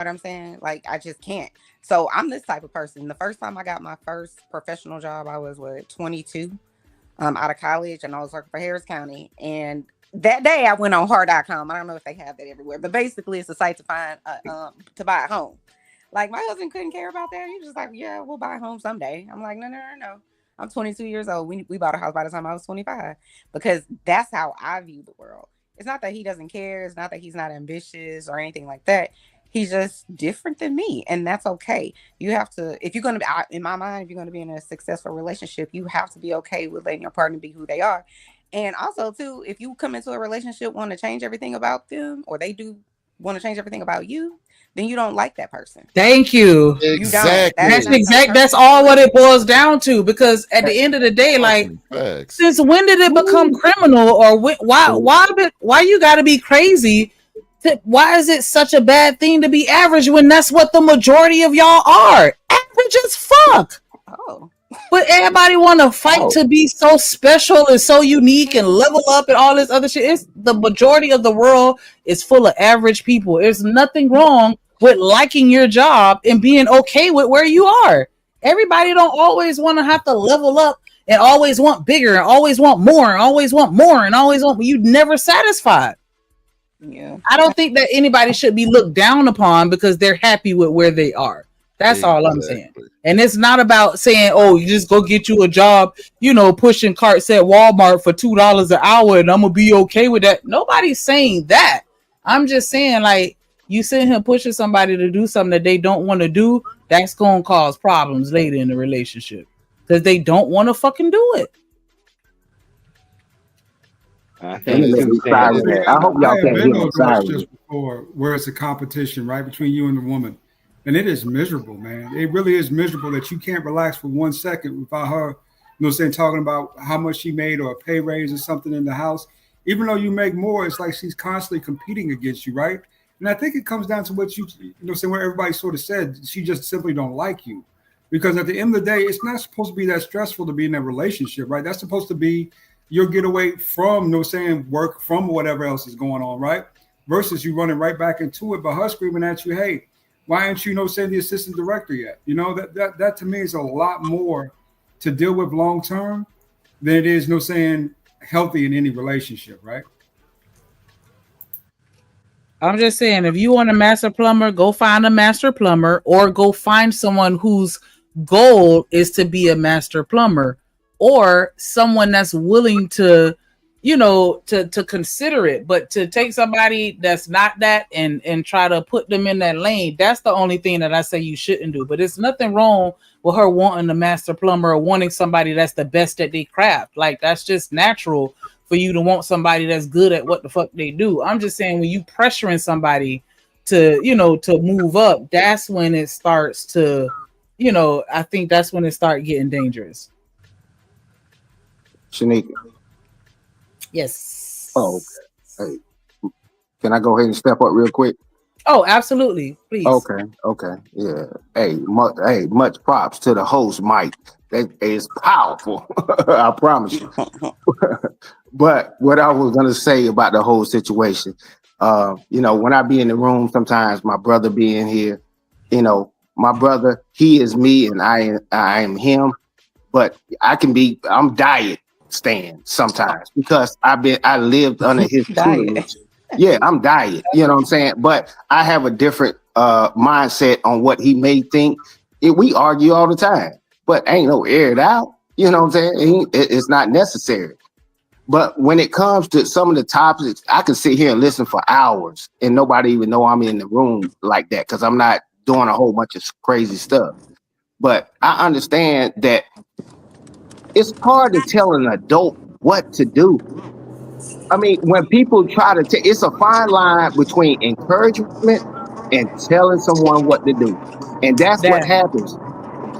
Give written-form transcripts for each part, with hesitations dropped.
what I'm saying? Like, I just can't. So I'm this type of person. The first time I got my first professional job, I was what, 22, out of college, and I was working for Harris County. And that day I went on hard.com. I don't know if they have that everywhere, but basically it's a site to find to buy a home. Like, my husband couldn't care about that. He was just like, yeah, we'll buy a home someday. I'm like, no, no, no, no. I'm 22 years old. We bought a house by the time I was 25, because that's how I view the world. It's not that he doesn't care. It's not that he's not ambitious or anything like that. He's just different than me, and that's okay. You have to, if you're going to be, in my mind, if you're going to be in a successful relationship, you have to be okay with letting your partner be who they are. And also, too, if you come into a relationship want to change everything about them, or they do want to change everything about you, then you don't like that person. Thank you. You don't. That's Exactly. Not the exact. That's person all for what it you. boils down to. Because at the end of the day, like, Fucking facts. since when did it become criminal, or why you got to be crazy? Why is it such a bad thing to be average when that's what the majority of y'all are? Average as fuck. Oh, But everybody want to fight to be so special and so unique and level up and all this other shit. It's the majority of the world is full of average people. There's nothing wrong with liking your job and being okay with where you are. Everybody don't always want to have to level up and always want bigger and always want more and always want more and always want. You never satisfied. yeah. I don't think that anybody should be looked down upon because they're happy with where they are. That's all I'm saying. Exactly. And it's not about saying, oh, you just go get you a job, pushing carts at Walmart for $2 an hour and I'm going to be okay with that. Nobody's saying that. I'm just saying, like, you sitting here pushing somebody to do something that they don't want to do, that's going to cause problems later in the relationship because they don't want to fucking do it. I hope y'all I have can't been hear in me. those Sorry. relationships before where it's a competition right between you and the woman. And it is miserable, man. It really is miserable that you can't relax for 1 second without her, saying, talking about how much she made or a pay raise or something in the house. Even though you make more, it's like she's constantly competing against you, right? And I think it comes down to what saying what everybody sort of said. She just simply don't like you. Because at the end of the day, it's not supposed to be that stressful to be in a relationship, right? That's supposed to be your getaway from, work, from whatever else is going on, right? Versus you running right back into it, but her screaming at you, hey, why aren't you, the assistant director yet? That to me is a lot more to deal with long term than it is, healthy in any relationship, right? I'm just saying, if you want a master plumber, go find a master plumber or go find someone whose goal is to be a master plumber or someone that's willing to, to consider it. But to take somebody that's not that and try to put them in that lane, that's the only thing that I say you shouldn't do. But there's nothing wrong with her wanting a master plumber or wanting somebody that's the best at their craft. Like, that's just natural for you to want somebody that's good at what the fuck they do. I'm just saying, when you pressuring somebody to, to move up, that's when it starts to, I think that's when it starts getting dangerous. Shanika. Yes. Oh, hey. Can I go ahead and step up real quick? Oh, absolutely. Please. Okay. Yeah. Hey, much props to the host, Mike. That is powerful. I promise you. But what I was gonna say about the whole situation, when I be in the room, sometimes my brother be in here, my brother, he is me and I am him, but I'm diet stand sometimes because I lived under his tutelage. Yeah, I'm diet, you know what I'm saying? But I have a different mindset on what he may think. We argue all the time, but ain't no air it out, you know what I'm saying? It's not necessary. But when it comes to some of the topics, I can sit here and listen for hours and nobody even know I'm in the room like that because I'm not doing a whole bunch of crazy stuff. But I understand that it's hard to tell an adult what to do. I mean, when people try to it's a fine line between encouragement and telling someone what to do. And that's what happens.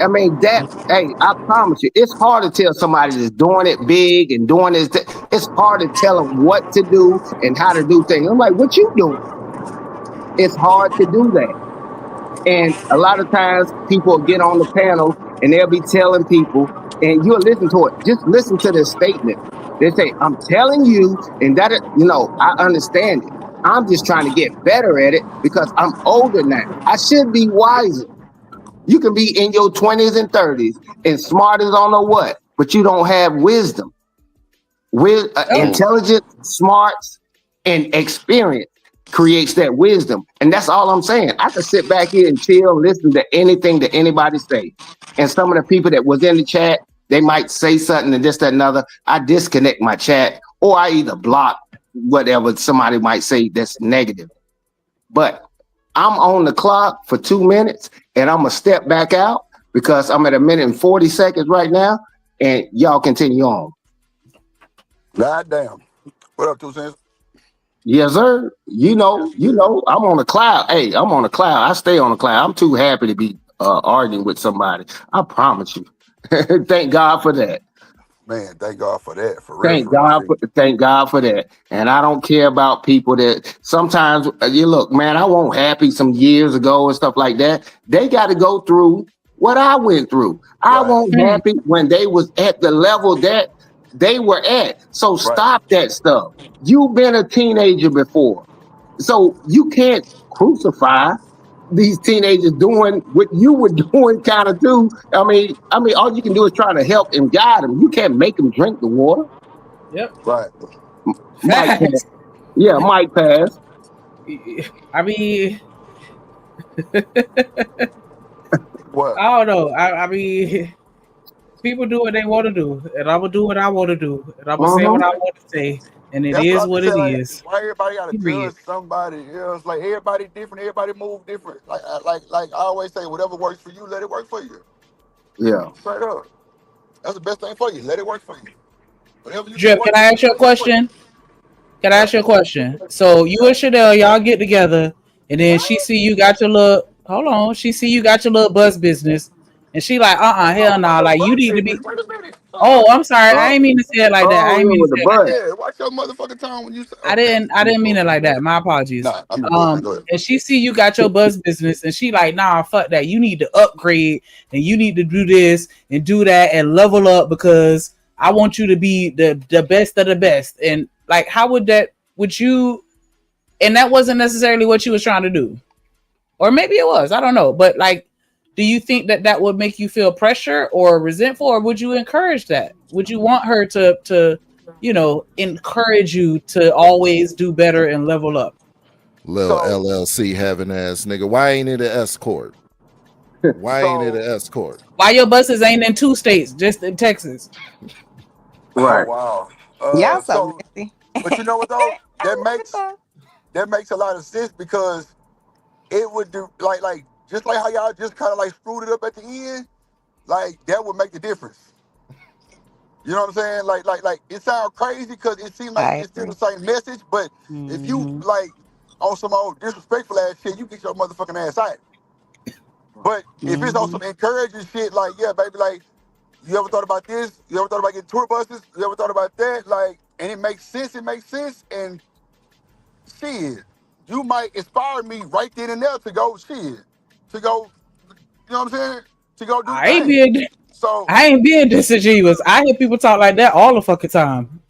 I mean, I promise you, it's hard to tell somebody that's doing it big and doing this. It's hard to tell them what to do and how to do things. I'm like, what you doing? It's hard to do that. And a lot of times people get on the panel and they'll be telling people, and you'll listen to it. Just listen to this statement. They say, I'm telling you, and that, I understand it. I'm just trying to get better at it because I'm older now. I should be wiser. You can be in your 20s and 30s and smart as I don't know what, but you don't have wisdom. With Oh, intelligence, smarts, and experience creates that wisdom. And that's all I'm saying. I can sit back here and chill, listen to anything that anybody say. And some of the people that was in the chat, they might say something and this, that, and other. I disconnect my chat or I either block whatever somebody might say that's negative. But I'm on the clock for 2 minutes and I'm gonna step back out because I'm at 1:40 right now, and y'all continue on. God damn. What up, 2 cents? Yes, sir. I'm on the cloud. Hey, I'm on the cloud. I stay on the cloud. I'm too happy to be arguing with somebody. I promise you. Thank God for that. Man, thank God for that. For real, for real. Thank God for that. And I don't care about people that sometimes you look, man, I wasn't happy some years ago and stuff like that. They got to go through what I went through. I wasn't happy when they was at the level that they were at. So stop that stuff. You've been a teenager before. So you can't crucify these teenagers doing what you were doing kind of too. I mean, all you can do is try to help and guide them. You can't make them drink the water. yep. Right. Mike pass. Yeah, Mike pass. I mean, What? I don't know. I mean, people do what they want to do, and I'm gonna do what I want to do, and I'm gonna say what I want to say, and it That's is I'm what it saying. is. Why everybody gotta Period. judge somebody else? Like everybody different, everybody move different. Like I always say, whatever works for you, let it work for you. Yeah. Straight up. That's the best thing for you. Let it work for you. Whatever you see Drip, can working, I ask you a let it work for you. question? Can I Yeah. ask you a question? So you and Chanel, y'all get together, and then she see you got your little. Hold on, she see you got your little bus business, and she like, hell no, No like you bus need to business. be. Wait a minute. Oh, I'm sorry, I ain't mean to say it like that. I ain't Yeah, mean to with the say it like bus. that. Yeah, watch your motherfucking time when you say. I Okay. didn't. I didn't mean it like that. My apologies. Nah, I'm good. Go ahead. And she see you got your buzz business, and she like, nah, fuck that. You need to upgrade, and you need to do this and do that and level up because I want you to be the best of the best. And like, how would that? Would you? And that wasn't necessarily what you was trying to do, or maybe it was. I don't know. But like, do you think that that would make you feel pressure or resentful, or would you encourage that? Would you want her to encourage you to always do better and level up? Little So, LLC having ass nigga. Why ain't it an escort? Why ain't it an so, escort? Why your buses ain't in 2 states, just in Texas? oh Right. wow. Y'all so So, messy. but you know what though? I That love it makes though. that makes a lot of sense because it would do like just like how y'all just kind of like screwed it up at the end. Like that would make the difference. You know what I'm saying? Like it sounds crazy because it seems like I it's still agree. the same message, but if you Hmm. like on some old disrespectful ass shit, you get your motherfucking ass out. But if it's on Hmm. some encouraging shit, like yeah, baby, like you ever thought about this? You ever thought about getting tour buses? You ever thought about that? Like, and it makes sense. It makes sense, and shit, you might inspire me right then and there to go shit, to go. You know what I'm saying? To go do the I ain't thing. being So I ain't being disingenuous. I hear people talk like that all the fucking time.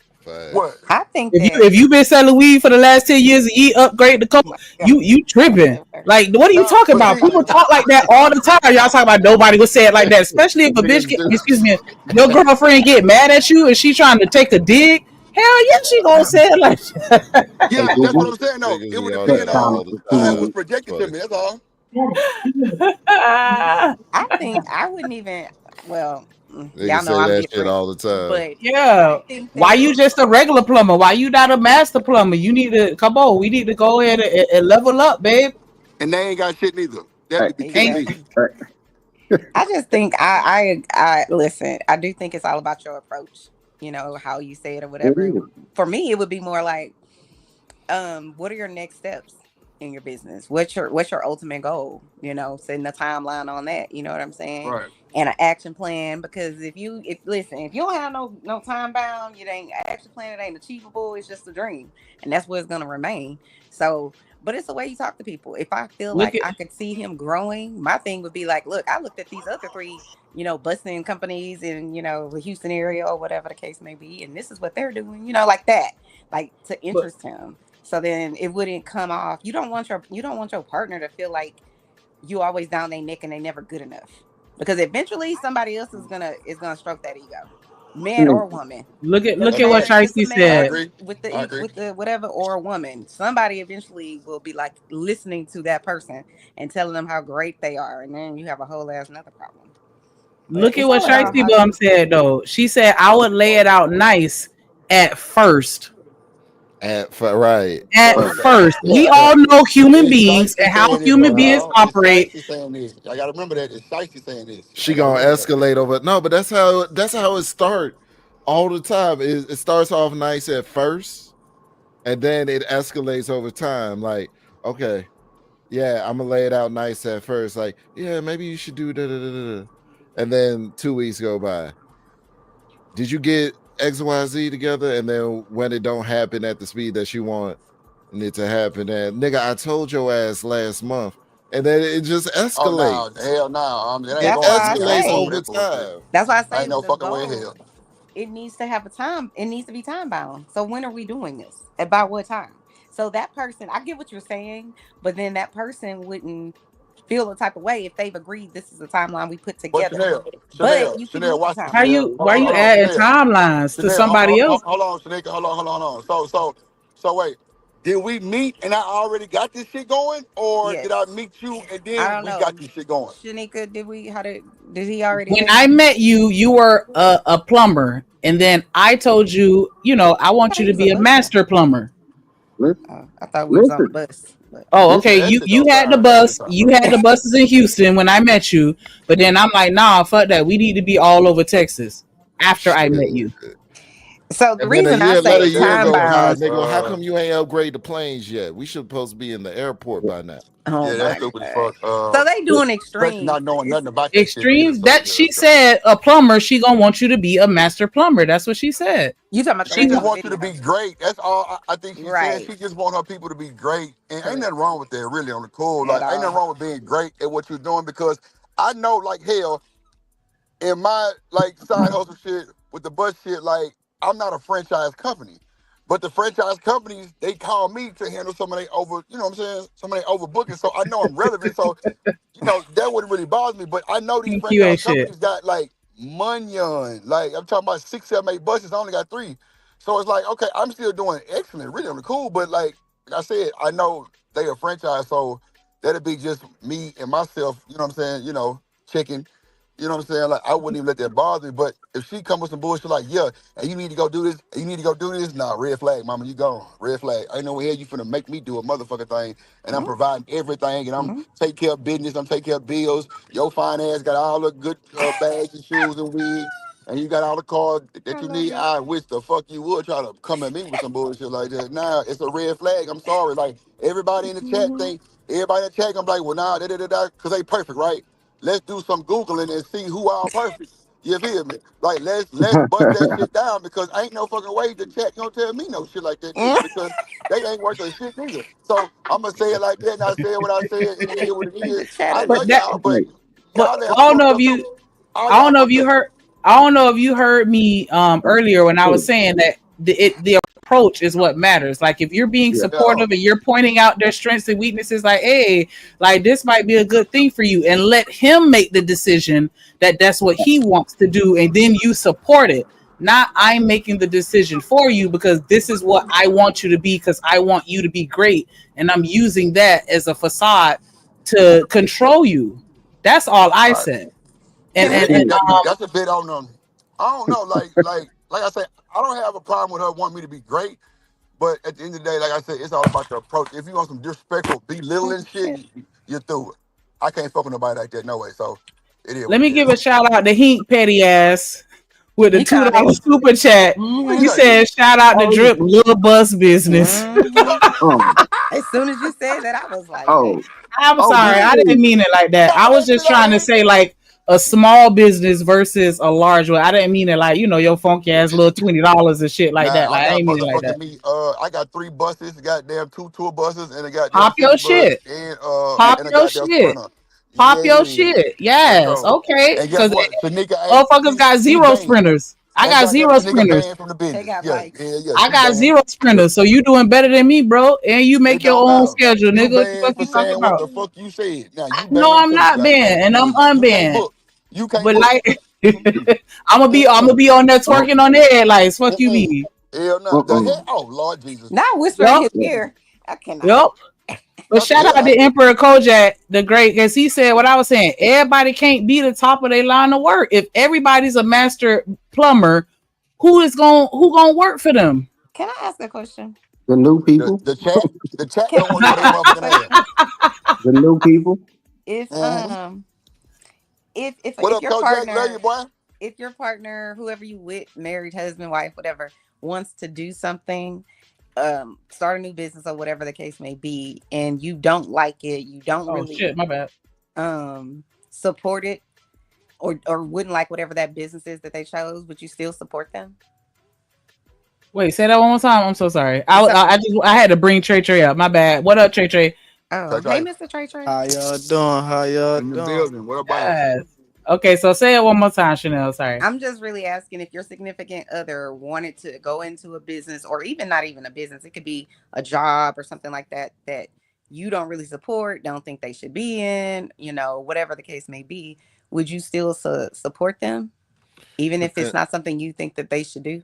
what? Facts. I think If you that. if you been selling weed for the last 10 years and you upgrade the Oh coke, my God. you tripping. Whatever. Like, what are you Nah, talking but about? see, People talk like that all the time. Y'all talking about nobody would say it like that, especially if a bitch Niggas get, excuse just me, your girlfriend get mad at you and she trying to take a dig. Hell yeah, she gonna say it like that. Hey, yeah, that's what Google, I'm saying. though. niggas It be would on set depend that on timer all the for 2 how it was time. minutes. projected to Funny. me. That's all. I think I wouldn't even. Well, Niggas y'all know say I'm that shit different, all the time. but I Yeah. think Why that. you just a regular plumber? Why you not a master plumber? You need to come on. We need to go ahead and level up, babe. And they ain't got shit neither. That'd Hey, be the killing Ain't me. Exactly. hey, I just think I listen. I do think it's all about your approach. How you say it or it whatever. is. For me, it would be more like, what are your next steps in your business? What's your ultimate goal? Setting a timeline on that. You know what I'm saying? Right. And an action plan. Because if you don't have no time bound, it ain't an action plan. It ain't achievable. It's just a dream, and that's what it's gonna remain. So. But it's the way you talk to people. If I feel look like at I could see him growing, my thing would be like, look, I looked at these other three, busing companies in, the Houston area or whatever the case may be, and this is what they're doing, like that, like to but interest him. So then it wouldn't come off. You don't want your partner to feel like you always down their neck and they never good enough. Because eventually somebody else is gonna stroke that ego. Man or woman. Look at Doesn't what matter if it's a Shiesty I said. man agree. with I the agree. with the whatever or a woman. Somebody eventually will be like listening to that person and telling them how great they are, and then you have a whole ass another problem. But Look at it's what all about Shiesty how Bum you. said though. She said, "I would lay it out nice at first." Right. At So, first, we yeah. all know human It's beings Shiesty and how saying this, though, human beings y'all. It's operate. Shiesty saying this. I got to remember that. It's Shiesty saying this. She I got to gonna remember that. escalate over. No, but that's how it start all the time. It starts off nice at first, and then it escalates over time. Like, okay, yeah, I'm gonna lay it out nice at first. Like, yeah, maybe you should do da da da da. And then 2 weeks go by. Did you get XYZ together? And then when it don't happen at the speed that you want it to happen, and nigga, I told your ass last month, and then it just Oh, no. escalates. Hell no. It ain't It That's going why for I me. I ain't escalates going for say. over that bullshit. time. That's why I I say ain't no the fucking way in goal. hell. It needs to have a time. It needs to be time bound. So when are we doing this? About what time? So that person, I get what you're saying, but then that person wouldn't feel the type of way if they've agreed this is the timeline we put But together. But you can move the Watch this, How timeline. Chanel. you why you Hold on, adding Chanel. timelines to Chanel, somebody else? hold on, Shanika. Hold on. So wait. Did we meet and I already got this shit going, or did Yes. I meet you and I then don't we got know. this shit going? Shanika, did he already When met I you? met you, you were a plumber, and then I told you, I I want thought you he to was a be a busser. master plumber. Listen, I thought we was on the listen, bus. But Oh, Yeah, okay. listen. that You shit you don't had the sound right. bus. You had the buses in Houston when I met you, but then I'm like, nah, fuck that. We need to be all over Texas after I met Shit. you. so the And then a reason I year later, say you was time like, nah, bound. nigga, how come you ain't upgrade the planes yet? We should supposed to be in the airport by now. Oh Yeah, that's my stupid as god. fuck. So they doing Especially extremes. not knowing It's nothing about that shit either. Extreme. So That yeah, she said a plumber. She gonna want you to be a master plumber. That's what she said. you talking about the she lady She just on the wants you to video. be great. That's all I think she said. Right. She just want her people to be great, and ain't Correct. nothing wrong with that. Really, on the cool, At like ain't nothing all. wrong with being great at what you're doing because I know, like hell, in my like side hustle shit with the bus shit, like I'm not a franchise company. But the franchise companies, they call me to handle some of their over, you know what I'm saying? Some of their overbooking. So I know I'm relevant. So, that wouldn't really bother me. But I know these think you franchise ain't shit. companies got like money on. Like I'm talking about 6, 7, 8 buses. I only got 3. So it's like, okay, I'm still doing excellent, really on the cool. But like I said, I know they a franchise. So that'd be just me and myself, you know what I'm saying, checking. You know what I'm saying? Like I wouldn't even let that bother me. But if she come with some bullshit like, yeah, and you need to go do this, and you need to go do this, nah, red flag, mama, you gone. Red flag. I ain't no hell you finna make me do a motherfucking thing. And I'm providing everything, and I'm Mm-hmm. taking care of business, I'm taking care of bills. Your fine ass got all the good bags and shoes and wigs, and you got all the cars that I you love need. it. I wish the fuck you would try to come at me with some bullshit like that. Nah, it's a red flag. I'm sorry. Like everybody in the chat Mm-hmm. think, everybody in the chat, I'm like, well, nah, because they perfect, right? Let's do some Googling and see who all perfect. You feel me? Like let's bust that shit down because ain't no fucking way the chat gonna tell me no shit like that neither because they ain't worth a shit neither. So I'm gonna say it like that and I say what I said and it is what it is. The chat I ain't But love that, y'all, but Right. but y'all ass I don't fucked know if up you. too. All I don't y'all know if fucked you up. heard. I don't know if you heard me earlier when I was saying that the approach is what matters. Like if you're being Yeah. Yeah. supportive and you're pointing out their strengths and weaknesses, like hey, like this might be a good thing for you, and let him make the decision that that's what he wants to do, and then you support it. Not I'm making the decision for you because this is what I want you to be because I want you to be great, and I'm using that as a facade to control you. That's all I Right. said. And Can Yeah, we and just and that's a bit on I don't know, like I said, I don't have a problem with her wanting me to be great. But at the end of the day, like I said, it's all about the approach. If you want some disrespectful, oh belittling shit, shit. you're through it. I can't fuck with nobody like that, no way. So it is let what me it give is. a shout out to Hink Petty Ass with the He called it. $2 super chat. What do Mm-hmm. you He say? said, "Shout out to Oh, Drip Little Bus Business." Mm-hmm. oh, As soon as you said that, I was like, damn. oh, I'm oh, did sorry, he I say? didn't mean it like that. Fuck I was that just shit out trying of to here. say like a small business versus a large one. I didn't mean it like your funky ass little $20 and shit like that. Nah, I Like I got ain't mean it like motherfucking that. me. I got 3 buses, goddamn 2 tour buses, and a goddamn Pop city your bus, shit. Hey, Pop and a your goddamn shit. sprinter. Pop your Yeah, shit. for Yes. sure. Okay. And guess Because what? Shanika, hey, motherfuckers got T zero Bane. sprinters. I That got goddamn zero nigga sprinters. banned from the They business. got Yeah, bikes. yeah. I You got banned. zero sprinters, so you doing better than me, bro. And you make It your don't own matter. schedule, You nigga. What the banned fuck for you talking saying what about? the fuck you said. Now you No, banned I'm too. not Goddamn banned, it. and I'm Yeah, you can't unbanned. book. You can't But book. like, I'm gonna be on there Oh, twerking on their headlights. Fuck you, Mm-mm. me. Hell no. The uh-uh. hell. Oh Lord Jesus. Not whispering in Yup, his Yeah. ear. I cannot. yup. But Not the shout hell. out to Emperor Kojak, the great, because he said what I was saying. Everybody can't be the top of their line of work. If everybody's a master plumber, who gonna work for them? Can I ask a question? The new The people, the chat. The chat Can don't want to I get their ask a motherfucking ass. question? the new people. If Mm-hmm. What if up, your Coach Jack? Love you, partner, boy. if your partner, whoever you with, married, husband, wife, whatever, wants to do something, start a new business or whatever the case may be, and you don't like it, you don't Oh really shit, my bad. support it, or wouldn't like whatever that business is that they chose, would you still support them? Wait, say that one more time. I'm so sorry. So, I had to bring Trey Trey up. My bad. What up, Trey Trey? oh, That's hey, right. Mr. Trey Trey. How y'all doing? How y'all In the doing? building. What up, boss? Yes. Okay, so say it one more time, Chanel. Sorry. I'm just really asking if your significant other wanted to go into a business, or even not even a business, it could be a job or something like that, that you don't really support, don't think they should be in, whatever the case may be. Would you still support them, even if it's Depend. not something you think that they should do?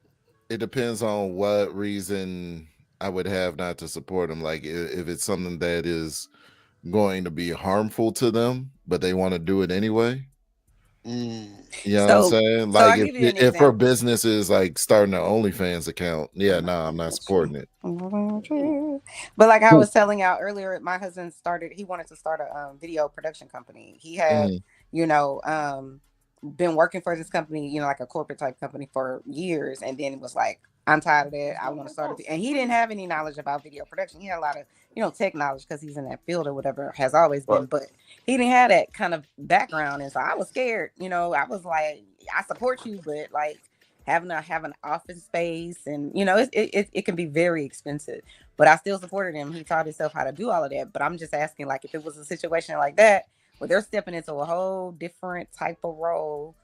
It depends on what reason I would have not to support them. Like if it's something that is going to be harmful to them, but they want to do it anyway. Mm. You know what I'm So, saying? so Like I'll give you an if her example. business is like starting an OnlyFans account, yeah, nah, I'm not supporting it. But like I was telling y'all earlier, my husband he wanted to start a video production company. He had, Mhm. you know, been working for this company, like a corporate type company for years, and then it was like, I'm tired of that. I want to start and he didn't have any knowledge about video production. He had a lot of, tech knowledge because he's in that field or whatever, has always been, Right. but he didn't have that kind of background. And so I was scared, I was like, I support you, but like having an office space, and it can be very expensive. But I still supported him. He taught himself how to do all of that. But I'm just asking, like, if it was a situation like that where they're stepping into a whole different type of role,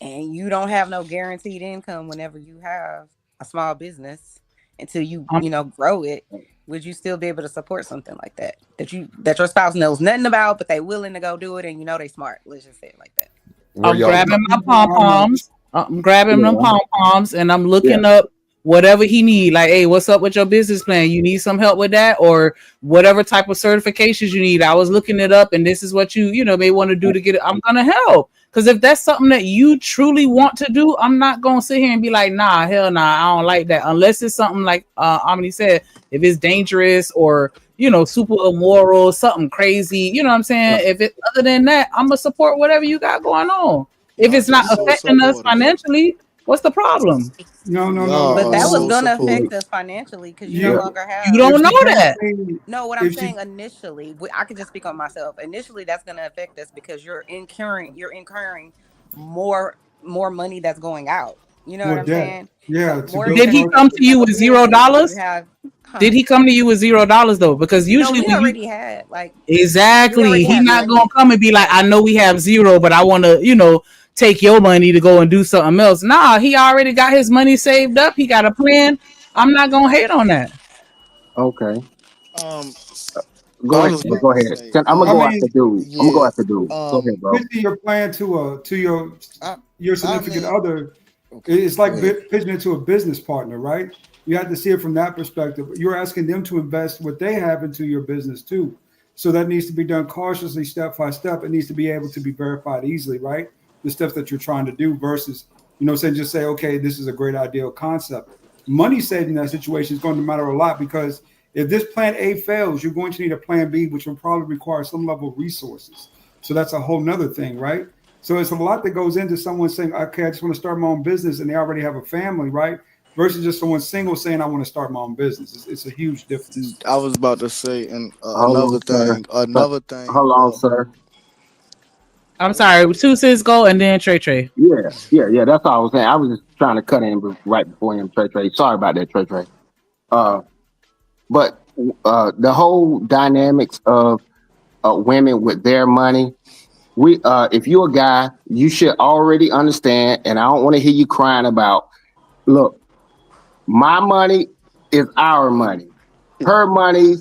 and you don't have no guaranteed income whenever you have a small business until you grow it, would you still be able to support something like that that your spouse knows nothing about, but they willing to go do it, and they smart? Let's just say it like that. Where I'm y'all grabbing my pom poms. I'm grabbing them Yeah, pom poms, and I'm yeah. looking up whatever he need. Like, hey, what's up with your business plan? You need some help with that, or whatever type of certifications you need. I was looking it up, and this is what you may want to do to get it. I'm gonna help, because if that's something that you truly want to do, I'm not gonna sit here and be like, nah, hell nah, I don't like that. Unless it's something like Omni said, if it's dangerous or super immoral, something crazy. You know what I'm saying? If it other than that, I'm gonna support whatever you got going on. If Y'all it's not just so affecting us supportive. financially, what's the problem? No. But Y'all are that was so gonna affect supportive. us financially, because you no Yeah. longer You have. don't If know she can't that. pay, No, what I'm if she saying initially, I can just speak on myself. Initially, that's gonna affect us because you're incurring more money that's going out. You know what more I'm debt, saying? yeah, So to more build Did he expenses come commercial. to because you you have a with zero business, and you dollars? have, huh? Did he come to you with $0 though? Because No, usually we when you already had we exactly, already he had not money. gonna come and be like, Yeah. I know we have zero, but I want to, take your money to go and do something else. Nah, he already got his money saved up. He got a plan. I'm not gonna hate on that. Okay, Um, go I ahead. was But about go to ahead. say, I'm gonna I go after mean, dude. I'm gonna go yeah. after dude. Go ahead, bro. pitching your plan to I your I significant mean, other. okay, It's go like ahead. pitching it to a business partner, right? You have to see it from that perspective. You're asking them to invest what they have into your business too. So that needs to be done cautiously, step by step. It needs to be able to be verified easily, right? The steps that you're trying to do versus, say just say, okay, this is a great ideal concept. Money saving in that situation is going to matter a lot, because if this plan A fails, you're going to need a plan B, which will probably require some level of resources. So that's a whole nother thing, right? So it's a lot that goes into someone saying, okay, I just want to start my own business, and they already have a family, right? Versus just someone single saying, I want to start my own business. It's a huge difference. I was about to say, and Hold on, sir. Sir. another thing. Hold on, sir. I'm sorry. Two sis go and then Trey Trey. Yeah. That's all I was saying. I was just trying to cut in right before him, Trey Trey. Sorry about that, Trey Trey. Uh, but the whole dynamics of women with their money if you're a guy, you should already understand, and I don't want to hear you crying about, look, my money is our money. Her money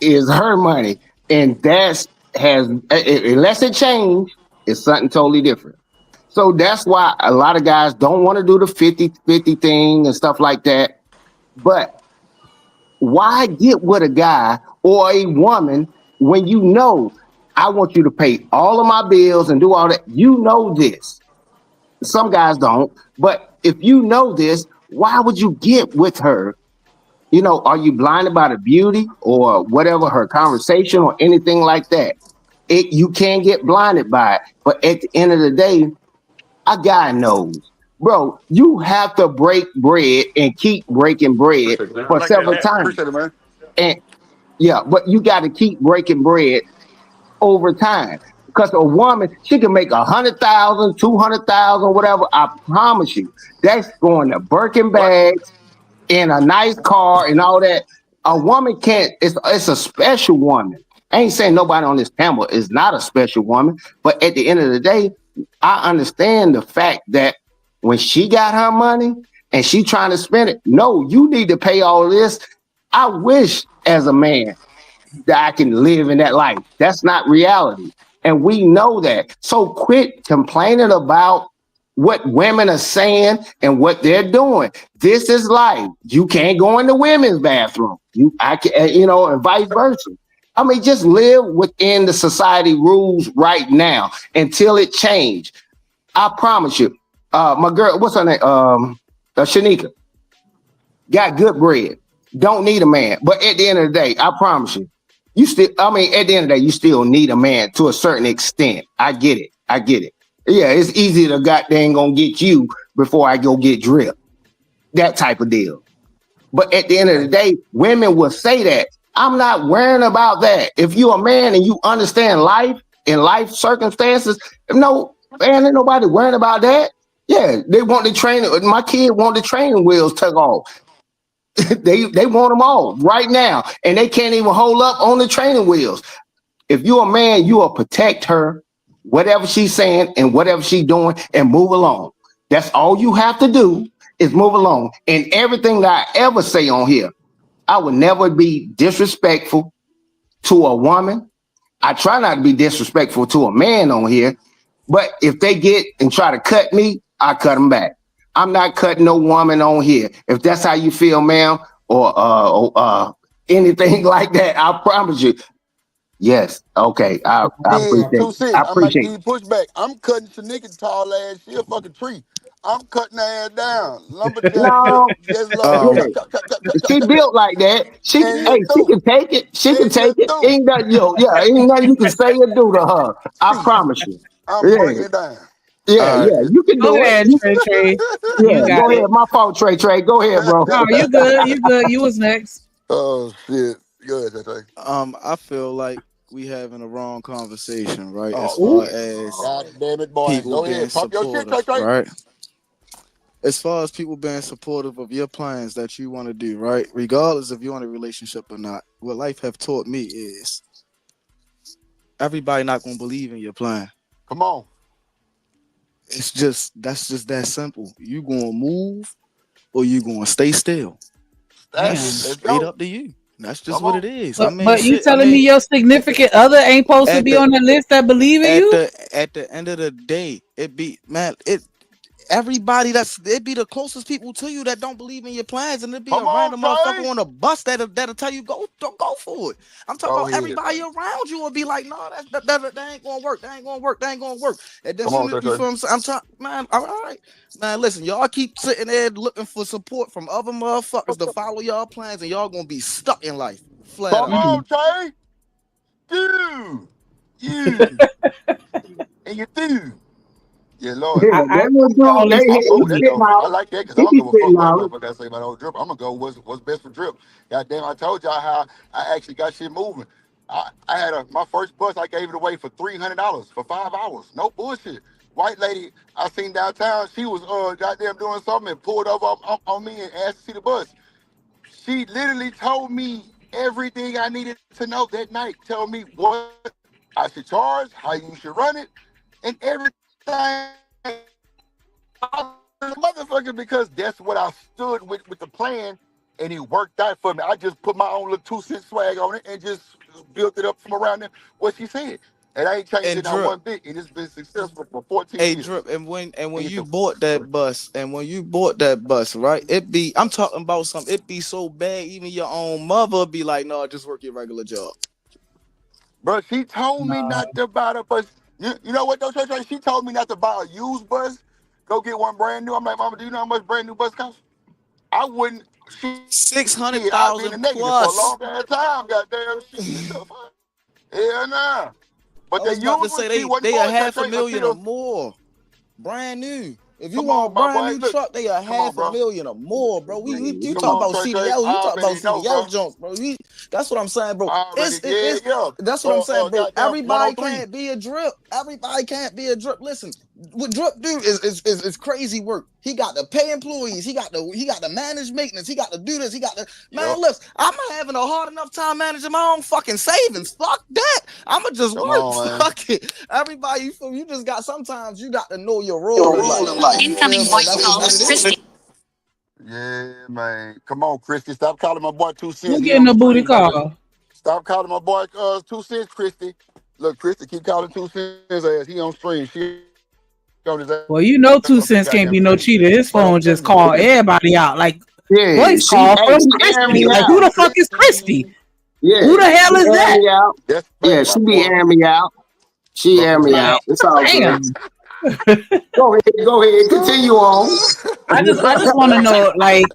is her money. And that's unless it change, it's something totally different. So that's why a lot of guys don't want to do the 50-50 thing and stuff like that. But why get with a guy or a woman when you know I want you to pay all of my bills and do all that? You know this. Some guys don't. But if you know this, why would you get with her? Are you blinded by the beauty or whatever, her conversation or anything like that? You can't get blinded by it. But at the end of the day, a guy knows. Bro, you have to break bread and keep breaking bread for several times. Appreciate it, man. And yeah, but you got to keep breaking bread over time. Because a woman, she can make 100,000, 200,000, whatever. I promise you, that's going to Birkin bags in a nice car and all that. A woman can't. It's a special woman. I ain't saying nobody on this panel is not a special woman, but at the end of the day, I understand the fact that when she got her money and she trying to spend it, no, you need to pay all this. I wish as a man that I can live in that life. That's not reality. And we know that. So quit complaining about what women are saying and what they're doing. This is life. You can't go in the women's bathroom. I can, and vice versa. I mean, just live within the society rules right now until it change. I promise you. My girl, what's her name? Shanika. Got good bread. Don't need a man. But at the end of the day, I promise you, at the end of the day, you still need a man to a certain extent. I get it. Yeah, it's easy to goddamn gonna get you before I go get drip. That type of deal. But at the end of the day, women will say that. I'm not worrying about that. If you're a man and you understand life and life circumstances, no, man, ain't nobody worrying about that. Yeah, they want the training. My kid want the training wheels took off. they want them all right now, and they can't even hold up on the training wheels. If you're a man, you will protect her, whatever she's saying and whatever she's doing, and move along. That's all you have to do is move along. And everything that I ever say on here, I would never be disrespectful to a woman. I try not to be disrespectful to a man on here, but if they get and try to cut me, I cut them back. I'm not cutting no woman on here. If that's how you feel, ma'am, or anything like that, I promise you. Yes. Okay. I appreciate it. I I'm not appreciate giving it. pushback. I'm cutting Shanika tall ass. She a fucking tree. I'm cutting her ass down. Lumberjack. No, Yes, Lord. yeah. Um, She built like that. She And you she too. can take it. She can And you take it. too. Ain't nothing, ain't nothing you can say or do to her. I See, promise you. I'm Yeah. breaking it down. Yeah, all right. yeah. You can Go do it. ahead, Trey. You Yeah, got go ahead. it. My fault, Trey. Go ahead, bro. No, you good. You good. You was next. Oh shit. Good, Trey. I feel like we having a wrong conversation, right? As Oh Ooh. far shit. as God damn it, boy. people Go being ahead. Pop your shit, supportive, Trey. right? As far as people being supportive of your plans that you want to do, right? Regardless if you're in a relationship or not, what life have taught me is everybody not gonna believe in your plan. Come on. That's just that simple. You gonna move or you gonna stay still. That's That's it. Damn. Let's straight go. up to you. That's just Come what on. it is. I mean, But you shit. I telling me mean, your significant other ain't supposed to at be the on the list that believe in you? at the end of the day, it be man, it everybody it be the closest people to you that don't believe in your plans, and it be a Come on, random motherfucker Trey. on a bus that'll tell you don't go for it. I'm talking Go about ahead, everybody Trey. around you will be like, no, that ain't gonna work. That ain't gonna work. That ain't gonna work. And then Come on, soon you Trey. feel what I'm saying? I'm talking, man. All right, man. Listen, y'all keep sitting there looking for support from other motherfuckers to follow y'all plans, and y'all gonna be stuck in life, flat Come out. on, Mm. Trey. Dude. You. And you do. Yeah, Lord. Yeah, I that agree little with all dude, this. I'll go he with that spitting though. I out. like that because I He don't be give a fuck spitting what a out. motherfucker got to say about old drip. I'm gonna go what's best for drip. God damn, I told y'all how I actually got shit moving. I had my first bus. I gave it away for $300 for 5 hours. No bullshit. White lady I seen downtown. She was goddamn doing something and pulled over on me and asked to see the bus. She literally told me everything I needed to know that night. Tell me what I should charge, how you should run it, and everything. Motherfucker, because that's what I stood with the plan, and it worked out for me. I just put my own little 2 cent swag on it and just built it up from around there. What she said, and I ain't changed And it not Drip, one bit, and it's been successful for 14 hey years. Drip, and when And you bought that bus, right? I'm talking about something. It be so bad, even your own mother be like, "No, just work your regular job." bro, she told me not to buy the bus. You know what though, Trey? She told me not to buy a used bus. Go get one brand new. I'm like, Mama, do you know how much brand new bus costs? I wouldn't. I've been in the 600,000 negative for a plus. long ass time. Goddamn shit. The fuck? Hell nah. But I the was about to used one, say she wasn't they for a it, half a Trey, million or until more, brand new. If you come want a on, my brand boy. new Look, truck, they a come on, half a bro. million or more, bro. You Come talk on, about Trey. CDL, I you talk about already know, bro. CDL Jones, bro. That's what I'm saying, bro. I already, yeah, It's yeah. that's what I'm saying, bro. Goddamn Everybody 103. can't be a Drip. Everybody can't be a Drip. Listen, what Drip do is crazy work. He got to pay employees. He got to manage maintenance. He got to do this. He got to Yep. listen. I'm not having a hard enough time managing my own fucking savings. Fuck that. I'ma just Come work. on, man. Fuck it. Everybody, you just got. Sometimes you got to know your role in life. Incoming voice call, Christy. Yeah, man. Come on, Christy. Stop calling my boy 2 Who cents. He getting on the a booty stream, baby. call? Stop calling my boy 2 cents, Christy. Look, Christy, keep calling 2 cents ass. He on stream. She on his ass. Well, you know, 2 cents can't be no cheater. His But I'm phone just telling you, call everybody out, like Yeah, voice she call hey, from she airing Christy. me Like, out. who the fuck is Christy? Yeah, Who the hell she is airing that? me out. that's Yeah, my she be boy. airing me out. She airing me Like, out. It's all good. damn. Go ahead. Continue on. I just want to know, like,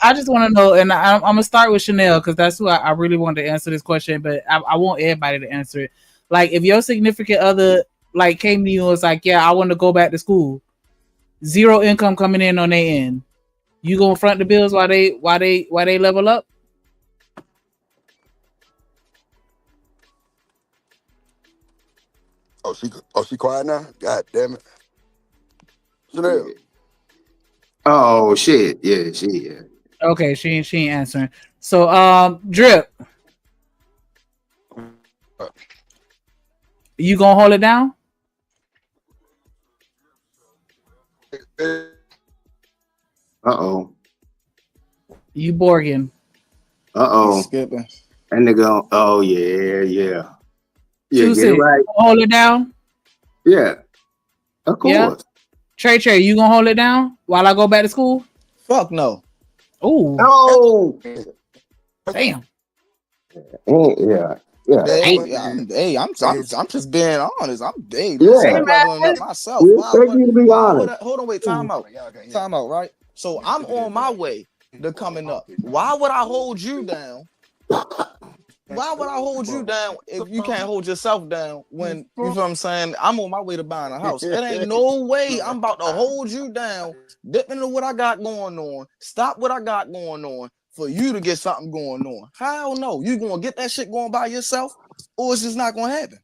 I just want to know, and I'm gonna start with Chanel because that's who I really wanted to answer this question, but I want everybody to answer it. Like, if your significant other like came to you and was like, "Yeah, I want to go back to school," zero income coming in on their end, you gonna front the bills while they level up? She quiet now? God damn it. Chanel. Oh shit. Yeah, she. Okay, she ain't answering. So, Drip, you gonna hold it down? Uh-oh. You Borgin. Uh-oh. Skipping. That nigga. Oh yeah. Yeah, 2 get it cents. right. Hold it down. Yeah. Of course. Yeah. Trey, you gonna hold it down while I go back to school? Fuck no. Ooh, Oh. damn. Yeah. I'm just being honest. I'm Yeah. leveling up myself. We expect you to be honest. Hold on, wait, time out, right? So I'm on my way to coming up. Why would I hold you down? Why would I hold you down if you can't hold yourself down when, you know what I'm saying? I'm on my way to buying a house. It ain't no way I'm about to hold you down, dip into what I got going on, stop what I got going on for you to get something going on. Hell no. You gonna get that shit going by yourself or it's just not gonna happen.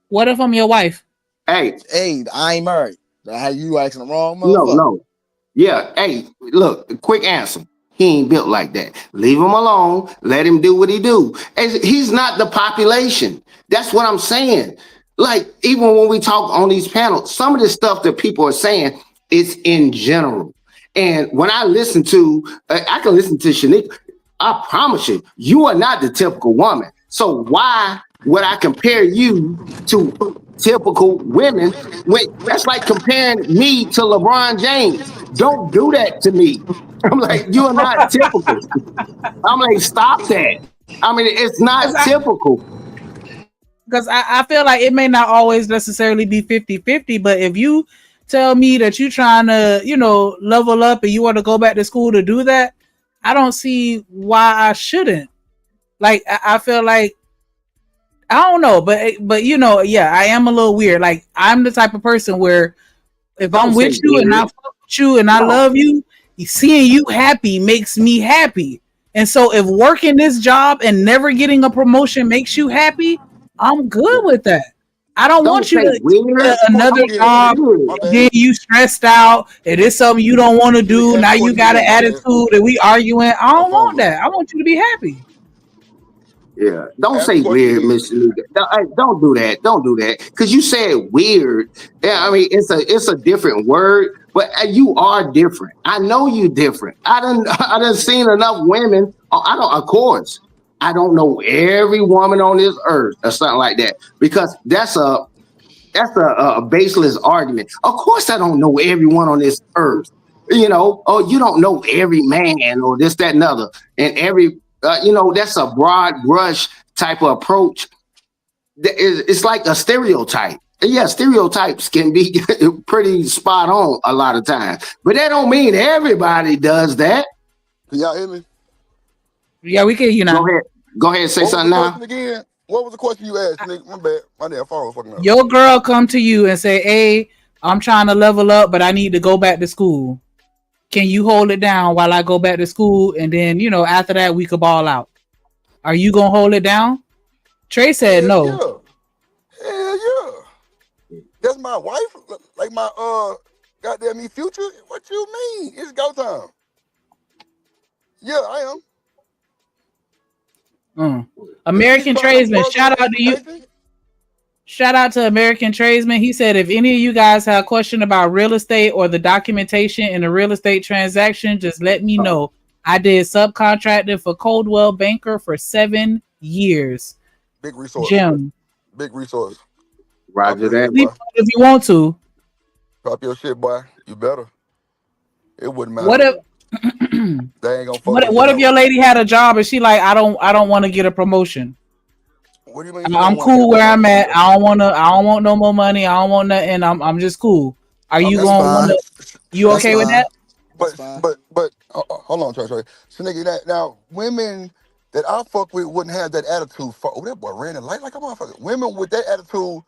What if I'm your wife? Hey, I ain't married. How you asking the wrong motherfucker? no. Yeah. Hey, look, quick answer. He ain't built like that. Leave him alone. Let him do what he do. And he's not the population. That's what I'm saying. Like, even when we talk on these panels, some of the stuff that people are saying is in general. And when I listen to, I can listen to Shanique. I promise you, you are not the typical woman. So why would I compare you to typical women? That's like comparing me to LeBron James. Don't do that to me. I'm like, you are not typical. I'm like, stop that. I mean, it's not typical. Because I feel like it may not always necessarily be 50-50, but if you tell me that you're trying to, level up and you want to go back to school to do that, I don't see why I shouldn't. Like, I feel like, I don't know, but I am a little weird. Like, I'm the type of person where if I'm with you and I fuck with you and I love you, seeing you happy makes me happy. And so if working this job and never getting a promotion makes you happy, I'm good with that. I don't want you to get another job, then you stressed out, and it's something you don't want to do. Now you got an attitude and we arguing. I don't want that. I want you to be happy. Yeah, don't Ask the say question weird, again. Miss Shanika. Don't do that. Don't do that. Cause you said weird. Yeah, I mean it's a different word, but you are different. I know you different. I done seen enough women. I don't. Of course, I don't know every woman on this earth or something like that because that's a baseless argument. Of course, I don't know everyone on this earth. You know, oh, you don't know every man or this, that, and other, and every that's a broad brush type of approach. It's like a stereotype. Yeah, stereotypes can be pretty spot on a lot of times, but that don't mean everybody does that. Can y'all hear me? Yeah, we can hear you Go now. ahead, go ahead, and say What was the something now. question again? What was the question you asked, nigga? My bad. My damn phone was fucking up. Your girl come to you and say, "Hey, I'm trying to level up, but I need to go back to school. Can you hold it down while I go back to school? And then, after that, we could ball out." Are you gonna hold it down? Trey said Hell no. yeah. Hell yeah. That's my wife. Like my goddamn me future. What you mean? It's go time. Yeah, I am. If she's American trying to Tradesman, further her shout out to you. education, Shout out to American Tradesman. He said, if any of you guys have a question about real estate or the documentation in a real estate transaction, just let me know. I did subcontracting for Coldwell Banker for 7 years. big resource. Jim, Big resource. Drop Roger your that. shit, sleep boy. if you want to. Drop your shit, boy. You better. It wouldn't What matter. if They ain't gonna fuck your what shit if up. your lady had a job and she like, I don't want to get a promotion. What do you mean she I'm don't want to get a cool where I'm promotion? at. I don't want no more money. I don't want nothing. I'm just cool. Are you That's Okay. gonna fine. wanna you That's okay with fine. that? That's But fine. hold on, Trey. So nigga, now women that I fuck with wouldn't have that attitude. Oh, that boy ran the light like a motherfucker. Women with that attitude,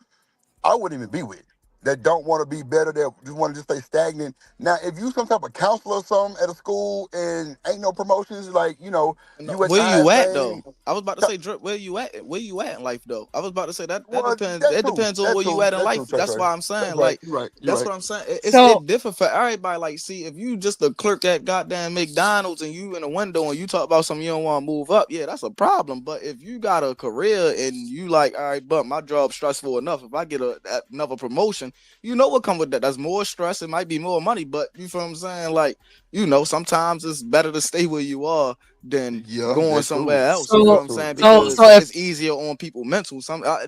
I wouldn't even be with. That don't want to be better, that just want to just stay stagnant. Now, if you some type of counselor or something at a school and ain't no promotions, like, No, you at the where you highest at though? thing, I was about to say, Drip, where you at? Where you at in life though? I was about to say that well, depends. that It too. depends on That where you too. at in That too, life. Trey. That's why I'm That's saying, right. like, You're right. You're that's right. what I'm saying. It's So it different for everybody. Like, see, if you just a clerk at goddamn McDonald's and you in a window and you talk about something you don't want to move up, yeah, that's a problem. But if you got a career and you like, all right, but my job's stressful enough. If I get another promotion, you know what come with that. That's more stress. It might be more money, but you feel what I'm saying? Like, sometimes it's better to stay where you are than Yeah, going that too. somewhere else. You feel so what That I'm too. saying? so Because so if it's easier on people mental.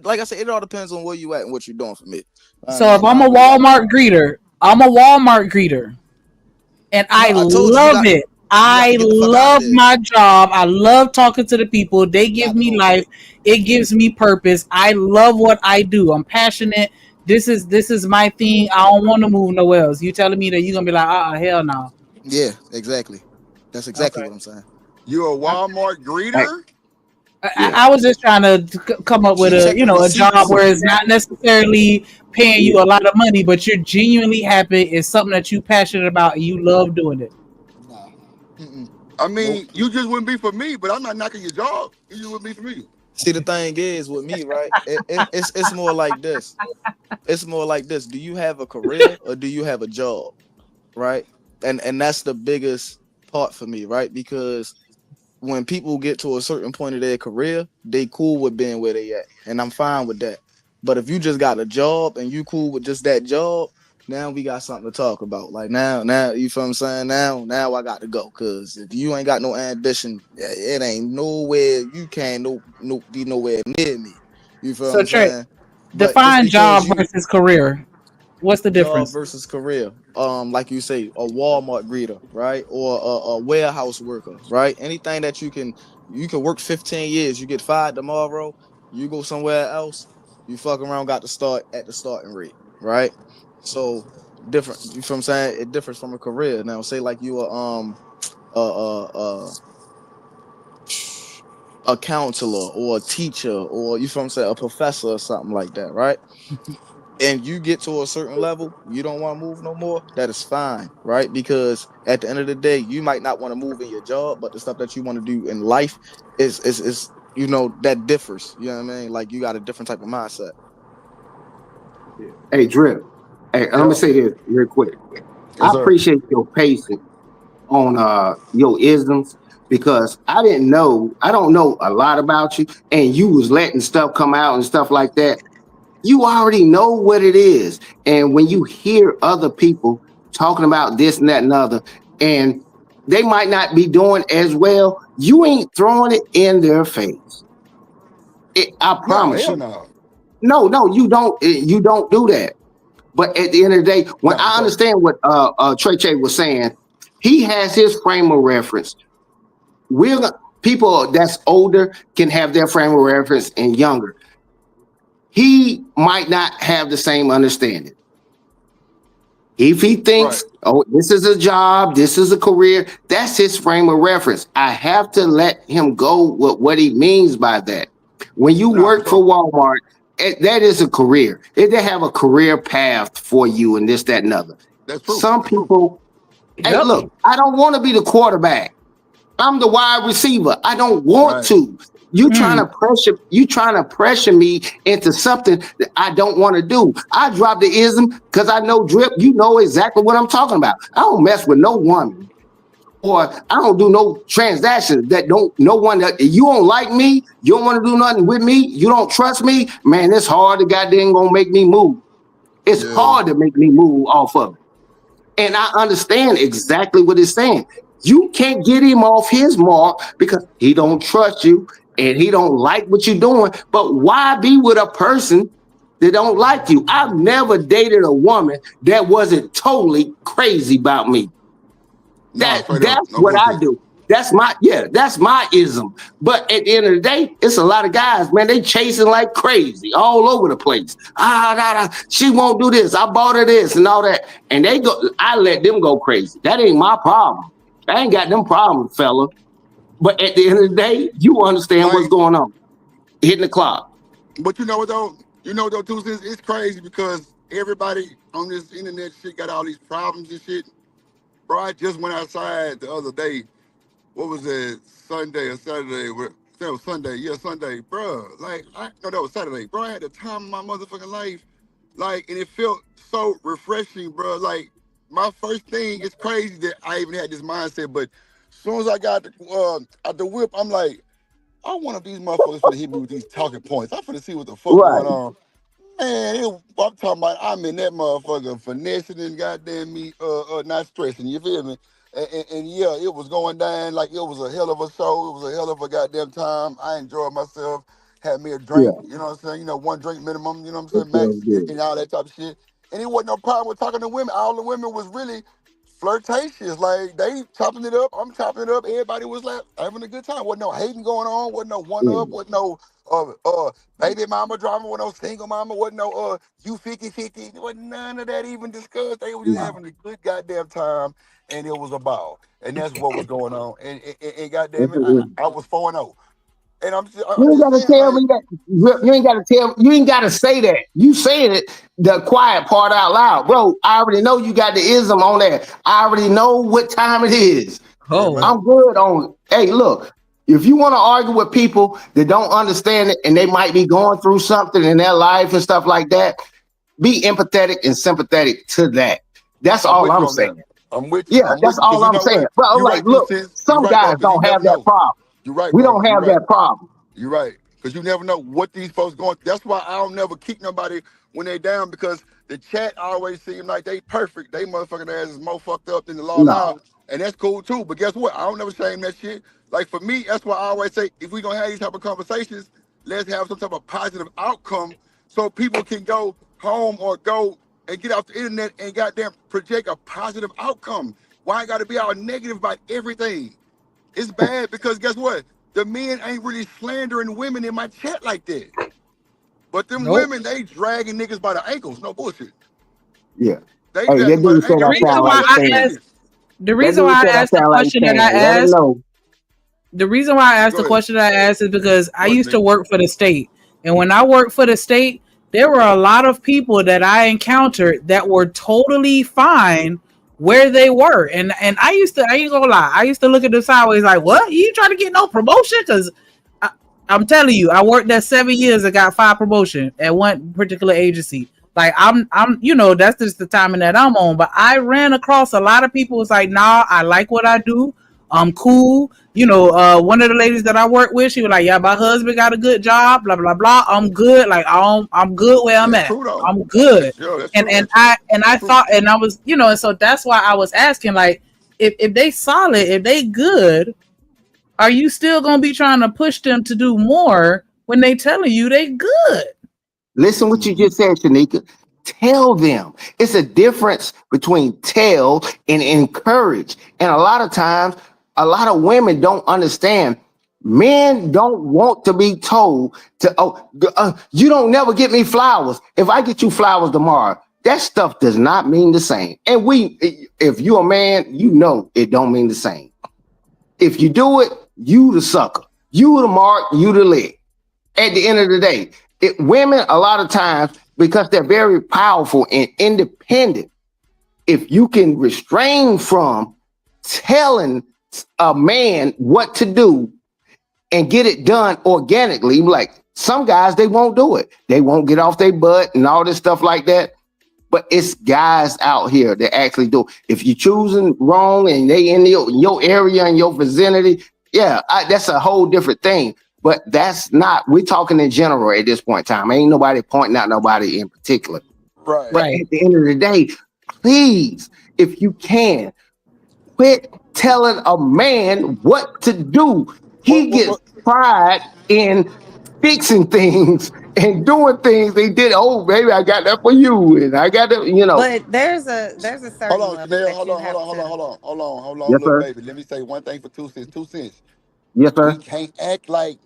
Like I said, it all depends on where you at and what you're doing for me. I so if mean, I'm I a really Walmart greeter, and no. I I told you love it. you got I to get the fuck out of love there. my job. I love talking to the people. They You give got to me go. life. It gives me purpose. I love what I do. I'm passionate. This is my thing. I don't want to move nowhere else. You telling me that you're gonna be like, hell no. Yeah, exactly. That's exactly Okay. what I'm saying. You're a Okay. Walmart Hey, greeter? I, yeah. I was just trying to come up with She checking a job receipts. where it's not necessarily paying you a lot of money, but you're genuinely happy. It's something that you're passionate about and you love doing it. Nah. Mm-mm. I Nope. mean, you just wouldn't be for me, but I'm not knocking your job. You just wouldn't be for me. See, the thing is with me, right? It's more like this. It's more like this. Do you have a career or do you have a job? Right? And that's the biggest part for me, right? Because when people get to a certain point of their career, they cool with being where they at. And I'm fine with that. But if you just got a job and you cool with just that job, now we got something to talk about. Like now, you feel what I'm saying? Now I got to go. Cause if you ain't got no ambition, it ain't nowhere you can't be nowhere near me. You feel what So I'm Trey, saying? But just define because job you versus career. What's the job difference? versus career. Like you say, a Walmart greeter, right? Or a warehouse worker, right? Anything that you can work 15 years, you get fired tomorrow, you go somewhere else, you fuck around, got to start at the starting rate, right? So different. You feel what I'm saying? It differs from a career. Now, say like you are a a counselor or a teacher or you feel what I'm saying, a professor or something like that, right? And you get to a certain level, you don't want to move no more, that is fine, right? Because at the end of the day, you might not want to move in your job, but the stuff that you want to do in life is that differs. You know what I mean? Like you got a different type of mindset. Hey, Drip. Hey, I'm gonna Yeah. say this real quick. I Yes, sir. appreciate your patience on your isms because I don't know a lot about you, and you was letting stuff come out and stuff like that. You already know what it is. And when you hear other people talking about this and that and other, and they might not be doing as well, you ain't throwing it in their face. I No, promise hell you. no. No, you don't. You don't do that. But at the end of the day, when No, for I sure. understand what Trey Che was saying, he has his frame of reference. We're people that's older can have their frame of reference and younger. He might not have the same understanding. If he Right. thinks, oh, this is a job, this is a career, that's his frame of reference. I have to let him go with what he means by that. When you No, for work for sure. Walmart, that is a career. They have a career path for you and this, that, and other. That's true. Some That's true. people, hey, Yep. look, I don't want to be the quarterback. I'm the wide receiver. I don't want Right. to. You trying to pressure me into something that I don't want to do. I drop the ism because I know Drip, you know exactly what I'm talking about. I don't mess with no woman. Or I don't do no transactions that don't no one that you don't like me, you don't want to do nothing with me, you don't trust me, man, it's hard to goddamn gonna make me move. It's Yeah. hard to make me move off of it. And I understand exactly what it's saying. You can't get him off his mark because he don't trust you and he don't like what you're doing. But why be with a person that don't like you? I've never dated a woman that wasn't totally crazy about me. No, straight up. That's No what I bullshit. do. That's my ism. But at the end of the day, it's a lot of guys, man. They chasing like crazy all over the place. She won't do this. I bought her this and all that, and they go. I let them go crazy. That ain't my problem. I ain't got them problems, fella. But at the end of the day, you understand what's Like, going on. Hitting the clock. but you know what though? You know though, too, since it's crazy because everybody on this internet shit got all these problems and shit. Bro, I just went outside the other day. What was it? Sunday or Saturday? That was Sunday. Yeah, Sunday, bro. Like, no, that was Saturday, bro. I had the time of my motherfucking life. Like, and it felt so refreshing, bro. Like, my first thing, it's crazy that I even had this mindset, but as soon as I got out the whip, I'm like, I want of these motherfuckers finna hit me with these talking points. I'm finna see what the fuck Right. going on. Man, I'm talking about I'm in that motherfucker finessing and goddamn me not stressing, you feel me? And yeah, it was going down like it was a hell of a show. It was a hell of a goddamn time. I enjoyed myself. Had me a drink, Yeah. you know what I'm saying? You know, one drink minimum, you know what I'm That saying, feels max, good. and all that type of shit. And it wasn't no problem with talking to women. All the women was really flirtatious. Like they chopping it up, I'm chopping it up. Everybody was like having a good time. Wasn't no hating going on. Wasn't no one Yeah. up. Wasn't no baby mama drama. Wasn't no single mama. Wasn't no you 50-50. Wasn't none of that even discussed. They were just No. having a good goddamn time, and it was a ball. And that's what was going on. And goddamn That's it, what it is. I was 4-0. And You I'm ain't just gotta saying, tell like, me that. You ain't gotta tell. You ain't gotta say that. You saying it, the quiet part out loud, bro. I already know you got the ism on that. I already know what time it is. yeah, Oh, man. I'm good on it. Hey, look, if you want to argue with people that don't understand it and they might be going through something in their life and stuff like that, be empathetic and sympathetic to that. That's I'm all with you I'm on that. saying. I'm with you. Yeah, I'm that's with you. Because all you I'm know saying. what? Bro, You're like, right, two look, cents. You're some right, bro. guys Because you don't never have that know. problem. You're right, We bro. don't You're have right. that problem. You're right. Because you never know what these folks going. That's why I don't never kick nobody when they down because the chat always seem like they perfect. They motherfucking ass is more fucked up than the law No. now. And that's cool too. But guess what? I don't never shame that shit. Like for me, that's why I always say if we gonna have these type of conversations, let's have some type of positive outcome so people can go home or go and get off the internet and goddamn project a positive outcome. Why I gotta be all negative about everything? It's bad because guess what? The men ain't really slandering women in my chat like that. But them nope. women, they dragging niggas by the ankles. No bullshit. Yeah. They Hey, that dragging by dude the said ankle. The I'm I gonna reason sound tell why like you that I in a Stan. asked minute. the That reason dude why said I I asked the sound like question that Stan. I Let him asked know. the reason why I asked Go the ahead. question that I asked is because I Go ahead, used to Nick. work for the state. And when I worked for the state, there were a lot of people that I encountered that were totally fine where they were. And I ain't gonna lie, I used to look at them sideways like, what? You trying to get no promotion? Because I'm telling you, I worked there 7 years and got 5 promotion at one particular agency. Like I'm, that's just the timing that I'm on. But I ran across a lot of people who's like, nah, I like what I do. I'm cool. One of the ladies that I work with, she was like, yeah, my husband got a good job, blah, blah, blah. I'm good. Like I'm good where I'm That's at. true though. I'm good. That's And true. and That's true. I True. thought, and I was, and so that's why I was asking, like, if they solid, if they good, are you still gonna be trying to push them to do more when they telling you they good? Listen what you just said, Shanika. Tell them. It's a difference between tell and encourage. And a lot of times, a lot of women don't understand. Men don't want to be told you don't never get me flowers. If I get you flowers tomorrow, that stuff does not mean the same. And if you're a man, you know it don't mean the same. If you do it, you the sucker. You the mark, you the lick. At the end of the day, women, a lot of times, because they're very powerful and independent, if you can restrain from telling a man what to do and get it done organically, like some guys, they won't do it. They won't get off their butt and all this stuff like that. But it's guys out here that actually do. If you're choosing wrong and they in your area and your vicinity, that's a whole different thing. But that's not, we're talking in general at this point in time. Ain't nobody pointing out nobody in particular. Right. But at the end of the day, please, if you can, quit telling a man what to do. He gets pride in fixing things and doing things they did. Oh, baby, I got that for you. And I got that, But there's a certain Hold on, level Chanel. that Hold you on, have to. hold on, Yes, little sir. baby. Let me say one thing for 2 cents. 2 cents. Yes, We sir. can't act like.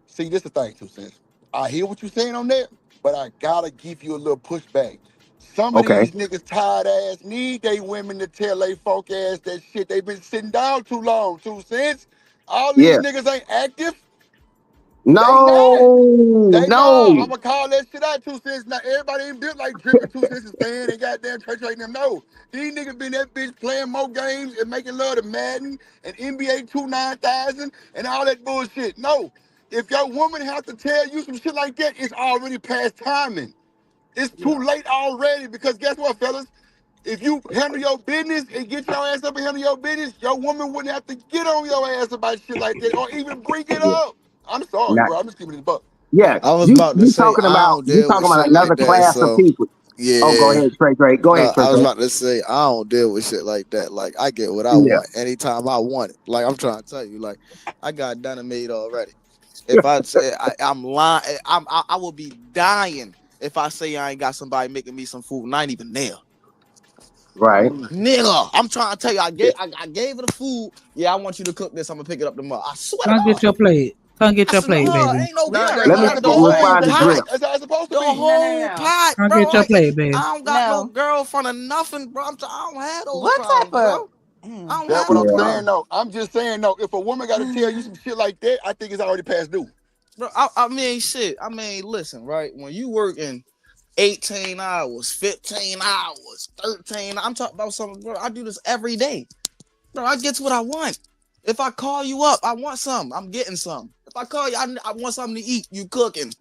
See, this is the thing, 2 cents. I hear what you're saying on that, but I gotta give you a little pushback. Some of Okay. these niggas tired ass need they women to tell they folk ass that shit. They been sitting down too long. 2 cents. All these Yeah. niggas ain't active. They not. No, They not. no. I'ma call that shit out 2 cents. Now everybody ain't built like dripping 2 cents and staying and goddamn church like them. No. These niggas been that bitch playing more games and making love to Madden and NBA 29000 and all that bullshit. No. If your woman have to tell you some shit like that, it's already past timing. It's too late already because guess what, fellas? If you handle your business and get your ass up and handle your business, your woman wouldn't have to get on your ass about shit like that or even bring it Yeah. up. I'm sorry, Not, bro. I'm just keeping it a buck. yeah. I was You about to you say talking I about don't deal with shit another like that. class of So people. Oh, go yeah. ahead, Trey. Go No, ahead, Trey. I was about to say I don't deal with shit like that. Like I get what I Yeah. want anytime I want it. Like I'm trying to tell you, like I got done and made already. If I say I'm lying, I will be dying if I say I ain't got somebody making me some food and I ain't even there. Right. Nigga, I'm trying to tell you, I gave her the food. Yeah, I want you to cook this. I'm gonna pick it up tomorrow. I swear to Come get God. your plate. Come get I your said, plate, baby. ain't no No, girl. that's Let I me how got it's the supposed to be. whole respond to That's pot, Drip. right. That's how it's supposed to the be. whole No. pot, Come bro. get your plate, baby. I don't got no No. girlfriend or nothing, bro. I don't have those What type problems, of? bro. I don't That's have what those I'm Yeah. saying, problems, though. I'm just saying, though, if a woman got to tell you some shit like that, I think it's already past due. bro. I mean, shit. I mean, listen, right? When you working 18 hours, 15 hours, 13, I'm talking about something, bro. I do this every day. Bro, I get what I want. If I call you up, I want some. I'm getting some. If I call you, I want something to eat. You cooking.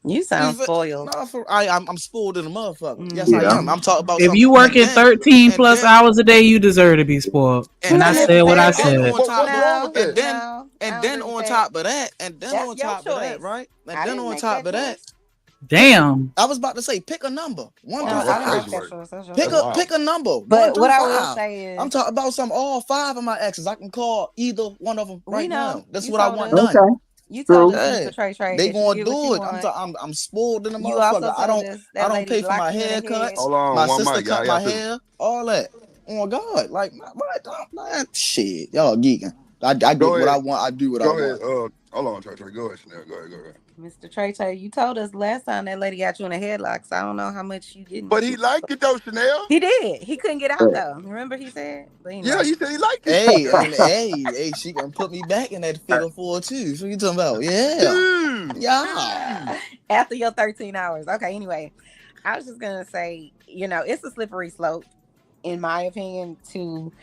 You sound spoiled. No, I'm spoiled in a motherfucker. Yes, I Yeah. am. I'm talking about If something. you working 13 plus hours a day, you deserve to be spoiled. No, And I you said what I said Oh, that. said. what's wrong with No, that? no, I don't agree with On that. top of that, and then That's on your top of that, choice. right? And I then didn't on make top that of that, choice. Damn. I was about to say, pick a number, one No, through Wow, that's I didn't five. make crazy that work. choice. That's your Pick That's choice. a wild. pick a number, one But through what I will five. say I'm is, talking about some all five of my exes. I can call either one of them we right know now. That's you what I told want us. done. Okay. You told True. us, Yeah, Mr. Trey, they that you gonna get what you do it. want. I'm spoiled in the You also motherfucker. told us I that don't lady pay for my blocked you in the head. haircuts. Hold on, My one sister mic, y'all. cut my Y'all tripping. hair. All that. Oh my God, like what? Man, shit, y'all geeking. I get Go what I ahead. want. I do what I Go ahead. want. Hold on, Trey. Go ahead, Chanel. Go ahead. Mr. Trey, you told us last time that lady got you in a headlock, so I don't know how much you getting. But he liked it, though, Chanel. He did. He couldn't get out though. Remember he said? But Yeah, anyway. he said he liked it. Hey, and she can put me back in that figure four too. So you talking about? Yeah, Dude. yeah. After your 13 hours. Okay, anyway. I was just gonna say, it's a slippery slope, in my opinion, to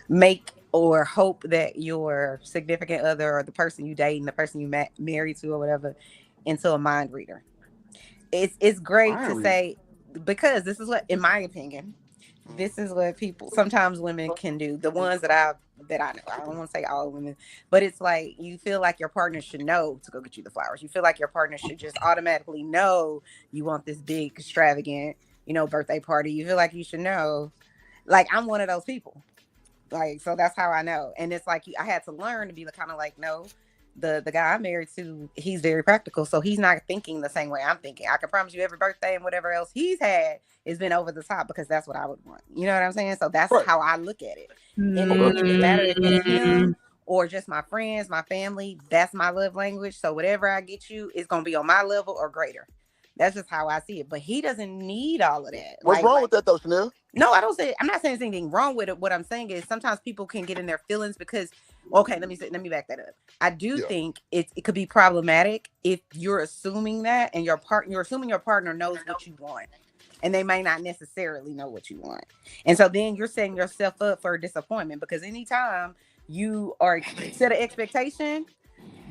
make or hope that your significant other or the person you date and the person you married to or whatever into a mind reader. It's great to Fiery. say because this is what, in my opinion, this is what people sometimes women can do. The ones that I know. I don't want to say all women, but it's like you feel like your partner should know to go get you the flowers. You feel like your partner should just automatically know you want this big extravagant, birthday party. You feel like you should know. Like I'm one of those people. Like so that's how I know. And it's like I had to learn to be kind of like no. The guy I'm married to, he's very practical, so he's not thinking the same way I'm thinking. I can promise you every birthday and whatever else he's had has been over the top because that's what I would want. You know what I'm saying? So that's Right. how I look at it. And it Okay. doesn't matter if it's him or just my friends, my family. That's my love language. So whatever I get you is gonna be on my level or greater. That's just how I see it. But he doesn't need all of that. What's wrong with that though, Chanel? No, I don't say. I'm not saying there's anything wrong with it. What I'm saying is sometimes people can get in their feelings because. Okay, let me back that up. I do think it could be problematic if you're assuming that and you're assuming your partner knows what you want, and they may not necessarily know what you want, and so then you're setting yourself up for a disappointment because anytime you are set an expectation,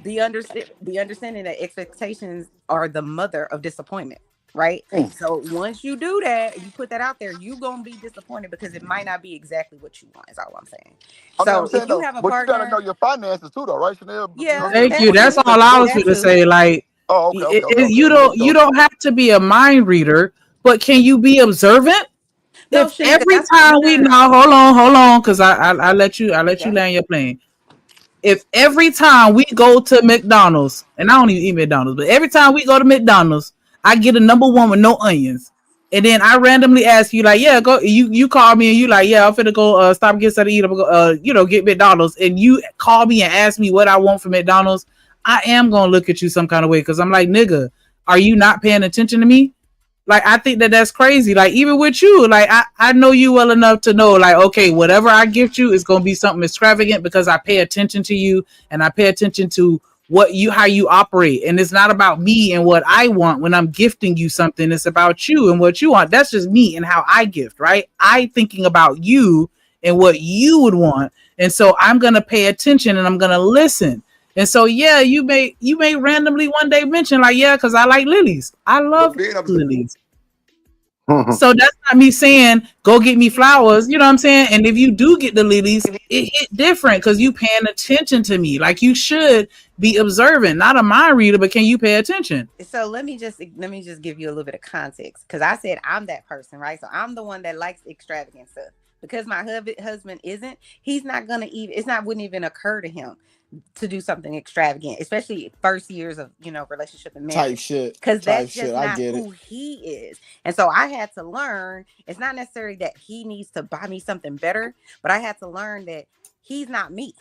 be understanding that expectations are the mother of disappointment. Right. So once you do that, you put that out there, you're gonna be disappointed because it might not be exactly what you want, is all I'm saying. So if you have a but partner, you gotta know your finances too, though, right, Chanel? yeah, Thank you. That's all I was going to say. Like, Oh, okay. you don't have to be a mind reader, but can you be observant? no, If Shanika, every that's time no. hold on, because I let you land your plane. If every time we go to McDonald's, and I don't even eat McDonald's, but every time we go to McDonald's, I get a number one with no onions. And then I randomly ask you, like, yeah, go. You call me and you like, yeah, I'm finna go stop and get something to eat. I'm gonna go, get McDonald's. And you call me and ask me what I want from McDonald's. I am gonna look at you some kind of way because I'm like, nigga, are you not paying attention to me? Like, I think that's crazy. Like, even with you, like, I know you well enough to know, like, okay, whatever I gift you is going to be something extravagant because I pay attention to you and I pay attention to how you operate. And it's not about me and what I want when I'm gifting you something. It's about you and what you want. That's just me and how I gift, right? I thinking about you and what you would want. And so I'm going to pay attention and I'm going to listen. And so, yeah, you may randomly one day mention like, yeah, because I like lilies. I love lilies. So that's not me saying go get me flowers. You know what I'm saying? And if you do get the lilies, it hit different because you paying attention to me. Like you should be observant, not a mind reader, but can you pay attention? So let me just give you a little bit of context because I said I'm that person, right? So I'm the one that likes extravagant stuff because my husband isn't. He's not gonna even. Wouldn't even occur to him to do something extravagant, especially first years of relationship and marriage type shit, because that's just not who he is. And so I had to learn it's not necessarily that he needs to buy me something better, but I had to learn that he's not me.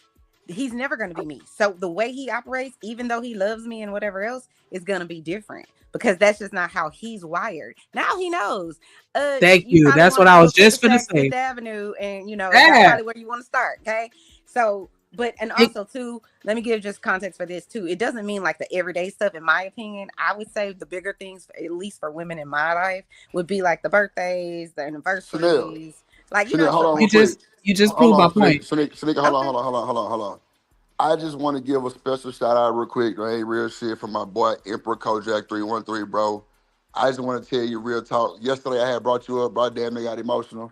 He's never going to be me. So the way he operates, even though he loves me and whatever else, is going to be different because that's just not how he's wired. Now he knows. Thank you. That's what I was just going to say. Fifth Avenue, and that's probably where you want to start. Okay, so. But and also too, let me give just context for this too. It doesn't mean like the everyday stuff. In my opinion, I would say the bigger things, at least for women in my life, would be like the birthdays, the anniversaries. Chanel. Like hold on, you just proved my point. Shanika, hold on. I just want to give a special shout out real quick, right? Real shit from my boy Emperor Kojak 313, bro. I just want to tell you real talk. Yesterday I had brought you up, bro. Damn, I got emotional.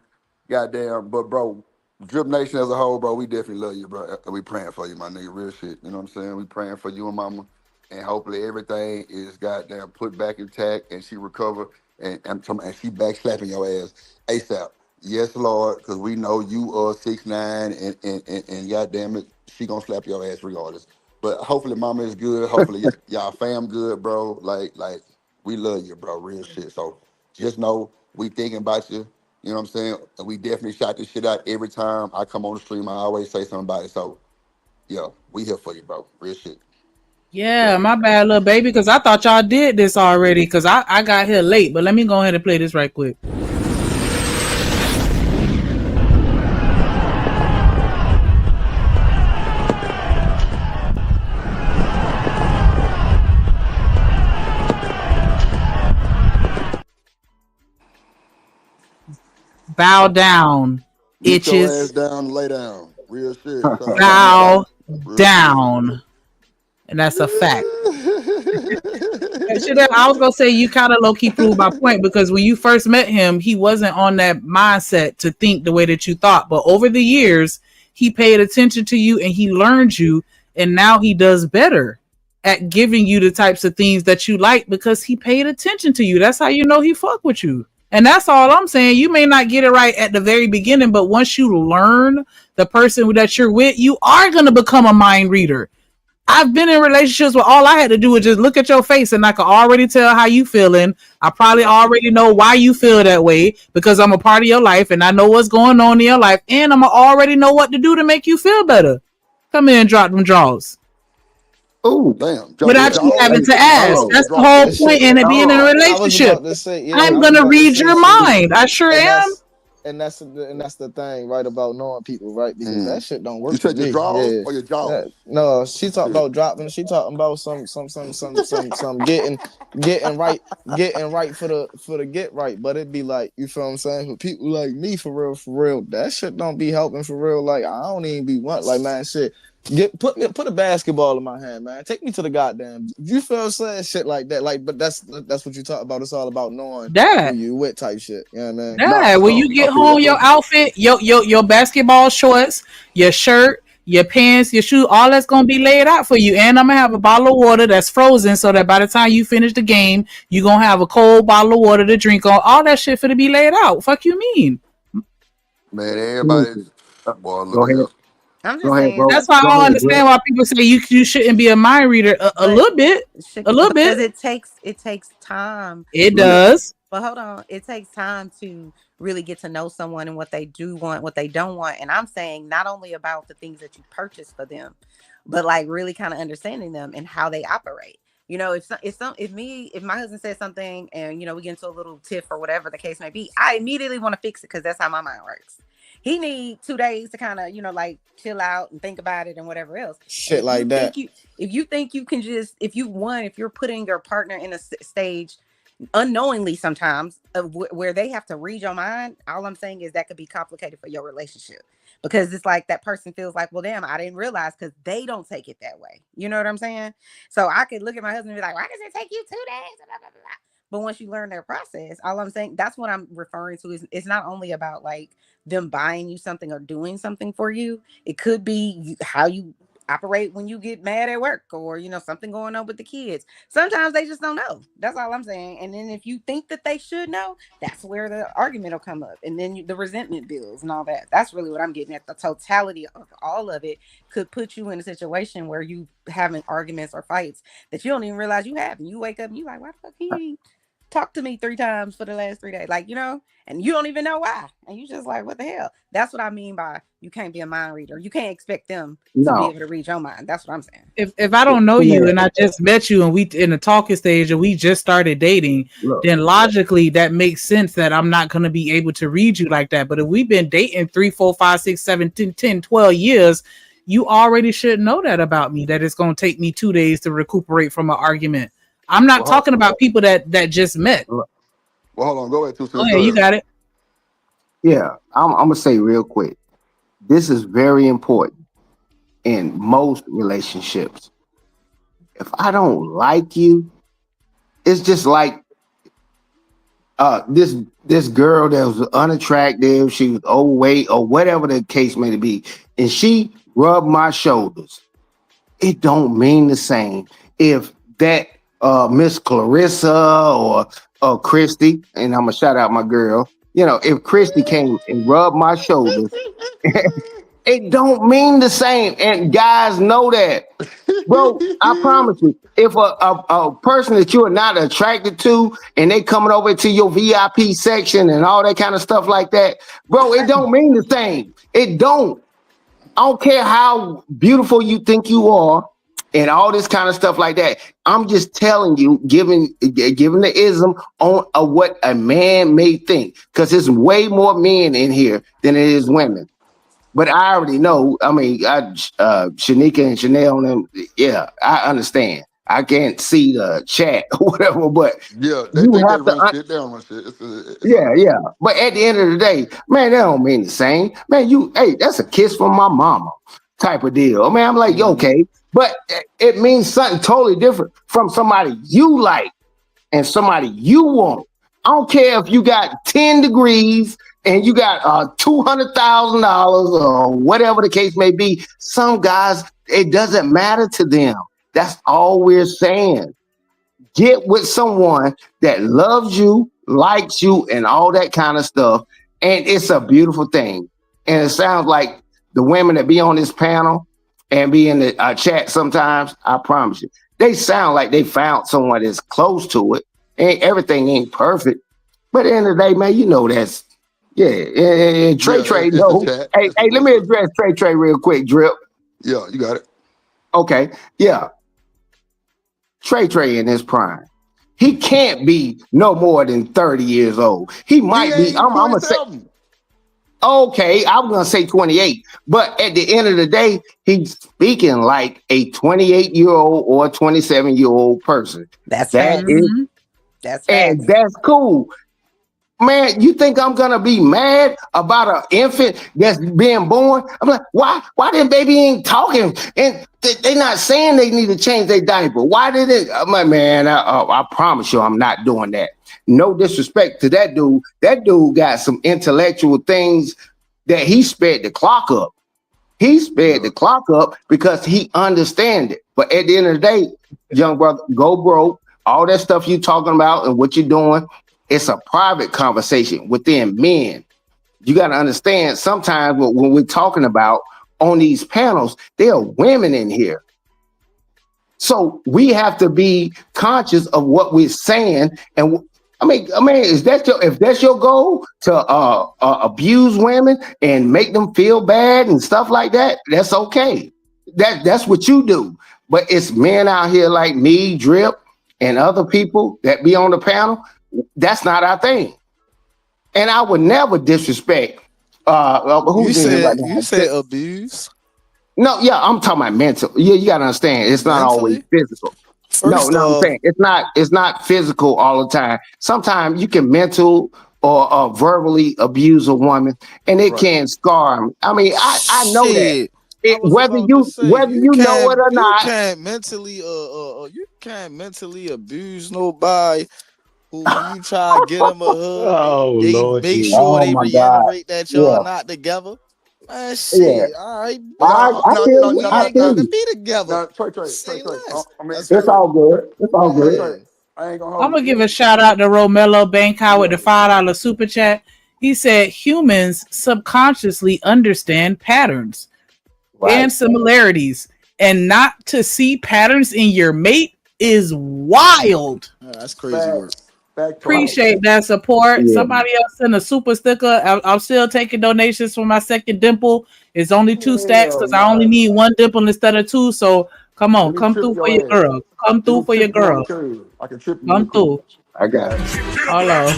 Goddamn, but bro. Drip Nation as a whole, bro, we definitely love you, bro. We praying for you, my nigga. Real shit. You know what I'm saying? We praying for you and mama. And hopefully everything is goddamn put back intact and she recover and she back slapping your ass ASAP. Yes, Lord, because we know you are 6'9" and goddamn it, she gonna slap your ass regardless. But hopefully mama is good. Hopefully y'all fam good, bro. Like we love you, bro. Real shit. So just know we thinking about you. You know what I'm saying? And we definitely shout this shit out every time I come on the stream. I always say something about it. So, yo, we here for you, bro. Real shit. Yeah, my bad, little baby, because I thought y'all did this already because I got here late. But let me go ahead and play this right quick. Bow down, Get itches. your ass down, lay down. Real shit. Bow down. And that's a fact. I was gonna say you kind of low key proved my point because when you first met him, he wasn't on that mindset to think the way that you thought. But over the years, he paid attention to you and he learned you, and now he does better at giving you the types of things that you like because he paid attention to you. That's how you know he fuck with you. And that's all I'm saying. You may not get it right at the very beginning, but once you learn the person that you're with, you are gonna become a mind reader. I've been in relationships where all I had to do was just look at your face and I could already tell how you feeling. I probably already know why you feel that way because I'm a part of your life and I know what's going on in your life and I'm already know what to do to make you feel better. Come in and drop them draws. Oh, damn. Without you having to ask. That's the whole point in it being in a relationship. I'm going to read your mind. I sure am. And that's the thing, right, about knowing people, right? Because that shit don't work. You said your drawers or your jaws? No, she talking about dropping. She talking about some getting right for the get right. But it be like, you feel what I'm saying? For people like me, for real, that shit don't be helping for real. Like I don't even be want like man, shit. Put a basketball in my hand, man. Take me to the goddamn. You feel what I'm saying? Shit like that. Like, but that's what you talk about. It's all about knowing who you with type shit. You know what I mean? Yeah, when you get home, your outfit, your basketball shorts, your shirt, your pants, your shoe, all that's gonna be laid out for you. And I'm gonna have a bottle of water that's frozen so that by the time you finish the game, you're gonna have a cold bottle of water to drink on. All that shit for to be laid out. Fuck you mean? Man, everybody's boy, look at I'm just saying. That's why I don't understand why people say you shouldn't be a mind reader. A little bit, because it takes time. It does. But hold on, it takes time to really get to know someone and what they do want, what they don't want. And I'm saying not only about the things that you purchase for them, but like really kind of understanding them and how they operate. You know, if my husband says something and we get into a little tiff or whatever the case may be, I immediately want to fix it because that's how my mind works. He needs 2 days to kind of, like chill out and think about it and whatever else. Shit like that. If you think you can just, if you're putting your partner in a stage unknowingly sometimes of where they have to read your mind, all I'm saying is that could be complicated for your relationship because it's like that person feels like, well, damn, I didn't realize because they don't take it that way. You know what I'm saying? So I could look at my husband and be like, why does it take you 2 days? Blah, blah, blah. But once you learn their process, all I'm saying, that's what I'm referring to is it's not only about like them buying you something or doing something for you. It could be how you operate when you get mad at work or, something going on with the kids. Sometimes they just don't know. That's all I'm saying. And then if you think that they should know, that's where the argument will come up. And then the resentment builds and all that. That's really what I'm getting at. The totality of all of it could put you in a situation where you having arguments or fights that you don't even realize you have. And you wake up and you like, why the fuck he ain't talked to me 3 times for the last 3 days? Like, and you don't even know why. And you just like, what the hell? That's what I mean by you can't be a mind reader. You can't expect them to be able to read your mind. That's what I'm saying. If I don't know you and I just met you and we in the talking stage and we just started dating, then logically that makes sense that I'm not going to be able to read you like that. But if we've been dating 3, 4, 5, 6, 7, 10, 12 years, you already should know that about me, that it's going to take me 2 days to recuperate from an argument. I'm not talking about people that just met. Well, hold on. Go ahead. Go ahead. You got it. Yeah, I'm going to say real quick. This is very important in most relationships. If I don't like you, it's just like this girl that was unattractive, she was overweight or whatever the case may be, and she rubbed my shoulders. It don't mean the same if that Miss Clarissa or Christy, and I'm gonna shout out my girl. If Christy came and rubbed my shoulders, it don't mean the same. And guys know that, bro. I promise you, if a person that you are not attracted to and they coming over to your VIP section and all that kind of stuff like that, bro, it don't mean the same. It don't. I don't care how beautiful you think you are and all this kind of stuff like that. I'm just telling you, giving the ism on what a man may think, because there's way more men in here than it is women. But I already know. I mean, Shanika and Chanel and them, yeah, I understand. I can't see the chat or whatever, but yeah, they run shit. They don't run shit. Yeah. But at the end of the day, man, that don't mean the same. Man, that's a kiss from my mama type of deal. Man, I'm like, okay, but it means something totally different from somebody you like. and somebody you want. I don't care if you got 10 degrees and you got $200,000 or whatever the case may be. Some guys, it doesn't matter to them. That's all we're saying. Get with someone that loves you, likes you, and all that kind of stuff. And it's a beautiful thing. And it sounds like the women that be on this panel and be in the chat sometimes, I promise you, they sound like they found someone that's close to it. And everything ain't perfect. But at the end of the day, man, you know that's, yeah. And Trey, It's no. the chat. Hey, It's the let me whisper. address Trey real quick, Drip. Yeah, you got it. Okay, yeah. Trey in his prime. He can't be no more than 30 years old. He might be, I'm gonna say, 27. okay, I'm gonna say 28. But at the end of the day, he's speaking like a 28-year-old or a 27-year-old person. That's That facts. is, That's and facts. that's cool. Man, you think I'm gonna be mad about an infant that's being born? I'm like, why the baby ain't talking? And they not saying they need to change their diaper. Why did it? I'm like, man, I promise you I'm not doing that. No disrespect to that dude. That dude got some intellectual things that he sped the clock up. He sped the clock up because he understands it. But at the end of the day, young brother, go broke. All that stuff you talking about and what you're doing, it's a private conversation within men. You got to understand sometimes when we're talking about on these panels, there are women in here. So we have to be conscious of what we're saying. And I mean, if that's your goal to abuse women and make them feel bad and stuff like that, that's okay. That's what you do. But it's men out here like me, Drip, and other people that be on the panel. That's not our thing. And I would never disrespect who's in here right now. You said abuse. No, yeah, I'm talking about mental. You gotta understand, it's not always physical. First No, I'm saying it's not physical all the time. Sometimes you can mental or verbally abuse a woman, and it can scar them. I mean, I know that. Whether you know it or you not, can't mentally abuse nobody who you try to get them a hug. Oh They Lord, make Jesus. sure oh they my God, reiterate that yeah, y'all not together. Man, yeah. shit. All right, I feel you. we I ain't feel got to you. be together. Now, Trey. Say less. I mean, That's It's crazy. all good. It's all good. Trey, I ain't gonna I'm hold gonna you. give a shout out to Romello Bankow with the $5 super chat. He said humans subconsciously understand patterns and similarities, and not to see patterns in your mate is wild. That's crazy work. Back. Appreciate that support. Yeah. Somebody else send a super sticker. I'm still taking donations for my second dimple. It's only 2 stacks because I only need 1 dimple instead of 2. So come on, come through for your girl. Come through for your girl. I can trip you. Come through. I got it. Hello.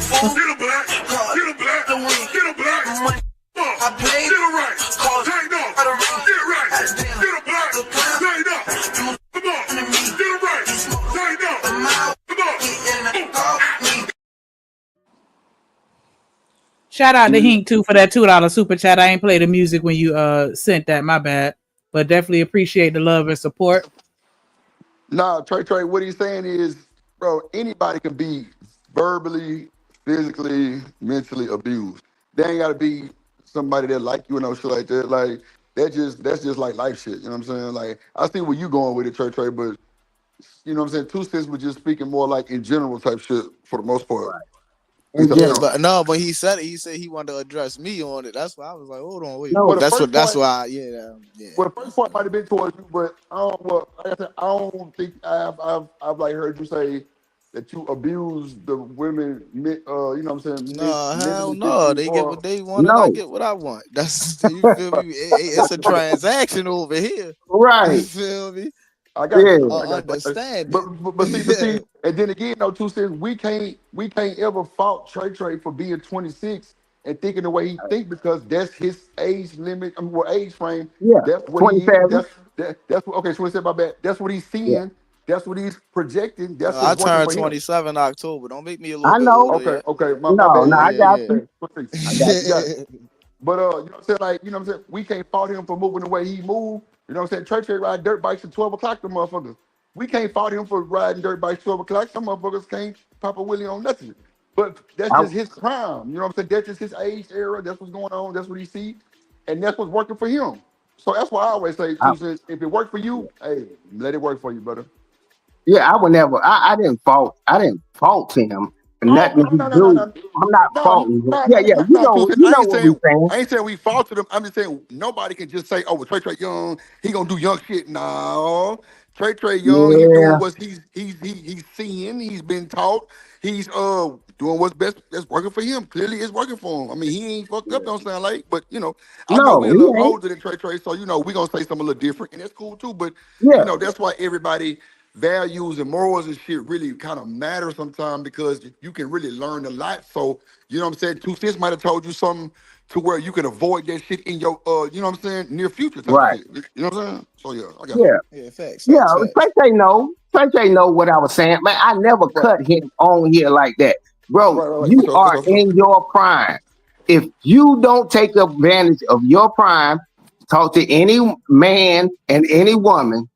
Shout out to Hink too for that $2 super chat. I ain't played the music when you sent that, my bad. But definitely appreciate the love and support. Nah, Trey, what he's saying is, bro, anybody can be verbally, physically, mentally abused. They ain't gotta be somebody that like you and no shit like that. Like that's just like life shit. You know what I'm saying? Like I see where you going with it, Trey, but you know what I'm saying? 2 Cents was just speaking more like in general type shit for the most part. In Yeah, general. but he said he wanted to address me on it. That's why I was like, hold on, wait. No. That's why. Well, the first part might have been towards you, but I don't. Well, like I said, I don't think I've like heard you say that you abuse the women. You know what I'm saying? No, hell mentally, no. physically, They get or what they want and I No. get what I want. That's you feel me? It's a transaction over here. You Right. feel me? I got Yeah. you. I got you. Understand But see, and then again, no, 2 Cents, we can't ever fault Trey for being 26 and thinking the way he think because that's his age limit. I mean, well, age frame. Yeah. That's what he is. 27. That's what. Okay, 27. My bad. That's what he's Yeah. seeing. That's what he's projecting. That's I what's working turned for him. 27 October. Don't make me a little I bit know. older yet. Okay. My No, bad. I got you. I got You got it. But you know what I'm saying? Like, you know what I'm saying? We can't fault him for moving the way he moved. You know what I'm saying? Trey ride dirt bikes at 12 o'clock, the motherfuckers. We can't fault him for riding dirt bikes 12 o'clock. Some motherfuckers can't pop a wheelie on nothing. But that's I, just his prime. You know what I'm saying? That's just his age era. That's what's going on. That's what he see. And that's what's working for him. So that's why I always say, I, too, since if it worked for you, hey, let it work for you, brother. yeah, I would never. I didn't fault him for Oh, nothing no, he no, no, no, do. no. I'm not No, faulting him. no, Yeah, no, yeah. no, no, Two Cents. You know what we saying. I ain't saying we faulted him. I'm just saying nobody can just say, oh, well, Trey Young, he gonna do young shit. No. Trey Young, he's doing Yeah, what he's seeing, he's been taught, he's doing what's best that's working for him. Clearly it's working for him. I mean, he ain't fucked up, don't sound like, but I know no, we a he little ain't. older than Trey, so we gonna say something a little different, and that's cool too. But Yeah, that's why everybody values and morals and shit really kind of matter sometimes because you can really learn a lot. So, what I'm saying? Two Cents might have told you something to where you can avoid that shit in your, what I'm saying, near future type of right. shit. You know what I'm saying? So, yeah, I got you. Yeah, Yeah, facts, yeah. facts, facts. Trey know. Trey know what I was saying. Man, I never Right, cut him on here like that, bro. right, You are for sure. in your prime. If you don't take advantage of your prime, talk to any man and any woman.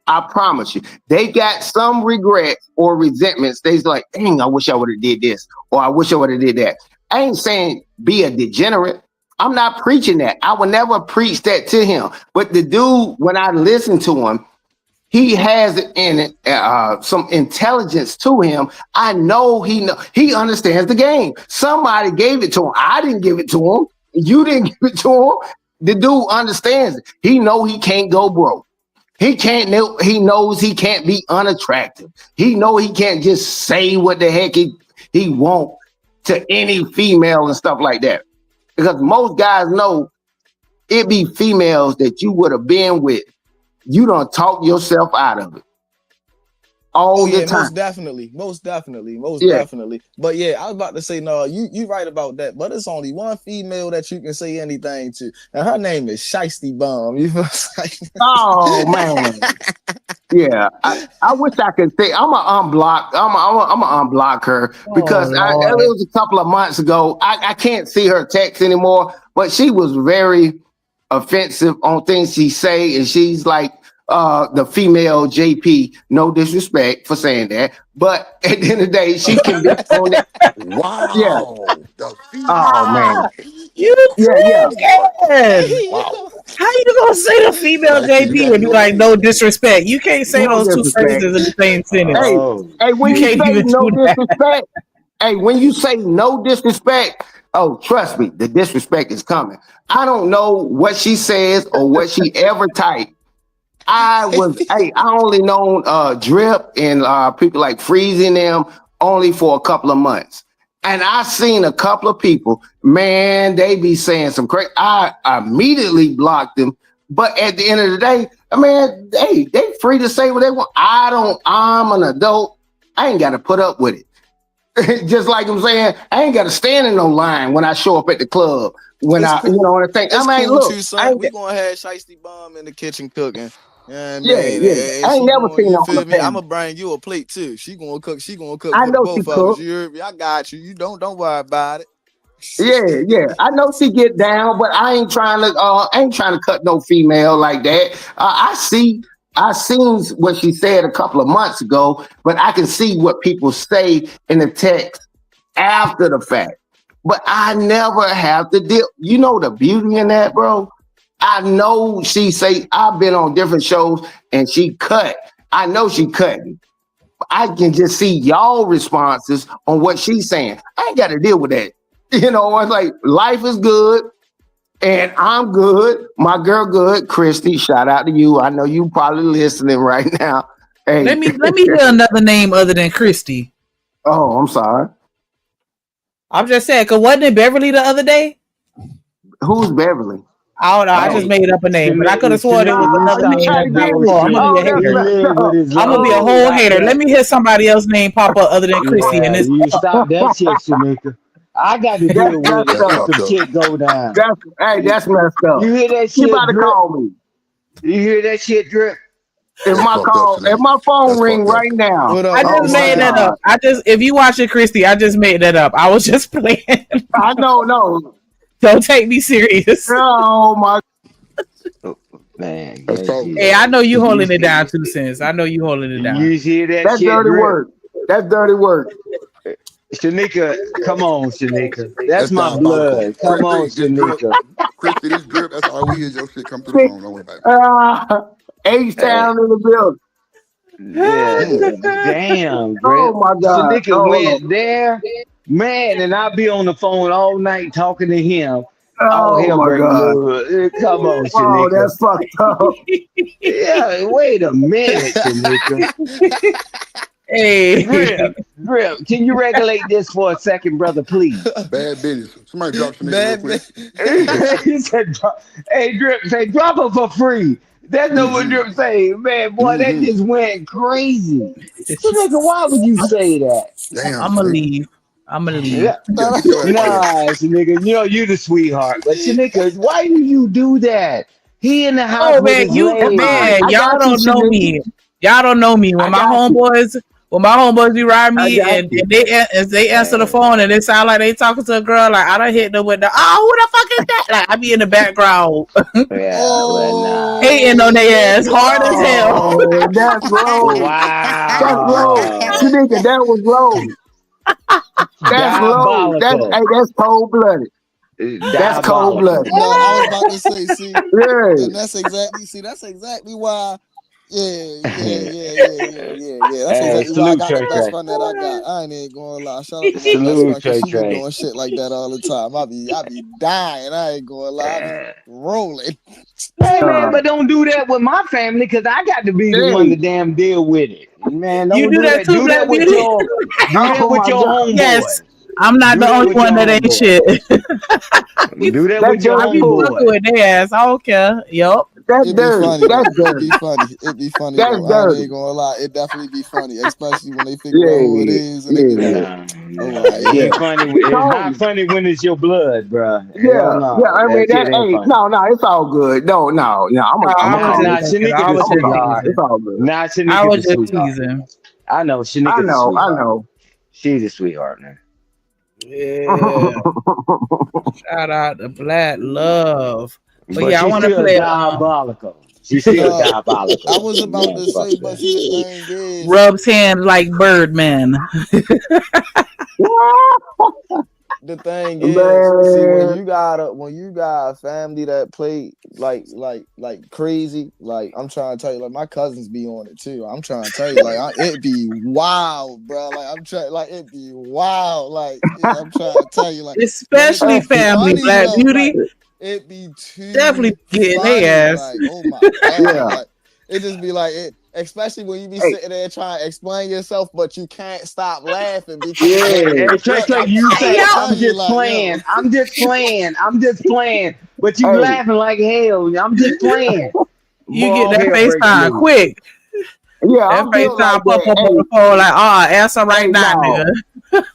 I promise you, they got some regrets or resentments. They's like, dang, I wish I would have did this, or I wish I would have did that. I ain't saying be a degenerate. I'm not preaching that. I would never preach that to him. But the dude, when I listen to him, he has in it some intelligence to him. I know he understands the game. Somebody gave it to him. I didn't give it to him. You didn't give it to him. The dude understands it. He know he can't go broke. He can't know. He knows he can't be unattractive. He know he can't just say what the heck he want to any female and stuff like that. Because most guys know it be females that you would have been with. You don't talk yourself out of it Oh all the yeah, time. most definitely, most definitely, most Yeah, definitely. But yeah, I was about to say no, you right about that. But it's only one female that you can say anything to, and her name is Shiesty Bomb. You feel like? oh man. Yeah, I wish I could say I'm gonna unblock. I'm gonna unblock her Oh because it Lord. was a couple of months ago. I can't see her text anymore, but she was very offensive on things she say, and she's like the female JP. No disrespect for saying that, but at the end of the day, she can be on it. Yeah. Wow. The Oh female man. You Yeah, yeah. tripping. Wow. How you gonna say the female Shiesty, you JP got and be your like, name. no disrespect? You can't say No those two disrespect. phrases in the same sentence. Hey, Oh, hey, You when you can't say even no do that. disrespect, hey, when you say no disrespect, oh, trust me, the disrespect is coming. I don't know what she says or what she ever typed. I only known Drip and people like Freezing them only for a couple of months. And I seen a couple of people, man, they be saying some crazy. I immediately blocked them. But at the end of the day, man, they free to say what they want. I'm an adult. I ain't got to put up with it. Just like I'm saying, I ain't got to stand in no line when I show up at the club. When It's I, cool. what I think, I It's mean, cool look, too, I son. ain't, We gonna have Shiesty Bomb in the kitchen cooking. Yeah, yeah, man. yeah, And I ain't she never going, seen her you on the feel me? I'm panel. gonna bring you a plate too. She gonna cook. She gonna cook I for the know she both of us. cook. You heard me? I got you. You don't worry about it. Yeah, yeah. I know she get down, but I ain't trying to cut no female like that. I seen what she said a couple of months ago, but I can see what people say in the text after the fact. But I never have to deal. You know the beauty in that, bro? I know she say I've been on different shows and she cut. I know she cut. I can just see y'all responses on what she's saying. I ain't got to deal with that. You know, it's like life is good and I'm good. My girl good. Christy, shout out to you. I know you probably listening right now. Let Hey, me hear another name other than Christy. oh, I'm sorry. I'm just saying, cause wasn't it Beverly the other day? Who's Beverly? I don't know. I just Oh, made up a name, but I could have sworn it was You another stop name hey, that's saying not that. recalled. I'm Beverly. gonna be Oh, a that's He hater. messed live with up. his I'm gonna be a lady. whole Stop hater. Let that. me hear somebody else's name pop up other than Chrissy in Yeah, this. you stop that shit, Shanika. I got to That's deal with messed it That's when up. some fucked up. shit go down. That's messed up. You hear that You shit, about to Drip? call me. You hear that shit, Drip? That's fucked up, If Shanae. my phone That's ring fucked up. right now, What I up? oh just What's my made that happening? up. God. If you watch it, Christy, I just made that up. I was just playing. I know, no. Don't take me serious. Oh my Man, That's yes, cold. you Hey, I know you you holding it down too, sis. I know you holding it down. you hear that That's shit, dirty Drip? work. That's dirty work. Shanika, come on, Shanika. That's That's my diabolical. blood. Come on, This drip. Shanika. Christy, this drip. That's all we hear. Your shit come through the phone. Don't worry about Hey, H-Town in the building. yeah, it. damn, Oh Drip. my God. Shanika went there, man, and I'll be on the phone all night talking to him. All Oh hell my break God. loose. Come on, Oh, Shanika. that's fucked up. Yeah, wait a minute, Shanika. Hey, Drip, Drip, can you regulate this for a second, brother, please? Bad business. Somebody drop some nigga real Bad, quick. He said, hey, Drip, say, drop her for free. That's not what Mm-hmm. Drip say. Man, boy, that Mm-hmm. just went crazy. Shanika, why would you say that? Damn, I'm gonna Shanika. leave. I'm gonna leave. Yeah. Yeah, get your ass out of here. Nah, Shanika, you know you the sweetheart. But Shanika, why do you do that? He in the house Oh with man, his you That's fine. lady. man, I y'all got you, don't know Shanika. me. Y'all don't know me. I got you. When my homeboys be riding I me got and, you. and they answer the Man, phone and it sound like they talking to a girl, like I done hit them with the who the fuck is that? Like I be in the background yeah, well, nah. hating on their Oh, ass hard as hell. Oh, that's low. That's low. Wow. Shanika, that was low. That's low. Diabolical. That's cold blooded. That's cold Diabolical. blooded. no, I was about to say, see, Yeah. and that's exactly why. Yeah. That's Hey, exactly why I salute got the Trey best Trey. friend that I got. I ain't even gonna lie. Shout out to my best Salute friend because Trey she be Trey. doing shit like that all the time. I be dying. I ain't gonna lie. I be rolling. Hey man, Uh, but don't do that with my family because I got to be the one hey. to damn deal with it. Man, You don't do do that that. too, Black Beauty? Do that Oh with my your God. Yes. homeboys. I'm not Do the that only with your one that ain't homeboys. shit. Do that That's with your I dirty be fool. fucking homeboys. with their ass. I don't care. Yup. That's It be dirty. funny That's though. It dirty. be funny. It be funny That's though. I ain't dirty. gonna lie. It definitely be funny, especially when they figure out who it Yeah. is and they be like, Yeah. Nah, "Oh nah, my, it Yeah. ain't yeah." funny. He It's told not me. funny when it's your blood, bruh. Hell Yeah. Yeah. no, I mean, that shit ain't hey, funny. no, it's all good. No. I'm I going to was Nah, call just nah, it. fucking. Shanika I the was I'm going to just call it. sweetheart. teasing. It's all good. Nah, I Shanika was the just sweetheart. teasing. I know I Shanika the know. I sweetheart. know. She's the sweetheart, man. Yeah. Shout out to Black Love. But But yeah, I she's want to still play diabolical. She's still No, I diabolical. was about Man, to fuck say, but that. see, the thing is, rubs hand like Birdman. the thing is, see, Man. when you got a family that play like crazy, like I'm trying to tell you, like my cousins be on it too. I'm trying to tell you, like it be wild, bro. Like I'm trying, like it be wild. Like yeah, I'm trying to tell you, like, but it Especially be family funny Black though. Like Beauty. it be too Definitely getting funny. their ass. Like oh my god, Yeah. like it just be like it. Especially when you be Hey. sitting there trying to explain yourself, but you can't stop laughing because Hey, Yeah. hey, Trey, Trey, I'm you trying Hey to say yo, tell I'm you, just like, yo, playing. I'm just playing. I'm just playing. But you Hey. laughing like hell. I'm just playing. you Boy, get all that hell breaks FaceTime loose. quick. Yeah, That I'm built like FaceTime pop that. up on the phone like, answer right Hey, now, nigga. no.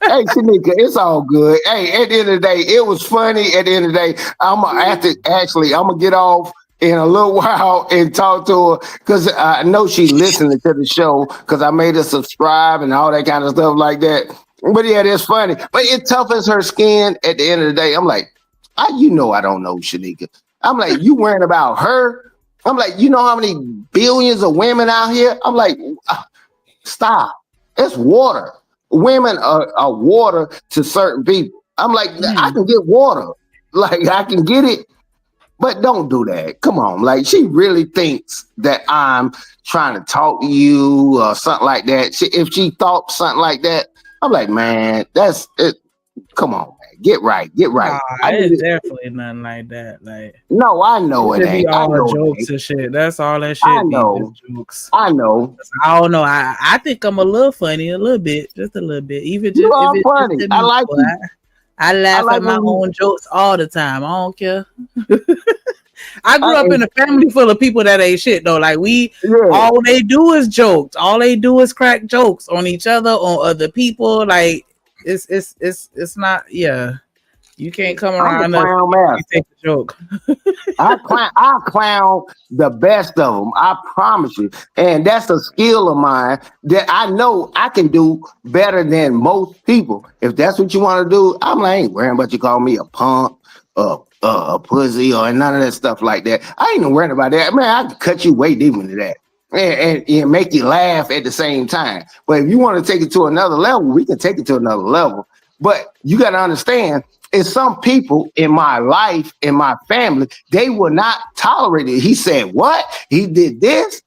Hey, Shanika, it's all good. Hey, at the end of the day, it was funny. At the end of the day, I'm gonna get off in a little while and talk to her because I know she listening to the show because I made her subscribe and all that kind of stuff like that. But yeah, that's funny. But it toughens her skin at the end of the day. I'm like, I don't know, Shanika. I'm like, you worrying about her? I'm like, you know how many billions of women out here? I'm like, stop. It's water. Women are water to certain people. I'm like, I can get water. Like, I can get it, but don't do that. Come on. Like, she really thinks that I'm trying to talk to you or something like that. If she thought something like that, I'm like, man, that's it. Come on, man. Get right. Get Nah, right. I need it's it. definitely nothing like that. Like No, I know it it just be ain't. I all know it jokes ain't. and shit. That's all that I shit be, just know. jokes. I know. I don't know. I think I'm a little funny, a little bit, just a little bit. Even You just if are it's just funny. to I me, like boy. you. I I laugh like at my when you. own jokes all the time. I don't care. I grew up I, in a family full of people that ain't shit though. Like yeah. all they do is jokes. All they do is crack jokes on each other, on other people. Like it's not. Yeah, you can't come I'm a around us clown and you master. take a joke. I clown the best of them. I promise you. And that's a skill of mine that I know I can do better than most people. If that's what you want to do, I'm like, I ain't worrying about you call me a punk pussy or none of that stuff like that. I ain't even worried about that. Man, I can cut you way deeper into that. And make you laugh at the same time. But if you want to take it to another level, we can take it to another level. But you got to understand, it's some people in my life, in my family, they will not tolerate it. He said, what? He did this?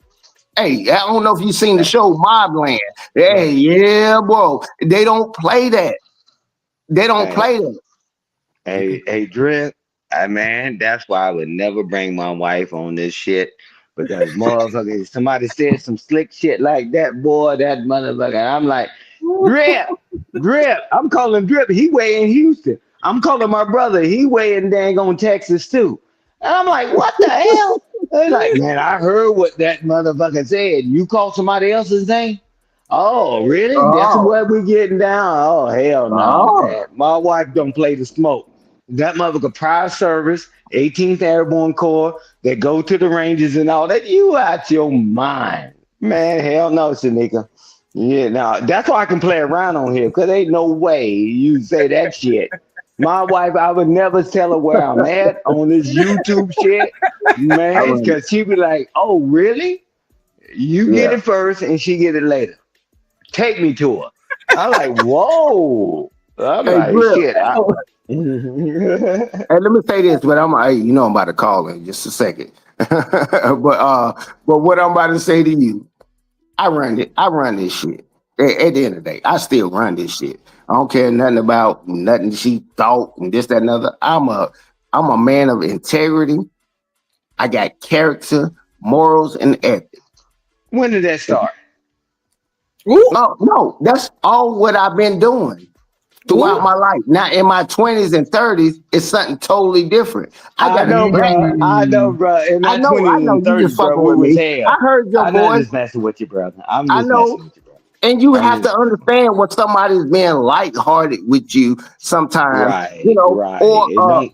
Hey, I don't know if you've seen the show Mobland. Hey, yeah, bro. They don't play that. They don't play that. Hey, Drip, man, that's why I would never bring my wife on this shit. Because motherfucker, somebody said some slick shit like that, boy, that motherfucker. I'm like, Drip. I'm calling Drip. He way in Houston. I'm calling my brother. He way in dang on Texas too. And I'm like, what the hell? They're like, man, I heard what that motherfucker said. You call somebody else's name? Oh, really? That's what we getting down? Oh, hell no, man. My wife don't play the smoke. That motherfucker prior service, 18th Airborne Corps, that go to the ranges and all that. You out your mind. Man, hell no, Shanika. Yeah, now that's why I can play around on here, because ain't no way you say that shit. My wife, I would never tell her where I'm at on this YouTube shit, man, because she be like, oh, really? You get it first and she get it later. Take me to her. I'm like, whoa. I'm like, shit. Hey, let me say this, but I'm about to call in just a second. but what I'm about to say to you, I run this shit. At the end of the day, I still run this shit. I don't care nothing about nothing she thought and this, that, and other. I'm a man of integrity. I got character, morals, and ethics. When did that start? No, that's all what I've been doing throughout my life. Now, in my 20s and 30s, it's something totally different. I know, bro. In my 20s and 30s, bro, with was me. hell. I heard your I'm voice. just messing with you, brother. I'm just messing with you, bro. And you have to understand when somebody's being lighthearted with you sometimes, or a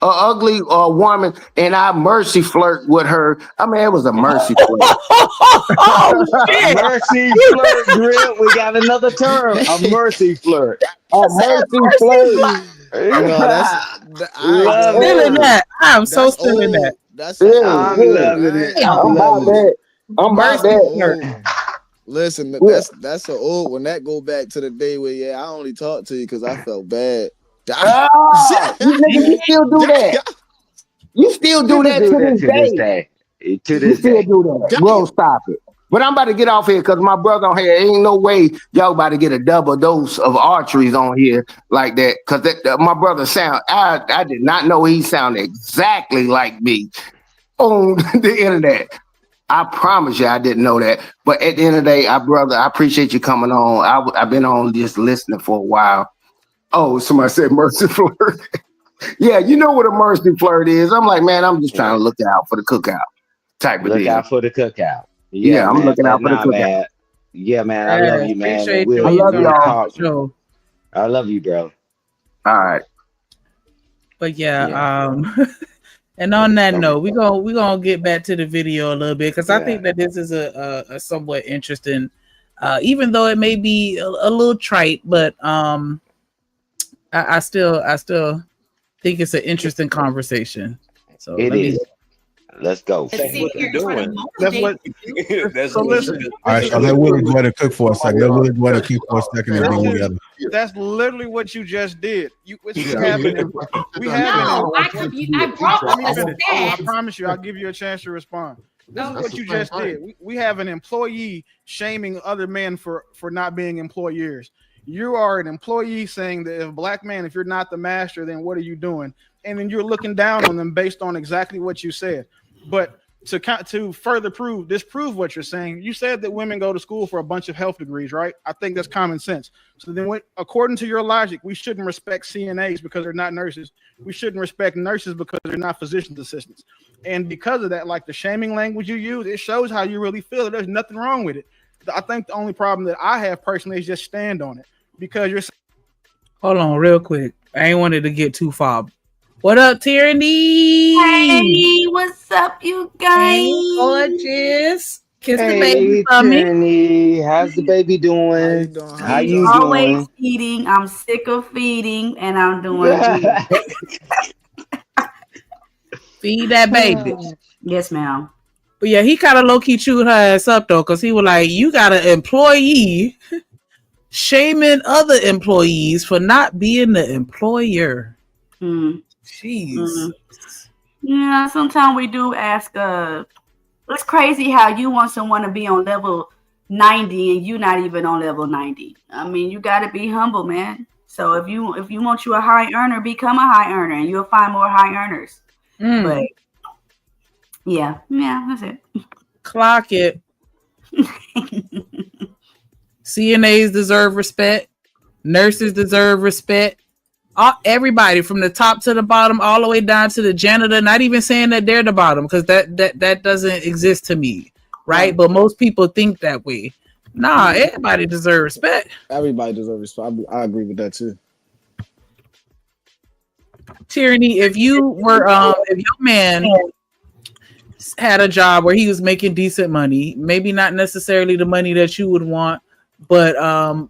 ugly woman, and I mercy flirt with her. I mean, it was a mercy flirt. Mercy flirt, Drip. We got another term. A mercy flirt. A mercy flirt. I'm feeling that. I'm so feeling that. I'm loving it. I'm loving it. I'm about that. Listen, that's an old one. That go back to the day where I only talked to you because I felt bad. You still do that. You still do that to this day. To this day. Do that. Bro, stop it. But I'm about to get off here because my brother on here, ain't no way y'all about to get a double dose of arteries on here like that. Because my brother I did not know he sounded exactly like me on the internet. I promise you I didn't know that. But at the end of the day, brother, I appreciate you coming on. I've been on just listening for a while. Oh, somebody said mercy flirt. Yeah, you know what a mercy flirt is. I'm like, man, I'm just trying to look out for the cookout type of deal. Look out for the cookout. Yeah, I'm looking out for the cookout. Man. Yeah, man, I love you, man. I love y'all. I love you, bro. All right. But and on that note, we're gonna get back to the video a little bit because I think that this is a somewhat interesting, even though it may be a little trite, but I still think it's an interesting conversation. So let's go. That's what you're doing. So listen. All right, so let Willie go ahead and cook for a second. Let Willie go ahead and cook for a second and then we got. That's literally what you just did. I promise you, I'll give you a chance to respond. This is what you just did. We have an employee shaming other men for not being employers. You are an employee saying that if black man, if you're not the master, then what are you doing? And then you're looking down on them based on exactly what you said. But to further disprove what you're saying, you said that women go to school for a bunch of health degrees, right? I think that's common sense. So then according to your logic, we shouldn't respect CNAs because they're not nurses. We shouldn't respect nurses because they're not physician's assistants. And because of that, like the shaming language you use, it shows how you really feel. There's nothing wrong with it. I think the only problem that I have personally is just stand on it because you're. Hold on real quick. I ain't wanted to get too far. What up, Tyranny? Hey, what's up, you guys? Hey, gorgeous. Kiss the Hey, baby from me. Tyranny, how's the baby doing? How you Always doing? feeding. I'm sick of feeding, and I'm doing good. Feed that baby. Yes, ma'am. But yeah, he kind of low key chewed her ass up though, because he was like, "You got an employee shaming other employees for not being the employer." Jeez. Yeah, sometimes we do ask. It's crazy how you want someone to be on level 90 and you not even on level 90. I mean, you got to be humble, man. So if you want you a high earner, become a high earner, and you'll find more high earners. But yeah, that's it. Clock it. CNAs deserve respect. Nurses deserve respect. Everybody from the top to the bottom, all the way down to the janitor. Not even saying that they're the bottom, because that doesn't exist to me, right? But most people think that way. Nah, everybody deserves respect. Everybody deserves respect. I agree with that too. Tyranny, if you were, if your man had a job where he was making decent money, maybe not necessarily the money that you would want, but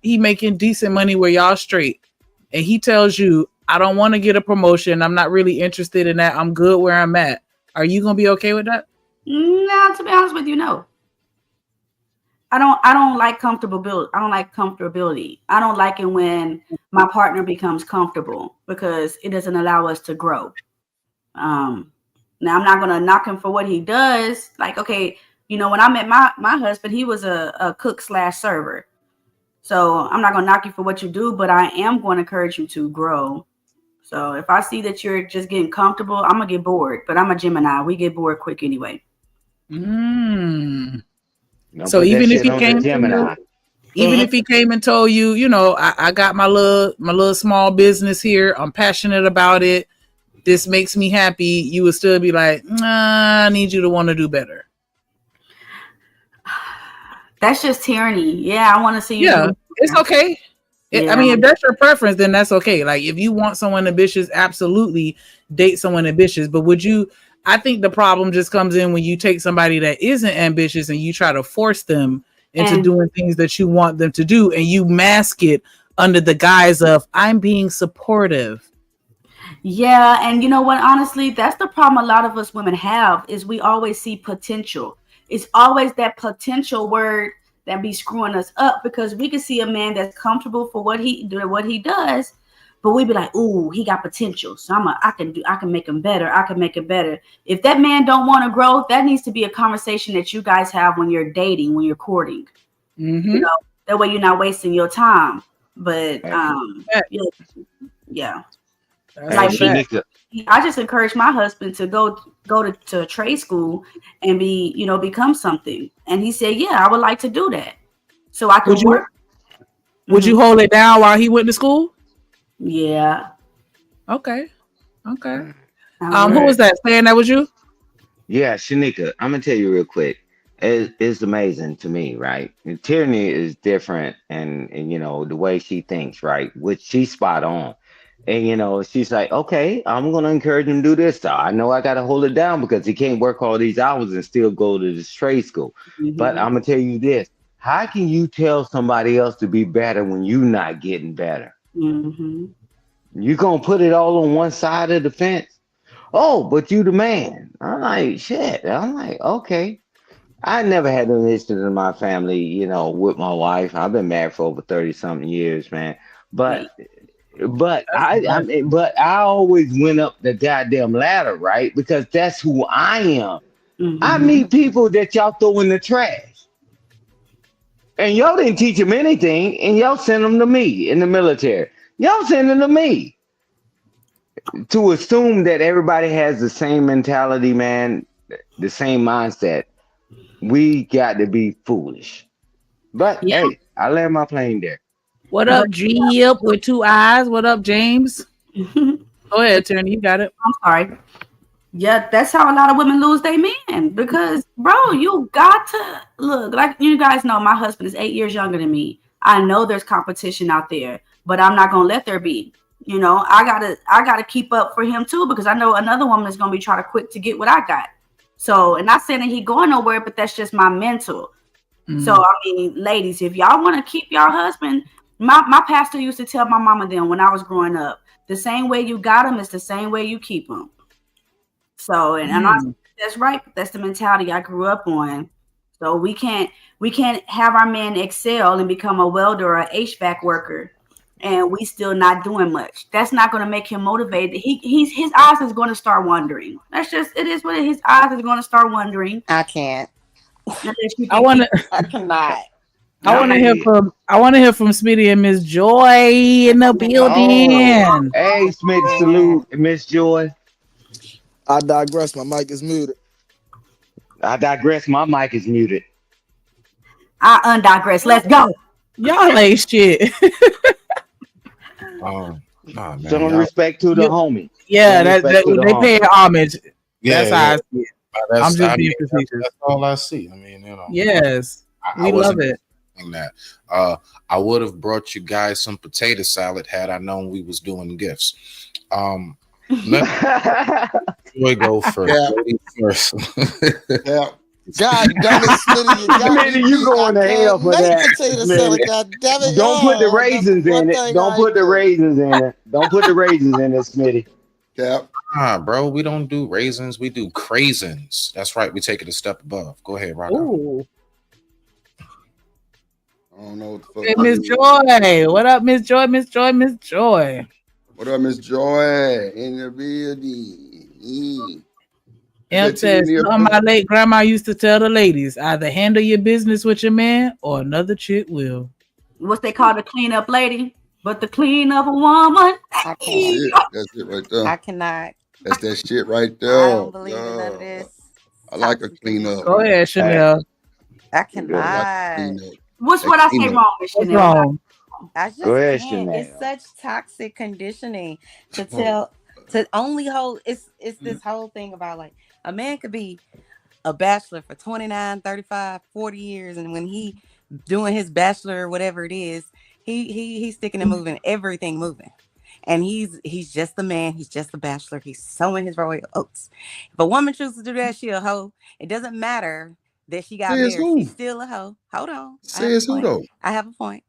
he making decent money where y'all straight, and he tells you, I don't want to get a promotion, I'm not really interested in that, I'm good where I'm at, are you gonna be okay with that? No, to be honest with you, no. I don't like comfortability. I don't like comfortability. I don't like it when my partner becomes comfortable, because it doesn't allow us to grow. Now I'm not gonna knock him for what he does. Like, okay, when I met my husband, he was a cook / server. So I'm not gonna knock you for what you do, but I am going to encourage you to grow. So if I see that you're just getting comfortable, I'm gonna get bored. But I'm a Gemini. We get bored quick anyway. So even if he came to you, even if he came and told you, I got my little small business here, I'm passionate about it, this makes me happy, you would still be like, nah, I need you to want to do better. That's just tyranny. Yeah, I want to see you. Yeah, it's okay. I mean, if that's your preference, then that's okay. Like, if you want someone ambitious, absolutely date someone ambitious. But I think the problem just comes in when you take somebody that isn't ambitious and you try to force them into doing things that you want them to do, and you mask it under the guise of, I'm being supportive. Yeah, and you know what? Honestly, that's the problem a lot of us women have, is we always see potential. It's always that potential word that be screwing us up, because we can see a man that's comfortable for what he does, but we be like, ooh, he got potential, so I can make him better. I can make it better. If that man don't want to grow, that needs to be a conversation that you guys have when you're dating, when you're courting. That way you're not wasting your time. But yeah. Like, I just encourage my husband to go to trade school and become something. And he said, yeah, I would like to do that. So I could work. Would you hold it down while he went to school? Yeah. Okay. Who was that saying that was you? Yeah, Shanika, I'm gonna tell you real quick. It's amazing to me, right? And tyranny is different, and the way she thinks, right? Which she's spot on. And she's like, okay, I'm gonna encourage him to do this. So I know I gotta hold it down because he can't work all these hours and still go to this trade school. But I'm gonna tell you this: how can you tell somebody else to be better when you're not getting better? You're gonna put it all on one side of the fence. Oh, but you the man. I'm like, shit. I'm like, okay. I never had an issue in my family, with my wife. I've been married for over 30-something years, man. But I always went up the goddamn ladder, right? Because that's who I am. I meet people that y'all throw in the trash, and y'all didn't teach them anything, and y'all send them to me in the military. Y'all send them to me to assume that everybody has the same mentality, man, the same mindset. We got to be foolish. But hey, I land my plane there. What up, G up with 2 eyes? What up, James? Go ahead, Tierney. You got it. I'm sorry. Yeah, that's how a lot of women lose their man, because, bro, you got to look, like you guys know, my husband is 8 years younger than me. I know there's competition out there, but I'm not gonna let there be. I gotta keep up for him too, because I know another woman is gonna be trying to quit to get what I got. So, and not saying that he going nowhere, but that's just my mental. So, I mean, ladies, if y'all want to keep your husband, my pastor used to tell my mama then when I was growing up, the same way you got him is the same way you keep him. So, that's right. That's the mentality I grew up on. So we can't have our men excel and become a welder or a HVAC worker, and we still not doing much. That's not going to make him motivated. His eyes is going to start wondering. That's just it is what his eyes is going to start wondering. I can't. I want to. I cannot. I want to hear from. I want to hear from Smitty and Miss Joy in the building. Oh, hey, Smitty, salute, Miss Joy. I digress. My mic is muted. I digress. My mic is muted. I undigress. Let's go. Y'all ain't shit. Nah, man. Some respect to the homie. Yeah, Some respect to the they homie. pay homage. Yeah, That's how I see it. I'm just being facetious. That's all I see. I mean, Yes, we love it. That I would have brought you guys some potato salad had I known we was doing gifts. Let Joy go first. First. Yeah. God damn it, Smitty, you going to hell for that. Salad, God damn it. Don't put the raisins in it. Don't put the raisins in it. Don't put the raisins in it, Smitty. Yeah. Bro, we don't do raisins. We do craisins. That's right. We take it a step above. Go ahead, Rob. Ooh. I don't know what the fuck. Hey, Miss Joy. What up, Miss Joy? Miss Joy, Miss Joy. What up, Miss Joy? In the building. Em says, my late grandma used to tell the ladies, either handle your business with your man or another chick will. What's they call the clean up lady? But the clean up woman. I can't. That's it right there. I cannot. That's that shit right there. I don't believe in none of this. I like a clean up. Go ahead, Chanel. I cannot. What's what I say wrong, Miss Chanel? Wrong. I just Go ahead, can't. Chanel. It's such toxic conditioning to only hold. It's this whole thing about like a man could be a bachelor for 29, 35, 40 years, and when he doing his bachelor or whatever it is, he's sticking and moving, everything moving. And he's just the man, he's just the bachelor, he's sowing his royal oats. If a woman chooses to do that, she a hoe. It doesn't matter that she got married, she's still a hoe. Hold on. Says who though? I have a point.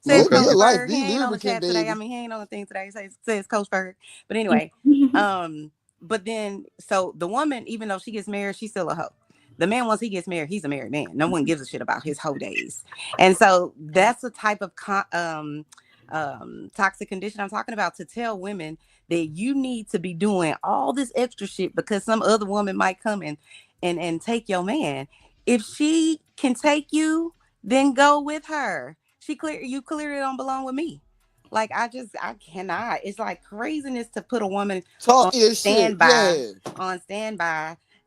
Okay. Says Coach Life Ferg. be He ain't on the lubricant, chat today. baby. I mean, he ain't on the thing today. Says Coach Ferg. But anyway, but then so the woman, even though she gets married, she's still a hoe. The man, once he gets married, he's a married man. No one gives a shit about his hoe days. And so that's the type of toxic condition I'm talking about, to tell women that you need to be doing all this extra shit because some other woman might come in and take your man. If she can take you, then go with her. You clearly don't belong with me. Like I cannot. It's like craziness to put a woman on standby.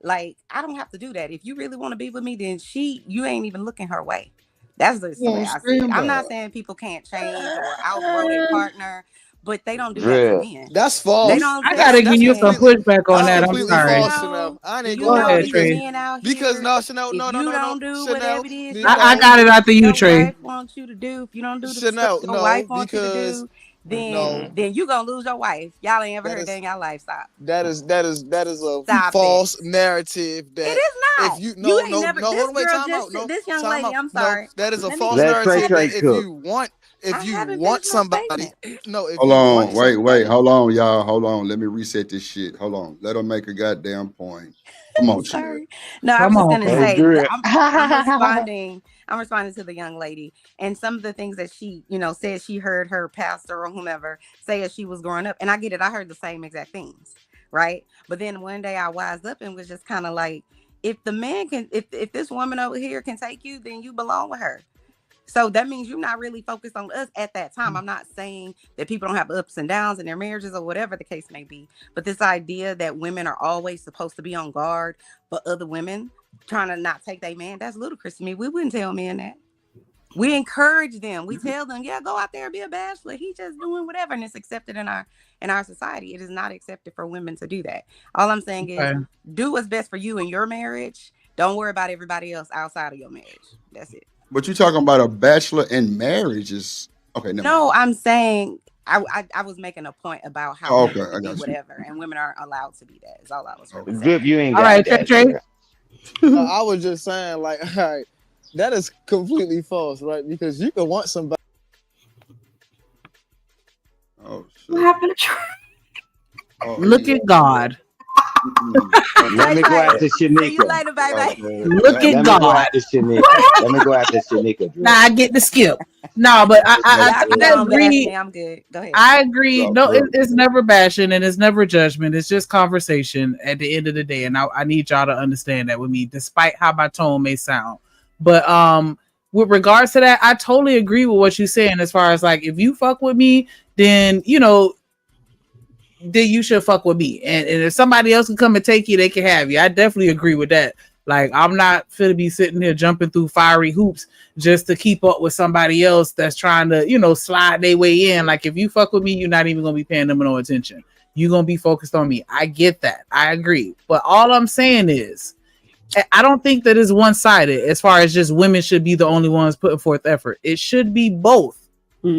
Like I don't have to do that. If you really want to be with me, then you ain't even looking her way. That's the way I see it. I'm not saying people can't change or outgrow their partner, but they don't do that to men. That's false. I gotta give you some pushback on that. I'm sorry. Chanel. I ain't Go gonna ahead, Trey. because no, Chanel, no. Do whatever it is. I got it after you, Trey. Your wife wants you to do. If you don't do the stuff your wife wants you to do, then you gonna lose your wife. Y'all ain't ever heard that in y'all life. Stop. That is a false narrative. That it is not. If you you ain't never, this hold on, wait, girl time just, out. No, this young time lady. out. I'm sorry. No, that is a false Let narrative. Trey If you want somebody, no. If Hold you on, want wait, somebody, hold on, y'all, hold on. Let me reset this shit. Hold on, let her make a goddamn point. Come on, sorry. No, I was just gonna say I'm responding to the young lady and some of the things that she, said she heard her pastor or whomever say as she was growing up. And I get it. I heard the same exact things. Right. But then one day I wised up and was just kind of like, if the man can, if this woman over here can take you, then you belong with her. So that means you're not really focused on us at that time. I'm not saying that people don't have ups and downs in their marriages or whatever the case may be. But this idea that women are always supposed to be on guard for other women trying to not take their man, that's ludicrous to me. We wouldn't tell men that. We encourage them. We tell them, yeah, go out there and be a bachelor. He's just doing whatever. And it's accepted in our society. It is not accepted for women to do that. All I'm saying is do what's best for you in your marriage. Don't worry about everybody else outside of your marriage. That's it. But you're talking about a bachelor in marriage is okay. No, I'm saying I was making a point about how men I got whatever, and women aren't allowed to be that. Is all I was saying. Drip, you ain't all got right, that. Trey. I was just saying, like, all right, that is completely false, right? Because you can want somebody. Oh, shit. What happened to Trey? Look at God. Let me go after See you Shanika. later, baby. Look at Let me go God. after Shanika. Let me go after Shanika. Nah, I get the skip. No, but Y'all can I go and bash agree. me. I'm good. Go ahead. I agree. No, it's never bashing and it's never judgment. It's just conversation at the end of the day. And I need y'all to understand that with me, despite how my tone may sound. But with regards to that, I totally agree with what you're saying as far as like if you fuck with me, then then you should fuck with me. And if somebody else can come and take you, they can have you. I definitely agree with that. Like, I'm not finna be sitting here jumping through fiery hoops just to keep up with somebody else that's trying to, slide their way in. Like, if you fuck with me, you're not even gonna be paying them no attention. You're gonna be focused on me. I get that. I agree. But all I'm saying is, I don't think that is one-sided as far as just women should be the only ones putting forth effort. It should be both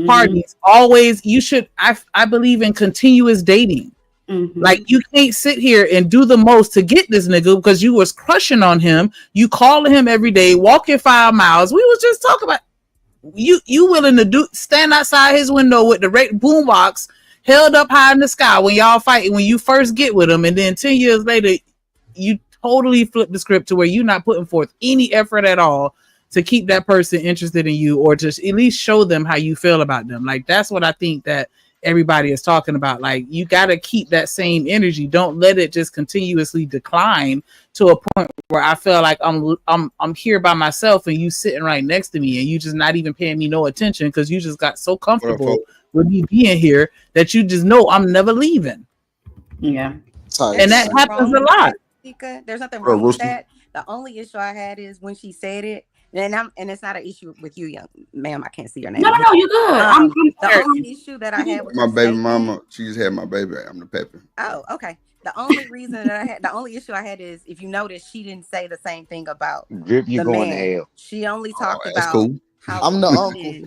parties. Always, you should. I believe in continuous dating. Like, you can't sit here and do the most to get this nigga because you was crushing on him. You calling him every day, walking 5 miles. We was just talking about you willing to stand outside his window with the boombox held up high in the sky when y'all fighting when you first get with him, and then 10 years later you totally flip the script to where you're not putting forth any effort at all to keep that person interested in you or just at least show them how you feel about them. Like, that's what I think that everybody is talking about. Like, you got to keep that same energy. Don't let it just continuously decline to a point where I feel like I'm here by myself and you sitting right next to me and you just not even paying me no attention because you just got so comfortable with me being here that you just know I'm never leaving. Yeah. And that happens a lot. There's nothing wrong with that. The only issue I had is when she said it, and it's not an issue with you, young ma'am. I can't see your name. No, you're good. The only issue that I had with my baby mama, she just had my baby. I'm the pepper. Oh, okay. The only reason that the only issue I had is if you notice, she didn't say the same thing about Drip, you the going man. to hell. She only talked about cool. how I'm the uncle.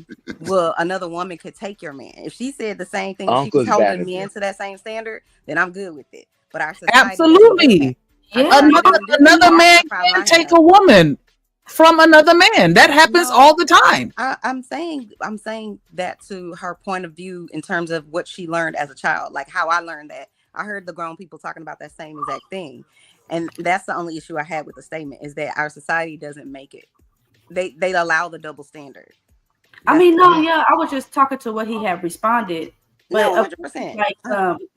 Well, another woman could take your man. If she said the same thing, if she Uncle's was holding better, men Drip. to that same standard, then I'm good with it. But our society Absolutely. Another man can take a woman from another man. That happens all the time. I'm saying that to her point of view in terms of what she learned as a child, like how I learned that. I heard the grown people talking about that same exact thing, and that's the only issue I had with the statement is that our society doesn't make it. They allow the double standard. I was just talking to what he had responded. But 100%. Like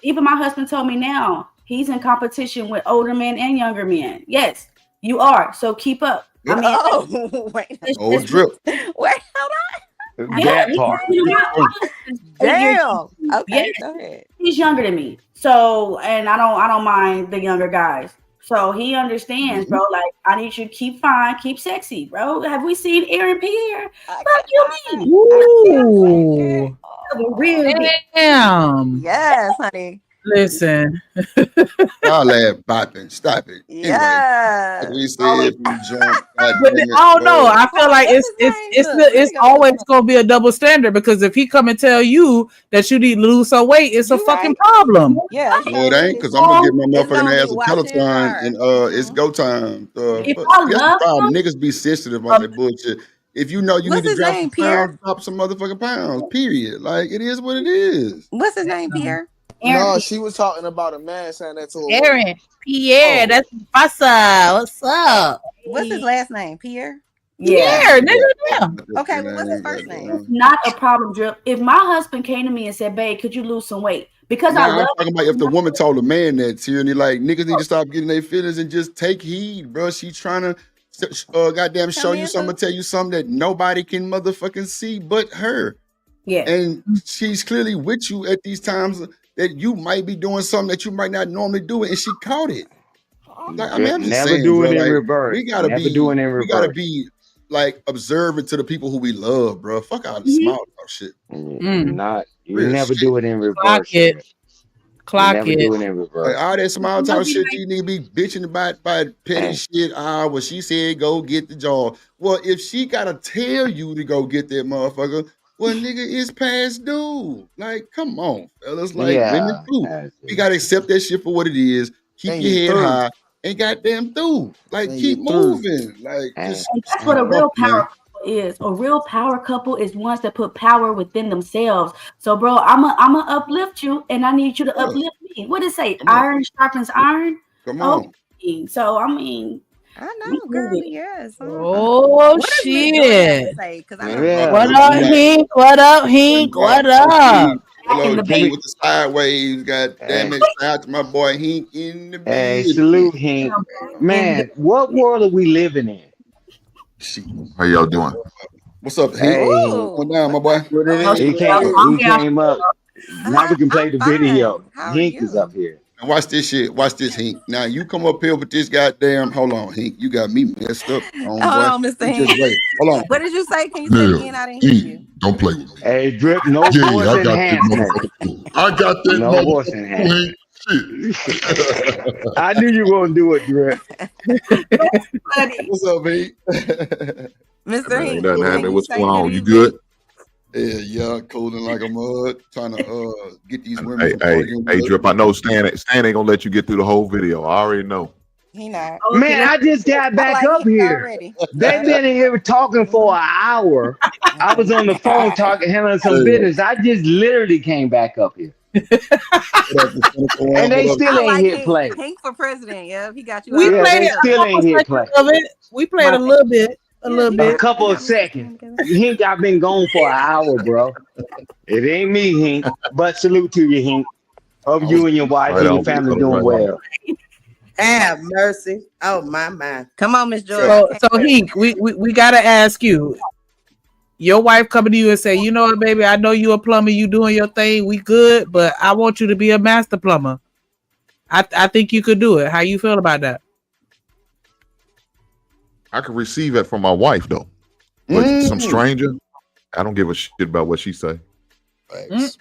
even my husband told me now he's in competition with older men and younger men. Yes, you are. So keep up. I mean, wait, old drip. Wait, hold on. That part. Damn. Okay, yes, go ahead. He's younger than me. So, and I don't mind the younger guys. So he understands, bro. Like, I need you to keep fine, keep sexy, bro. Have we seen Aaron Pierre? Fuck you mean? Ooh. Real Damn. Yes, honey. Listen. Y'all laugh bopping. Stop it. Yeah. Anyway, like we said, we jump. But I don't know. I feel like it's always gonna be a double standard because if he come and tell you that you need to lose some weight, it's a fucking problem. Yeah. No, it ain't because I'm gonna get my motherfucking ass a Peloton and it's go time. Niggas be sensitive on that bullshit. If you know you need to drop some pounds, drop some motherfucking pounds. Period. Like it is what it is. What's his name, Pierre? No, she was talking about a man saying that to a woman. Aaron Pierre, that's Fasa. What's up? What's his last name? Pierre. Yeah, nigga. Okay, well, what's his first name? It's not a problem, Drip. If my husband came to me and said, "Babe, could you lose some weight?" Because I love. I'm talking about if the woman told a man that, Tierney, like niggas need to stop getting their feelings and just take heed, bro. She trying to goddamn show you something, tell you something that nobody can motherfucking see but her. Yeah, and she's clearly with you at these times that you might be doing something that you might not normally do, and she caught it. Like, I mean, I'm just never saying, do it bro, in reverse. We gotta be like observant to the people who we love, bro. Fuck all the small talk shit. Not you Real never shit. do it in reverse. Clock never it. do it in reverse. Like, all that small talk shit you need to be bitching about petty shit. Well, she said go get the job. Well, if she gotta tell you to go get that motherfucker, well, nigga, it's past due. Like, come on, fellas. Like, women too. We gotta accept that shit for what it is. Keep your head high and goddamn through. Like, keep moving. Like, just that's what a real power couple is. A real power couple is ones that put power within themselves. So, bro, I'm a uplift you, and I need you to uplift me. What does it say? Iron sharpens iron. Come on. Okay. So I mean, I know, girl. Yes. Oh What does Miss Joy have to shit! say? Because I know Yeah. What up, Hink? What up, Hink? What up? Hello, the King base. with the sideways. God damn Hey, it. Shout out to my boy Hink in the hey, building. salute Hink. Man, what world are we living in? Shit. How y'all doing? What's up, Hink? Hey, Hink. Ooh. Going down, my boy. What it No, is? He came. I'm He down. came up. Now we can play I'm the video. fine. How are Hink is up you? here. Now watch this shit. Watch this, Hink. Now you come up here with this goddamn. Hold on, Hink. You got me messed up, Hold boy. on, Mr. You just Hank. wait. Hold on. What did you say? Can you say it again? I didn't hear Hink, you. don't play with me. Hey, Drip. No Yeah, voice I got that enhancement. motherfucker too. I got that No voice motherfucker too, enhancement. Hink. Shit. I knew you were gonna do it, Drip. What's up, Hink? Mr. Man, ain't Hank, nothing can happening. you What's say going good on? You evening? good? Yeah, cooling like a mud. Trying to get these women Hey, from hey, arguing with hey, us. Drip. I know Stan ain't gonna let you get through the whole video. I already know. He not. Man, I just got I back like up Hank here. already. They've been in here talking for an hour. I was on the phone talking, handling some business. I just literally came back up here. And they still I ain't like hit play. Hank for president. Yeah, he got you We all Yeah, played they a still ain't couple hit seconds play. of it. We played a little bit. A little A bit. couple of seconds. Hink, I've been gone for an hour, bro. It ain't me, Hink. But salute to you, Hink. Hope you and your wife Right and your on, family brother, doing right on. well. Have mercy. Oh my. Come on, Miss Joy. So Hink, we gotta ask you. Your wife coming to you and say, you know what, baby, I know you a plumber, you doing your thing, we good, but I want you to be a master plumber. I think you could do it. How you feel about that? I can receive it from my wife though, but some stranger, I don't give a shit about what she say. Thanks.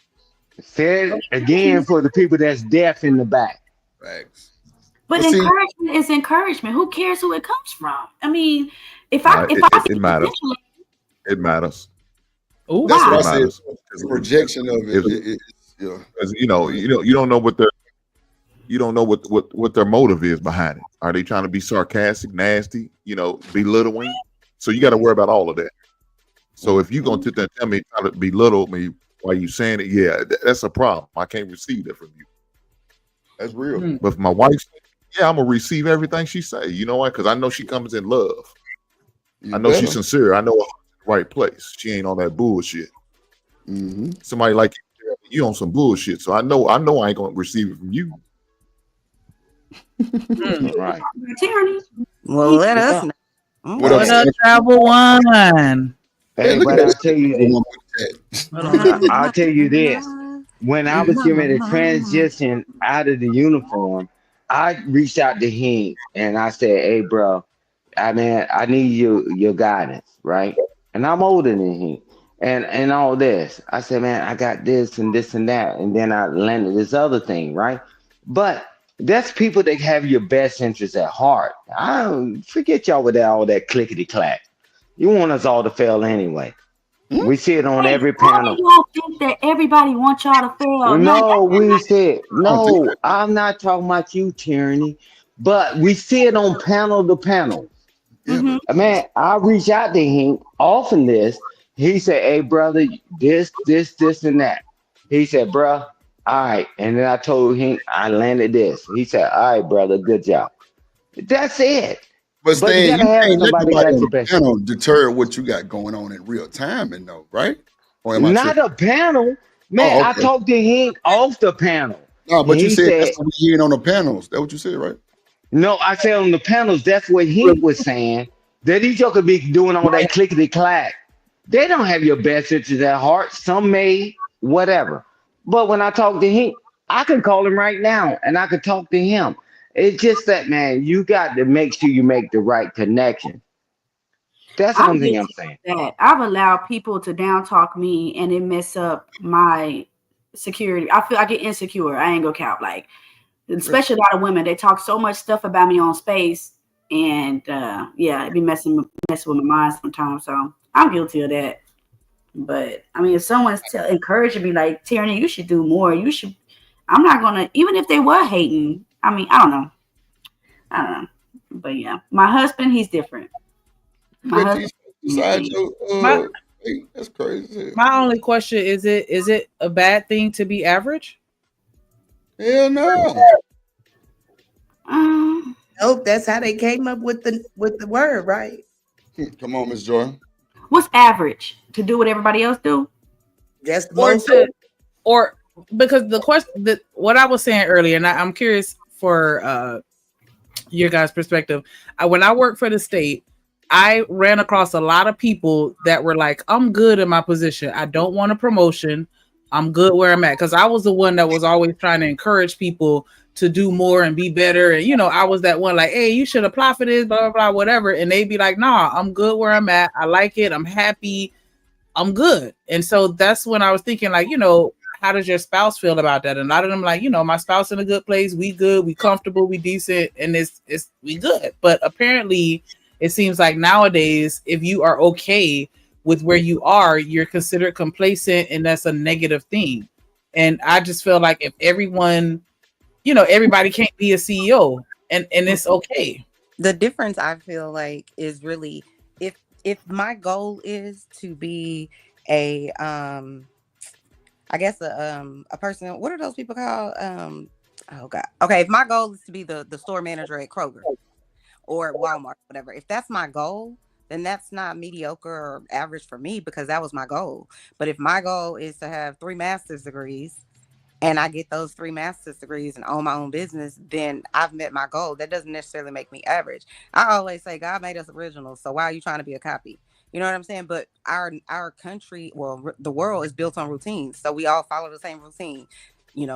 Say it again for the people that's deaf in the back. Thanks. But Well, see- encouragement is encouragement. Who cares who it comes from? I mean, if I It matters. It matters. Ooh, That's what I It said. matters. The rejection of it. Yeah. Because you don't know what their motive is behind it. Are they trying to be sarcastic, nasty, belittling? So you got to worry about all of that. So if you're gonna sit there and tell me, try to belittle me while you saying it, yeah, that's a problem. I can't receive that from you. That's real. But if my wife, yeah, I'm gonna receive everything she say. You know why? Because I know she comes in love. I know she's sincere. I know her heart's in the right place. She ain't on that bullshit. Somebody like you on some bullshit. So I know I ain't gonna receive it from you. Right. Tyranny. Well, let us know. What up, What up, Travel One? Hey, look but at I'll that tell you this. I'll tell you this. When I was getting ready to transition out of the uniform, I reached out to him and I said, "Hey, bro, I need your guidance, right?" And I'm older than him, and all this. I said, "Man, I got this and this and that," and then I landed this other thing, right? But that's people that have your best interests at heart. I don't forget y'all with all that clickety clack. You want us all to fail anyway. We see it on every panel. You don't think that everybody wants y'all to fail? No, we said no. I'm not talking about you, Tyranny, but we see it on panel to panel. Man, I reach out to him often. This he said, "Hey, brother, this, and that." He said, "Bruh, all right." And then I told him I landed this. He said, "All right, brother, good job." That's it. But Stan, you you gotta have can't let somebody nobody got on your the best. panel deter what you got going on in real time, and though, right? Or am I Not tripping? a panel, man. I Okay. talked to him off the panel. No, but you He said said, that's what we hearing on the panels. That's what you said, right? "No, I said on the panels. That's what he was saying. That these y'all could be doing all that clickety clack. They don't have your best interests at heart. Some may, whatever. But when I talk to him, I can call him right now and I can talk to him. It's just that, man, you got to make sure you make the right connection. That's the I'm only thing I'm guilty saying. of that. I've allowed people to down talk me and it mess up my security. I feel I get insecure. I ain't gonna count. Like, especially a lot of women, they talk so much stuff about me on space, and yeah, it be messing with my mind sometimes. So I'm guilty of that. But I mean, if someone's encouraging me, like Tierney, you should do more. You should. I'm not gonna, even if they were hating. I mean, I don't know. But yeah, my husband, he's different. My husband, Besides your, hey, that's crazy. My only question is it a bad thing to be average? Hell no. Nope, that's how they came up with the word, right? Come on, Miss Jordan. What's average? To do what everybody else do? Just Or most. or because the question that what I was saying earlier, and I'm curious for your guys' perspective. When I worked for the state, I ran across a lot of people that were like, I'm good in my position. I don't want a promotion. I'm good where I'm at. Because I was the one that was always trying to encourage people to do more and be better. And, I was that one like, hey, you should apply for this, blah, blah, blah, whatever. And they'd be like, nah, I'm good where I'm at. I like it. I'm happy. I'm good. And so that's when I was thinking like, how does your spouse feel about that? And a lot of them like, my spouse in a good place. We good. We comfortable. We decent. And we good. But apparently it seems like nowadays, if you are okay with where you are, you're considered complacent, and that's a negative thing. And I just feel like if everyone, everybody can't be a CEO, and it's okay. The difference I feel like is really if my goal is to be a I guess a person, what are those people called? Oh God. Okay, if my goal is to be the store manager at Kroger or at Walmart, whatever, if that's my goal, then that's not mediocre or average for me because that was my goal. But if my goal is to have 3 master's degrees and I get those 3 master's degrees and own my own business, then I've met my goal. That doesn't necessarily make me average. I always say God made us original, so why are you trying to be a copy? You know what I'm saying? But our country, well, the world is built on routines, so we all follow the same routine.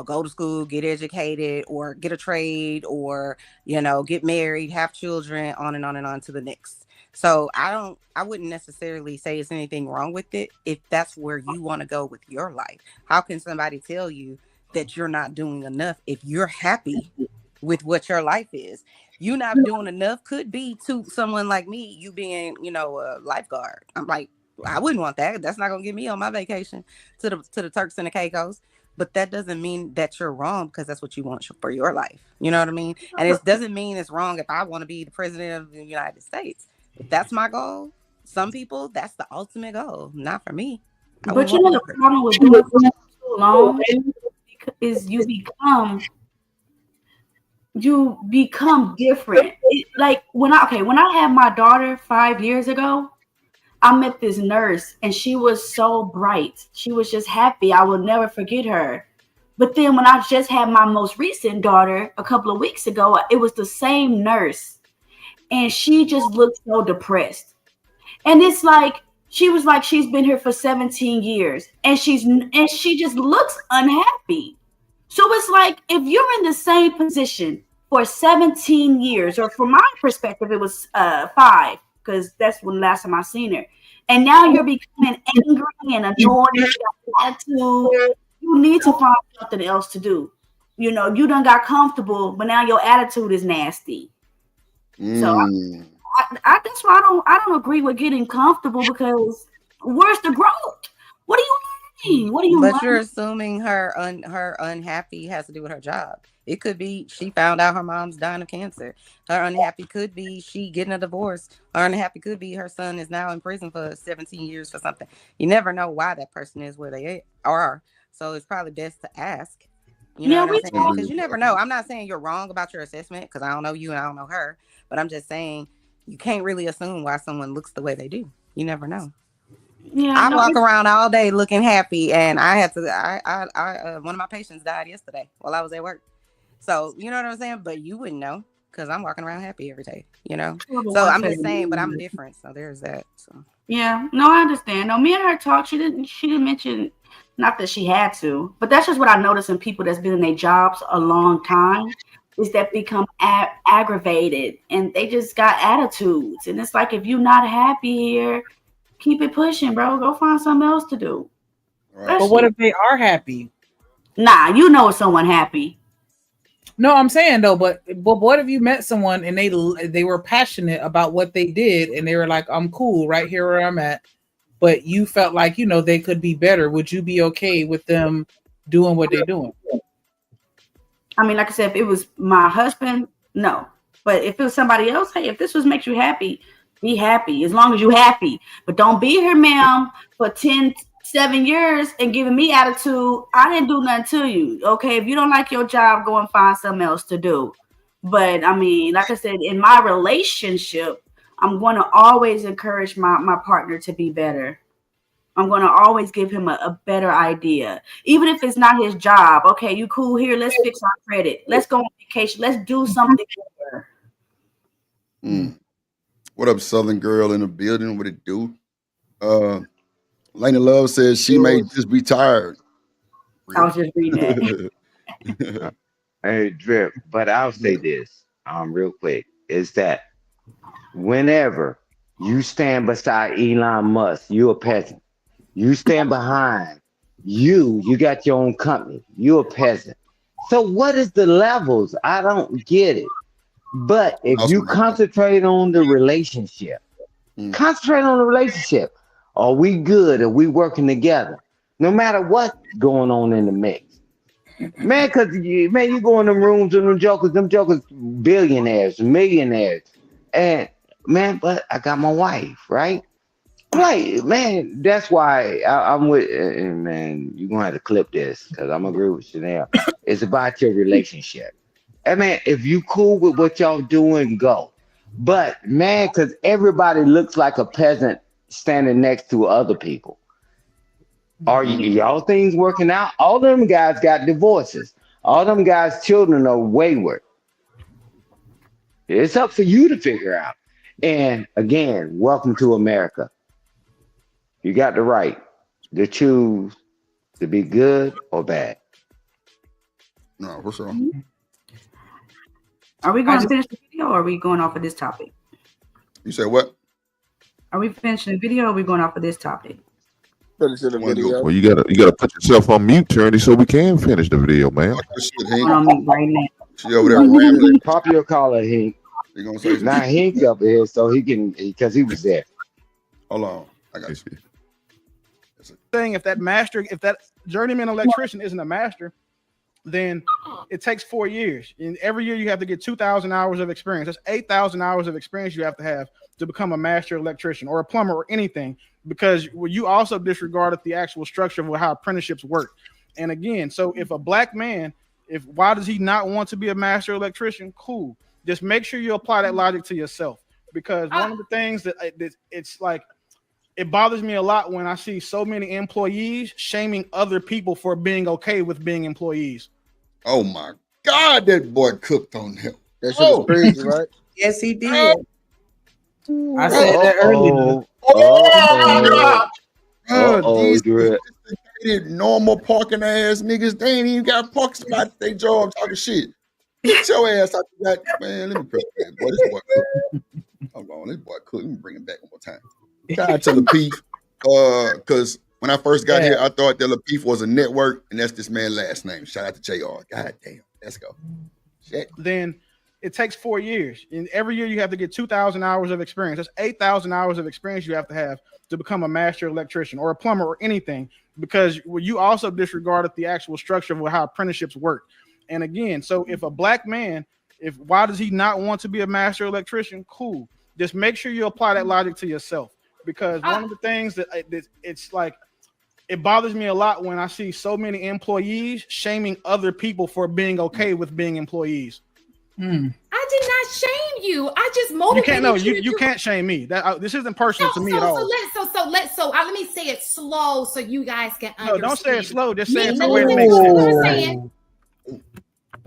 Go to school, get educated, or get a trade, or get married, have children, on and on and on to the next. So I wouldn't necessarily say it's anything wrong with it if that's where you want to go with your life. How can somebody tell you that you're not doing enough if you're happy with what your life is? You not doing enough could be to someone like me, you being, a lifeguard. I'm like, I wouldn't want that. That's not gonna get me on my vacation to the Turks and the Caicos. But that doesn't mean that you're wrong because that's what you want for your life. You know what I mean? And it doesn't mean it's wrong if I want to be the president of the United States. If that's my goal, some people, that's the ultimate goal. Not for me. But the problem with doing something too long is you become different. Like when I had my daughter 5 years ago, I met this nurse and she was so bright. She was just happy. I will never forget her. But then when I just had my most recent daughter a couple of weeks ago, it was the same nurse and she just looked so depressed. And it's like she was like she's been here for 17 years and she just looks unhappy. So it's like if you're in the same position for 17 years, or from my perspective, it was 5, because that's when last time I seen her. And now you're becoming angry and annoyed, attitude. You need to find something else to do. You done got comfortable, but now your attitude is nasty. So that's why I don't agree with getting comfortable, because where's the growth? What do you mean? What do you? But you're assuming her unhappy has to do with her job. It could be she found out her mom's dying of cancer. Her unhappy could be she getting a divorce. Her unhappy could be her son is now in prison for 17 years for something. You never know why that person is where they are. So it's probably best to ask. You know what I'm saying? Because you never know. I'm not saying you're wrong about your assessment because I don't know you and I don't know her. But I'm just saying you can't really assume why someone looks the way they do. You never know. Yeah, I walk around all day looking happy, and I had to. I one of my patients died yesterday while I was at work. So you know what I'm saying. But you wouldn't know because I'm walking around happy every day. So I'm just saying, but I'm different. So there's that. So yeah, no, I understand. No, me and her talk. She didn't mention, not that she had to, but that's just what I noticed in people that's been in their jobs a long time. Is that become aggravated and they just got attitudes, and it's like if you're not happy here, keep it pushing, bro. Go find something else to do. Right. But what if they are happy? Nah, someone happy. No, I'm saying though, but what if you met someone and they were passionate about what they did and they were like, I'm cool right here where I'm at, but you felt like they could be better? Would you be okay with them doing what they're doing? I mean, like I said, if it was my husband, no. But if it was somebody else, hey, if this makes you happy, be happy as long as you're happy. But don't be here, ma'am, for 7 years and giving me attitude. I didn't do nothing to you. Okay, if you don't like your job, go and find something else to do. But I mean, like I said, in my relationship, I'm going to always encourage my partner to be better. I'm going to always give him a better idea. Even if it's not his job. Okay, you cool here. Let's fix our credit. Let's go on vacation. Let's do something better. What up, Southern girl in the building? What it do? Lena Love says she may just be tired. I was just reading that. Hey, Drip, but I'll say this real quick is that whenever you stand beside Elon Musk, you're a peasant. You stand behind you got your own company, you're a peasant. So what is the levels? I don't get it. But if you concentrate on the relationship, are we good? Are we working together? No matter what's going on in the mix. Man, you go in them rooms with them jokers, billionaires, millionaires. And man, but I got my wife, right? Right, man. That's why I'm with, man, you're going to have to clip this because I'm agree with Chanel. It's about your relationship. And man, if you cool with what y'all doing, go. But man, because everybody looks like a peasant standing next to other people. Are y'all things working out? All them guys got divorces. All them guys' children are wayward. It's up for you to figure out. And again, welcome to America. You got the right to choose to be good or bad. No, what's wrong? Are we going to finish the video or are we going off of this topic? You said what? Are we finishing the video or are we going off of this topic? Finish the video. Well, you gotta put yourself on mute, Turney, so we can finish the video, man. I'm on mute right now. She over there rambling. Pop your collar, Hink. You gonna say now Hink up here so he can, because he was there. Hold on, I got you. Thing if that journeyman electrician isn't a master, then it takes 4 years. And every year you have to get 2,000 hours of experience. That's 8,000 hours of experience you have to become a master electrician or a plumber or anything, because you also disregarded the actual structure of how apprenticeships work. And again, so if a black man, why does he not want to be a master electrician? Cool. Just make sure you apply that logic to yourself, because one of the things that it's like, it bothers me a lot when I see so many employees shaming other people for being okay with being employees. Oh my God, that boy cooked on him. That shit was crazy, right? Yes, he did. I said that earlier. These sophisticated, normal parking ass niggas, they ain't even got parking spots at their job talking shit. Get your ass out of that, man. Let me press that. Boy, this boy cooked. Hold on, this boy cooked. Let me bring him back one more time. Shout out to Lapeef, because when I first got here, I thought that Lapeef was a network, and that's this man's last name. Shout out to JR. God damn, let's go. Shit. Then it takes 4 years, and every year you have to get 2,000 hours of experience. That's 8,000 hours of experience you have to become a master electrician or a plumber or anything, because you also disregarded the actual structure of how apprenticeships work. And again, so if a black man, why does he not want to be a master electrician? Cool. Just make sure you apply that logic to yourself. Because one of the things that it's like, it bothers me a lot when I see so many employees shaming other people for being okay with being employees. I did not shame you. I just motivated you can't shame me. This isn't personal to me at all. Let me say it slow so you guys can understand. No, don't say it slow. Just say it the way it makes sense.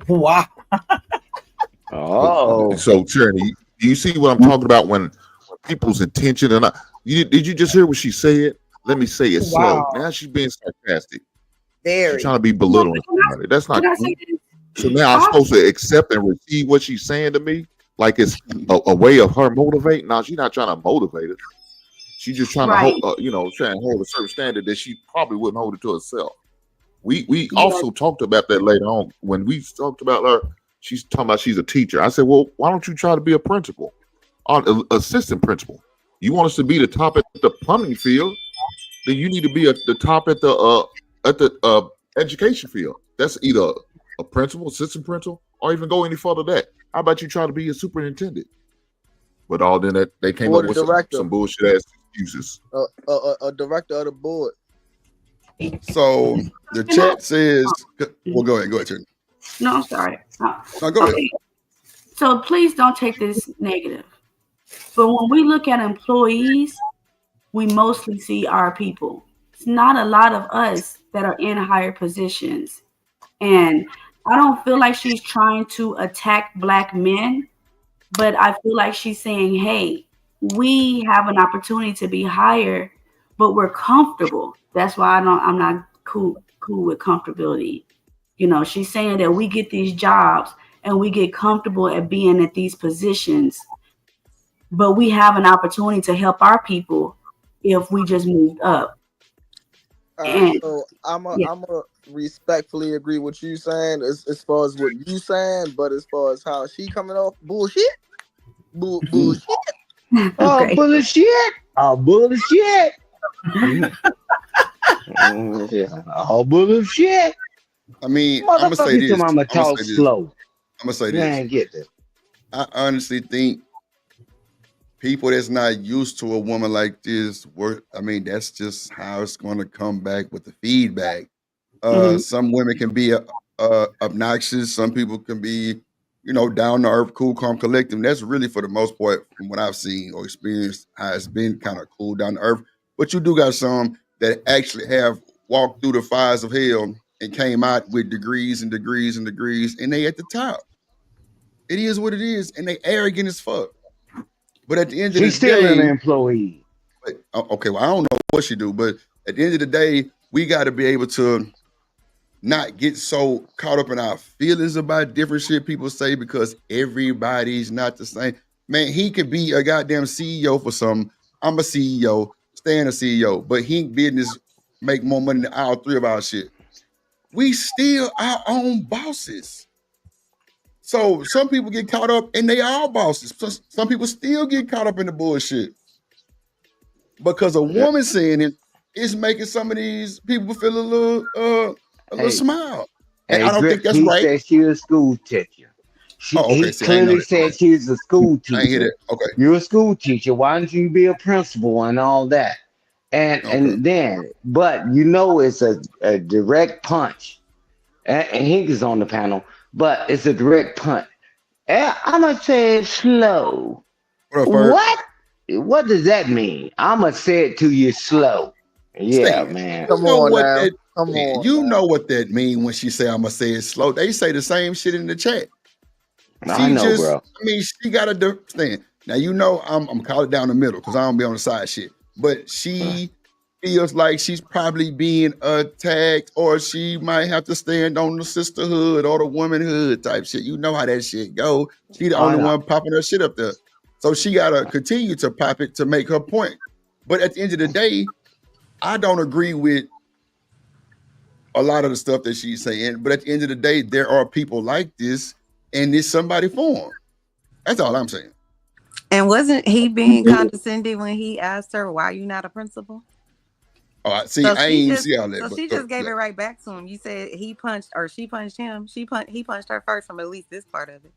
Wow. So, Turney, do you see what I'm talking about when people's intention and did you just hear what she said? Let me say it slow. Now she's being sarcastic. She's trying to be belittling somebody. That's not cool. So now I'm supposed to accept and receive what she's saying to me like it's a way of her motivating. Now she's not trying to motivate us. She's just trying to hold, trying to hold a certain standard that she probably wouldn't hold it to herself. We also talked about that later on when we talked about her. She's talking about she's a teacher. I said, well, why don't you try to be a principal, assistant principal? You want us to be the top at the plumbing field, then you need to be at the top at the education field. That's either a principal, assistant principal, or even go any further than that. How about you try to be a superintendent? But all then that they came up with some bullshit ass excuses. A director of the board. So the chat says, well, go ahead, Turn. No, I'm sorry. No, go ahead. So please don't take this negative. But when we look at employees, we mostly see our people. It's not a lot of us that are in higher positions. And I don't feel like she's trying to attack Black men, but I feel like she's saying, hey, we have an opportunity to be higher, but we're comfortable. That's why I'm not cool with comfortability. She's saying that we get these jobs and we get comfortable at being at these positions, but we have an opportunity to help our people if we just moved up. And So I'm yeah. a respectfully agree with you saying as far as what you saying, but as far as how she coming off bullshit. Oh, Okay. bullshit. Oh, bullshit. Oh, bullshit. I mean, I'm gonna say Motherfucker, this. I'ma talk slow. I'm gonna say You this. ain't get this. I honestly think people that's not used to a woman like this work. I mean, that's just how it's going to come back with the feedback. Some women can be obnoxious. Some people can be, down to earth, cool, calm, collective. That's really, for the most part, from what I've seen or experienced, how it's been kind of cool, down to earth. But you do got some that actually have walked through the fires of hell and came out with degrees and degrees and degrees, and they at the top. It is what it is, and they arrogant as fuck. But at the end of the She's still an day, employee. okay, well, I don't know what she do, but at the end of the day, we got to be able to not get so caught up in our feelings about different shit people say, because everybody's not the same. Man, he could be a goddamn CEO for something. I'm a CEO, staying a CEO, but he business make more money than all three of our shit. We still our own bosses. So some people get caught up and they are bosses. Some people still get caught up in the bullshit. Because a woman saying it is making some of these people feel a little smile. And I don't think that's he right. said she was a school teacher. He See, I ain't know clearly that. said she was a school teacher. I ain't hear that. Okay. You're a school teacher. Why don't you be a principal and all that? And then, but it's a direct punch. And Hink is on the panel, but it's a direct punch. And I'm gonna say it slow. What? What does that mean? I'm gonna say it to you slow. Yeah, Stan, man. You know what that mean when she say I'm gonna say it slow. They say the same shit in the chat. I know, bro. She got to understand. Now I'm calling down the middle because I don't be on the side shit. But she feels like she's probably being attacked, or she might have to stand on the sisterhood or the womanhood type shit. You know how that shit go. She the only one popping her shit up there. So she gotta continue to pop it to make her point. But at the end of the day, I don't agree with a lot of the stuff that she's saying. But at the end of the day, there are people like this, and there's somebody for them. That's all I'm saying. And wasn't he being condescending when he asked her, "Why are you not a principal?" Oh, I see. So I she ain't just, see all that. so but she just gave yeah. it right back to him. You said he punched, or she punched him. He punched her first, from at least this part of it.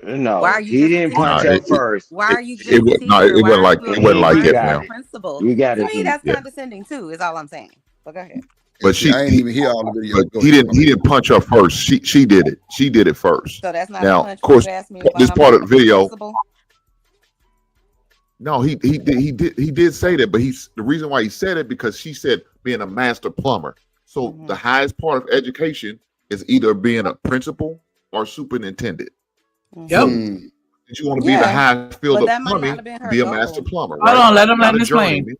No, Why are you he just a didn't teacher? punch her first. Why are you just a teacher? It wasn't like that, a man. principal? You got To it. me, that's condescending too. Is all I'm saying. But go ahead. But I ain't even hear all the video. But he didn't punch her first. She did it. She did it first. So that's not now, a punch. of course, You asked me this why part I'm of the video. principal. No, he did say that, but the reason why he said it because she said being a master plumber. So the highest part of education is either being a principal or superintendent. Yep. So if you want to be the highest field of plumbing, be a master plumber. Right? Hold on, let him Not land a his plane.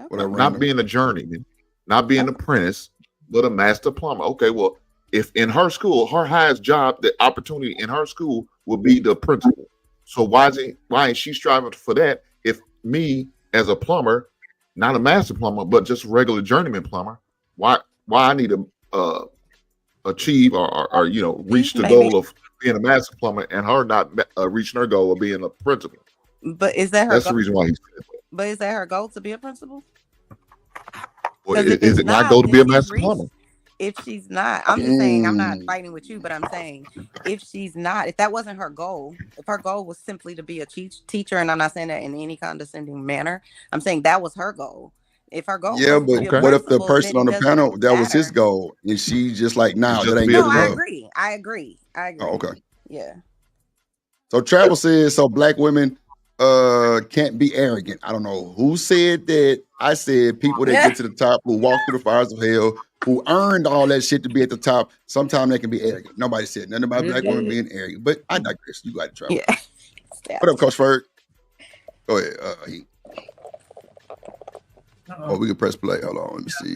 journeyman. Not being a journeyman, not being an apprentice, but a master plumber. Okay, well, if in her school, her highest job, the opportunity in her school will be the principal. So why is she striving for that? If me as a plumber, not a master plumber, but just a regular journeyman plumber, why I need to achieve or reach the goal of being a master plumber and her not reaching her goal of being a principal? But is that her? That's the reason why he said that. But is that her goal to be a principal? Well, is it not goal to be a master plumber? If she's not, I'm just saying, I'm not fighting with you, but I'm saying if she's not, if that wasn't her goal, if her goal was simply to be a teacher, and I'm not saying that in any condescending manner, I'm saying that was her goal. If her goal, Yeah, but what if the person on the panel that was his goal, and she just like, nah, that ain't good enough? I agree. Oh, okay. Yeah. So Travel says so black women can't be arrogant. I don't know who said that. I said people that get to the top who walk through the fires of hell, who earned all that shit to be at the top, sometimes they can be arrogant. Nobody said nothing about black women being arrogant, but I digress. You got to Travel. Yeah. What up, Coach Ferg? Go ahead. We can press play. Hold on. Let me see.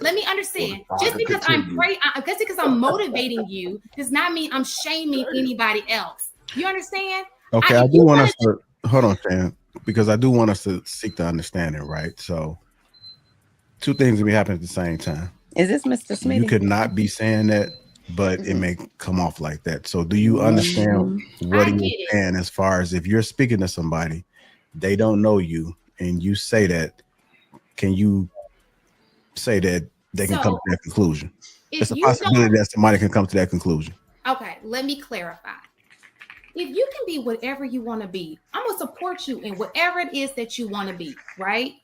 Let me understand. Just because I'm motivating you does not mean I'm shaming anybody else. You understand? Okay, I do want us to hold on, Shan, because I do want us to seek the understanding, right? So, two things will be happening at the same time. Is this Mr. Smith? You could not be saying that, but it may come off like that. So, do you understand what he's saying as far as if you're speaking to somebody, they don't know you, and you say that? Can you say that they can come to that conclusion? It's a possibility that somebody can come to that conclusion. Okay, let me clarify. If you can be whatever you want to be, I'm going to support you in whatever it is that you want to be, right?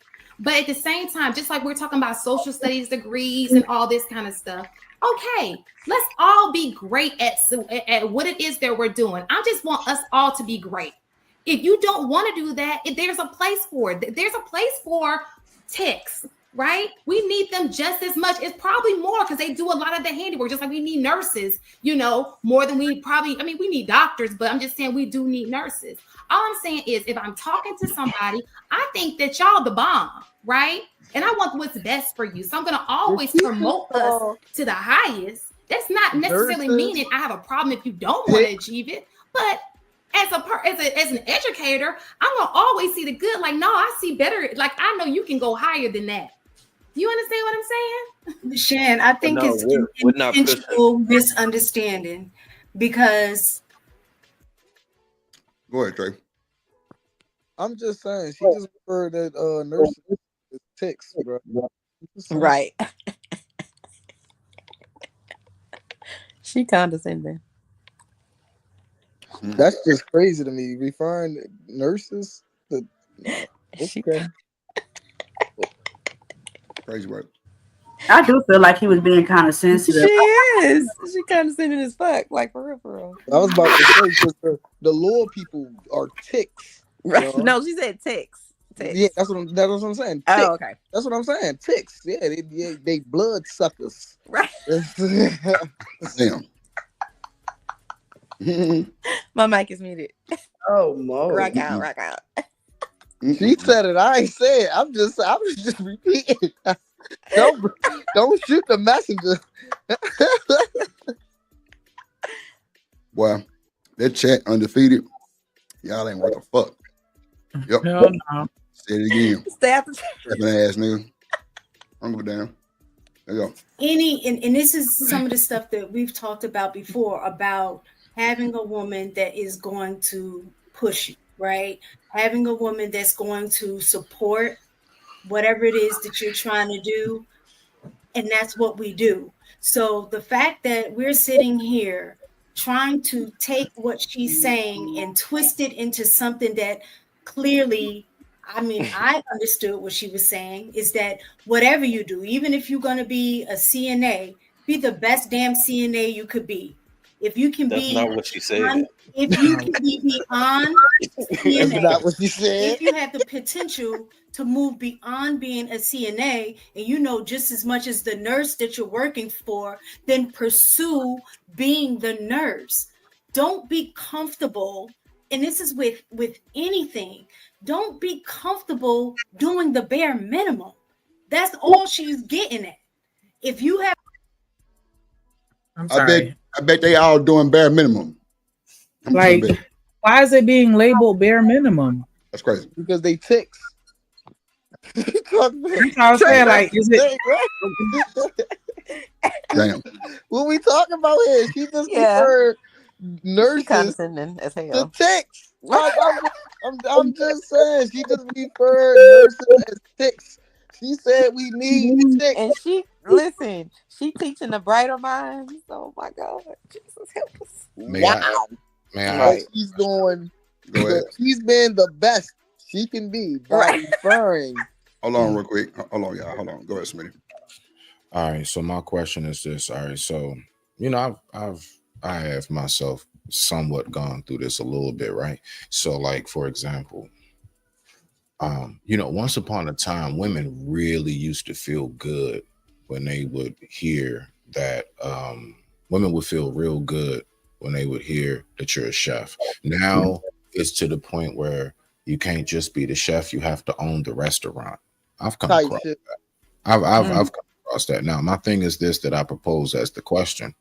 But at the same time, just like we're talking about social studies degrees and all this kind of stuff, okay, let's all be great at what it is that we're doing. I just want us all to be great. If you don't want to do that, if there's a place for it. There's a place for techs, right? We need them just as much. It's probably more because they do a lot of the handiwork, just like we need nurses, more than we probably, we need doctors, but I'm just saying we do need nurses. All I'm saying is if I'm talking to somebody, I think that y'all the bomb, right? And I want what's best for you. So I'm going to always promote us to the highest. That's not necessarily meaning I have a problem if you don't want to achieve it, but as an educator, I'm gonna always see the good. Like, no, I see better. Like, I know you can go higher than that. You understand what I'm saying? Shan, I think it's an intentional misunderstanding because. Go ahead, Trey. I'm just saying, she just referred that nurses as ticks, bro. Right. She condescending. That's just crazy to me. Referring nurses to okay. Crazy word. I do feel like he was being kind of sensitive. She is. She condescending as fuck. Like for real. I was about to say because the lower people are ticks. Right. No, she said ticks. Yeah, that's what I'm saying. Ticks. Oh, okay. That's what I'm saying. Ticks. Yeah, they blood suckers. Right. Damn. My mic is muted. Oh, no. Rock out. She said it. I ain't say it. I was just repeating. Don't shoot the messenger. Well, that chat undefeated. Y'all ain't worth a fuck. Yep. Hell no. Say it again. Stay out the Stepping ass nigga. I'm going down. There you go. And this is some of the stuff that we've talked about before about having a woman that is going to push you, right? Having a woman that's going to support whatever it is that you're trying to do. And that's what we do. So the fact that we're sitting here trying to take what she's saying and twist it into something that clearly, I understood what she was saying is that whatever you do, even if you're going to be a CNA, be the best damn CNA you could be. If you can That's not what she said. If you can be beyond CNA, that's not what she said. if you have the potential to move beyond being a CNA and you know just as much as the nurse that you're working for, then pursue being the nurse. Don't be comfortable, and this is with anything, don't be comfortable doing the bare minimum. That's all she's getting at. If you have I bet they all doing bare minimum. Like, why is it being labeled bare minimum? That's crazy. Because they ticks. That's what I'm saying. Like, is it? Damn. What we talking about here? She just referred nurses condescending as hell. to ticks. Like, I'm just saying, she just referred nurses as ticks. She said we need ticks. And she teaching the brighter minds. Oh my God. Jesus help us. Wow. She's doing, Go ahead. she's been the best she can be by referring. Hold on real quick. Hold on, y'all. Hold on. Go ahead, Smitty. All right. So my question is this. All right. So, I have myself somewhat gone through this a little bit, right? So, like for example, once upon a time, women really used to feel good when they would hear that. Women would feel real good when they would hear that you're a chef. Now it's to the point where you can't just be the chef; you have to own the restaurant. I've come Type across shit. that. I've come across that. Now, my thing is this that I propose as the question: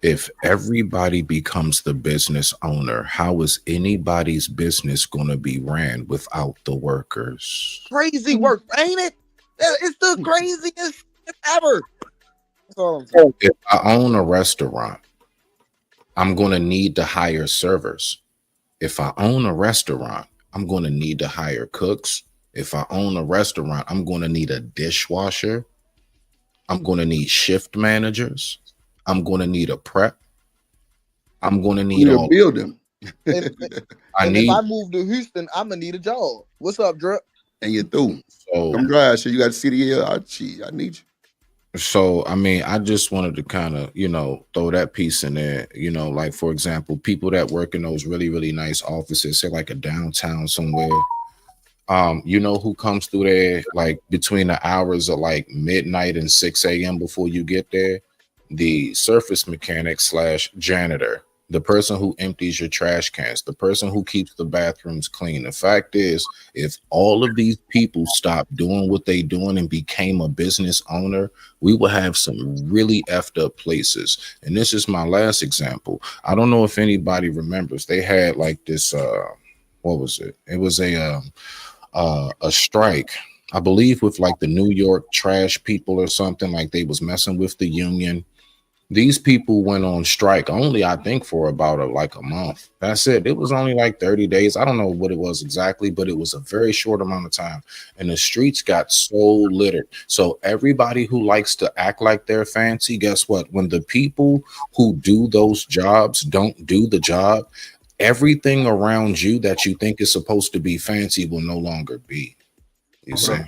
if everybody becomes the business owner, how is anybody's business going to be ran without the workers? Crazy work, ain't it? It's the craziest ever. That's all I'm saying. If I own a restaurant, I'm going to need to hire servers. If I own a restaurant, I'm going to need to hire cooks. If I own a restaurant, I'm going to need a dishwasher. I'm going to need shift managers. I'm going to need a prep. I'm going to need You all. build them. And if I move to Houston, I'm gonna need a job. What's up, Drip? And you're through. So, come drive. So you got CDL. I need you. So, I mean, I just wanted to kind of, throw that piece in there, like, for example, people that work in those really, really nice offices, say like a downtown somewhere, who comes through there, like between the hours of like midnight and 6 a.m. before you get there? The surface mechanic / janitor, the person who empties your trash cans, the person who keeps the bathrooms clean. The fact is, if all of these people stopped doing what they doing and became a business owner, we will have some really effed up places. And this is my last example. I don't know if anybody remembers, they had like this, what was it? It was a strike, I believe, with like the New York trash people or something. Like they was messing with the union. These people went on strike only, I think, for about a month. That's it. It was only like 30 days. I don't know what it was exactly, but it was a very short amount of time. And the streets got so littered. So everybody who likes to act like they're fancy, guess what? When the people who do those jobs don't do the job, everything around you that you think is supposed to be fancy will no longer be. You see?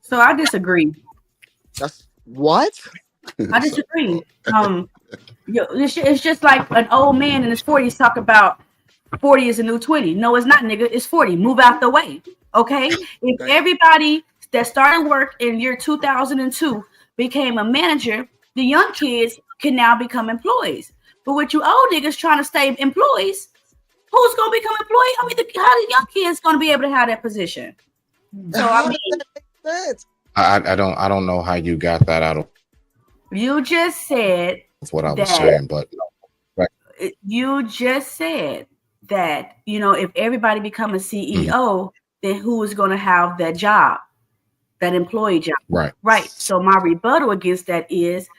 So I disagree. That's what? I disagree. It's just like an old man in his 40s talk about 40 is a new 20. No, it's not, nigga. It's 40. Move out the way. Okay? If everybody that started work in year 2002 became a manager, the young kids can now become employees. But with you old niggas trying to stay employees, who's going to become employee? I mean, how the young kids going to be able to have that position? So I mean, I don't know how you got that out of. You just said what I was saying, but you just said that, if everybody become a CEO, then who is going to have that job, that employee job? Right. So my rebuttal against that is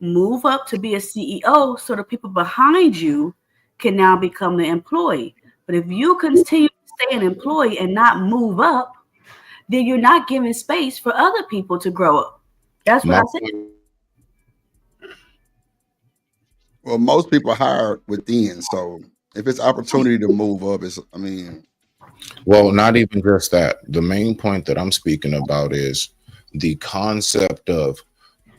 move up to be a CEO so the people behind you can now become the employee. But if you continue to stay an employee and not move up, then you're not giving space for other people to grow up. That's what I said. Well, most people hire within, so if it's opportunity to move up, well, not even just that. The main point that I'm speaking about is the concept of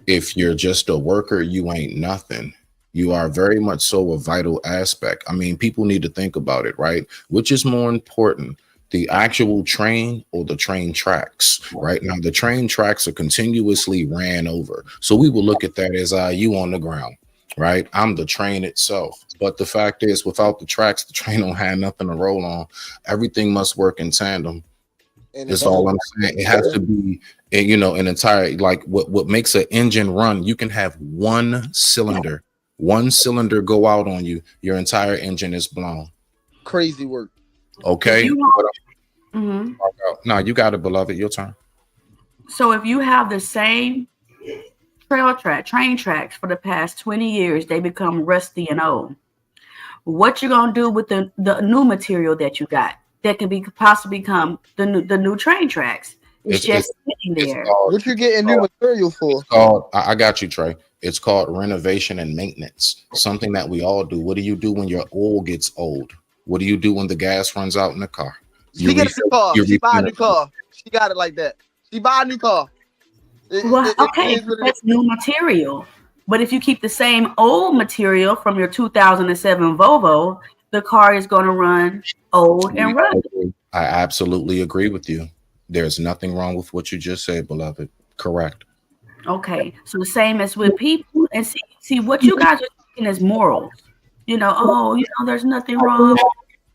if you're just a worker, you ain't nothing. You are very much so a vital aspect. I mean, people need to think about it, right? Which is more important, the actual train or the train tracks? Right now, the train tracks are continuously ran over. So we will look at that as you on the ground. Right, I'm the train itself, but the fact is, without the tracks, the train don't have nothing to roll on. Everything must work in tandem. That's all I'm saying. It has to be, an entire, like what makes an engine run. You can have one cylinder go out on you, your entire engine is blown. Crazy work. Okay. No, you got it, beloved. Your turn. So if you have the same train tracks for the past 20 years, they become rusty and old. What you gonna do with the new material that you got that can possibly become the new train tracks? It's just sitting there. What you getting new material for? I got you, Trey. It's called renovation and maintenance. Something that we all do. What do you do when your oil gets old? What do you do when the gas runs out in the car? She get a new car. She buy a new car. She got it like that. She buy a new car. Okay, that's new material. But if you keep the same old material from your 2007 Volvo, the car is going to run old and rusty. I absolutely agree with you. There's nothing wrong with what you just said, beloved. Correct. Okay, so the same as with people, and see what you guys are thinking is morals. There's nothing wrong.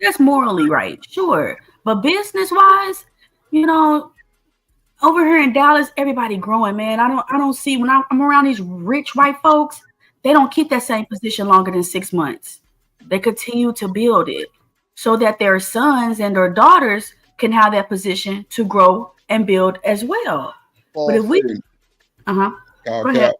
That's morally right, sure. But business wise, over here in Dallas, everybody growing, man. I don't see when I'm around these rich white folks, they don't keep that same position longer than 6 months. They continue to build it so that their sons and their daughters can have that position to grow and build as well. But if we Call Go ahead. Cap.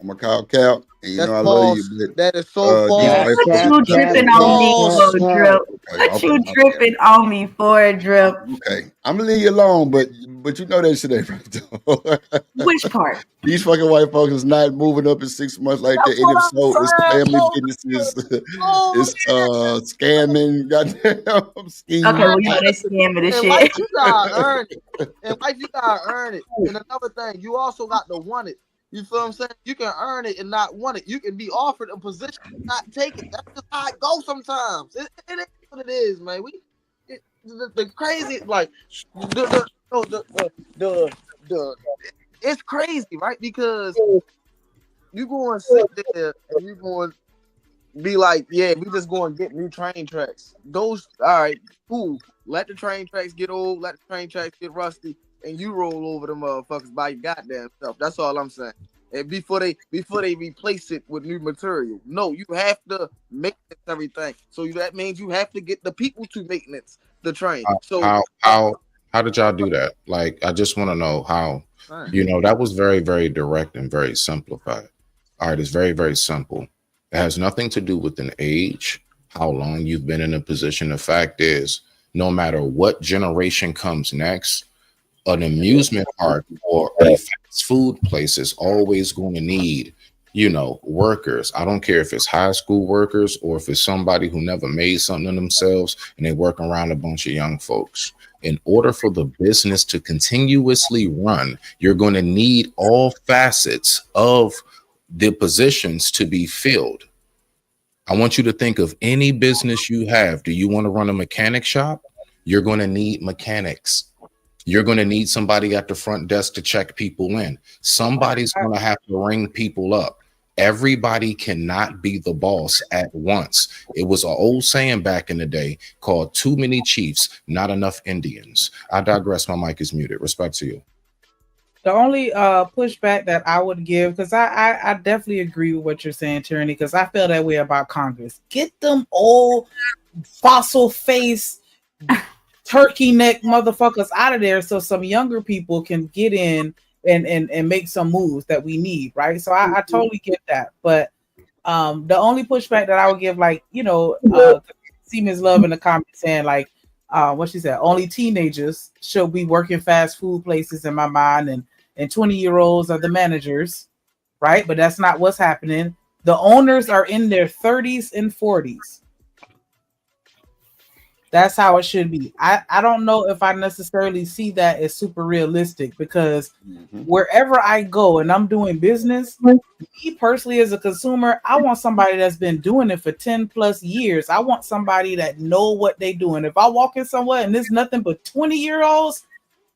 I'm a call Cap. And That's I love false. you, but That is so false. You dripping on me for a drip. What you dripping on me for a drip? Okay, I'm gonna leave you alone, but you know that shit ain't right though. Which part? These fucking white folks is not moving up in 6 months like that. And if so, it's family businesses, it's scamming, goddamn scheming. Okay, well, they scamming this And shit. wife, you gotta earn it. And wife, you gotta earn it. And another thing, you also got to want it. You feel what I'm saying? You can earn it and not want it. You can be offered a position and not take it. That's just how it goes sometimes. It is what it is, man. The crazy, like it's crazy, right? Because you going to sit there and you going to be like, yeah, we just going to get new train tracks. Those, all right, cool. Let the train tracks get old. Let the train tracks get rusty. And you roll over the motherfuckers by your goddamn self. That's all I'm saying. And before they replace it with new material. No, you have to maintenance everything. So that means you have to get the people to maintenance the train. So how did y'all do that? Like, I just want to know how. That was very, very direct and very simplified. All right, it's very, very simple. It has nothing to do with an age, how long you've been in a position. The fact is, no matter what generation comes next, an amusement park or a fast food place is always going to need, workers. I don't care if it's high school workers or if it's somebody who never made something of themselves and they work around a bunch of young folks. In order for the business to continuously run, you're going to need all facets of the positions to be filled. I want you to think of any business you have. Do you want to run a mechanic shop? You're going to need mechanics. You're going to need somebody at the front desk to check people in. Somebody's going to have to ring people up. Everybody cannot be the boss at once. It was an old saying back in the day called too many chiefs, not enough Indians. I digress. My mic is muted. Respect to you. The only pushback that I would give, because I definitely agree with what you're saying, Tyranny, because I feel that way about Congress. Get them old fossil face turkey neck motherfuckers out of there so some younger people can get in and make some moves that we need, right? So I totally get that. But the only pushback that I would give, see Ms. Love in the comments saying like what she said, only teenagers should be working fast food places in my mind, and 20-year-olds are the managers, right? But that's not what's happening. The owners are in their 30s and 40s. That's how it should be. I don't know if I necessarily see that as super realistic, because wherever I go and I'm doing business, me personally as a consumer, I want somebody that's been doing it for 10 plus years. I want somebody that know what they're doing. If I walk in somewhere and there's nothing but 20-year-olds,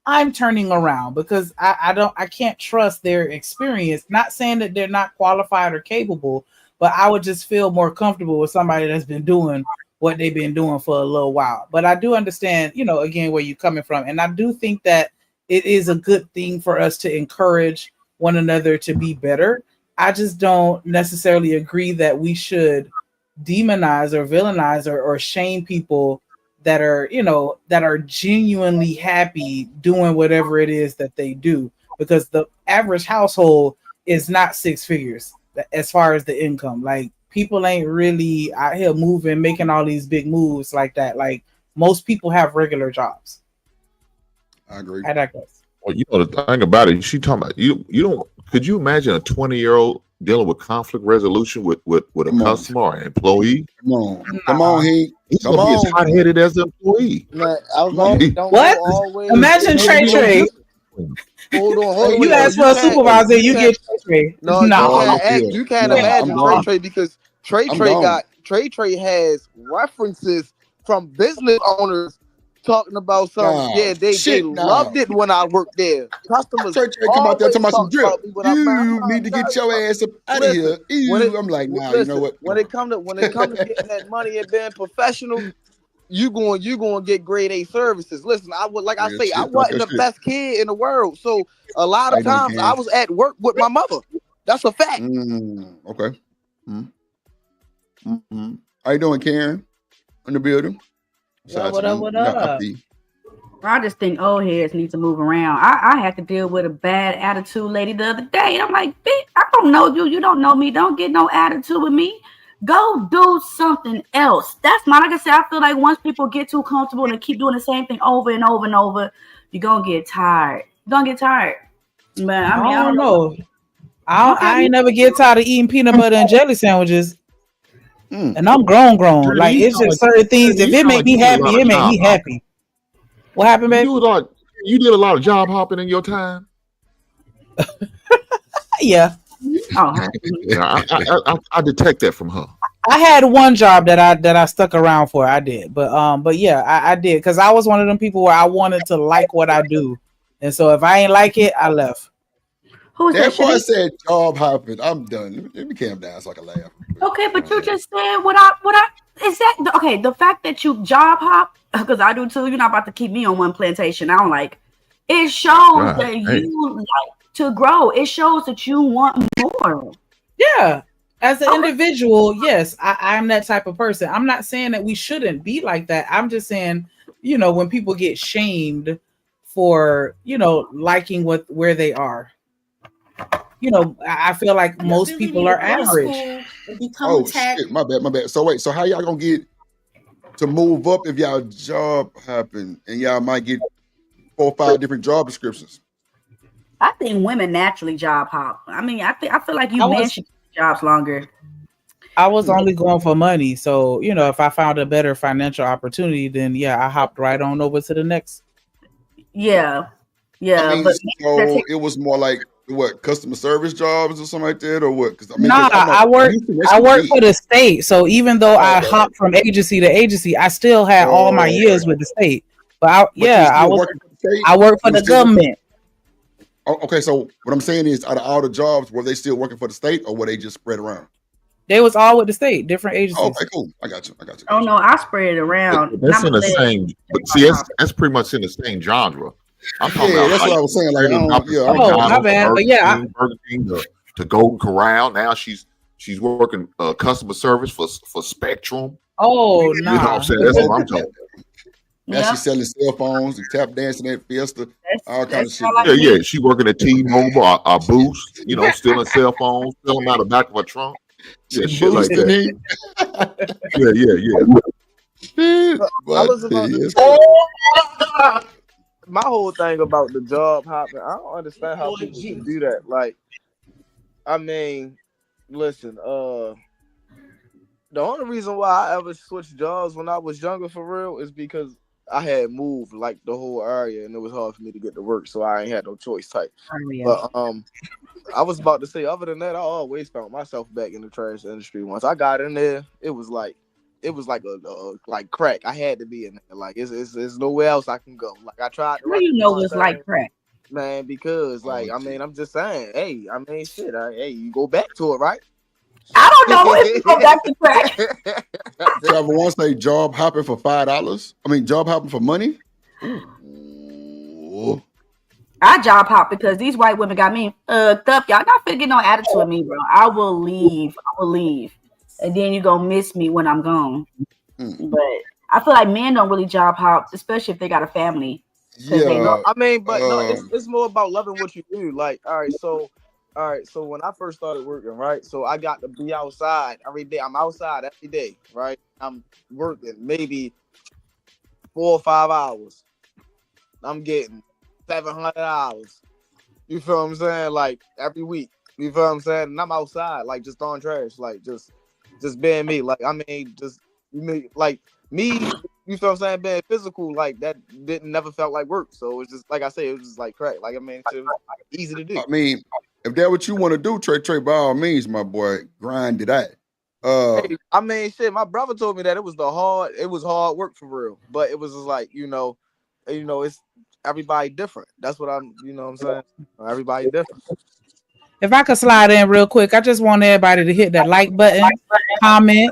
I'm turning around, because I can't trust their experience. Not saying that they're not qualified or capable, but I would just feel more comfortable with somebody that's been doing what they've been doing for a little while. But I do understand, again, where you're coming from. And I do think that it is a good thing for us to encourage one another to be better. I just don't necessarily agree that we should demonize or villainize or shame people that are genuinely happy doing whatever it is that they do, because the average household is not 6 figures as far as the income. Like, people ain't really out here moving, making all these big moves like that. Like, most people have regular jobs. I agree. I digress. Well, the thing about it, she talking about you don't. Could you imagine a 20-year-old dealing with conflict resolution with a customer or an employee? Come on, he's gonna be as hot-headed as the employee. What? Imagine Trey. Hold on, You y'all. ask for a supervisor, you get Trey. No, No. you can't imagine Trey because Trey has references from business owners talking about some. Yeah, they loved it when I worked there. Customers Trey come out there always talking about some talk drip. about me when You need to get your ass up out of here. I'm like, nah, you know what? When it come to getting that money and being professional, you going get grade A services. Listen, I wasn't the best kid in the world, so a lot of times I was at work with my mother. That's a fact. Okay. How you doing, Karen? In the building. What up? I just think old heads need to move around. I had to deal with a bad attitude lady the other day. I'm like, bitch, I don't know you. You don't know me. Don't get no attitude with me. Go do something else. That's my, like I said, I feel like once people get too comfortable and keep doing the same thing over and over and over, you're going to get tired. But I don't know. I ain't never get tired of eating peanut butter and jelly sandwiches. And I'm grown. Like, it's just certain things. If it make me happy, it make me happy. What happened, baby? You did a lot of job hopping in your time. Yeah. Yeah, I detect that from her. I had one job that I stuck around for. I did, but yeah, I did because I was one of them people where I wanted to like what I do, and so if I ain't like it, I left. Who's that? Therefore, I said job hopping. I'm done. Let me calm down so I can laugh. Okay, but you just said what I is that okay? The fact that you job hop, because I do too. You're not about to keep me on one plantation. I don't like. It shows that you like to grow. It shows that you want more. Yeah. As an individual, yes, I'm that type of person. I'm not saying that we shouldn't be like that. I'm just saying, when people get shamed for, liking where they are. I feel like most people are average. Shit, my bad. So how y'all gonna get to move up if y'all job hopping and y'all might get 4 or 5 different job descriptions? I think women naturally job hop. I mean, I feel like men should keep jobs longer. I was only going for money, so if I found a better financial opportunity, then yeah, I hopped right on over to the next. Yeah. I mean, but so it was more like what, customer service jobs or something like that, or what? Because I work for the state, so even though I hopped from agency to agency, I still had all my years with the state. But I work for the government. Okay, so what I'm saying is, out of all the jobs, were they still working for the state, or were they just spread around? They was all with the state, different agencies. Okay, cool. I got you. Oh no, I spread it around. That's in the same. But see, that's pretty much in the same genre. I'm talking about. That's what I was saying. Like, my bad. But yeah, Burger King to Golden Corral. Now she's working customer service for Spectrum. Oh no! You know what I'm saying? That's what I'm talking. Now she's selling cell phones and tap dancing at Fiesta, all kind of shit. Yeah. She working at T-Mobile or Boost. Stealing cell phones, selling out the back of her trunk. Yeah, shit like that. Yeah. I was about to my whole thing about the job hopping, I don't understand how people can do that. Like, I mean, listen, the only reason why I ever switched jobs when I was younger for real is because I had moved like the whole area and it was hard for me to get to work, so I ain't had no choice type. But I was about to say, other than that, I always found myself back in the trash industry. Once I got in there, it was like a like crack. I had to be in there. Like it's nowhere else I can go. Like I tried to. It's like crack, man. Because I'm just saying. Hey, shit. You go back to it, right? I don't know if you go back to crack. Trevor wants to say job hopping for $5. I mean, job hopping for money. Ooh. I job hop because these white women got me up. Y'all not finna get no attitude with me, bro. I will leave. And then you're gonna miss me when I'm gone. But I feel like men don't really job hop, especially if they got a family. It's more about loving what you do. Like, all right, so when I first started working, right? So I got to be outside every day. I'm outside every day, right? I'm working maybe 4 or 5 hours. I'm getting $700. You feel what I'm saying? Like every week. You feel what I'm saying? And I'm outside, like just throwing trash, like just being me. Like me you feel what I'm saying, being physical, like that never felt like work. So it's just like I say, it was just like crack. Like I mean, it was easy to do. I mean, if that's what you want to do, Trey, by all means, my boy, grind it out. Hey, I mean, shit. My brother told me that it was hard work for real. But it was just like, it's everybody different. That's what you know what I'm saying? Everybody different. If I could slide in real quick, I just want everybody to hit that like button, comment,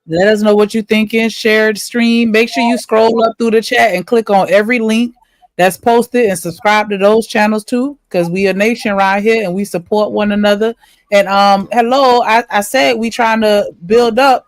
let us know what you're thinking, share the stream. Make sure you scroll up through the chat and click on every link that's posted and subscribe to those channels too, because we a nation right here and we support one another. And hello, I said we trying to build up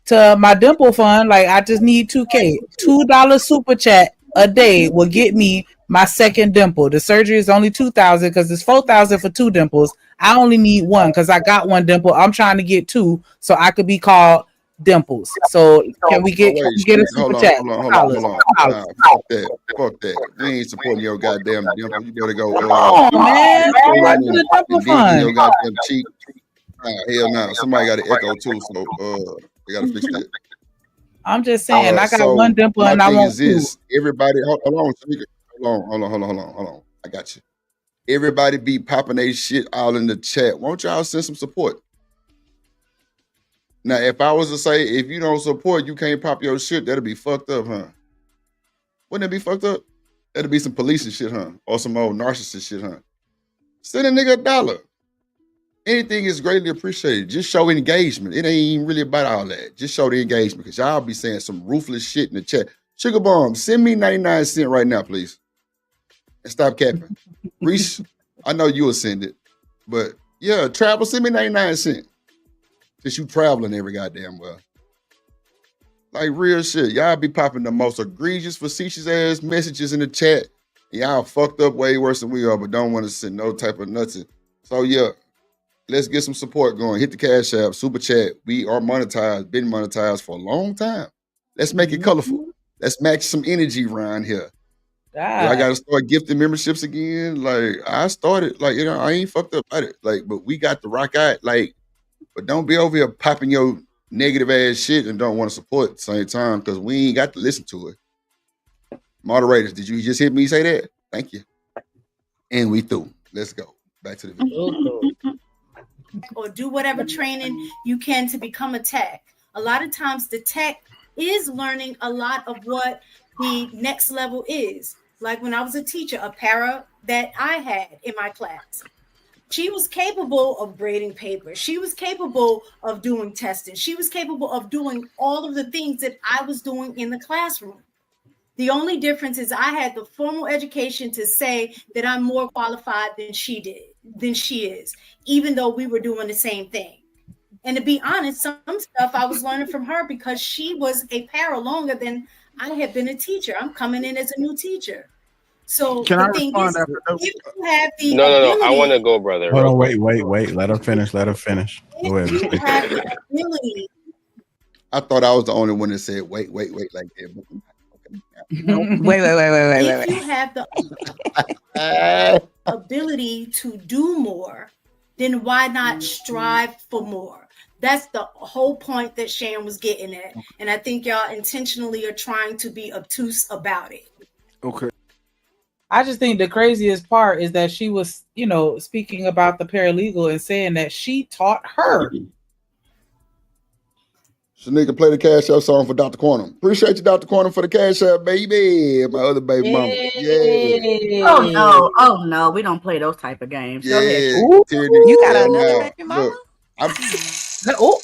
to my dimple fund. Like I just need $2K. $2 super chat a day will get me my second dimple. The surgery is only $2,000 because it's $4,000 for 2 dimples. I only need 1 because I got 1 dimple. I'm trying to get 2 so I could be called Dimples. So can we get a super chat? Hold on. Nah, fuck that. We ain't supporting your goddamn dimple. You better go. Man, your goddamn cheek. Hell no. Somebody got an echo too, so we gotta fix that. I'm just saying, I got 1 dimple and I want 2. Everybody, hold on. I got you. Everybody be popping their shit all in the chat. Won't y'all send some support? Now, if I was to say, if you don't support, you can't pop your shit, that'd be fucked up, huh? Wouldn't it be fucked up? That'd be some police and shit, huh? Or some old narcissist shit, huh? Send a nigga $1. Anything is greatly appreciated. Just show engagement. It ain't even really about all that. Just show the engagement, because y'all be saying some ruthless shit in the chat. Sugar Bomb, send me 99 cents right now, please. And stop capping. Reese, I know you'll send it. But yeah, Travel, send me 99 cents. Since you traveling every goddamn well. Like real shit. Y'all be popping the most egregious, facetious ass messages in the chat. Y'all fucked up way worse than we are, but don't want to send no type of nothing. So yeah, let's get some support going. Hit the Cash App, Super Chat. We are monetized, been monetized for a long time. Let's make it colorful. Let's match some energy around here. I gotta start gifting memberships again. Like I started, like, I ain't fucked up at it. Like, but we got the rock out, like. But don't be over here popping your negative ass shit and don't want to support at the same time, because we ain't got to listen to it. Moderators, did you just hear me say that? Thank you. And we through. Let's go. Back to the video. Or do whatever training you can to become a tech. A lot of times the tech is learning a lot of what the next level is. Like when I was a teacher, a para that I had in my class. She was capable of grading papers. She was capable of doing testing. She was capable of doing all of the things that I was doing in the classroom. The only difference is I had the formal education to say that I'm more qualified than she is, even though we were doing the same thing. And to be honest, some stuff I was learning from her because she was a para longer than I had been a teacher. I'm coming in as a new teacher. So Can the thing is, if you have the No, I want to go, brother. Hold on, wait. Let her finish. Go ahead. you have the ability. I thought I was the only one that said wait like that. Wait. If you have the ability to do more, then why not strive for more? That's the whole point that Shan was getting at. And I think y'all intentionally are trying to be obtuse about it. Okay. I just think the craziest part is that she was, speaking about the paralegal and saying that she taught her. Shanika, play the Cash App song for Dr. Quantum. Appreciate you, Dr. Quantum, for the Cash App, baby. My other baby mama. Yeah. Oh no, we don't play those type of games. Go ahead. You got another baby mama? Oh.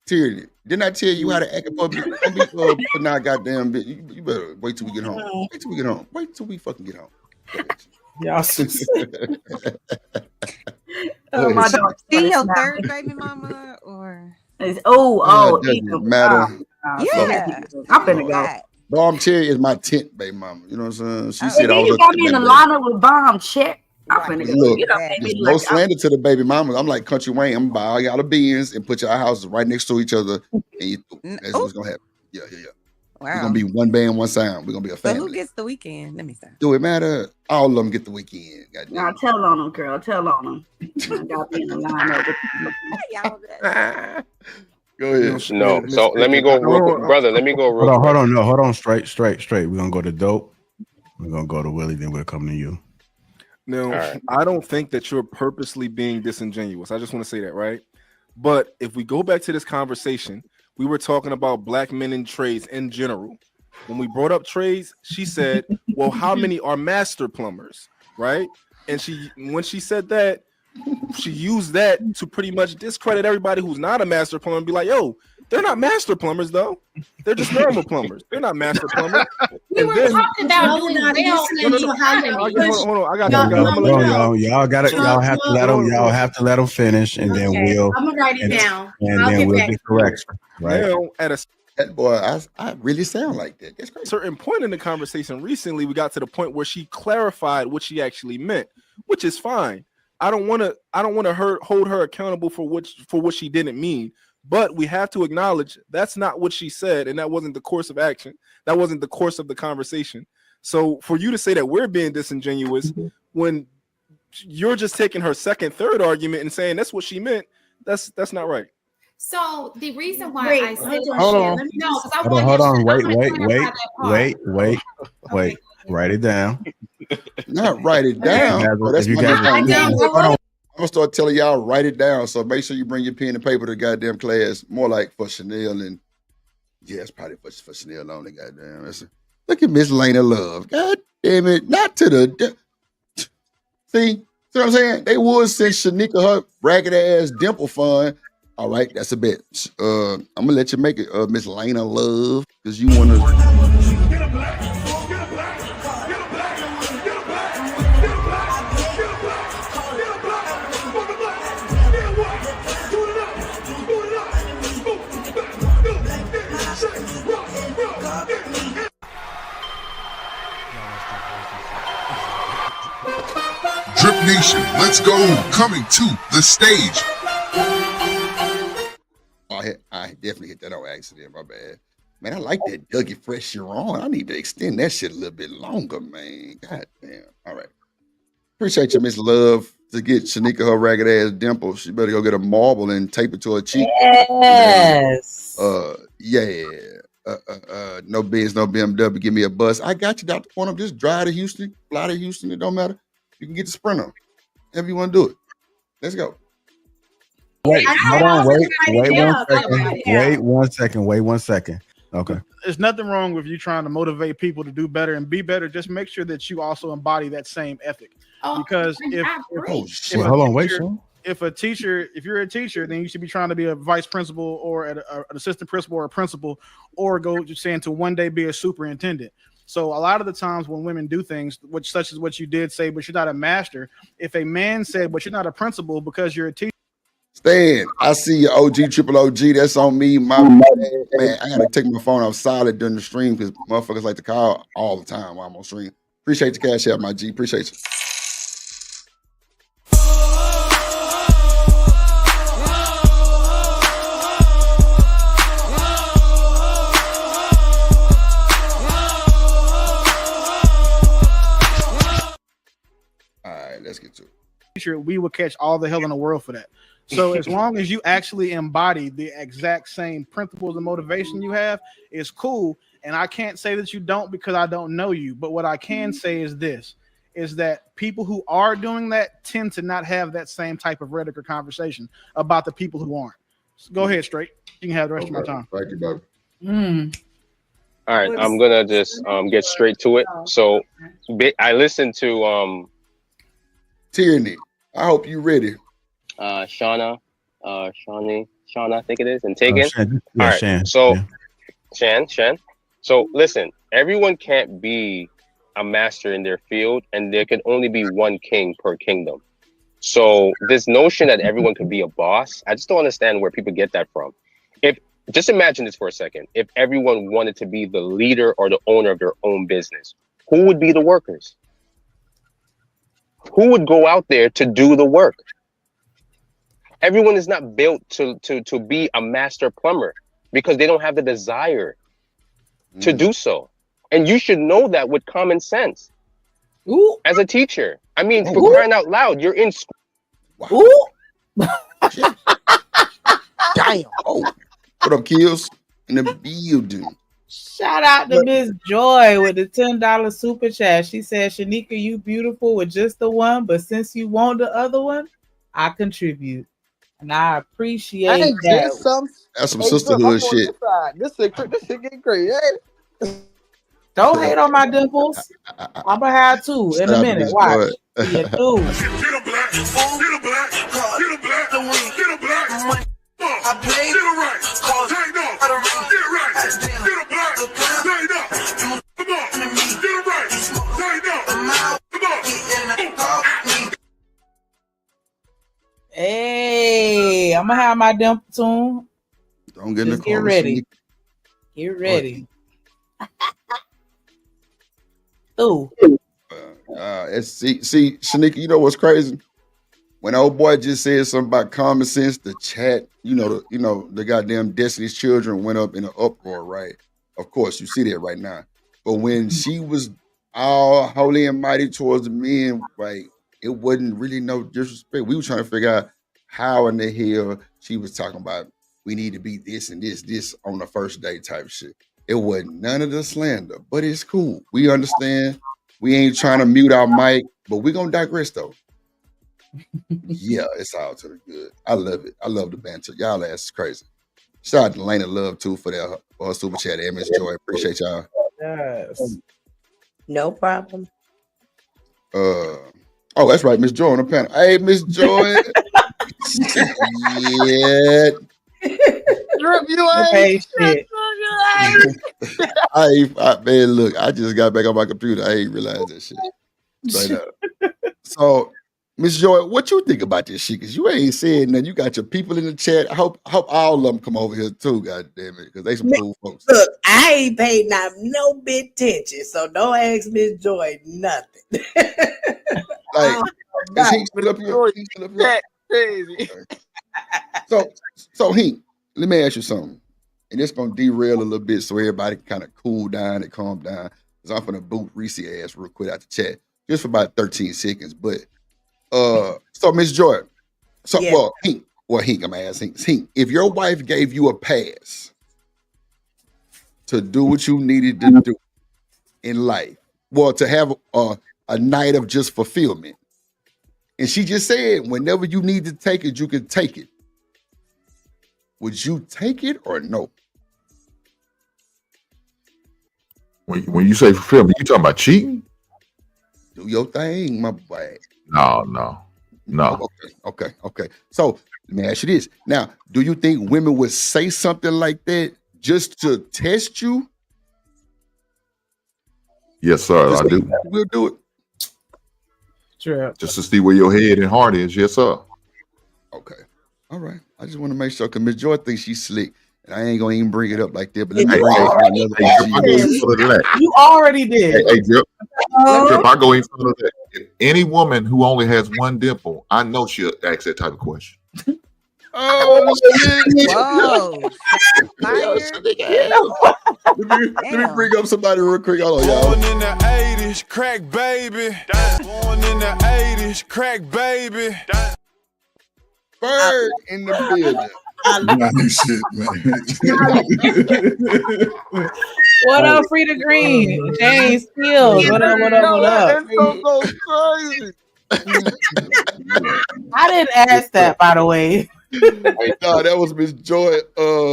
Tyranny. Didn't I tell you how to act in public? Don't be putting out goddamn bit. You better wait till we get home. Wait till we fucking get home. Y'all. My dog. See your third baby mama or? It doesn't matter. Yeah. I'm finna go. Bomb Cherry is my 10th baby mama. You know what I'm saying? She said I was. You got me in the lineup with Bomb Check. Look, there's no slander to the baby mamas. I'm like Country Wayne. I'm buy all y'all the beans and put your houses right next to each other, and that's what's gonna happen. Yeah. Wow. We're gonna be one band, one sound. We're gonna be a So family. who gets the weekend? Let me see. Do it matter? All of them get the weekend. Now tell on them, girl. Tell on them. I got me in the lineup with Go ahead. No, so let me go real quick, brother. Let me go real quick. Hold on. Straight. We're gonna go to Dope. We're gonna go to Willie, then we'll come to you. Now, I don't think that you're purposely being disingenuous. I just want to say that, right? But if we go back to this conversation, we were talking about black men in trades in general. When we brought up trades, she said, well, how many are master plumbers, right? And when she said that, she used that to pretty much discredit everybody who's not a master plumber and be like, yo, they're not master plumbers, though. They're just normal plumbers. They're not master plumbers. We were talking about doing well. Hold on. I got Y'all have to let them finish, and then we'll. I'm gonna write it down. And then we'll get correction. Right. Now, at that boy, I really sound like that. That's crazy. Certain point in the conversation recently, we got to the point where she clarified what she actually meant, which is fine. I don't want to hold her accountable for what she didn't mean, but we have to acknowledge that's not what she said, and that wasn't the course of action. That wasn't the course of the conversation. So for you to say that we're being disingenuous when you're just taking her second, third argument and saying that's what she meant, that's not right. So the reason why I said Hold on. no, because I Hold on. Wait. Okay. Write it down. Not write it down. I'm gonna start telling y'all write it down. So make sure you bring your pen and paper to the goddamn class. More like for Chanel and it's probably for Chanel only. Goddamn. Look at Miss Lena Love. God damn it. Not to the see what I'm saying? They would send Shanika her ragged ass dimple fund. All right, that's a bet. I'm gonna let you make it, Miss Lena Love, because you want to. Drip Nation, let's go. Coming to the stage. I definitely hit that on accident. My bad. Man, I like that Dougie Fresh you're on. I need to extend that shit a little bit longer, man. God damn. All right. Appreciate you, Miss Love. To get Shanika her ragged ass dimple, she better go get a marble and tape it to her cheek. Yes. No Benz, no BMW. Give me a bus. I got you, Dr. Quantum. Just drive to Houston, fly to Houston. It don't matter. You can get the Sprinter. If you want to do it. Let's go. Wait, hold on. Wait 1 second. Okay. There's nothing wrong with you trying to motivate people to do better and be better. Just make sure that you also embody that same ethic. Because if you're a teacher, then you should be trying to be a vice principal or an assistant principal or a principal, or go just saying to one day be a superintendent. So a lot of the times when women do things, such as what you did say, but you're not a master. If a man said, but you're not a principal because you're a teacher. Stan, I see your OG, triple OG. That's on me. My man, I gotta take my phone off silent during the stream because motherfuckers like to call all the time while I'm on stream. Appreciate the cash out, my G. Appreciate you. All right, let's get to it. We would catch all the hell in the world for that. So as long as you actually embody the exact same principles and motivation you have, it's cool. And I can't say that you don't because I don't know you. But what I can say is this, is that people who are doing that tend to not have that same type of rhetoric or conversation about the people who aren't. So go ahead, straight. You can have the rest of my time. Thank you, brother. All right, I'm gonna just get straight to it. So I listened to Tyranny. I hope you ready. Shauna, I think it is, and Tegan. Shan, all right, Shan, so yeah. Shan. So listen, everyone can't be a master in their field, and there can only be one king per kingdom. So this notion that everyone could be a boss, I just don't understand where people get that from. Just imagine this for a second. If everyone wanted to be the leader or the owner of their own business, who would be the workers? Who would go out there to do the work? Everyone is not built to be a master plumber because they don't have the desire. to do so. And you should know that with common sense. Ooh. As a teacher. I mean, Ooh. for crying out loud, you're in school. Ooh. Damn. Oh, what up, kills in the building? Shout out to Miss Joy with the $10 super chat. She said, Shanika, you beautiful with just the one, but since you want the other one, I contribute. And I appreciate Hey, that. just some. That's some Hey, Drip, sisterhood I'm on shit. your side. This shit getting crazy. Hey. Don't hate on my dimples. I'm gonna have two in Shout a out to minute. Miss Watch. Joy. See you too. Hey, I'm gonna have my dimple tune. Don't get in the Just get car. ready. Get ready. Ooh. See, Shanika, you know what's crazy? When old boy just said something about common sense, the chat, the goddamn Destiny's Children went up in an uproar, right? Of course, you see that right now. But when she was all holy and mighty towards the men, like it wasn't really no disrespect. We were trying to figure out how in the hell she was talking about we need to be this and this on the first day type shit. It wasn't none of the slander, but it's cool. We understand. We ain't trying to mute our mic, but we're gonna digress though. Yeah, it's all to the good. I love it. I love the banter. Y'all ass is crazy. Shout out to Lena Love too for that super chat and Miss Joy. Appreciate y'all. Yes. No problem. Oh, that's right, Miss Joy on the panel. Hey, Miss Joy. Yeah. Drip, you Hey, ain't shit. Man, look, I just got back on my computer. I ain't realized that shit. Straight up. So, Miss Joy, what you think about this shit? Because you ain't saying nothing. You got your people in the chat. I hope all of them come over here too, God damn it, because they some cool folks. Look, I ain't paid not no bit attention, so don't ask Miss Joy nothing. Like, is he still up here? He still up here? Crazy. So Hink, let me ask you something. And it's gonna derail a little bit so everybody can kind of cool down and calm down. Because I'm gonna boot Reese ass real quick out the chat. Just for about 13 seconds. But so Miss Joy, Hink, I'm gonna ask Hink, if your wife gave you a pass to do what you needed to do in life, to have a night of just fulfillment, and she just said, whenever you need to take it, you can take it. Would you take it or no? When you say fulfillment, you talking about cheating? Do your thing, my boy. No. Okay. So let me ask you this. Now, do you think women would say something like that just to test you? Yes, sir. I do. We'll do it. Sure. Just to see where your head and heart is. Yes, sir. Okay. All right. I just want to make sure because Miss Joy thinks she's slick. And I ain't gonna even bring it up like that, but let me bring it up. You already did. Hey, Drip, I go in front of that. If any woman who only has one dimple, I know she'll ask that type of question. Oh, shit. Whoa. Let me bring up somebody real quick. Hold on, y'all. Born in the 80s, crack baby. Born in the 80s, crack baby. Bird in the building. Shit, man. What up, Frida Green? James Fields. What up? It's so crazy. I didn't ask that, by the way. No, that was Miss Joy.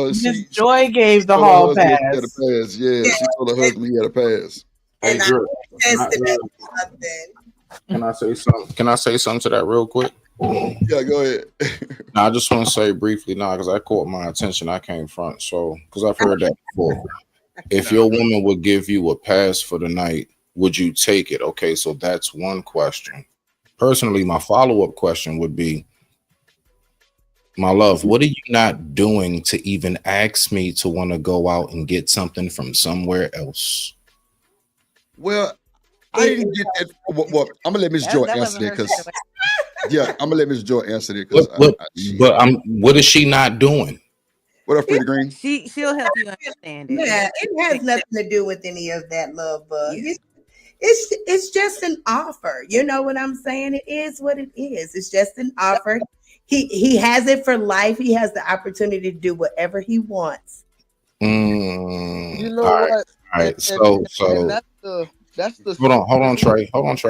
Miss Joy gave the hall pass. He had a pass. Yeah, she told her husband he had a pass. Hey, Drew, can I say something? Can I say something to that real quick? Yeah, go ahead. I just want to say briefly because I caught my attention. I came front, because I've heard that before. If your woman would give you a pass for the night, would you take it? Okay, so that's one question. Personally, my follow-up question would be, my love, what are you not doing to even ask me to want to go out and get something from somewhere else? Well, I didn't get that. Well, I'm gonna let Miss Joy answer that because I'm gonna let Miss Joy answer that because what is she not doing? What up, Pretty Green? She'll help you understand it. Yeah, it has nothing to do with any of that love bug. It's just an offer. You know what I'm saying? It is what it is. It's just an offer. He has it for life. He has the opportunity to do whatever he wants. You know All right, what? all right. So That's the hold on, Trey,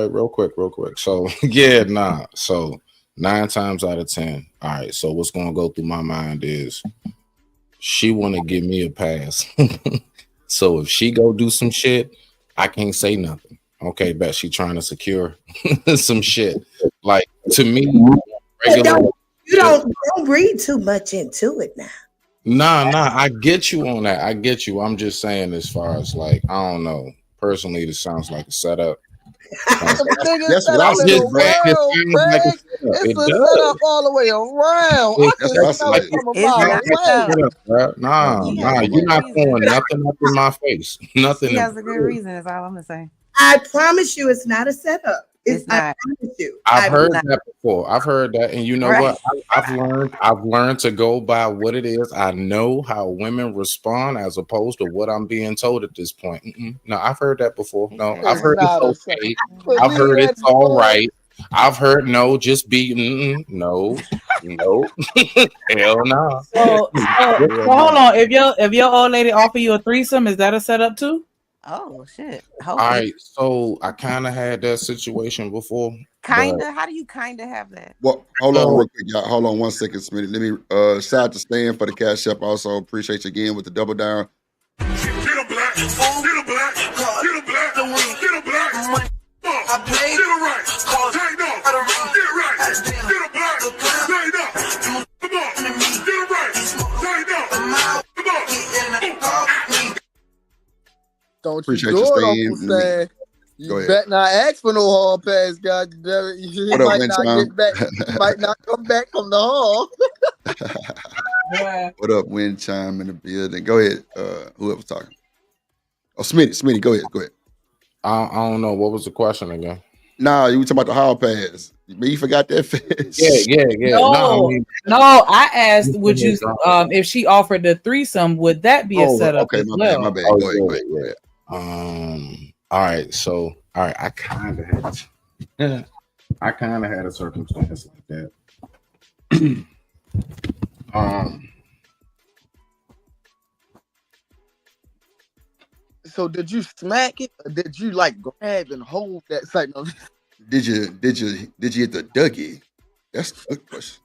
real quick. So yeah, nah. So 9 times out of 10. All right. So what's gonna go through my mind is she wanna give me a pass. So if she go do some shit, I can't say nothing. Okay, bet she trying to secure some shit. Like to me, regular. Don't read too much into it now. Nah, I get you on that. I get you. I'm just saying, as far as like, I don't know. Personally, this sounds like a setup. That's That's what I setup in said, the bro. world, Craig. It's a setup all the way around. I can smell it from a mile away. Nah, you're not throwing nothing up in my face. Nothing. She has a good reason. Is all I'm gonna say. I promise you, it's not a setup. It's not. I promise you. I've heard that before. I've heard that, and you know Right. what? I've learned to go by what it is. I know how women respond as opposed to what I'm being told at this point. No, I've heard that before. No, I've heard it's okay. I've heard it's all right. I've heard no, just be no. Hell no. So hold on. If your old lady offer you a threesome, is that a setup too? Oh shit. All right, so I kind of had that situation before. Kinda. How do you kinda have that? Well, hold on real quick, y'all. Hold on 1 second, Smitty. Let me shout out to Stan for the cash up. Also appreciate you again with the double down. Get a black, get a black, get a black, get a black. I play get it right, take no, get it right, get a black, take no, come on, get it right, take no, come on. Don't Appreciate you you do it, staying. Uncle Stan. Go You ahead. bet not ask for no hall pass, God damn it. You What up, might Wind not Chime? get back. You might not come back from the hall. What up, Wind Chime in the building? Go ahead. Whoever's talking. Oh, Smitty, go ahead. I don't know. What was the question again? Nah, you were talking about the hall pass. But you forgot that fast. Yeah. No, I asked, would you if she offered the threesome, would that be a setup okay, as my well? bad. Go ahead. All right. So, all right. I kind of had a circumstance like that. So did you smack it, or did you like grab and hold that side? No. Did you hit the Dougie? That's a good question.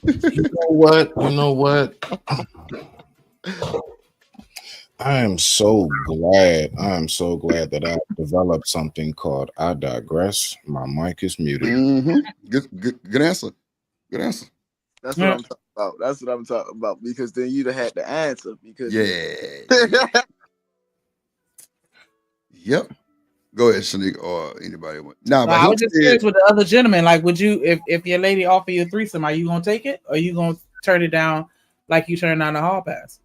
You know what? I am so glad that I developed something called I digress. My mic is muted. Good answer. Good answer. That's what I'm talking about. Because then you'd have had the answer. Because Yep. Go ahead, Shanique, or anybody. I was just curious with the other gentleman. Like, would you, if your lady offer you a threesome, are you gonna take it, or are you gonna turn it down like you turned down the hall pass?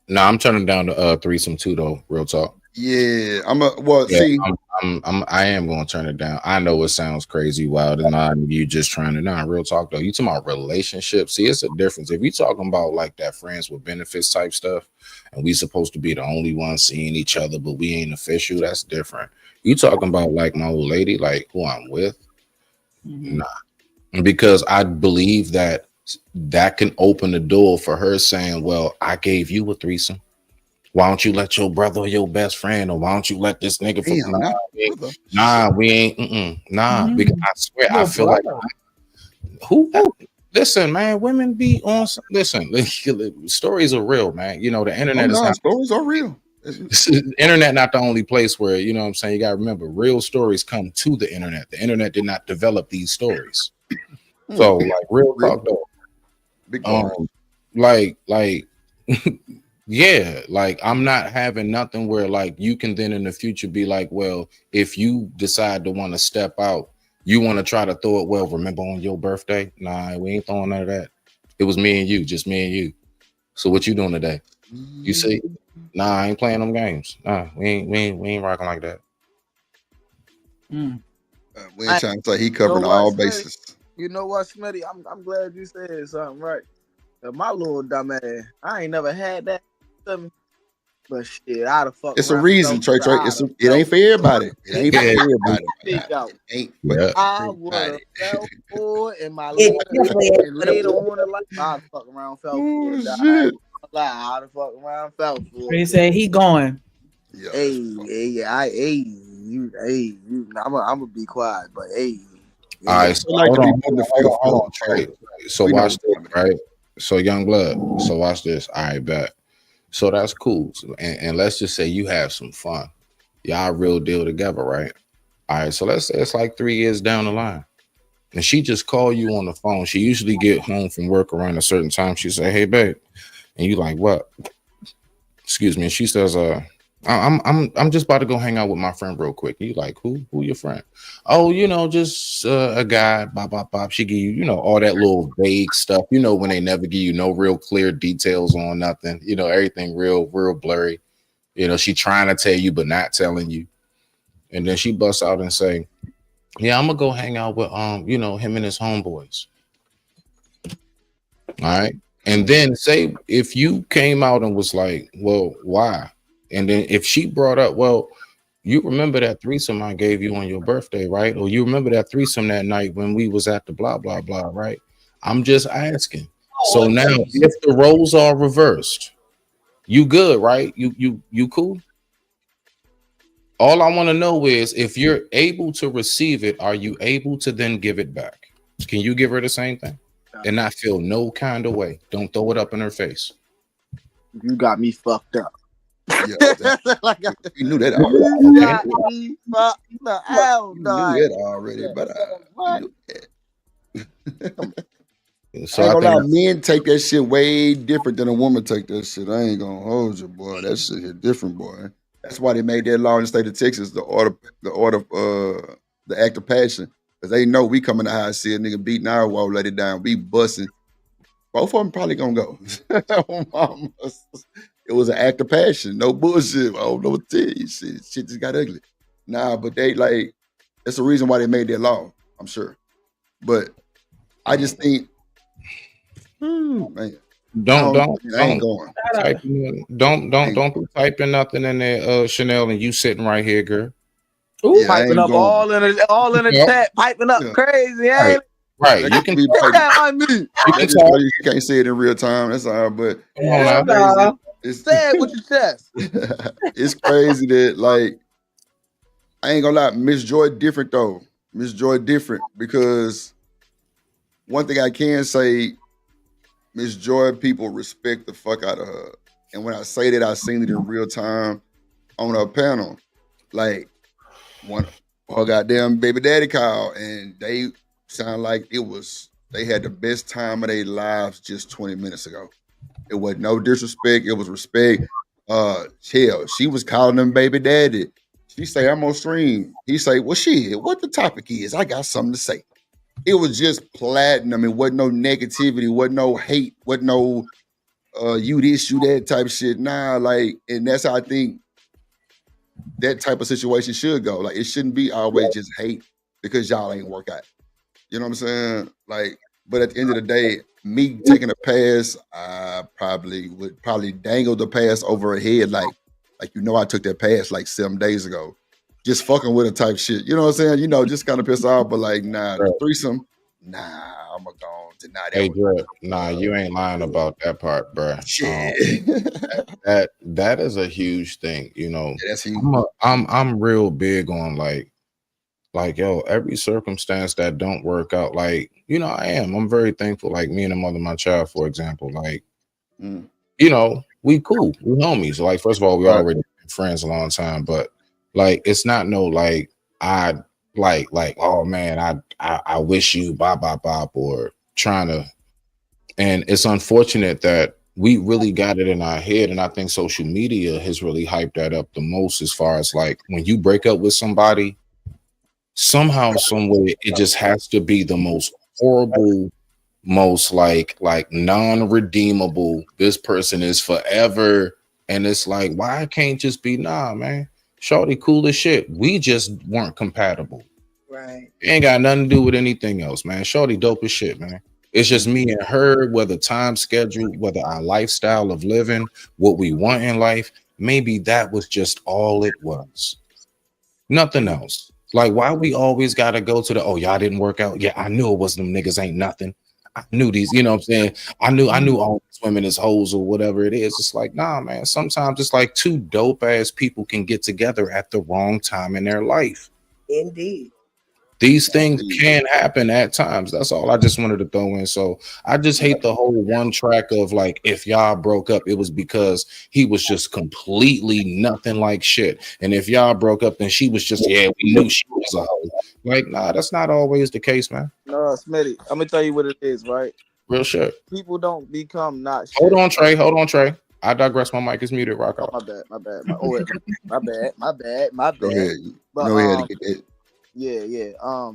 No, I'm turning down the threesome too, though. Real talk. Yeah, I am going to turn it down. I know it sounds crazy, wild, and you just trying to. Real talk though. You talking about relationships? See, it's a difference. If you talking about like that friends with benefits type stuff, and we supposed to be the only ones seeing each other, but we ain't official. That's different. You talking about like my old lady, like who I'm with? Nah, because I believe that can open the door for her saying, "Well, I gave you a threesome. Why don't you let your brother or your best friend, or why don't you let this nigga?" We ain't. Because I swear, I feel like listen, man, women be on. Listen, stories are real, man. You know, the internet is not. Stories are real. The internet not the only place where, you know what I'm saying, you got to remember, real stories come to the internet. The internet did not develop these stories. So, like, real talk though. Like yeah, like I'm not having nothing where like you can then in the future be like, well, if you decide to want to step out, you want to try to throw it, well, remember on your birthday? Nah, we ain't throwing none of that. It was me and you, just me and you. So what you doing today? You see? Nah, I ain't playing them games. Nah, we ain't rocking like that. We ain't trying to say he covering all bases. You know what, Smitty? I'm glad you said something right. My little dumb ass, I ain't never had that. But shit, I'd have fucked It's a around. reason, Trey. It ain't for everybody. It ain't for everybody. It ain't Yeah. I would have fell for it in my It little definitely and ain't for the later on in life, I'd have fucked around, fell for it. I'd have fucked around, fell for He it. said he going. I'm gonna be quiet, but hey. All right, so hold on, hold on, Trey. So We know watch this, right? So young blood. So watch this. All right, bet. So that's cool. And let's just say you have some fun. Y'all real deal together, right? All right. So let's say it's like 3 years down the line. And she just call you on the phone. She usually get home from work around a certain time. She say, "Hey, babe," and you like, "What?" Excuse me. And she says, I'm just about to go hang out with my friend real quick." You like, who your friend? "Oh, just a guy, bop, bop, bop." She give you, all that little vague stuff, when they never give you no real clear details on nothing, everything real blurry. She trying to tell you, but not telling you. And then she busts out and say, "Yeah, I'm gonna go hang out with, him and his homeboys." All right. And then say if you came out and was like, "Well, why?" And then if she brought up, "Well, you remember that threesome I gave you on your birthday, right? Or you remember that threesome that night when we was at the blah, blah, blah, right?" I'm just asking. So now if the roles are reversed, you good, right? You cool? All I want to know is if you're able to receive it, are you able to then give it back? Can you give her the same thing and not feel no kind of way? Don't throw it up in her face. You got me fucked up. You knew that You already. got me fucked up. Hell You no. knew that already, but What? So I ain't I gonna lie, think men take that shit way different than a woman take that shit. I ain't gonna hold you, boy. That shit is different, boy. That's why they made that law in the state of Texas, the act of passion. Because they know we coming to high, see a nigga beating our wall, let it down, we busting. Both of them probably gonna go. It was an act of passion, no bullshit. I don't know what to tell you. Shit just got ugly. Nah, but they that's the reason why they made that law, I'm sure. But I just think, man. don't I ain't going. Don't be typing nothing in there, Chanel, and you sitting right here, girl. Ooh, Yeah, I piping ain't up going. all in the Yeah. chat, piping up crazy, Right, ain't it? right. That You could can be piping. Yeah, I mean, you That can just talk. show you can't say it in real time. That's all. But Come on it's now. crazy. It's say it with your chest. it's crazy that I ain't gonna lie, Miss Joy different though. Miss Joy different because one thing I can say, Miss Joy people respect the fuck out of her. And when I say that, I seen it in real time on her panel. Like one her goddamn baby daddy called, and they sound like they had the best time of their lives just 20 minutes ago. It was no disrespect, it was respect. Hell, she was calling him baby daddy. She say, "I'm on stream." He say, "Well, shit, what the topic is? I got something to say." It was just platinum. It wasn't no negativity, wasn't no hate, wasn't no you this, you that type of shit. Nah, and that's how I think that type of situation should go. Like, it shouldn't be always just hate because y'all ain't work out. You know what I'm saying? But at the end of the day, me taking a pass, I would dangle the pass over her head like I took that pass like 7 days ago. Just fucking with her type shit. You know what I'm saying? Just kind of piss off, but nah, the threesome, nah, I'm gonna go deny that. Hey, Drip, nah, you ain't lying about that part, bro. Shit. That is a huge thing. Yeah, that's huge. I'm real big on yo, every circumstance that don't work out, I'm very thankful. Like me and the mother of my child, for example, we cool, we homies. Like, first of all, we already been friends a long time, but it's not no I oh man, I wish you bop bop bop or trying to. And it's unfortunate that we really got it in our head, and I think social media has really hyped that up the most. As far as when you break up with somebody, somehow, some way, it just has to be the most horrible, most non-redeemable. This person is forever, and it's why I can't just be nah, man. Shorty cool as shit. We just weren't compatible. Right. It ain't got nothing to do with anything else, man. Shorty dope as shit, man. It's just me and her, whether time schedule, whether our lifestyle of living, what we want in life, maybe that was just all it was. Nothing else. Like, why we always gotta go to the, oh, y'all didn't work out. Yeah, I knew it was them niggas ain't nothing. I knew these, you know what I'm saying? I knew all these women is hoes or whatever it is. It's like, nah, man. Sometimes it's like two dope ass people can get together at the wrong time in their life. Indeed. These things can happen at times. That's all I just wanted to throw in. So I just hate the whole one track of like, if y'all broke up, it was because he was just completely nothing like shit. And if y'all broke up, then she was just, yeah, we knew she was a hoe. Like, nah, that's not always the case, man. No, Smitty, I'm gonna tell you what it is, right? Real shit. People don't become not shit. Hold on, Trey. I digress. My mic is muted. Rock out. My bad. My bad. Go ahead. But, Go ahead and get that. Yeah. I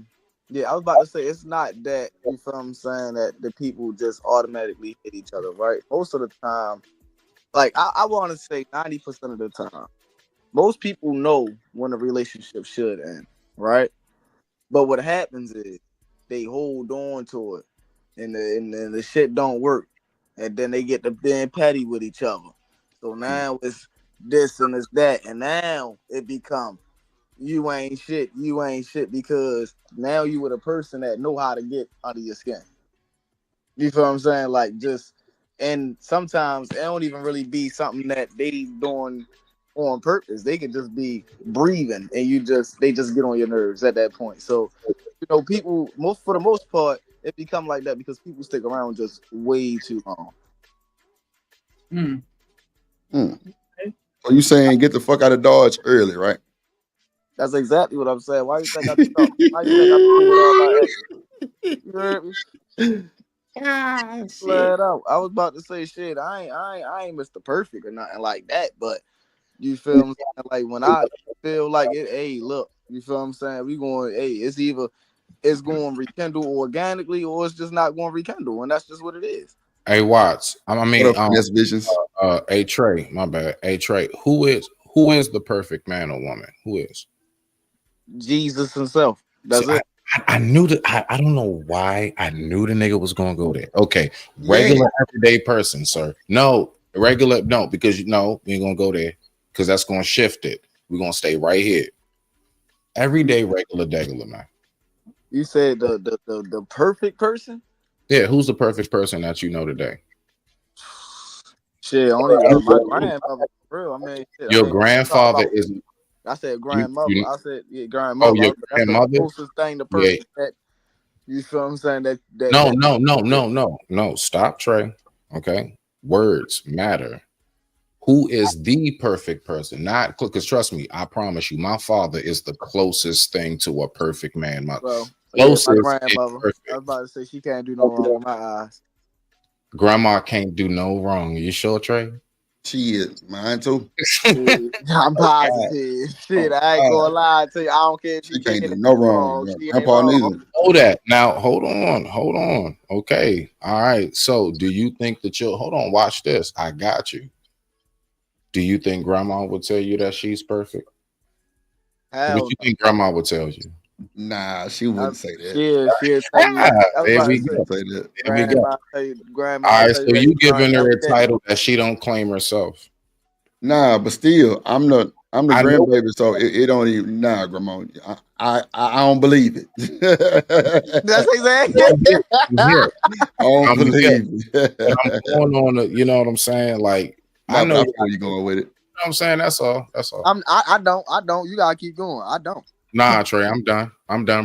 was about to say it's not that, you feel what I'm saying, that the people just automatically hit each other, right? Most of the time, like I want to say 90% of the time, most people know when a relationship should end, right? But what happens is they hold on to it, and the shit don't work, and then they get to being petty with each other. So now it's this and it's that, and now it becomes you ain't shit because now you with a person that know how to get under your skin. You feel what I'm saying? Like, just, and sometimes it don't even really be something that they doing on purpose. They could just be breathing, and they just get on your nerves at that point. So, people, for the most part, it become like that because people stick around just way too long. So you saying get the fuck out of Dodge early, right? That's exactly what I'm saying. Why you think I talk? Why you think I do with all my extra? You heard me? Flat out. I was about to say shit. I ain't Mr. Perfect or nothing like that, but you feel me? Like when I feel like it, hey, look, you feel what I'm saying? We going, hey, it's either it's going to rekindle organically or it's just not going to rekindle, and that's just what it is. Hey Watts, visions. Hey Trey, my bad. Hey Trey, who is the perfect man or woman? Who is? Jesus himself. That's it. I knew that. I don't know why I knew the nigga was gonna go there. Okay, regular everyday person, sir. No, because we ain't gonna go there because that's gonna shift it. We're gonna stay right here. Everyday regular man. You said the perfect person? Yeah, who's the perfect person that you know today? Shit, only my grandmother. For real, I mean, shit, Your grandfather is. I said grandmother. I said grandmother. Oh, your grandmother. That's the closest thing to person that you feel what I'm saying. No. Stop, Trey. Okay, words matter. Who is the perfect person? Not because trust me, I promise you, my father is the closest thing to a perfect man. My closest. My grandmother. I was about to say she can't do no wrong in my eyes. Grandma can't do no wrong. You sure, Trey? She is mine too. I'm positive. Shit, I ain't gonna lie to you. I don't care if she can't do no wrong. Grandpa neither. Hold that. Now, hold on. Okay. All right. So, do you think that hold on, watch this. I got you. Do you think grandma would tell you that she's perfect? What you think grandma would tell you? Nah, she wouldn't say that. There we go. Grandma. All right, so you giving her a title that she don't claim herself. Nah, but still, I'm the grandbaby, so it don't even. Nah, grandma, I don't believe it. That's exactly. I don't believe it. I'm going on. You know what I'm saying? Like I know where you're going with it. You know what I'm saying? That's all. I don't. You gotta keep going. I don't. Nah, Trey, I'm done.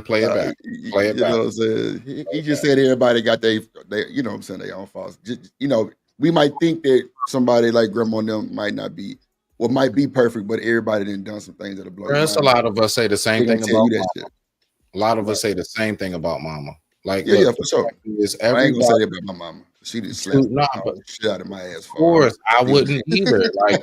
Play it back. Play it back. Know what I'm saying? He just said everybody got they you know what I'm saying, their own faults. Just, we might think that somebody like grandma and them might be perfect, but everybody done done some things that are blow. There's a lot of us say the same thing about mama. A lot of us say the same thing about mama. Like, yeah, for sure. I ain't gonna say that about my mama. She just slapped shit out of my ass. Of course, I wouldn't either. Like,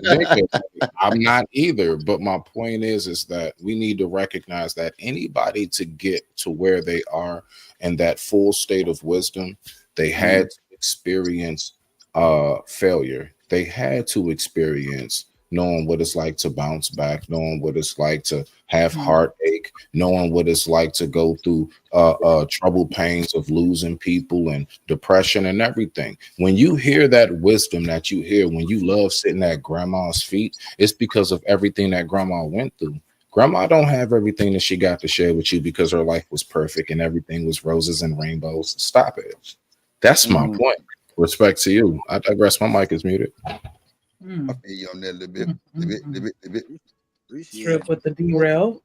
I'm not either. But my point is that we need to recognize that anybody to get to where they are in that full state of wisdom, they had to experience failure. They had to experience knowing what it's like to bounce back, knowing what it's like to have heartache, knowing what it's like to go through troubled pains of losing people and depression and everything. When you hear that wisdom that you hear, when you love sitting at grandma's feet, it's because of everything that grandma went through. Grandma don't have everything that she got to share with you because her life was perfect and everything was roses and rainbows. Stop it. That's my point. Respect to you. I digress. My mic is muted. I feel you on that a little bit. A bit. Strip with the derail.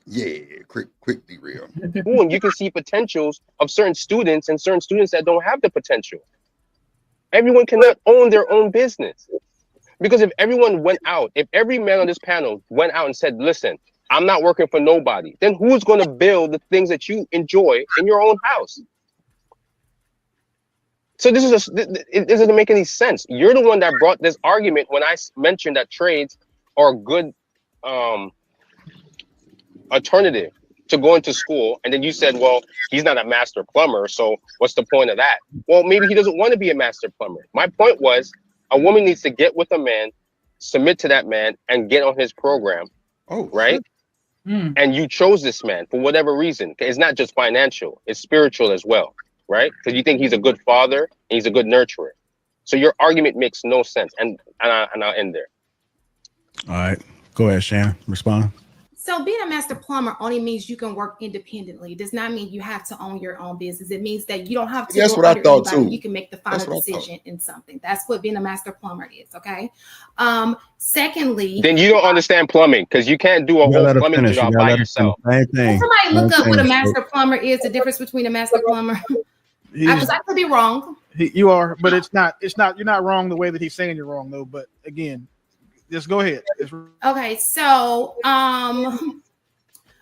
Yeah, quick derail. Ooh, and you can see potentials of certain students and certain students that don't have the potential. Everyone cannot own their own business. Because if everyone went out, if every man on this panel went out and said, listen, I'm not working for nobody, then who's going to build the things that you enjoy in your own house? So it doesn't make any sense. You're the one that brought this argument when I mentioned that trades are a good alternative to going to school. And then you said, well, he's not a master plumber, so what's the point of that? Well, maybe he doesn't want to be a master plumber. My point was, a woman needs to get with a man, submit to that man, and get on his program. Oh, right? And you chose this man for whatever reason. It's not just financial, it's spiritual as well, right? Because you think he's a good father and he's a good nurturer. So your argument makes no sense. And I'll end there. All right. Go ahead, Shannon. Respond. So being a master plumber only means you can work independently. It does not mean you have to own your own business. It means that you don't have to. That's what I thought too. You can make the final decision in something. That's what being a master plumber is. Okay. Secondly, then you don't understand plumbing because you can't do a whole plumbing job by yourself. Same thing. Somebody look up what a master plumber is. The difference between a master plumber. Because I could be wrong. You are, but it's not. You're not wrong the way that he's saying you're wrong though. But again. Just go ahead. Okay, so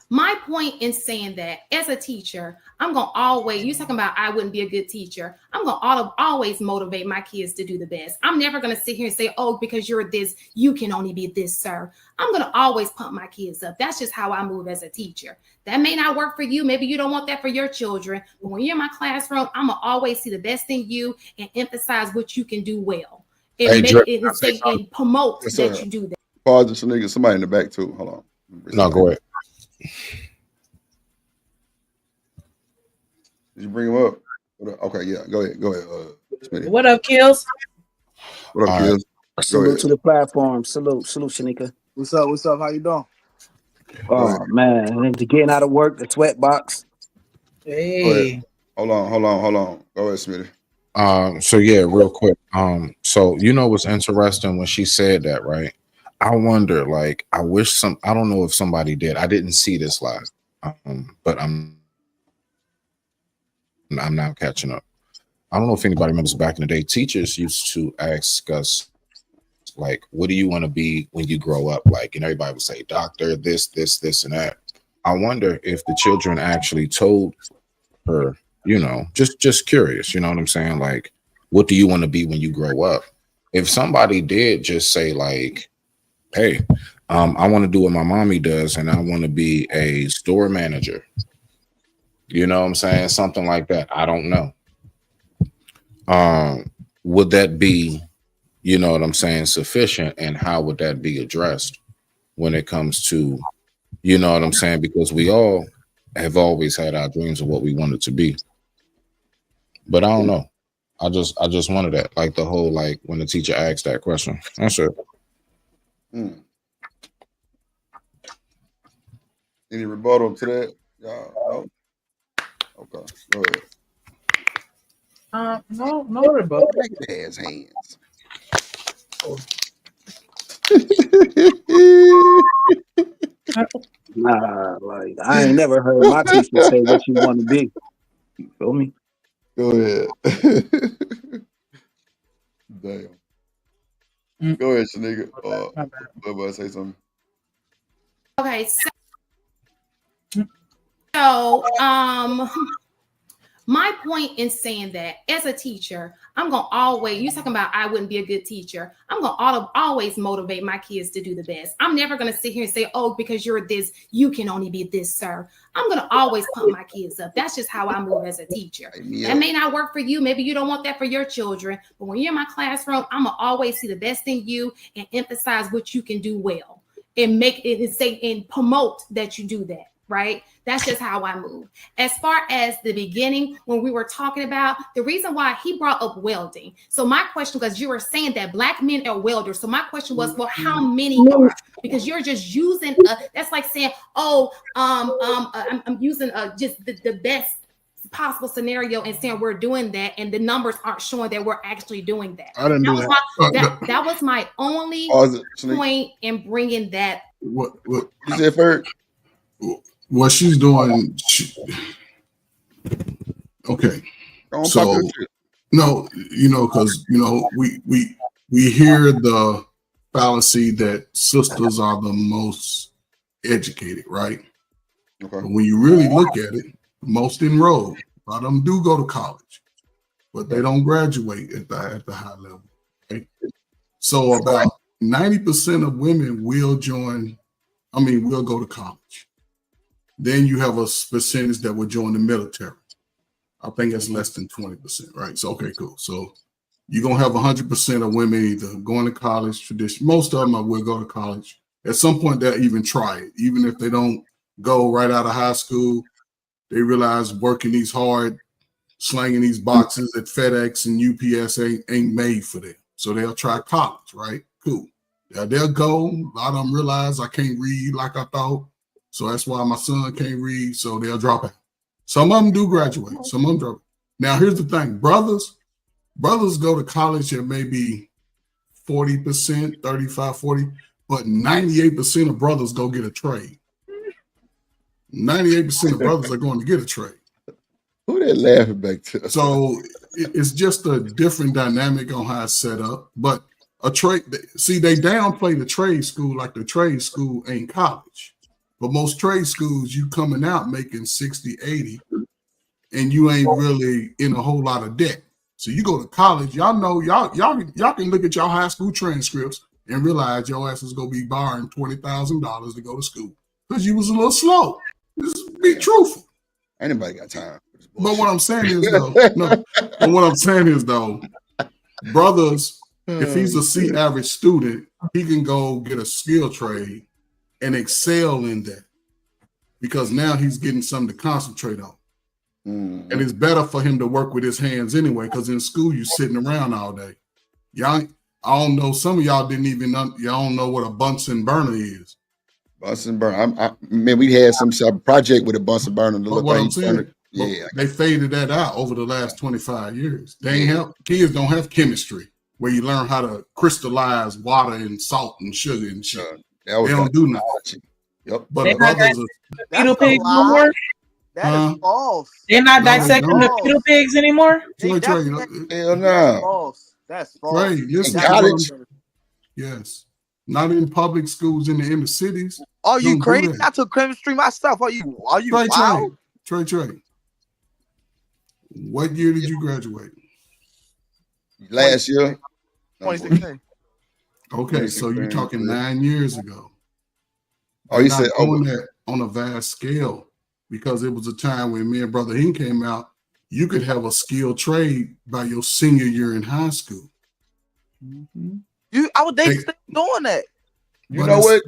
my point in saying that as a teacher, I'm gonna always, you're talking about I wouldn't be a good teacher. I'm gonna always motivate my kids to do the best. I'm never gonna sit here and say, oh, because you're this, you can only be this, sir. I'm gonna always pump my kids up. That's just how I move as a teacher. That may not work for you. Maybe you don't want that for your children. But when you're in my classroom, I'm gonna always see the best in you and emphasize what you can do well. It promotes that you do that. Pause, just a nigga, somebody in the back too. Hold on. No, go ahead. Did you bring him up? Okay, yeah, go ahead. Smitty. What up, Kills? What up, Kills? Salute to the platform. Salute, Shanika. What's up? How you doing? Oh man, getting out of work, the sweat box. Hey. Hold on. Go ahead, Smitty. So yeah, real quick. So you know what's interesting when she said that, right? I wonder, like, I don't know if somebody did. I didn't see this live, but I'm now catching up. I don't know if anybody remembers back in the day, teachers used to ask us, like, what do you want to be when you grow up? Like, and everybody would say, doctor, this, and that. I wonder if the children actually told her, you know, just curious, you know what I'm saying? Like, what do you want to be when you grow up? If somebody did just say, like, hey, I want to do what my mommy does and I want to be a store manager, you know what I'm saying? Something like that. I don't know. Would that be, you know what I'm saying, sufficient? And how would that be addressed when it comes to, you know what I'm saying? Because we all have always had our dreams of what we wanted to be. But I don't know. I just wanted that, like the whole, like when the teacher asked that question. That's it. Any rebuttal to that? No? Okay, go ahead. No rebuttal. Ass hands. Nah, like I ain't never heard my teacher say what you want to be. You feel me? Go ahead. Damn. Go ahead, Shanika. Everybody say something. Okay, so My point in saying that as a teacher, I'm going to always, you're talking about I wouldn't be a good teacher. I'm going to always motivate my kids to do the best. I'm never going to sit here and say, oh, because you're this, you can only be this, sir. I'm going to always pump my kids up. That's just how I move as a teacher. That may not work for you. Maybe you don't want that for your children. But when you're in my classroom, I'm going to always see the best in you and emphasize what you can do well and make it and say and promote that you do that. Right? That's just how I move. As far as the beginning, when we were talking about the reason why he brought up welding. So my question, because you were saying that Black men are welders. So my question was, well, how many are? Because you're just using that's like saying, oh, I'm using just the best possible scenario and saying we're doing that, and the numbers aren't showing that we're actually doing that. I didn't do that. That was my only point in bringing that. What you said first? What she's doing, okay. So no, because we hear the fallacy that sisters are the most educated, right? Okay. But when you really look at it, most enrolled, a lot of them do go to college, but they don't graduate at the high level. Right? So about 90% of women will go to college. Then you have a percentage that will join the military. I think it's less than 20%, right? So, okay, cool. So you're going to have 100% of women either going to college, tradition. Most of them will go to college. At some point, they'll even try it. Even if they don't go right out of high school, they realize working these hard, slanging these boxes at FedEx and UPS ain't made for them. So they'll try college, right? Cool. They'll go. A lot of them realize I can't read like I thought. So that's why my son can't read, so they'll drop out. Some of them do graduate. Some of them drop out. Now, here's the thing. Brothers go to college at maybe 40%, 35, 40, but 98% of brothers go get a trade. 98% of brothers are going to get a trade. Who they laughing back to? So it's just a different dynamic on how it's set up. But a trade, see, they downplay the trade school like the trade school ain't college. But most trade schools, you coming out making 60, 80, and you ain't really in a whole lot of debt. So you go to college, y'all know, y'all can look at your high school transcripts and realize your ass is gonna be borrowing $20,000 to go to school because you was a little slow. Just be truthful. Anybody got time? But what I'm saying is though, brothers, if he's a C average student, he can go get a skill trade and excel in that because now he's getting something to concentrate on. And it's better for him to work with his hands anyway, because in school you're sitting around all day. I don't know, some of y'all y'all don't know what a Bunsen burner is. Bunsen burner. Man, we had some project with a Bunsen burner. They faded that out over the last 25 years. Kids don't have chemistry where you learn how to crystallize water and salt and sugar and shit. They don't do nothing. Yep. But brothers fetal pigs no more? That is false. They're not dissecting the fetal pigs anymore? Hell no. False. That's false. Trey, listen, yes. Not in public schools in the inner cities. Are you crazy? I took chemistry myself. Are you wild? Trey. What year did you graduate? Last year. 2016. Okay, so you're talking 9 years ago. Oh, you said doing that on a vast scale because it was a time when me and Brother Hing came out. You could have a skilled trade by your senior year in high school. They still doing that. You know what?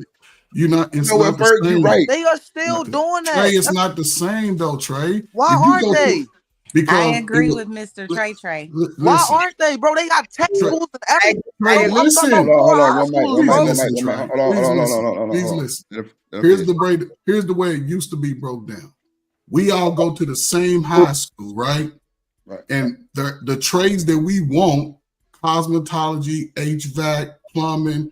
You're not. It's not the same. Right. They are still doing that. Trey, it's not the same though, Trey. Why aren't they? I agree with Mr. Trey. Why aren't they, bro? They got tech schools and everything. Trey, listen. Please listen. Here's the way it used to be broke down. We all go to the same high school, right? And the trades that we want, cosmetology, HVAC, plumbing,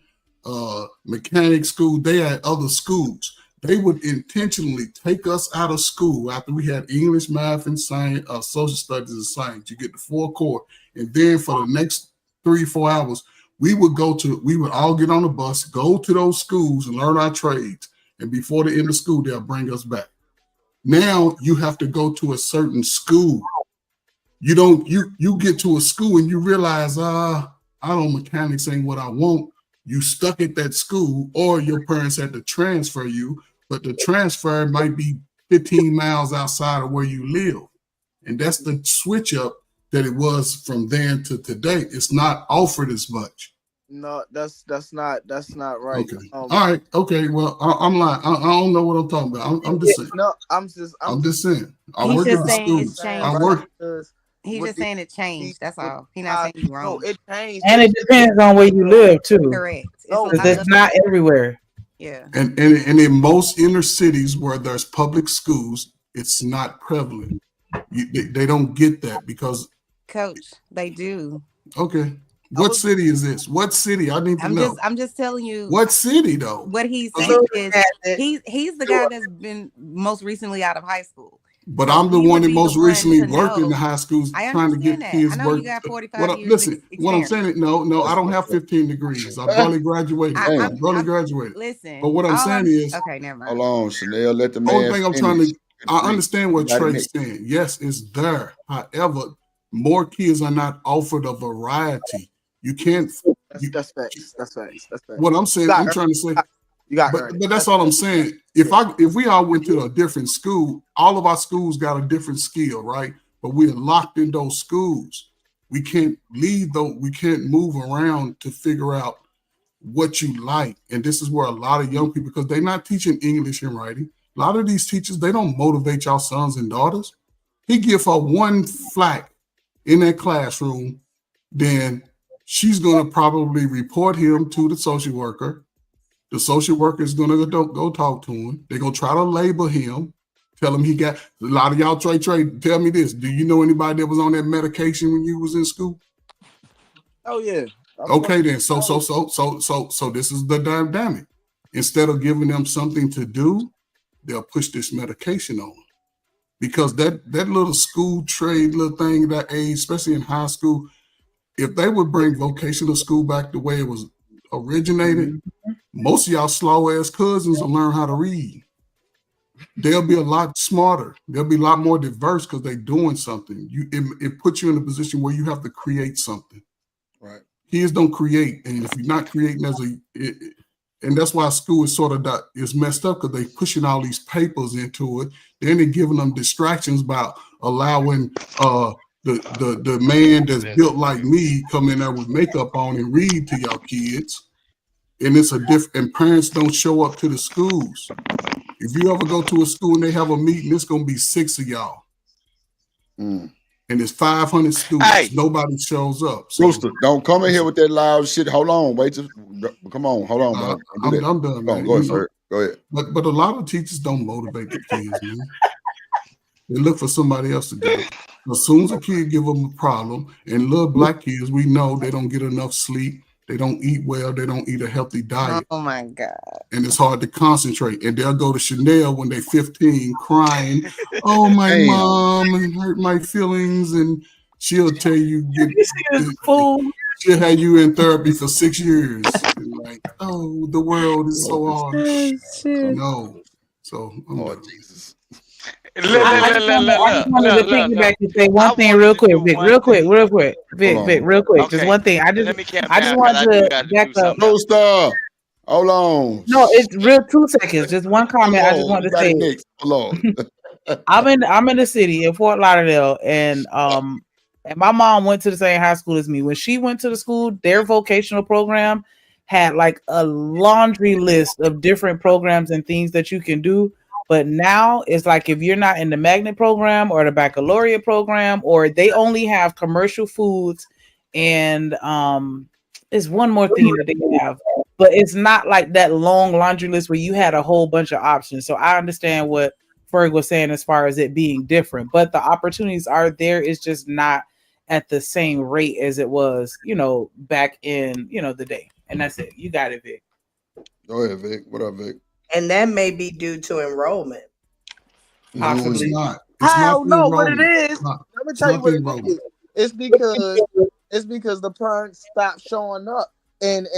mechanic school, they at other schools. They would intentionally take us out of school after we had English, math, and science, social studies and science. You get the 4 core. And then for the next 3-4 hours, we would all get on the bus, go to those schools and learn our trades. And before the end of school, they'll bring us back. Now you have to go to a certain school You don't you get to a school and you realize, mechanics ain't what I want. You stuck at that school, or your parents had to transfer you, but the transfer might be 15 miles outside of where you live. And that's the switch up that it was from then to today. It's not offered as much. No, that's not right. Okay. All right. Okay. Well, I'm lying. I don't know what I'm talking about. I'm just saying. No, I'm just saying. I He's work just at the saying it's schools. changed. I work. He's just saying it changed. That's all. He's not saying you're wrong. No, it changed. And it depends on where you live too. Correct. Because it's not everywhere. Yeah. And in most inner cities where there's public schools, it's not prevalent. They don't get that because. Coach, they do. Okay. What city is this? What city? I need to know. I'm just telling you. What city though? What he's saying is he's the guy that's been most recently out of high school. But I'm the one that most recently worked in the high schools trying to get kids I know work. you got 45 years. Listen, what I'm saying is no, I don't have 15 degrees. I barely graduated. I barely graduated. Listen. But what I'm saying is, okay, never mind. Hold on, Chanel, let the man. Only thing I'm trying to, I finish. understand what Trey's saying. Yes, it's there. However, more kids are not offered a variety. You can't. That's facts. That's facts. What I'm saying, I'm trying to say. You got but that's all I'm saying. If we all went to a different school, all of our schools got a different skill, right? But we're locked in those schools. We can't leave though. We can't move around to figure out what you like. And this is where a lot of young people, because they're not teaching English and writing. A lot of these teachers, they don't motivate y'all sons and daughters. He give her one flack in that classroom, then she's going to probably report him to the social worker. The social worker is going to go talk to him. They're going to try to label him, tell him he got, a lot of y'all, Trey, tell me this. Do you know anybody that was on that medication when you was in school? Oh, yeah. Okay, then. So this is the dynamic. Instead of giving them something to do, they'll push this medication on them. Because that little school trade, little thing, that age, especially in high school, if they would bring vocational school back the way it was originated, most of y'all slow ass cousins will learn how to read. They'll be a lot smarter. They'll be a lot more diverse because they're doing something. It puts you in a position where you have to create something. Right. Kids don't create, and if you're not creating and that's why school is sort of is messed up because they're pushing all these papers into it. Then they're giving them distractions by allowing the man that's built like me come in there with makeup on and read to y'all kids. And it's and parents don't show up to the schools. If you ever go to a school and they have a meeting, it's gonna be 6 of y'all. And it's 500 students. Nobody shows up. So, Rooster, don't come in here with that loud shit. Hold on, wait till come on, hold on, bro. I'm done, man. Go ahead, sir. Go ahead. But a lot of teachers don't motivate the kids, man. They look for somebody else to do it. As soon as a kid give them a problem, and little black kids, we know they don't get enough sleep, they don't eat well, they don't eat a healthy diet. Oh my God. And it's hard to concentrate. And they'll go to Chanel when they're 15 crying, oh, my mom hurt my feelings. And she'll tell you, she'll have you in therapy for 6 years. And like, oh, the world is so harsh. No. So, Jesus. I just wanted to piggyback and say one thing real quick, Vic. Real quick. Vic, real quick. Just one thing. I just wanted to back up. No stop. Hold on. No, it's real 2 seconds. Just one comment. I just wanted to say. Hold on. I'm in the city in Fort Lauderdale, and my mom went to the same high school as me. When she went to the school, their vocational program had like a laundry list of different programs and things that you can do. But now it's like if you're not in the magnet program or the baccalaureate program, or they only have commercial foods, and there's one more thing that they have, but it's not like that long laundry list where you had a whole bunch of options. So I understand what Ferg was saying as far as it being different, but the opportunities are there. It's just not at the same rate as it was, back in, the day. And that's it. You got it, Vic. Go ahead, Vic. What up, Vic? And that may be due to enrollment. Possibly. It's not. I don't know what it is. Let me tell you what it is. It's because the parents stopped showing up and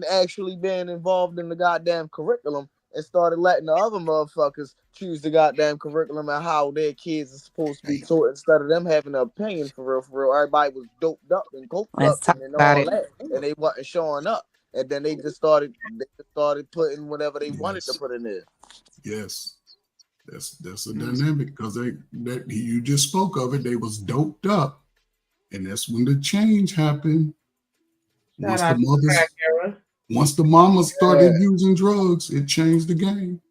actually being involved in the goddamn curriculum and started letting the other motherfuckers choose the goddamn curriculum and how their kids are supposed to be taught instead of them having an opinion for real. Everybody was doped up and coked Let's up talk and about all it. that, and they wasn't showing up. And then they just started putting whatever they wanted to put in there. Yes. That's a dynamic because that you just spoke of it. They was doped up, and that's when the change happened. Once the mamas started using drugs, it changed the game.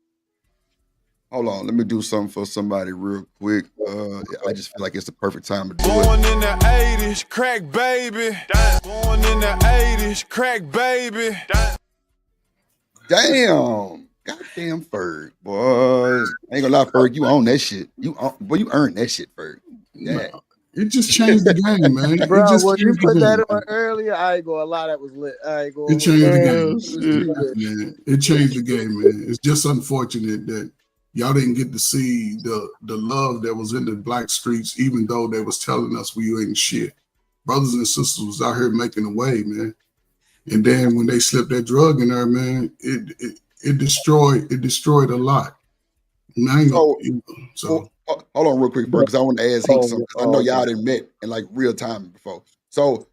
Hold on, let me do something for somebody real quick. I just feel like it's the perfect time to do it. Born in the 80s, crack baby. Born in the 80s, crack baby. Damn. Goddamn Ferg, boys. I ain't gonna lie, Ferg, you own that shit. You earned that shit, Ferg. Yeah. No, it just changed the game, man. Bro, It just when you changed put the that game. on earlier, I ain't gonna lie, that was lit. I ain't gonna. It changed the game. It was too lit. Man, it changed the game, man. It's just unfortunate that y'all didn't get to see the love that was in the black streets, even though they was telling us we ain't shit. Brothers and sisters was out here making a way, man. And then when they slipped that drug in there, man, it destroyed a lot. So hold on real quick, bro, because I want to ask Hink something. I know y'all didn't met in like real time before. So,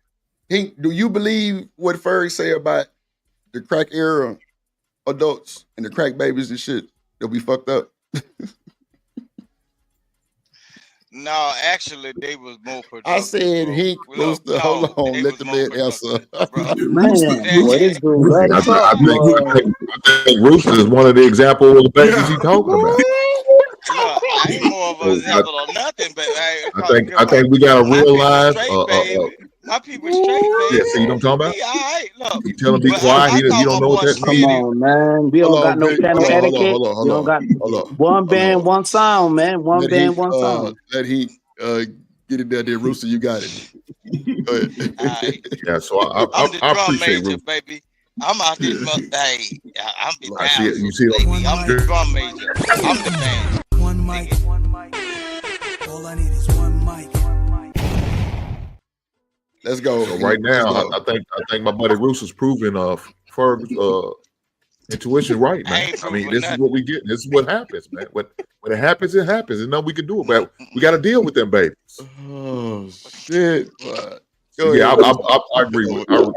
Hink, do you believe what Ferg say about the crack era adults and the crack babies and shit? They'll be fucked up. No, actually, they was more productive. I said, bro. Hink, Look, Rooster, hold on, they let was the more man productive, answer. bro. Man, boy, this dude ready I up, think Rooster is one of the examples of the babies he's talking about. Look, I ain't more of an example of nothing, but I think we gotta realize. my people straight, baby. Yeah, see what I'm talking about? Be all right. Look, You tell him be quiet. He don't know what that come means. on, man. We don't got no channel etiquette. We don't got one band, one sound, man. One band, one sound. Let Hink get it down there, Rooster. You got it. Go ahead. Yeah, so I drum appreciate major, Rooster. baby. I'm out this mother. Hey, I'm the I see it. You see baby. I'm the drum major. I'm the band. One mic. All I need is one mic. Let's go. So right now, I think my buddy Rooster's proving Ferg's intuition right, man. I mean, this is what we get. This is what happens, man. When it happens, it happens. There's nothing we can do about it. We got to deal with them babies. Oh shit! Yeah, I agree with Ferg.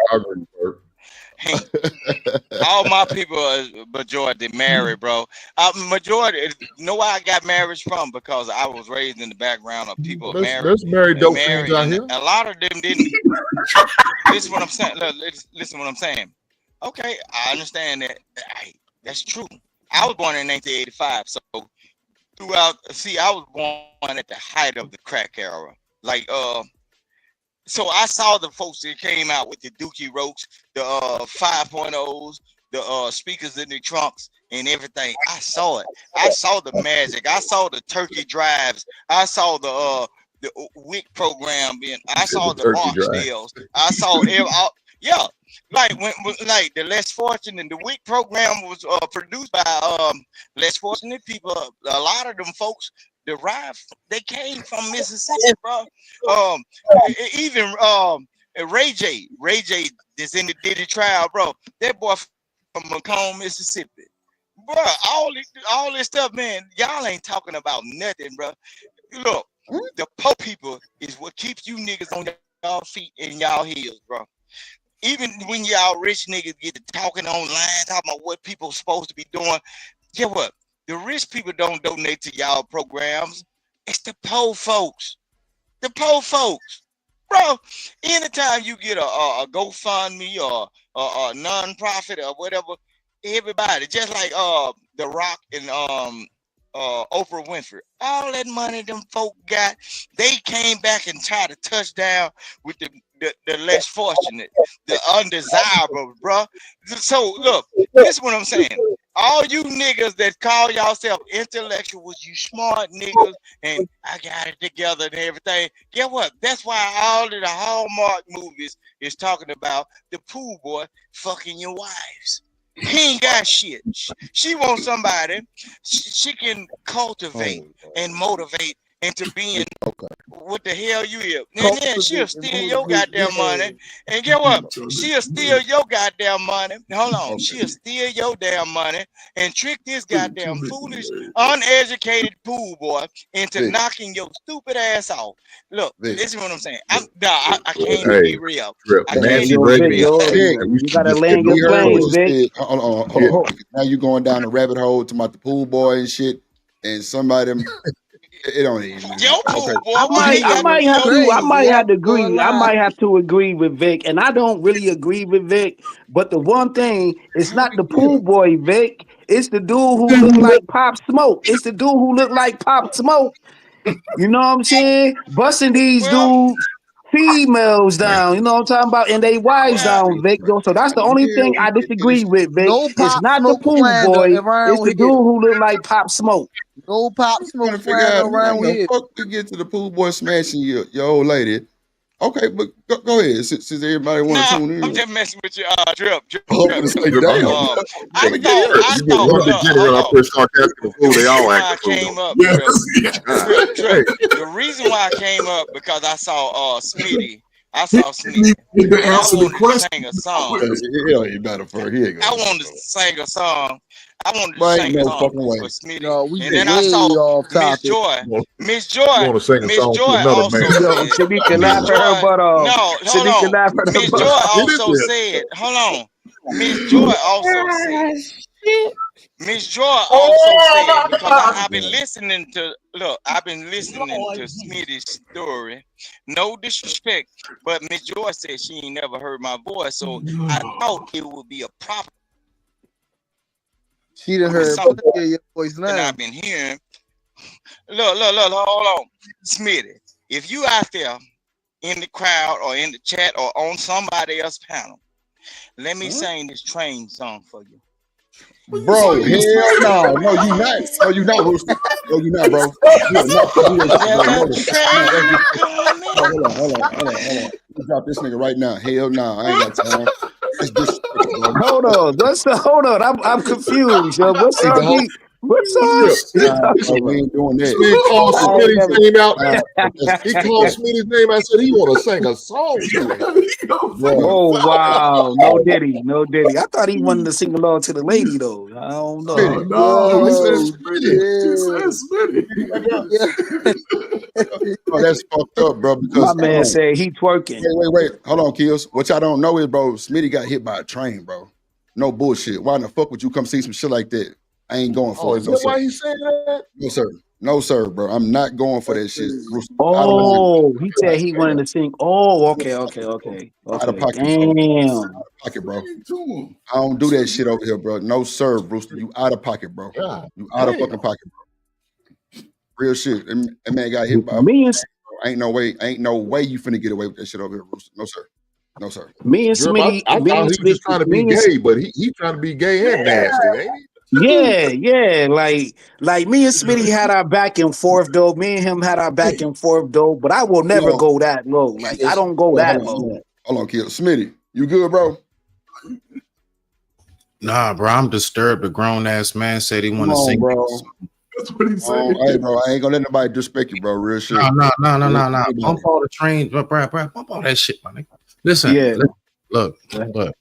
All my people are majority married, bro. Majority know where I got marriage from because I was raised in the background of people married. There's married dope fiends out here. A lot of them didn't. Listen what I'm saying. Look, listen what I'm saying. Okay, I understand that. Hey, that's true. I was born in 1985, so I was born at the height of the crack era. Like, so I saw the folks that came out with the Dookie Roach, the 5.0s, the speakers in the trunks and everything. I saw it. I saw the magic. I saw the turkey drives. I saw the WIC program being. I saw the Barksdales. I saw yeah. Like when like the less fortunate, the WIC program was produced by less fortunate people. A lot of them folks they came from Mississippi, bro. Even Ray J that's in the Diddy trial, bro. That boy from Macomb, Mississippi, bro. All this stuff, man. Y'all ain't talking about nothing, bro. Look, the poor people is what keeps you niggas on y'all feet and y'all heels, bro. Even when y'all rich niggas get to talking online, talking about what people supposed to be doing, guess what? The rich people don't donate to y'all programs. It's the poor folks. The poor folks. Bro, anytime you get a GoFundMe or a non-profit or whatever, everybody, just like The Rock and Oprah Winfrey, all that money them folk got, they came back and tried to touch down with the less fortunate, the undesirable, bro. So look, this is what I'm saying. All you niggas that call yourself intellectuals, you smart niggas, and I got it together and everything. Guess what? That's why all of the Hallmark movies is talking about the pool boy fucking your wives. He ain't got shit. She wants somebody she can cultivate and motivate into being what the hell you is. And then she'll steal your goddamn money. And get what? She'll steal your goddamn money. Hold on. She'll steal your damn money and trick this goddamn foolish, uneducated pool boy into knocking your stupid ass off. Look, this is what I'm saying. I can't be real. I can't be real. You gotta land your plane, Vic. Hold on. Now you going down the rabbit hole to about the pool boy and shit, and somebody. It don't even. I might have to agree. I might have to agree with Vic, and I don't really agree with Vic. But the one thing, it's not the pool boy, Vic. It's the dude who look like Pop Smoke. It's the dude who look like Pop Smoke. You know what I'm saying? Busting these dudes. Females down, you know what I'm talking about, and they wives down, Vic. So that's the only thing I disagree with, Vic. It's not the pool boy. It's the dude who look like Pop Smoke. No Pop Smoke around here. Fuck you get to the pool boy smashing your old lady. Okay, but go ahead. Since everybody want to tune in, I'm just messing with you, Drip. I came up. The reason why I came up because I saw Smitty. I wanted to sing a song. He better for here. I wanted to sing a song. I wanted to sing a song for Smitty. No, we and then I saw Miss Joy. Miss Joy also said. No, hold on. Miss Joy also said. Hold on. Miss Joy also said. Miss Joy also said, because I've been listening to Smitty's story. No disrespect, but Miss Joy said she ain't never heard my voice, so I thought it would be a proper. She done heard your voice now. And I've been hearing. Look, hold on, Smitty. If you out there in the crowd or in the chat or on somebody else's panel, let me sing this train song for you. Bro, hell no. No, you not. No, you not, Rooster. No, you not, bro. Hold on. Drop this nigga right now. Hell no. I ain't got time. Hold on. I'm confused, yo. What song? We ain't doing that. He called Smitty's name out. He called Smitty's name. I said he want to sing a song. Oh wow, no Diddy. I thought he wanted to sing along to the lady though. I don't know. No, he said Smitty. Oh, that's fucked up, bro. My Because man said he twerking. Wait. Hold on, Kills. What y'all don't know is, bro, Smitty got hit by a train, bro. No bullshit. Why in the fuck would you come see some shit like that? I ain't going for it. Is that why he saying that? No, sir, bro. I'm not going for that shit. Oh, he said he wanted to sing. Oh, okay. Out of pocket. Damn. Out of pocket, bro. I don't do that shit over here, bro. No, sir, Brewster. You out of pocket, bro. You out of fucking pocket, bro. Real shit. That man got hit by ain't no way you finna get away with that shit over here, Brewster. No, sir. Me and Smitty. I thought he was just trying to be gay, but he trying to be gay and nasty, ain't he? Yeah. Like me and Smitty had our back and forth though. Me and him had our back and forth though. But I will never go that low. Like I don't go that low. Hold on, kid. Smitty, you good, bro? Nah, bro. I'm disturbed. A grown ass man said he want to sing, bro. That's what he said. Hey, bro, I ain't gonna let nobody disrespect you, bro. Real shit. No. Bump all the train, bro. Bump all that shit, my nigga. Listen. Yeah. Look, bro.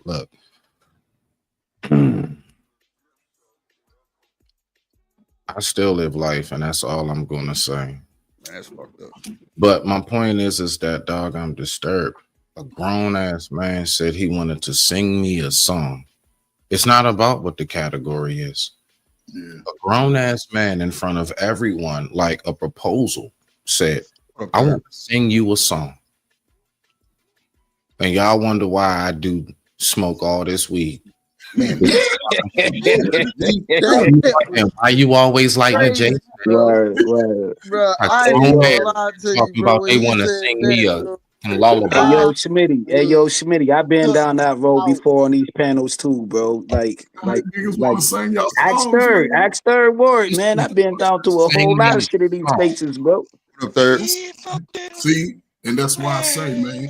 Look. I still live life, and that's all I'm gonna say. That's fucked up. But my point is that, dog, I'm disturbed. A grown ass man said he wanted to sing me a song. It's not about what the category is. Yeah. A grown ass man in front of everyone, like a proposal, said, I want to sing you a song. And y'all wonder why I do smoke all this weed. Man, and why you always like me, Jay? Right. Bro, I ain't gonna lie to you, bro. They want to sing me a lullaby. Hey, yo, Schmitty, I've been down that road before on these panels too, bro. Like ask third word, man. I've been down through a whole lot of shit in these spaces, bro. Third. See. And that's why I say, man.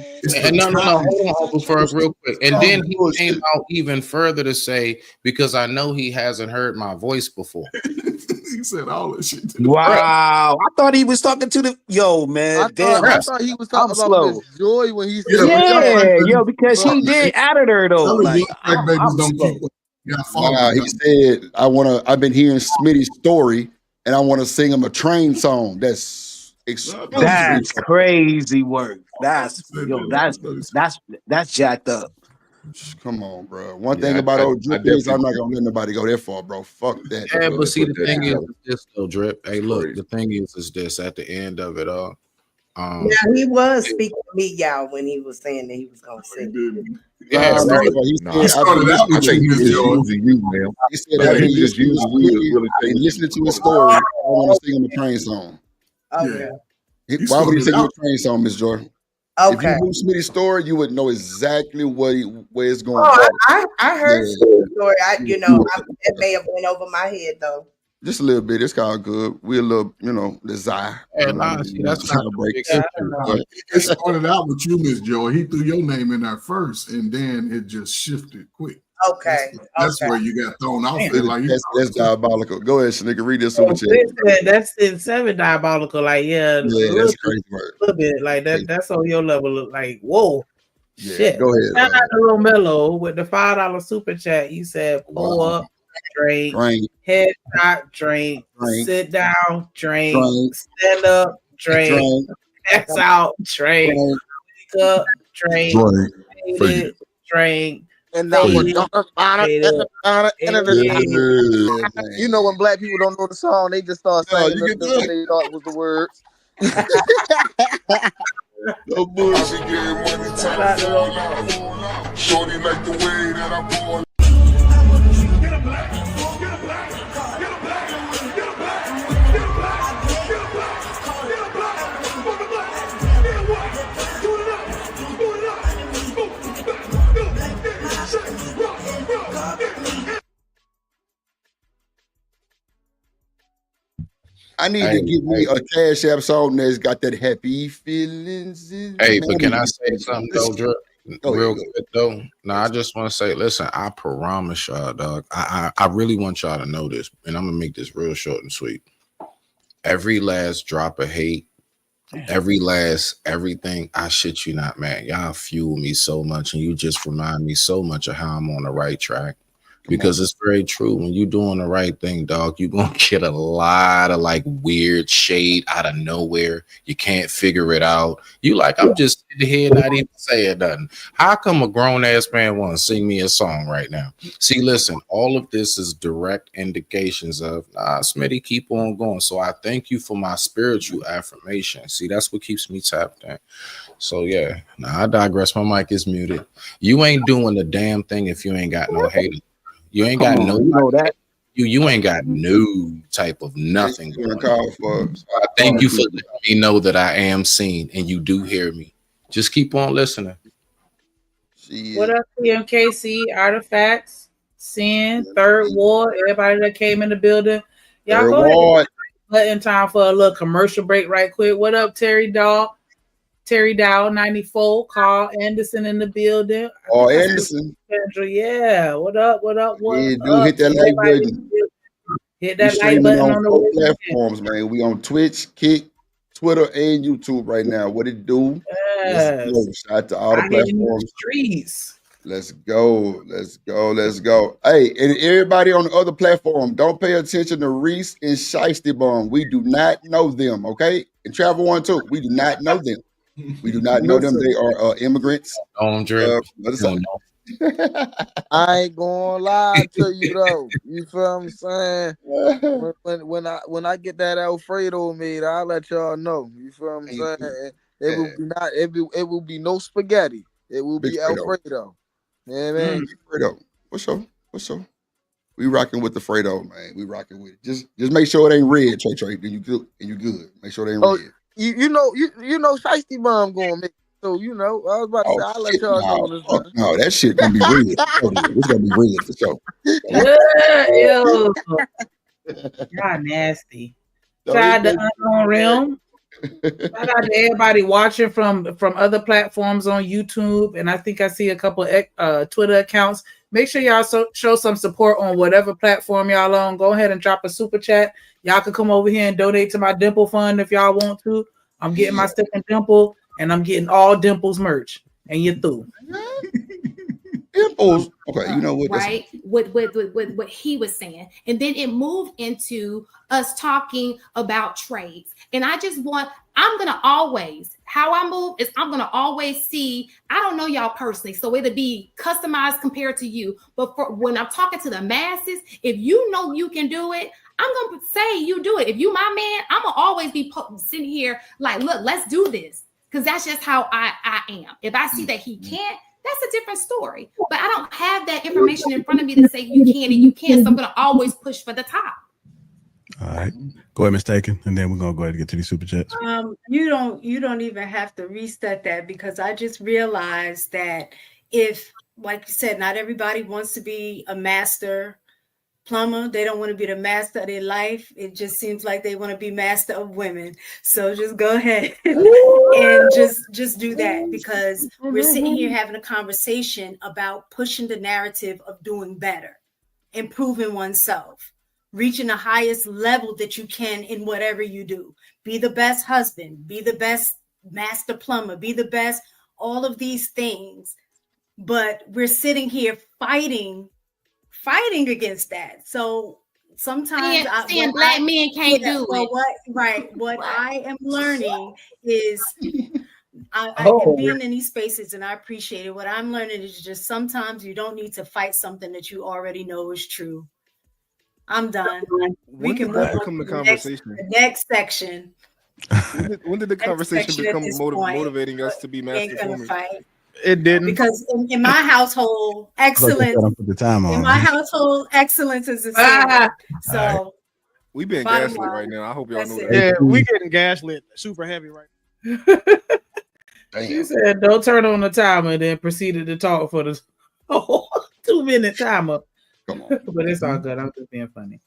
No, hold on, Ferg, real quick. And then he came out even further to say, because I know he hasn't heard my voice before. He said all that shit. Wow, I thought he was talking to the man. I thought he was talking about slow. Miss Joy when he Yeah, said, but y'all Yeah, black yo, because he babies, did out of there though. y'all Like black babies I'm don't slow. keep what y'all follow. Nah, he said, I've been hearing Smitty's story and I want to sing him a train song. That's exclusive. That's crazy work. That's jacked up. Come on, bro. One Yeah, thing about old I Drip is I'm definitely. not gonna let nobody go that far, bro. Fuck that. Yeah, That's what but they see, put the that thing is together. this though, Drip. Hey, look, the thing is this at the end of it all. Now he was speaking to me, y'all, when he was saying that he was gonna sing. Yeah, Nah, right. he He said, I've been started out listening with to you, Miss his Joy. using you, man. He said, I I've think been he just listening to using you to Smitty really take and it listening to his to story. I want to sing him a train song. Okay. Why would he started sing you out. a train song, Miss Joy? If you Okay. knew Smitty's story, you would know exactly where it's going. Oh, I heard Yeah. the story. That may have went over my head though. Just a little bit. It's kind of good. We're a little desire. And honestly, that's not the big breaks. issue. It started out with you, Miss Joy. He threw your name in there first, and then it just shifted quick. Okay. That's where you got thrown off. Damn. Like That's diabolical. Go ahead, Sneaker. Read this super chat. That's in 7 diabolical. Like, yeah, Yeah, that's crazy word. A little bit. Like that's on your level. Like, whoa. Yeah, Shit. go ahead. Shout out to Romelo with the $5 super chat. You said pull up, drink, headshot, drink, sit down, drink, stand up, drink, pass out, drink, wake up, drink, drink. and now we're You know when black people don't know the song, they just start singing what they thought was the words. No bullshit. Shorty like the way that I pull. I need to give me a Cash App song that's got that happy feelings. Hey, but can I say something though, Drip? Real ahead. quick though. No, I just want to say, listen, I promise y'all, dog. I really want y'all to know this, and I'm gonna make this real short and sweet. Every last drop of hate, everything, I shit you not, man. Y'all fuel me so much, and you just remind me so much of how I'm on the right track. Because it's very true. When you're doing the right thing, dog, you're gonna get a lot of like weird shade out of nowhere. You can't figure it out. You like, I'm just sitting here not even saying nothing. How come a grown-ass man want to sing me a song right now? See, listen, all of this is direct indications of Smitty, keep on going. So I thank you for my spiritual affirmation. See, that's what keeps me tapped in. So yeah, I digress. My mic is muted. You ain't doing the damn thing if you ain't got no haters. You ain't got no, you know that. You ain't got no type of nothing going on. I thank you for letting me know that I am seen and you do hear me. Just keep on listening. What up, TMKC, Artifacts, Sin, Third Ward, everybody that came in the building. Y'all go ahead. Button time for a little commercial break right quick. What up, Terry Dow, 94, Carl Anderson in the building. Anderson. Yeah, what up? What up? Yeah, dude, hit that like button. Hit that like button on the 4 platforms, man. We on Twitch, Kick, Twitter, and YouTube right now. What it do? Yes. Let's go. Shout out to all the platforms. Streets. Let's go. Hey, and everybody on the other platform, don't pay attention to Reese and Shiesty Bum. We do not know them, okay? And Travel One too. We do not know them. We do not know them. They are immigrants. I ain't gonna lie to you though. You feel what I'm saying? When I get that Alfredo made, I'll let y'all know. You feel what I'm saying? It will be no spaghetti. It will be Alfredo. Yeah, man. Fredo. What's up? We rocking with the Fredo, man. We rocking with it. Just make sure it ain't red, Trey. Then you good. And you good. Make sure it ain't red. You know, Shiesty Bomb gonna make it. So I was about to say, I'll let y'all know when it's done. No, that shit gonna be red. It's gonna be red for sure. Ew. Y'all nasty. Shout out to Unknown Realm. Shout out to everybody watching from other platforms on YouTube, and I think I see a couple Twitter accounts. Make sure y'all show some support on whatever platform y'all on. Go ahead and drop a super chat. Y'all can come over here and donate to my dimple fund if y'all want to. I'm getting my second dimple, and I'm getting all dimples merch. And you're through. Dimples. Okay, you know what? Right? What he was saying. And then it moved into us talking about trades. And I'm gonna always, how I move is I'm gonna always see, I don't know y'all personally, so it'll be customized compared to you. But when I'm talking to the masses, if you know you can do it, I'm gonna say you do it. If you my man, I'm gonna always be sitting here like, look, let's do this. Because that's just how I am. If I see that he can't, that's a different story. But I don't have that information in front of me to say you can and you can't. So I'm going to always push for the top. All right. Go ahead, Mistaken. And then we're going to go ahead and get to these super chats. You don't even have to reset that, because I just realized that if, like you said, not everybody wants to be a master plumber. They don't want to be the master of their life. It just seems like they want to be master of women. So just go ahead and just do that, because we're sitting here having a conversation about pushing the narrative of doing better, improving oneself, reaching the highest level that you can in whatever you do. Be the best husband, be the best master plumber, be the best, all of these things. But we're sitting here fighting against that. So sometimes black men can't do it. What I am learning is I being in these spaces, and I appreciate it. What I'm learning is just sometimes you don't need to fight something that you already know is true. I'm done. We can move on to the next section. When did the conversation become motivating us to be master plumbers? It didn't, because in my household, excellence. In my household, excellence is the same. So we being gaslit right now. I hope y'all know that. Yeah, we getting gaslit super heavy right now. She said, "Don't turn on the timer," and then proceeded to talk for the 2-minute timer. Come on, but it's all good. I'm just being funny.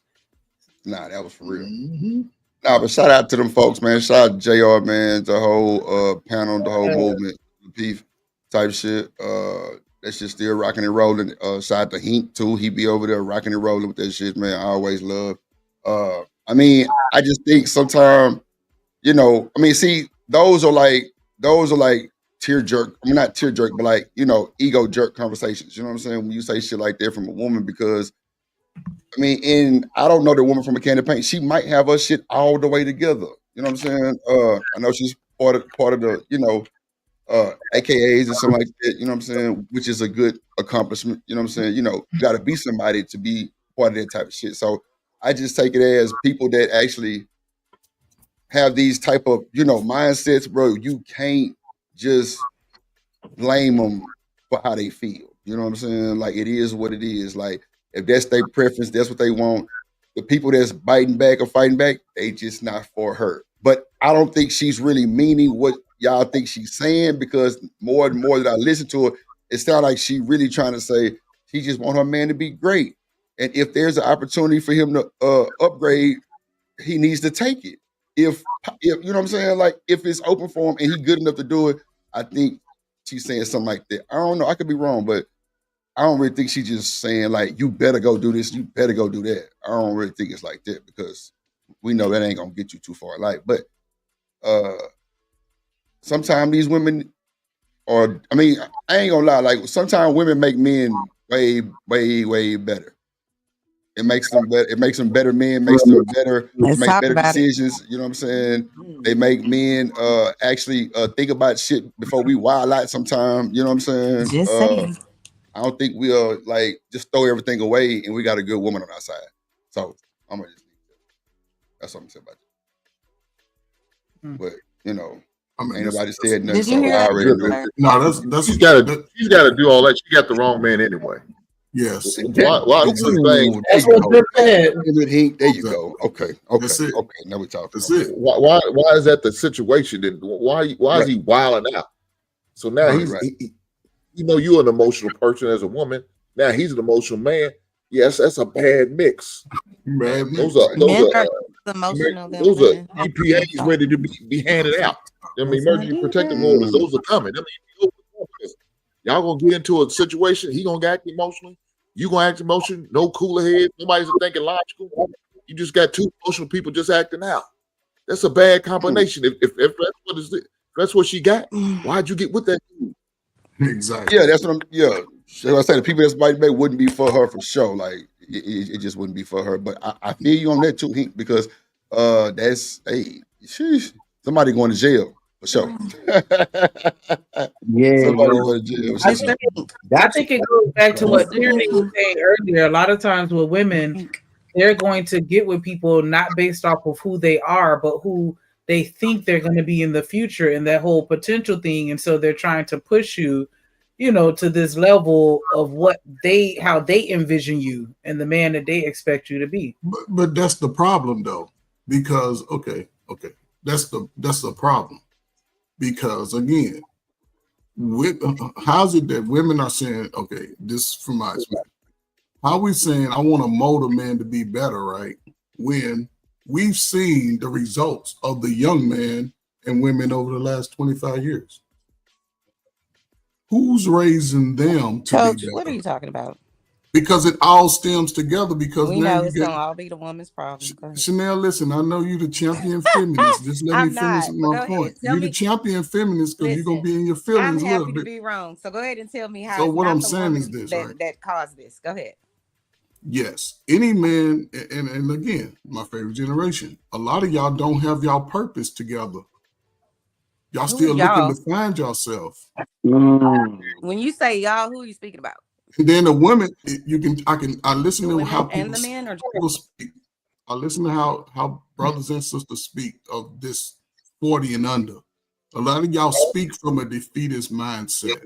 Nah, that was for real. Nah, but shout out to them folks, man. Shout out to JR, man. The whole panel, the whole movement, the beef type shit. That shit still rocking and rolling. Shout out to Hink too. He be over there rocking and rolling with that shit, man. I always love. I mean, I just think sometimes, see, those are like tear jerk. I mean, not tear jerk, but like, ego jerk conversations. You know what I'm saying? When you say shit like that from a woman, because I mean, I don't know the woman from a can of paint. She might have her shit all the way together. You know what I'm saying? I know she's part of the, AKAs and something like that, you know what I'm saying? Which is a good accomplishment, you know what I'm saying? You got to be somebody to be part of that type of shit. So I just take it as people that actually have these type of, mindsets, bro. You can't just blame them for how they feel. You know what I'm saying? Like, it is what it is. Like, if that's their preference, that's what they want. The people that's biting back or fighting back, they just not for her. But I don't think she's really meaning what y'all think she's saying, because more and more that I listen to her, it sounds like she really trying to say she just want her man to be great. And if there's an opportunity for him to upgrade, he needs to take it. If you know what I'm saying, like if it's open for him and he good enough to do it, I think she's saying something like that. I don't know, I could be wrong, but I don't really think she's just saying like, you better go do this, you better go do that. I don't really think it's like that, because we know that ain't gonna get you too far in life. But sometimes these women are, I mean, I ain't gonna lie, like sometimes women make men way, way, way better. It makes them better. It makes them better men. Makes them better. Make better decisions. You know what I'm saying? They make men actually think about shit before we wild out. Sometimes, you know what I'm saying? Just saying. I don't think we'll like just throw everything away and we got a good woman on our side. So I'm gonna just that's what I'm saying about it. But ain't nobody said nothing. So I already know. No, that's she's got to do all that. She got the wrong man anyway. Yes. Why that's what there you go. Okay. Okay. Now we talking. That's it. Why is that the situation? Then why is he wilding out? So now you're an emotional person as a woman. Now he's an emotional man. Yes, that's a bad mix. Those are emotional. Those are EPAs ready to be handed out. I mean, emergency protective orders. Those are coming. I mean, y'all gonna get into a situation. He gonna act emotionally. You gonna act emotional, no cooler head, nobody's thinking logical. You just got two emotional people just acting out. That's a bad combination. If that's what is it, if that's what she got, why'd you get with that dude? Exactly. Yeah, that's what I'm. Yeah, so I say the people that's white back wouldn't be for her for sure. Like it just wouldn't be for her. But I feel you on that too, Hink, because that's sheesh, somebody going to jail for sure. Yeah, Somebody yo. going to jail. I Sure. think it goes back to what Tierney was saying earlier. A lot of times with women, they're going to get with people not based off of who they are, but who they think they're going to be in the future and that whole potential thing. And so they're trying to push you, to this level of how they envision you and the man that they expect you to be. But that's the problem though, because okay, that's the problem, because again, how's it that women are saying, okay, this from my experience, how are we saying I want to mold a man to be better, right? When we've seen the results of the young man and women over the last 25 years. Who's raising them to Coach, be better? what are you talking about? Because it all stems together. Because we now know you it's gonna all be the woman's problem. Chanel, listen, I know you the champion feminist. Just let me finish my point. You the champion feminist because you're gonna be in your feelings I'm a little happy bit. to be wrong. So go ahead and tell me how. So it's what not I'm the saying woman is this, that, right? that caused this. Go ahead. Yes, any man, and again, my favorite generation. A lot of y'all don't have y'all purpose together. Y'all still looking to find yourself. When you say y'all, who are you speaking about? And then the women, I listen to how and the men or people speak. I listen to how brothers and sisters speak of this 40 and under. A lot of y'all speak from a defeatist mindset.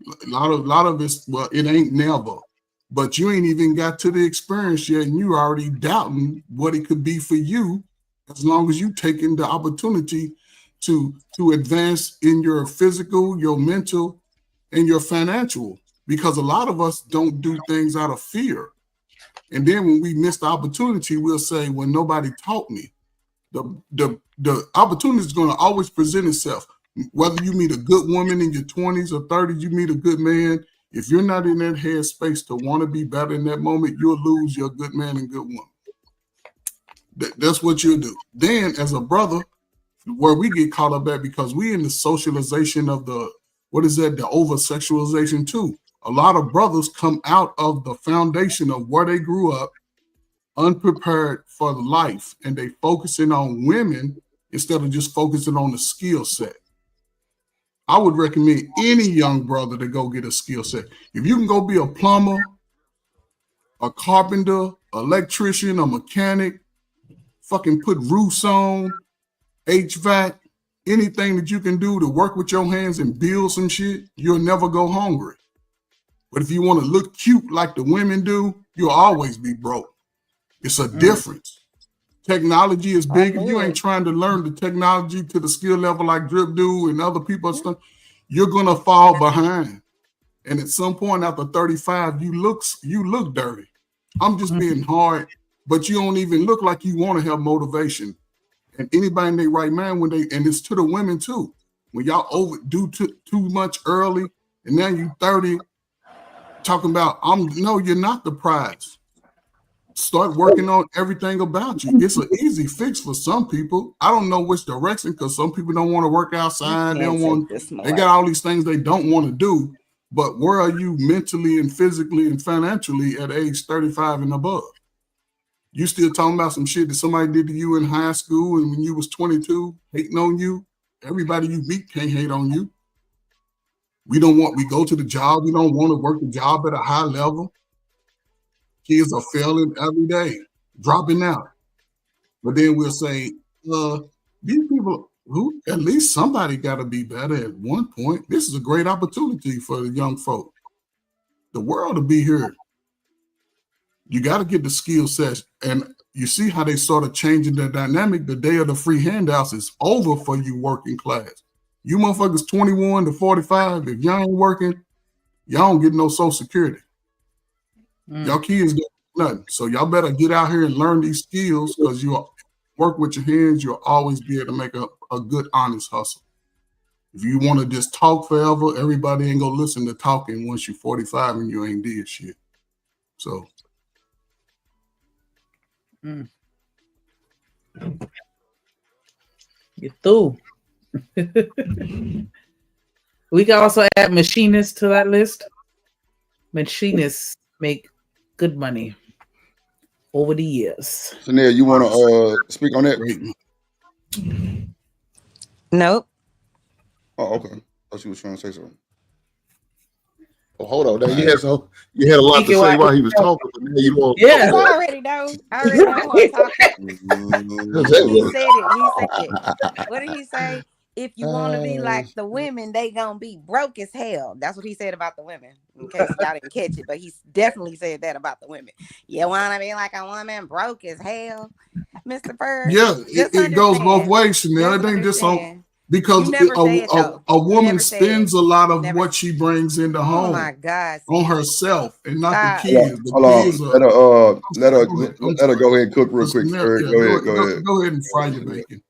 A lot of it's, well, it ain't never, but you ain't even got to the experience yet, and you already doubting what it could be for you, as long as you taking the opportunity to advance in your physical, your mental, and your financial. Because a lot of us don't do things out of fear. And then when we miss the opportunity, we'll say, well, nobody taught me. The opportunity is going to always present itself. Whether you meet a good woman in your 20s or 30s, you meet a good man. If you're not in that headspace to want to be better in that moment, you'll lose your good man and good woman. That's what you'll do. Then as a brother, where we get caught up at, because we in the socialization of the over-sexualization too. A lot of brothers come out of the foundation of where they grew up, unprepared for the life, and they focusing on women instead of just focusing on the skill set. I would recommend any young brother to go get a skill set. If you can go be a plumber, a carpenter, electrician, a mechanic, fucking put roofs on, HVAC, anything that you can do to work with your hands and build some shit, you'll never go hungry. But if you want to look cute like the women do, you'll always be broke. It's a difference. Technology is big. If you ain't trying to learn the technology to the skill level like Drip do and other people and stuff, you're gonna fall behind. And at some point after 35, you look dirty. I'm just being hard, but you don't even look like you want to have motivation. And anybody in their right mind, and it's to the women too. When y'all overdo too much early, and now you 30, talking about no, you're not the prize. Start working on everything about you. It's an easy fix for some people. I don't know which direction, because some people don't want to work outside. They got all these things they don't want to do. But where are you mentally and physically and financially at age 35 and above? You still talking about some shit that somebody did to you in high school and when you was 22, hating on you. Everybody you meet can't hate on you. We go to the job. We don't want to work the job at a high level. Kids are failing every day, dropping out. But then we'll say, these people, who at least somebody got to be better at one point. This is a great opportunity for the young folk. The world will be here. You got to get the skill sets. And you see how they sort of changing the dynamic. The day of the free handouts is over for you working class. You motherfuckers 21 to 45, if y'all ain't working, y'all don't get no Social Security. Y'all kids don't do nothing. So y'all better get out here and learn these skills, because you work with your hands, you'll always be able to make a good, honest hustle. If you want to just talk forever, everybody ain't gonna listen to talking once you're 45 and you ain't did shit. So you through. We can also add machinists to that list. Machinists make good money over the years. Chanel, you want to speak on that? Nope. Oh, okay. Oh, she was trying to say something. Oh, hold on. Now, you had a lot to say while he was talking, but now you won't. I already know. I already know who I'm talking. He said it. He said it. What did he say? If you want to be like the women, they gonna be broke as hell. That's what he said about the women. In case y'all didn't catch it, but he definitely said that about the women. You want to be like a woman, broke as hell, Mr. Bird? yeah, it goes both ways, Chanel. It ain't just on because a woman spends a lot of what she brings into home. Oh my God! On herself and not the kids. Hold on. Let her go ahead and cook real quick. Go ahead. Go ahead and fry your bacon.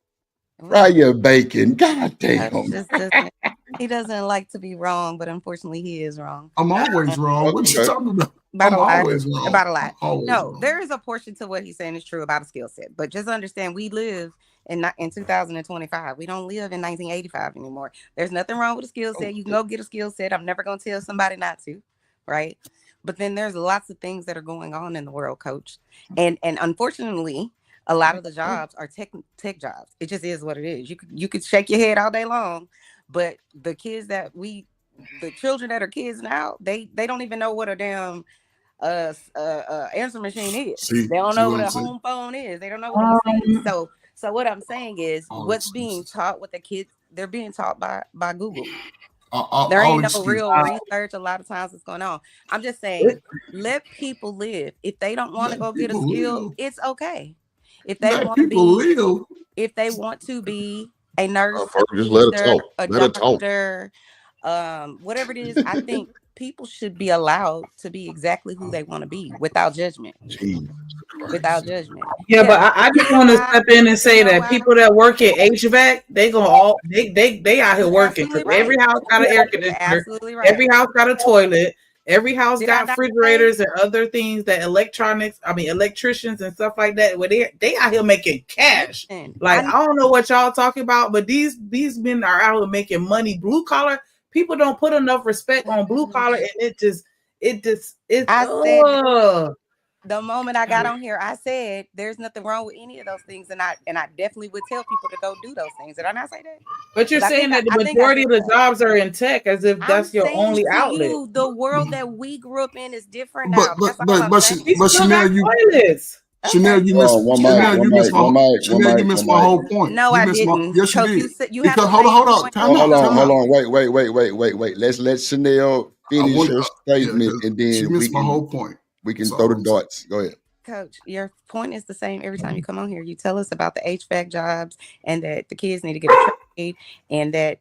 Fry your bacon. God damn. He doesn't like to be wrong, but unfortunately, he is wrong. I'm always wrong. What you talking about? About I'm a lot. always wrong. About a lot. Always No, wrong. there is a portion to what he's saying is true about a skill set, but just understand we live in 2025. We don't live in 1985 anymore. There's nothing wrong with a skill set. You can go get a skill set. I'm never going to tell somebody not to, right? But then there's lots of things that are going on in the world, Coach, and unfortunately, a lot of the jobs are tech jobs. It just is what it is. You could shake your head all day long, but the children that are kids now, they don't even know what a damn answer machine is. They don't know what a home phone is. They don't know what these things. So what I'm saying is, what's being taught with the kids, they're being taught by Google. There ain't no real research a lot of times what's going on. I'm just saying, let people live. If they don't want to go get a skill, it's okay. If they want to be, if they want to be a nurse, just let her talk. a Let her talk. doctor, whatever it is, I think people should be allowed to be exactly who they want to be without judgment. Without judgment. Yeah, but I just want to step in and say that people that work at HVAC, they out here working. Every house got an air conditioner. Absolutely right. Every house got a toilet. Every house got refrigerators and other things that electricians and stuff like that. Where they out here making cash. Like I don't know what y'all talking about, but these men are out here making money. Blue collar people don't put enough respect on blue collar, and it just. The moment I got on here, I said there's nothing wrong with any of those things, and I definitely would tell people to go do those things. Did I not say that? But you're saying that the majority of the jobs are in tech, as if that's your only outlet. The world that we grew up in is different now. But Chanel, you missed my whole point. No, I didn't. Yes, you did. Because hold on. Hold on. Wait. Let's let Chanel finish her statement, and then she missed my whole point. We can throw the darts. Go ahead. Coach, your point is the same every time you come on here. You tell us about the HVAC jobs and that the kids need to get a trade and that,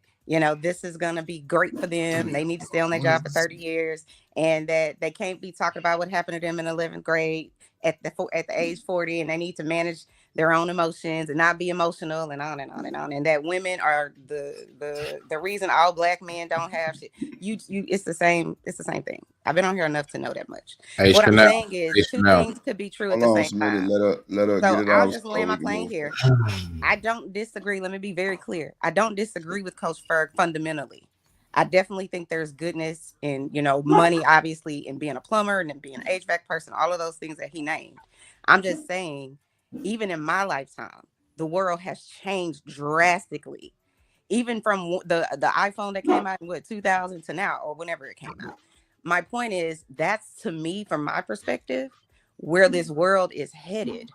this is going to be great for them. They need to stay on their job for 30 years and that they can't be talking about what happened to them in 11th grade at the age 40, and they need to manage their own emotions and not be emotional and on and on and on. And that women are the reason all Black men don't have shit. It's the same thing. I've been on here enough to know that much. What I'm saying is two things could be true at the same time. Let her so get it I'll out. just land my plane here. I don't disagree. Let me be very clear. I don't disagree with Coach Ferg fundamentally. I definitely think there's goodness in, money, obviously, in being a plumber and in being an HVAC person, all of those things that he named. I'm just saying, even in my lifetime, the world has changed drastically. Even from the iPhone that came out in 2000 to now, or whenever it came out. My point is, that's to me, from my perspective, where this world is headed.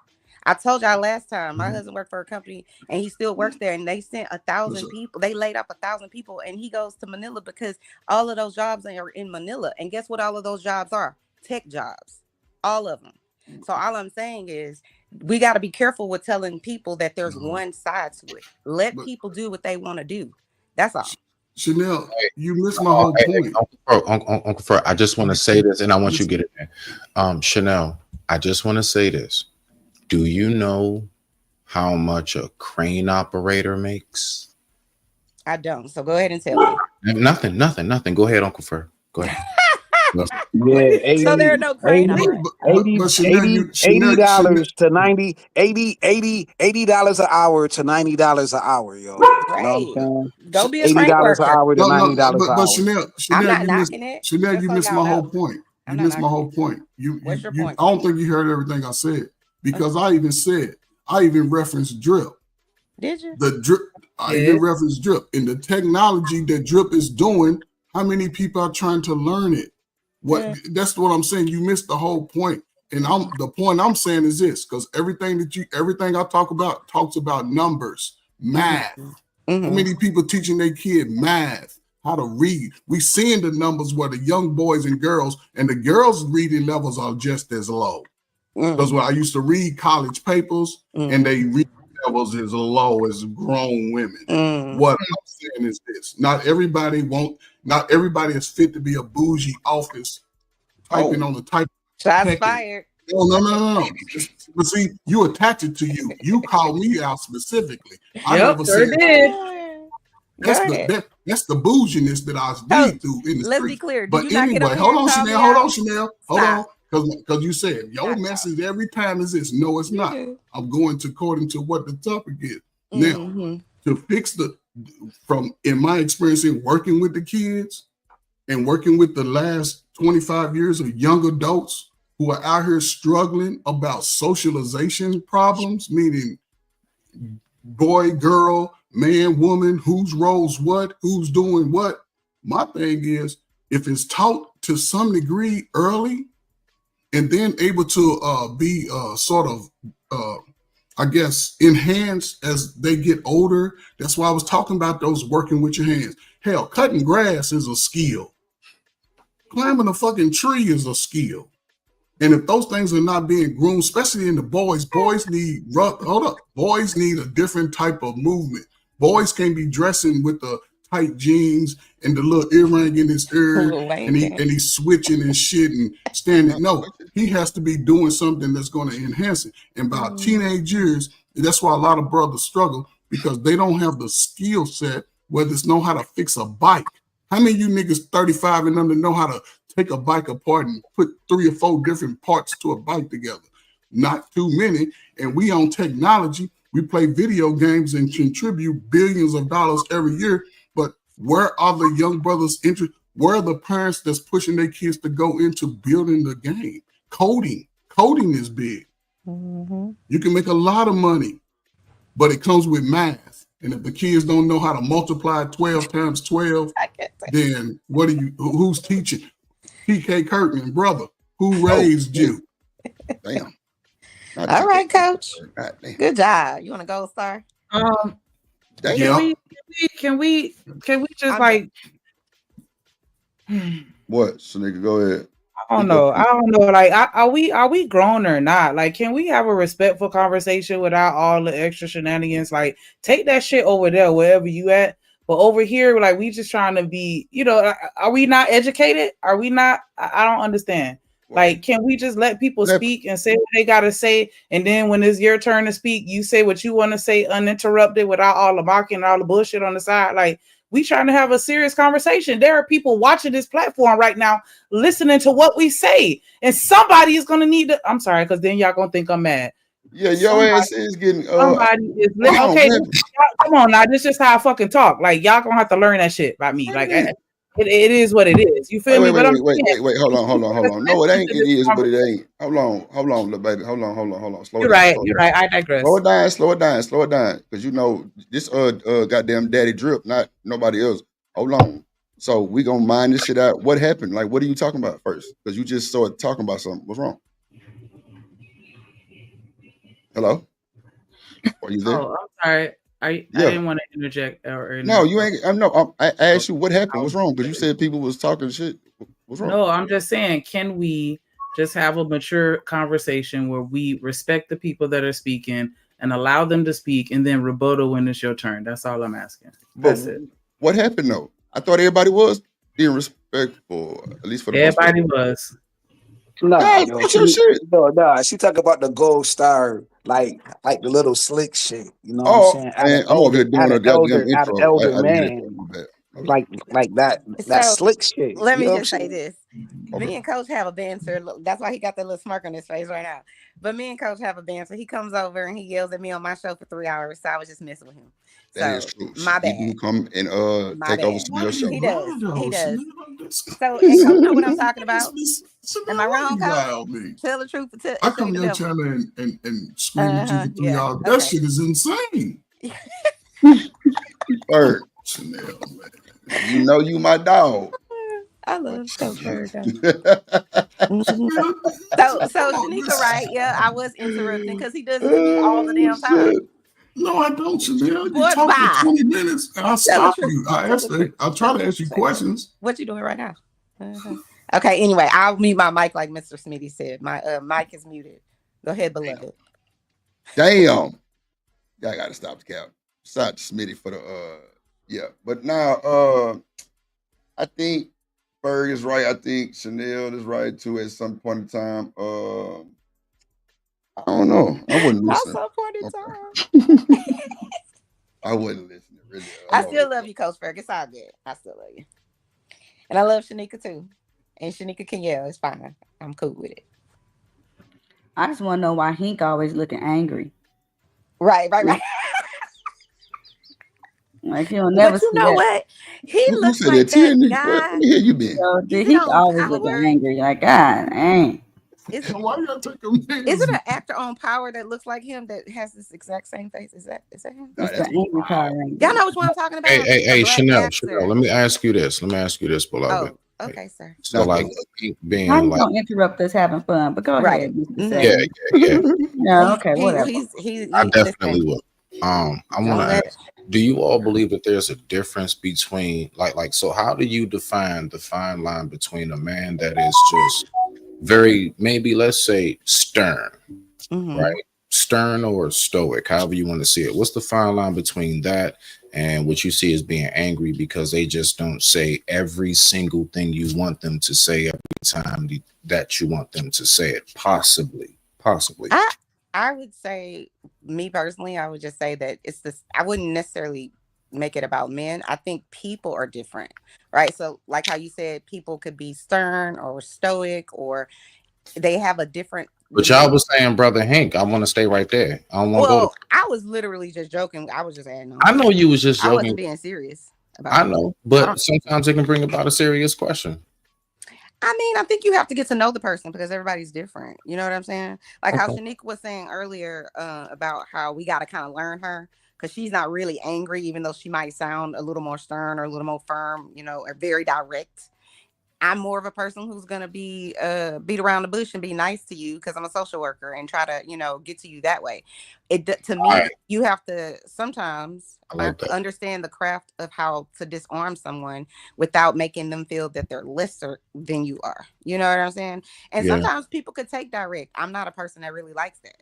I told y'all last time, my husband worked for a company and he still works there, and they sent 1,000 people. They laid off 1,000 people, and he goes to Manila because all of those jobs are in Manila. And guess what all of those jobs are? Tech jobs. All of them. So all I'm saying is we got to be careful with telling people that there's one side to it. Let people do what they want to do. That's all. Chanel, you missed my whole point. Uncle Fur, I just want to say this, and I want you to get it in. Chanel, I just want to say this. Do you know how much a crane operator makes? I don't. So go ahead and tell me. Nothing. Go ahead, Uncle Fur. Go ahead. Yeah, So there are 80, no crane 80, operators. 80, But Chanel, $80 to 90, $80 an hour to $90 an hour, yo. You know Great. what I'm Go saying? be a crane $80 an worker. hour to $90 an but hour. Chanel, I'm Chanel, not knocking it. Chanel, Just you so missed y'all my whole know. point. I'm You not missed my knocking whole point. What's your You point? I don't think you heard everything I said because I even referenced drip. Did you? The drip, I Yeah. even referenced drip and the technology that drip is doing. How many people are trying to learn it? That's what I'm saying. You missed the whole point. And the point I'm saying is this, because everything I talk about talks about numbers, math. Mm-hmm. How many people teaching their kid math, how to read? We seeing the numbers where the young boys and girls, and the girls' reading levels are just as low. Because when I used to read college papers, and they read levels as low as grown women. What I'm saying is this: not everybody is fit to be a bougie office typing on the type. Shots fired. No. But see, you attach it to you. You call me out specifically. I Yep, never sure said did. that's the bouginess that I read through in the Let's street. be clear. Do But you not get anyway, on here hold and on, call me Chanel. Hold out? on, Chanel. Hold on. Because you said your message every time is this. No, it's not. I'm going according to what the topic is. Now, to fix from in my experience in working with the kids and working with the last 25 years of young adults who are out here struggling about socialization problems, meaning boy, girl, man, woman, whose roles what, who's doing what. My thing is, if it's taught to some degree early and then able to be sort of, I guess, enhanced as they get older. That's why I was talking about those working with your hands. Hell, cutting grass is a skill. Climbing a fucking tree is a skill. And if those things are not being groomed, especially in the boys need boys need a different type of movement. Boys can't be dressing with the tight jeans and the little earring in his ear and he's switching and shit and standing. No, he has to be doing something that's going to enhance it. And by teenage years, that's why a lot of brothers struggle because they don't have the skill set, whether it's know how to fix a bike. How many of you niggas 35 and under know how to take a bike apart and put 3 or 4 different parts to a bike together? Not too many. And we on technology, we play video games and contribute billions of dollars every year. But where are the young brothers interested? Where are the parents that's pushing their kids to go into building the game? Coding is big. You can make a lot of money, but it comes with math. And if the kids don't know how to multiply 12 times 12, then who's teaching? PK Kirkman, brother, who raised you? Damn. All right, coach. Good job. You want to go, sir? Can we just like what? So nigga, go ahead. I don't know. Like, are we grown or not? Like, can we have a respectful conversation without all the extra shenanigans? Like, take that shit over there, wherever you at. But over here, like, we just trying to be, are we not educated? Are we not? I don't understand. Like, can we just let people speak and say what they gotta say? And then when it's your turn to speak, you say what you want to say uninterrupted without all the mocking and all the bullshit on the side. Like, we trying to have a serious conversation. There are people watching this platform right now, listening to what we say. And somebody is gonna need to, I'm sorry, because then y'all gonna think I'm mad. Yeah, your ass is getting somebody is okay. Come on now, this is how I fucking talk. Like, y'all gonna have to learn that shit about me. Like, it is what it is. You feel me? Wait, hold on. No, it ain't. It is, but it ain't. Hold on, little baby. Hold on. You're right. I digress. Slow it down. Because this goddamn daddy drip, not nobody else. Hold on. So we gonna mind this shit out. What happened? Like, what are you talking about first? Because you just started talking about something. What's wrong? Hello? Are you there? Oh, I'm sorry. I didn't want to interject. No, you ain't. I asked you what happened. What's wrong? Because you said people was talking shit. What's wrong? No, I'm just saying, can we just have a mature conversation where we respect the people that are speaking and allow them to speak, and then rebuttal when it's your turn? That's all I'm asking. That's it. What happened though? I thought everybody was being respectful, at least for the everybody was. She talk about the gold star, like the little slick shit. You know what I'm saying? Man, I'm over here doing a goddamn intro. Elder man, like that slick shit. Let me just say this: Me and Coach have a banter. That's why he got that little smirk on his face right now. But me and Coach have a banter. He comes over and he yells at me on my show for 3 hours. So I was just messing with him. That is So true. my He bad. do come and My take over bad. some of your show. He does. He does. So So and Coach know what I'm talking about. Am I wrong, you lie Coach? on me. Tell the truth. I come to your channel and scream at you for 3 hours. That shit is insane. Bird. Chanel, man. You know you my dog. I love Coach Bird. So Shanika, right? Yeah, I was interrupting because he does it to me all the damn time. No, I don't, Chanel. You talk for 20 minutes and I stop you. I try to ask you questions. What you doing right now? Okay, anyway, I'll mute my mic like Mr. Smitty said. My mic is muted. Go ahead, beloved. Damn. I gotta stop the cap. Stop Smitty for the But now I think Berg is right. I think Chanel is right too at some point in time. I don't know. I wouldn't listen. At some point in time. I wouldn't listen. Really. I still love you, Coach Berg. It's all good. I still love you. And I love Shanika too. And Shanika can yell. It's fine. I'm cool with it. I just want to know why Hink always looking angry. Right. Like he'll never. But you know what? He looks like that guy. Where you been? So he always looking angry. Like God, dang. Why you gotta take him? Is it an actor on Power that looks like him that has this exact same face? Is that him? It's the angry Power Ranger. Y'all know which one I'm talking about? Hey, Chanel. Let me ask you this, beloved. Oh, okay, sir. So like being I'm like, gonna interrupt us having fun, but go ahead. yeah. No, okay, whatever. I definitely will. I want to ask, do you all believe that there's a difference between like so how do you define the fine line between a man that is just very, maybe let's say stern, right? Stern or stoic, however you want to see it. What's the fine line between that and what you see as being angry because they just don't say every single thing you want them to say every time that you want them to say it? Possibly. I would say, me personally, I would just say that it's this. I wouldn't necessarily make it about men. I think people are different, right? So like how you said, people could be stern or stoic or they have a different. But y'all was saying, Brother Hank, I want to stay right there. I don't want to go. I was literally just joking. I was just adding on. I know you was just joking. I wasn't being serious about I know, but sometimes it can bring about a serious question. I mean, I think you have to get to know the person because everybody's different. You know what I'm saying? Like how Shanika was saying earlier about how we got to kind of learn her because she's not really angry, even though she might sound a little more stern or a little more firm, or very direct. I'm more of a person who's going to be beat around the bush and be nice to you because I'm a social worker and try to, get to you that way. To me, you have to sometimes understand the craft of how to disarm someone without making them feel that they're lesser than you are. You know what I'm saying? And sometimes people could take direct. I'm not a person that really likes that.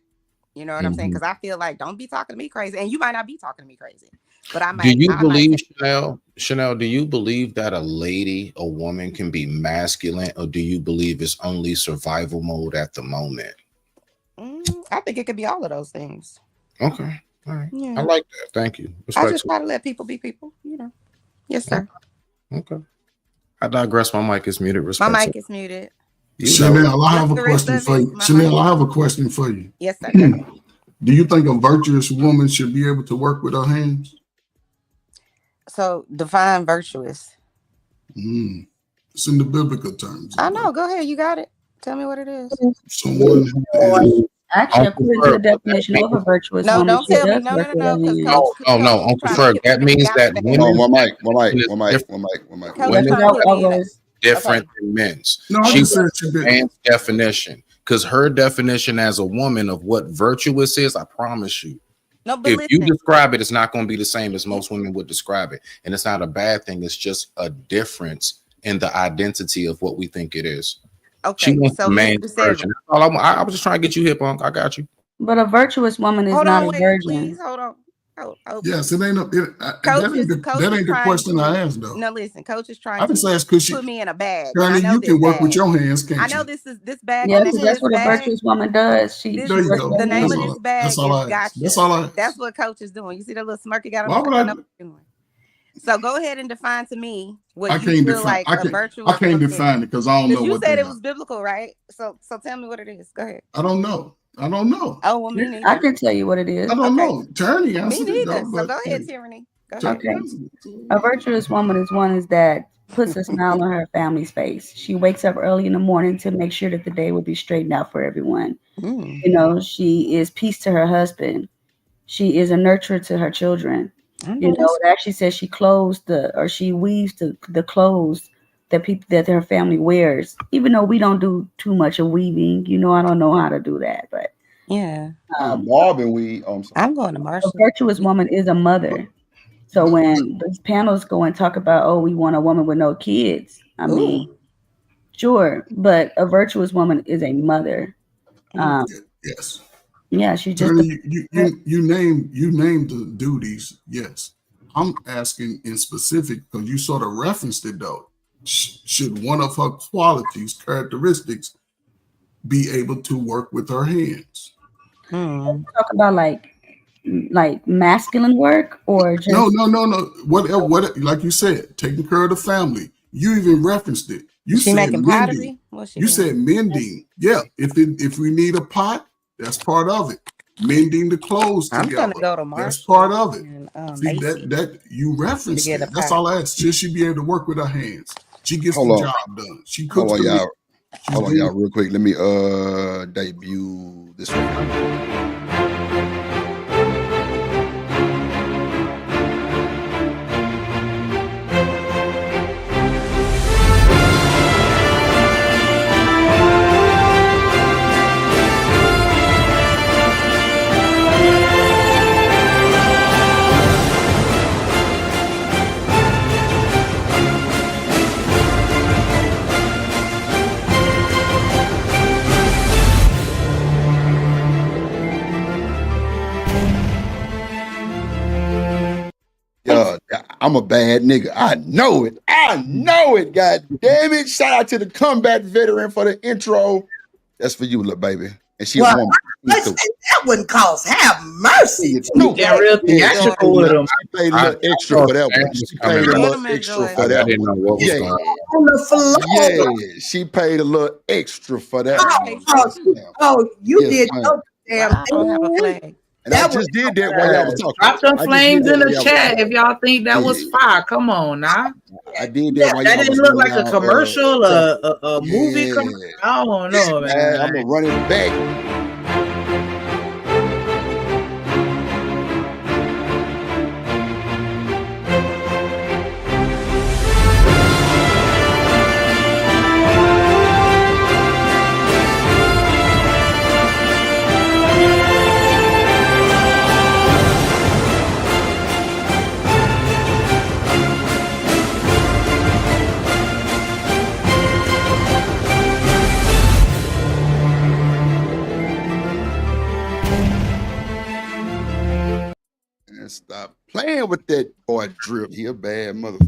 You know what I'm saying? Because I feel like don't be talking to me crazy. And you might not be talking to me crazy. But I might. Do you believe, Chanel, do you believe that a woman can be masculine, or do you believe it's only survival mode at the moment? I think it could be all of those things. Okay. All right. Yeah. I like that. Thank you. I just try to let people be people, Yes, sir. Okay. I digress. My mic is muted. My mic is muted. Chanel, I have a question for you. Chanel, I have a question for you. Yes, sir. Do you think a virtuous woman should be able to work with her hands? So define virtuous. It's in the biblical terms. I know. Go ahead. You got it. Tell me what it is. Someone actually, according to the definition of a virtuous woman, don't tell me. No. No. Uncle Ferg, that means that women. One mic. Women's different than men's. No, she said man's definition because her definition as a woman of what virtuous is, I promise you. No, but if you describe it, it's not going to be the same as most women would describe it. And it's not a bad thing. It's just a difference in the identity of what we think it is. Okay. She wants the main version. I was just trying to get you hip on. I got you. But a virtuous woman is not a virgin. Please, hold on. Yes, it ain't that ain't the question I asked though. No, listen, Coach is trying to put me in a bag. Honey, you can work with your hands, can't you? I know this bag. Yeah, that's what a virtuous woman does. There you go. The name of this bag is gotcha. That's all I. That's what Coach is doing. You see that little smirk he got on? So go ahead and define to me what I you can't feel define. like a virtuous I can't woman define is. it because I don't know You what said they it are. was biblical, right? So tell me what it is. Go ahead. I don't know. I don't know. Oh well, me neither. I can tell you what it is. I don't Okay. know. Tyranny Me answered it neither. though. So But go ahead, Tyranny. Go ahead. Okay. A virtuous woman is one that puts a smile on her family's face. She wakes up early in the morning to make sure that the day will be straightened out for everyone. Mm. You know, she is peace to her husband. She is a nurturer to her children. You know, it actually says she she weaves the clothes that her family wears. Even though we don't do too much of weaving, you know, I don't know how to do that, but yeah. Bob and we. I'm sorry. I'm going to a Marshall. virtuous woman is a mother. So when these panels go and talk about, oh, we want a woman with no kids, I mean, sure, but a virtuous woman is a mother. yes. Yeah, she just. Tyranny, you named the duties. Yes. I'm asking in specific because you sort of referenced it though. Should one of her qualities, characteristics, be able to work with her hands? Talk about like masculine work or just No. What? Like you said, taking care of the family. You even referenced it. You She said making mending. pottery? What's she You doing? said mending. Yeah. If we need a pot, that's part of it. Mending the clothes I'm together. gonna go to That's Marshall part of it. and See Macy's that you to referenced get a it. That's pot. all I asked. Should she be able to work with her hands? She gets Hold the on. job done. She Hold cooks on, the meal. y'all. Hold on, y'all, real quick. Let me debut this one. Yeah, I'm a bad nigga. I know it. I know it. God damn it. Shout out to the combat veteran for the intro. That's for you, little baby. And she a woman. That wouldn't cost. Have mercy. Get real theatrical with them. She paid a little extra for that one. She paid a little extra for that I didn't know what was Yeah. going on. On the floor. Yeah, she paid a little extra for that one. You Yes, did ma'am. no damn I don't have a flag. And I just did that while y'all was talking. Drop them I just flames did in that the while y'all was chat talking. if y'all think that was fire. Come on now. I did that while That y'all didn't was look doing like a y'all, commercial, talking. a movie. I don't know, man. I'm gonna run it back. And stop playing with that boy Drip. He a bad mother.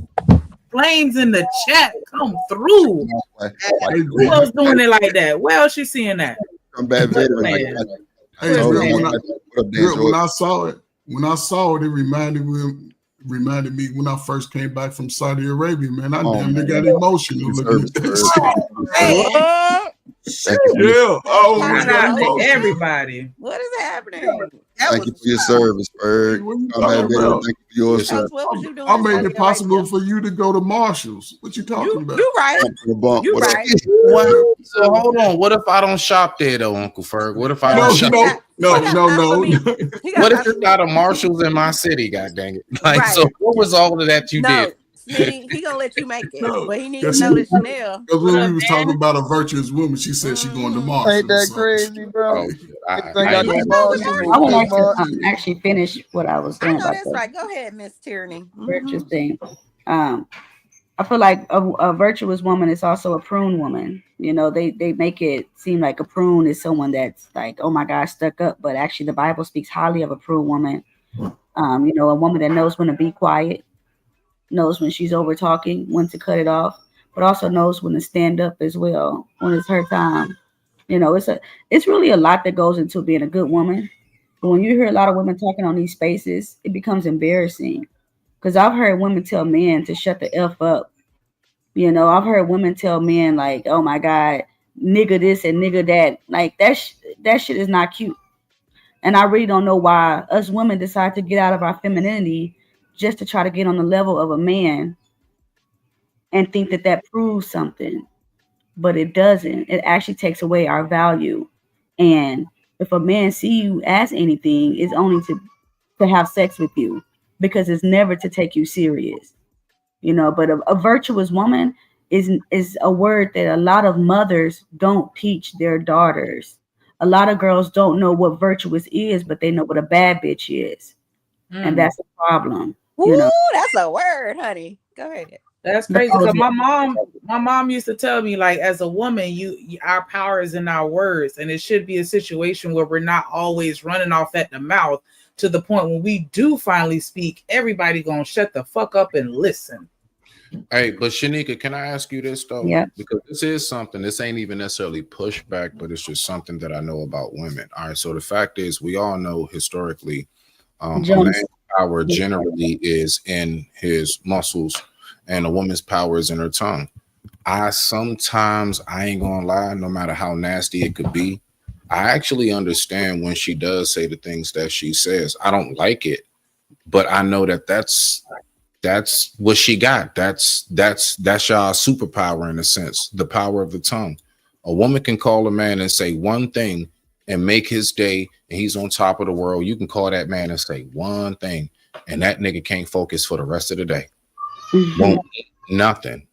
Flames in the chat come through. Who else doing it like that? Where else you seeing that? I'm bad veteran. Man. Hey, Drip, when I saw it, it reminded me when I first came back from Saudi Arabia, man. I damn near got emotional looking at that shit. Yeah, Shout out to everybody. What is happening? Thank you for your service, Berg. Thank you for your service. What was you doing? I made it possible for you to go to Marshall's. What you talking about? You right. You What up? right. So hold on. What if I don't shop there though, Uncle Ferg? What if I don't shop? No. What if it's not a Marshalls in my city? God dang it! Like, so what was all of that you did? He gonna let you make it, but he needs to know that Chanel. Because when we was talking about a virtuous woman, she said she going to Marshall. Ain't that crazy, bro? I would like to actually finish what I was saying I know about that's right. Go ahead, Miss Tierney. virtuous thing. I feel like a virtuous woman is also a prune woman. You know, they make it seem like a prune is someone that's like, oh my God, stuck up. But actually, the Bible speaks highly of a prune woman. You know, a woman that knows when to be quiet, knows when she's over talking, when to cut it off, but also knows when to stand up as well when it's her time. You know, it's really a lot that goes into being a good woman. But when you hear a lot of women talking on these spaces, it becomes embarrassing. Because I've heard women tell men to shut the F up. You know, I've heard women tell men like, oh my God, nigga this and nigga that. Like that shit is not cute. And I really don't know why us women decide to get out of our femininity just to try to get on the level of a man and think that that proves something. But it doesn't. It actually takes away our value. And if a man see you as anything, it's only to have sex with you, because it's never to take you serious. You know, but a virtuous woman is a word that a lot of mothers don't teach their daughters. A lot of girls don't know what virtuous is, but they know what a bad bitch is. And that's a problem. Ooh, You know, that's a word, honey. Go ahead. That's crazy. Because my mom used to tell me, like, as a woman, our power is in our words, and it should be a situation where we're not always running off at the mouth, to the point when we do finally speak, everybody gonna shut the fuck up and listen. Hey, but Shanika, can I ask you this though? Yeah. Because this is something, this ain't even necessarily pushback, but it's just something that I know about women. All right. So the fact is, we all know historically, a man's power generally is in his muscles, and a woman's power is in her tongue. I ain't gonna lie, no matter how nasty it could be, I actually understand when she does say the things that she says. I don't like it, but I know that's what she got. That's y'all superpower, in a sense, the power of the tongue. A woman can call a man and say one thing and make his day, and he's on top of the world. You can call that man and say one thing, and that nigga can't focus for the rest of the day. Won't eat nothing.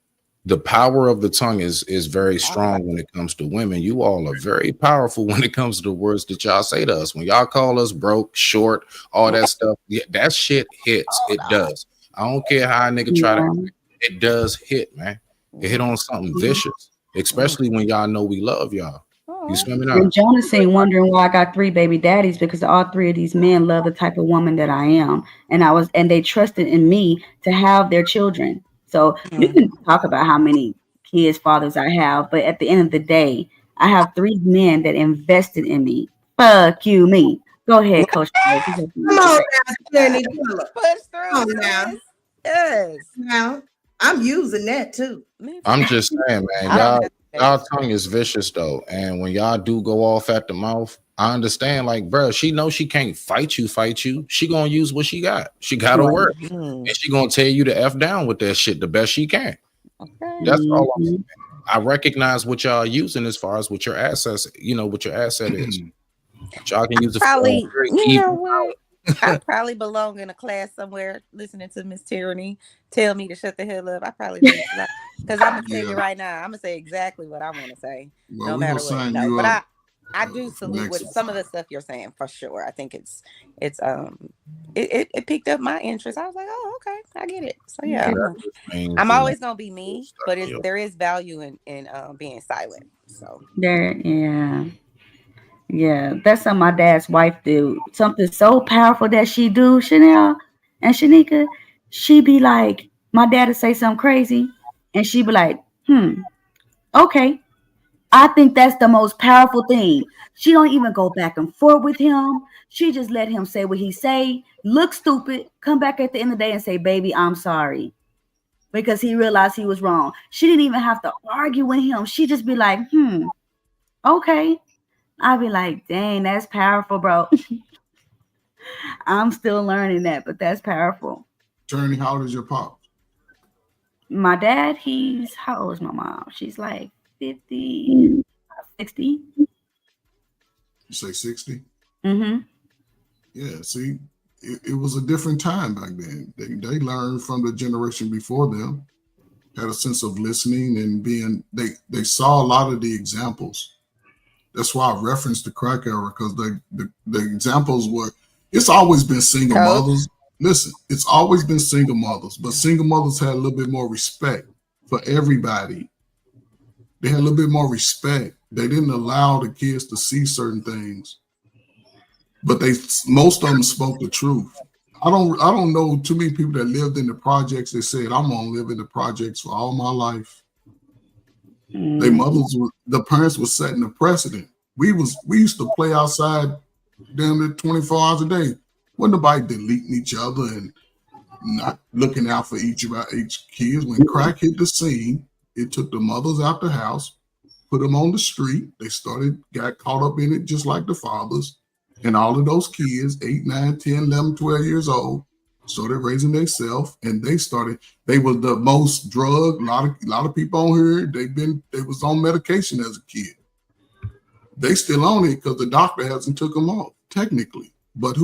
The power of the tongue is very strong when it comes to women. You all are very powerful when it comes to the words that y'all say to us. When y'all call us broke, short, all that stuff, yeah, that shit hits. It does. I don't care how a nigga try to, it does hit, man. It hit on something vicious, especially when y'all know we love y'all. You swimming out. And Jonas ain't wondering why I got 3 baby daddies, because all 3 of these men love the type of woman that I am, and they trusted in me to have their children. So you can talk about how many kids, fathers I have, but at the end of the day, I have 3 men that invested in me. Fuck you, me. Go ahead, Coach. Come on now, Jenny. Push through now. Yes. Now, I'm using that too. I'm just saying, man, y'all tongue is vicious though. And when y'all do go off at the mouth, I understand, like, bro, she knows she can't fight you. She gonna use what she got. She got her work. And she gonna tell you to F down with that shit the best she can. Okay. That's all I'm saying. I recognize what y'all using as far as what your assets, what your asset is. Y'all can use it probably, I probably belong in a class somewhere listening to Miss Tyranny tell me to shut the hell up. I probably do, because I'm gonna tell you right now, I'm gonna say exactly what I want to say, no matter what. No, but I do salute with some of the stuff you're saying for sure. I think it picked up my interest. I was like, oh, okay, I get it. So yeah, I'm always gonna be me, but there is value in being silent. So yeah, that's something my dad's wife do. Something so powerful that she do, Chanel and Shanika. She be like, my dad would say something crazy, and she be like, okay. I think that's the most powerful thing. She don't even go back and forth with him. She just let him say what he say, look stupid, come back at the end of the day and say, baby, I'm sorry. Because he realized he was wrong. She didn't even have to argue with him. She just be like, okay. I'd be like, dang, that's powerful, bro. I'm still learning that, but that's powerful. Journey, how old is your pop? My dad, how old is my mom? She's like 50, 60. You say 60? Mm-hmm. Yeah, see, it was a different time back then. They learned from the generation before them, had a sense of listening and they saw a lot of the examples. That's why I referenced the crack era, because the examples were, it's always been single mothers. Listen, it's always been single mothers, but single mothers had a little bit more respect for everybody. They had a little bit more respect. They didn't allow the kids to see certain things, but most of them spoke the truth. I don't know too many people that lived in the projects that said, I'm gonna live in the projects for all my life. The parents were setting the precedent. We used to play outside damn near 24 hours a day. Wasn't nobody deleting each other and not looking out for each kids. When crack hit the scene, it took the mothers out the house, put them on the street. They got caught up in it just like the fathers. And all of those kids, 8, 9, 10, 11, 12 years old, started raising themselves, and they were the most drugged. A lot of people on here, they was on medication as a kid. They still on it because the doctor hasn't took them off, technically. But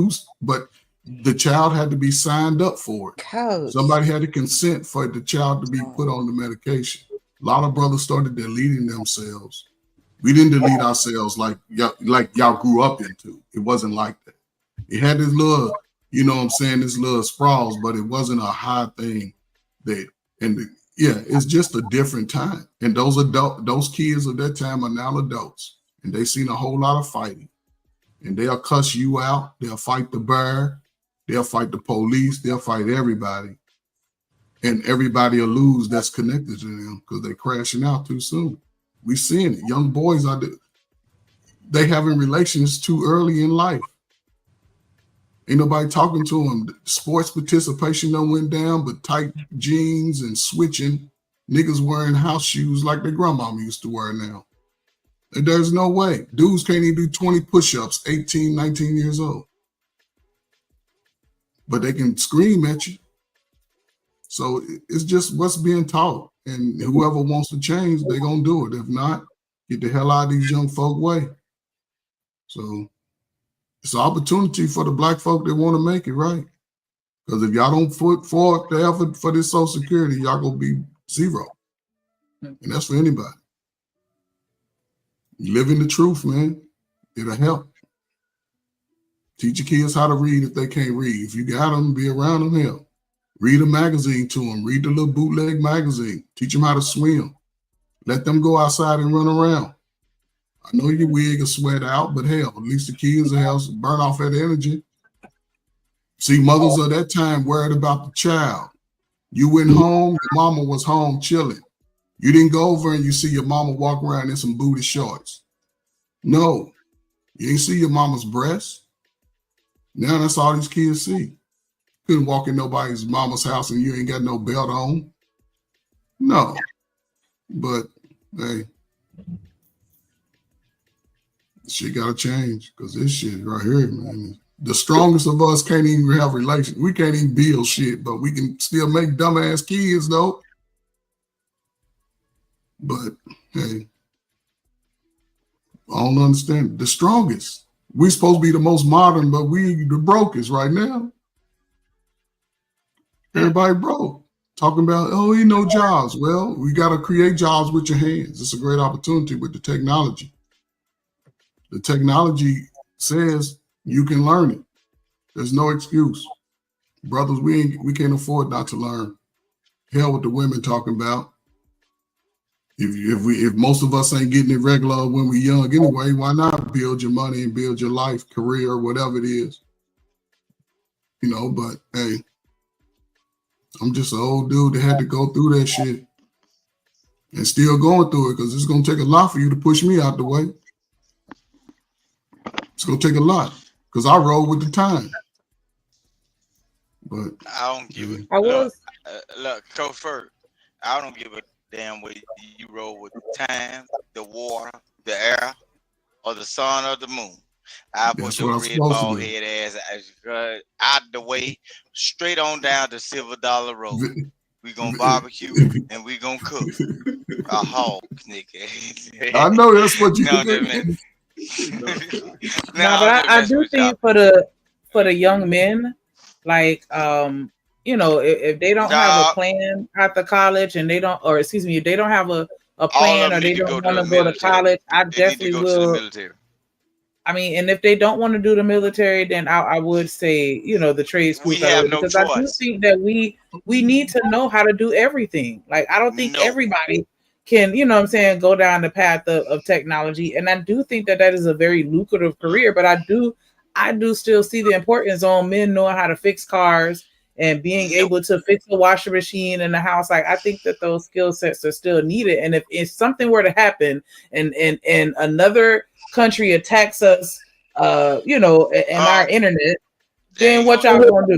the child had to be signed up for it. Coach. Somebody had to consent for the child to be put on the medication. A lot of brothers started deleting themselves. We didn't delete ourselves like y'all grew up into. It wasn't like that. It had this little, this little sprawls, but it wasn't a high thing. It's just a different time. And those kids of that time are now adults, and they seen a whole lot of fighting. And they'll cuss you out. They'll fight the bear. They'll fight the police. They'll fight everybody. And everybody will lose that's connected to them because they're crashing out too soon. We seeing it. Young boys they having relations too early in life. Ain't nobody talking to them. Sports participation done went down, but tight jeans and switching. Niggas wearing house shoes like their grandmama used to wear now. And there's no way. Dudes can't even do 20 push-ups, 18, 19 years old. But they can scream at you. So it's just what's being taught. And whoever wants to change, they're going to do it. If not, get the hell out of these young folk way. So it's an opportunity for the black folk that want to make it right. Because if y'all don't put forth the effort for this Social Security, y'all going to be zero. And that's for anybody. Live in the truth, man. It'll help. Teach your kids how to read if they can't read. If you got them, be around them, help. Read a magazine to them. Read the little bootleg magazine. Teach them how to swim. Let them go outside and run around. I know your wig will sweat out, but hell, at least the kids will have burn off that energy. See, mothers of that time worried about the child. You went home, your mama was home chilling. You didn't go over and you see your mama walk around in some booty shorts. No, you didn't see your mama's breasts. Now that's all these kids see. Couldn't walk in nobody's mama's house and you ain't got no belt on. No. But, hey, shit got to change because this shit right here, man. The strongest of us can't even have relations. We can't even build shit, but we can still make dumbass kids, though. But, hey, I don't understand. The strongest. We supposed to be the most modern, but we the brokest right now. Everybody broke. Talking about, oh, ain't no jobs. Well, we got to create jobs with your hands. It's a great opportunity with the technology. The technology says you can learn it. There's no excuse. Brothers, we can't afford not to learn. Hell with the women talking about. If most of us ain't getting it regular when we're young anyway, why not build your money and build your life, career, whatever it is? But hey, I'm just an old dude that had to go through that shit and still going through it because it's going to take a lot for you to push me out the way. It's going to take a lot because I roll with the time. But I don't give it. Look, Coach Ferg, I don't give a damn way you roll with the time, the water, the air, or the sun or the moon. I put your red bald head ass out the way, straight on down to Silver Dollar Road. We gonna barbecue and we gonna cook a hog, nigga. I know that's what you do. But I do think for the young men, like if they don't have a plan after college and if they don't have a plan or they don't want to go to college, I definitely will. I mean, and if they don't want to do the military, then I would say, the trade school. Because I do think that we need to know how to do everything. Like, I don't think everybody can, go down the path of technology. And I do think that is a very lucrative career, but I do still see the importance on men knowing how to fix cars and being able to fix the washing machine in the house. Like, I think that those skill sets are still needed. And if something were to happen and another country attacks us, and our internet, then what y'all gonna do?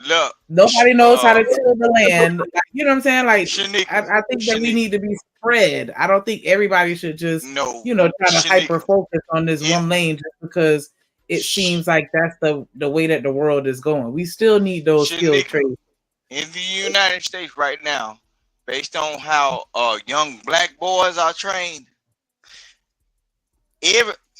Look, Nobody knows how to till the land. Like, you know what I'm saying? Like, Shanika, I think that we need to be spread. I don't think everybody should just, you know, try to hyper focus on this one lane just because it seems like that's the way that the world is going. We still need those skilled trades. In the United States right now, based on how young black boys are trained,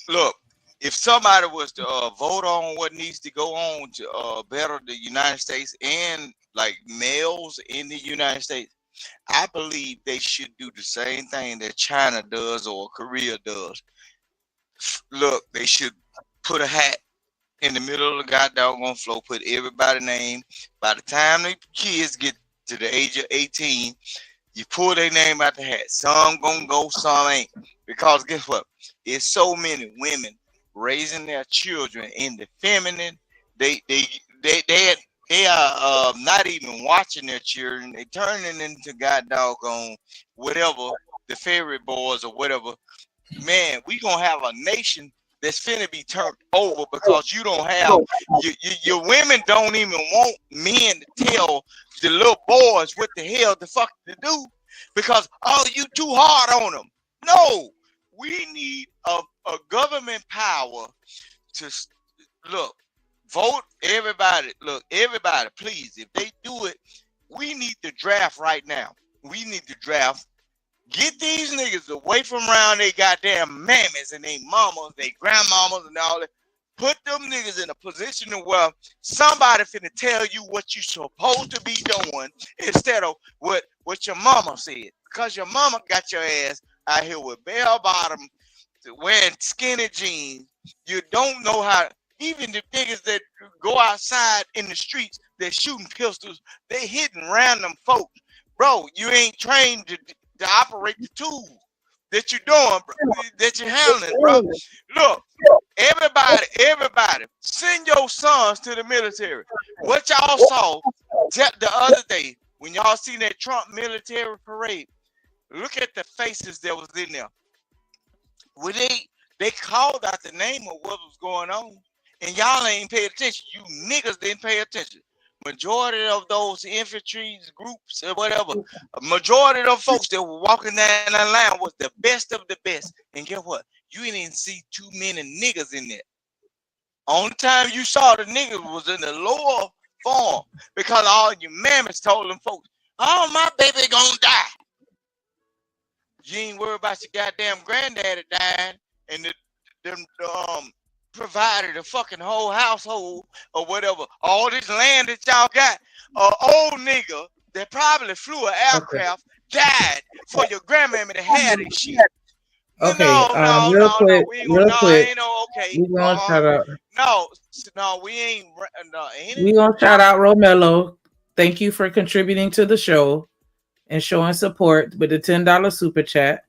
look, if somebody was to vote on what needs to go on to better the United States and like males in the United States, I believe they should do the same thing that China does or Korea does. Look, they should put a hat in the middle of the goddamn floor, put everybody's name. By the time the kids get to the age of 18, you pull their name out the hat. Some gonna go, some ain't. Because guess what? It's so many women raising their children in the feminine. They are not even watching their children. They turning into goddamn whatever, the fairy boys or whatever. Man, we gonna have a nation that's finna be turned over because you don't have your women don't even want men to tell the little boys what the hell the fuck to do because you too hard on them. No, we need a government power to look, vote everybody. Look, everybody, please, if they do it, we need to draft right now. We need to draft. Get these niggas away from around they goddamn mammies and they mamas, they grandmamas and all that. Put them niggas in a position where somebody finna tell you what you supposed to be doing instead of what your mama said. Because your mama got your ass out here with bell bottom, wearing skinny jeans. You don't know how, even the niggas that go outside in the streets, they're shooting pistols, they hitting random folks. Bro, you ain't trained to operate the tools that you're doing, bro, that you're handling, bro. Look, everybody, send your sons to the military. What y'all saw the other day when y'all seen that Trump military parade, look at the faces that was in there. When they called out the name of what was going on, and y'all ain't pay attention. You niggas didn't pay attention. Majority of those infantry groups or whatever, a majority of them folks that were walking down that line was the best of the best. And guess what? You didn't see too many niggas in there. Only time you saw the niggas was in the lower form because all your mammies told them folks, "Oh, my baby gonna die." You ain't worried about your goddamn granddaddy dying and them provided a fucking whole household or whatever. All this land that y'all got, old nigga that probably flew an aircraft died for your grandmammy to have this shit. Okay, No, real quick, we ain't gonna, okay. We gonna shout out. No, we ain't. We gonna shout out Romello. Thank you for contributing to the show and showing support with the $10 super chat.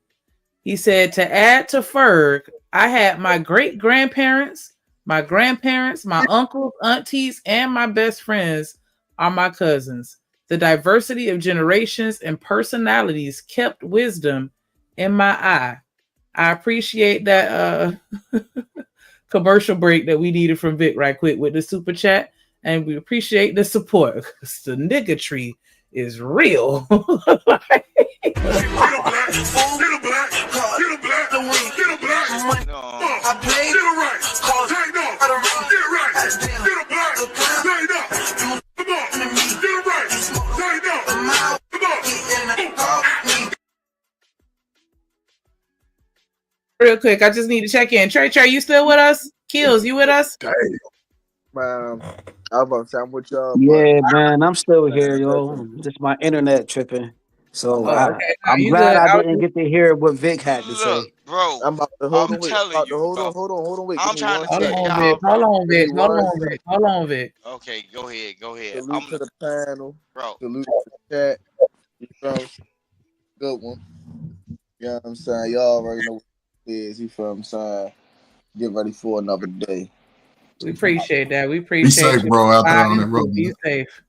He said, to add to Ferg, I had my great grandparents, my grandparents, my uncles, aunties, and my best friends are my cousins. The diversity of generations and personalities kept wisdom in my eye. I appreciate that commercial break that we needed from Vic right quick with the super chat. And we appreciate the support because the nigga tree is real. Real quick, I just need to check in. Trey, you still with us? Kills, you with us? Man, I was about to say I'm with y'all. Yeah, man, I'm still here, yo. Just my internet tripping. So I'm glad I didn't get to hear what Vic had to say. Bro, I'm about to hold on, wait. I'm trying to tell y'all. Hold on, Vic. Okay, go ahead. Salute to the panel, bro. Salute to the chat. You know, good one. You know what I'm saying? Y'all already know what it is. You feel what I'm saying? Get ready for another day. We appreciate that. We appreciate you. Be safe, bro, out there on that road. Be safe.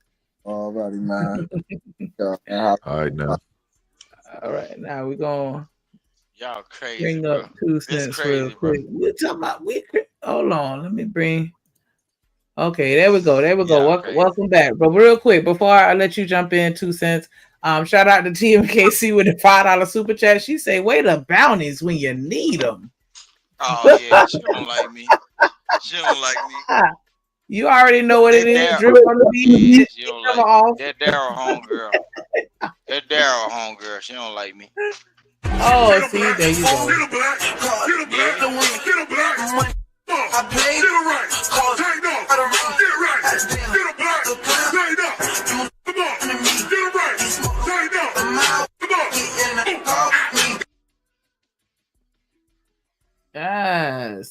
All righty, man. All right, now. All right, now we're going y'all crazy, bring bro. up 2 cents real quick. We're talking about hold on. Let me bring Okay, there we go. There we go. Okay. Welcome back. But real quick, before I let you jump in, 2 cents. Shout out to TMKC with the $5 super chat. She say, "Way the bounties when you need them." Oh yeah, she don't like me. She don't like me. You already know what it is. Drip on the beat. Yeah, she don't like me. That Daryl homegirl. That Daryl homegirl. She don't like me. Oh, see, there you go. Get a black, get a black, get a black. I play get it right. Take no. Get it right. Get a black. Take no. Come on. Get it right. Take no. Come on.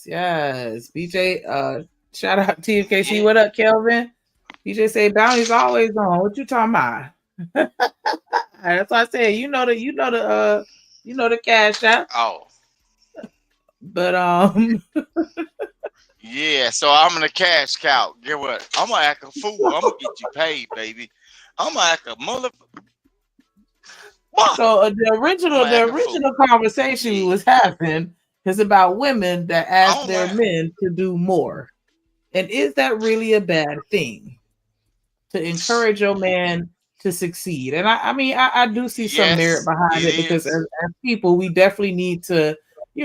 Yes. BJ, shout out TFKC. What up, Kelvin? BJ say bounty's always on. What you talking about? That's why I said you know the cash app. Oh. But yeah, so I'm gonna cash cow. Get what? I'm gonna act a fool. I'm gonna get you paid, baby. I'm gonna act a mother. So the original conversation we was having is about women that ask their men to do more. And is that really a bad thing? To encourage your man to succeed. And I mean, I do see some merit behind it because as people, we definitely need to,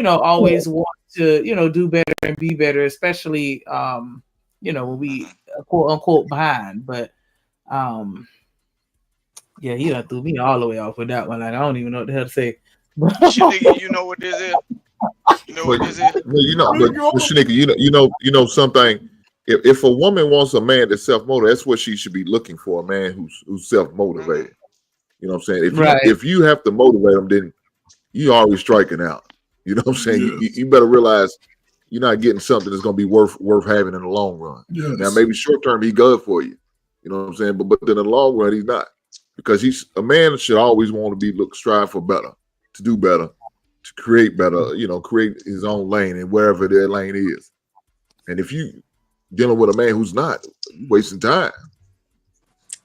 always want to, do better and be better, especially, when we quote unquote behind. But, yeah, he done threw me all the way off with that one. Like, I don't even know what the hell to say. You know what this is? You know what this is? But Shanika, you know something. If a woman wants a man that's self-motivated, that's what she should be looking for, a man who's self-motivated. You know what I'm saying? If you have to motivate them, then you always striking out. You know what I'm saying? You better realize you're not getting something that's going to be worth having in the long run. Yes. Now, maybe short term he's good for you. You know what I'm saying? But in the long run, he's not. Because a man should always want to strive for better, to do better, to create better, create his own lane and wherever that lane is. And if you dealing with a man who's not, wasting time.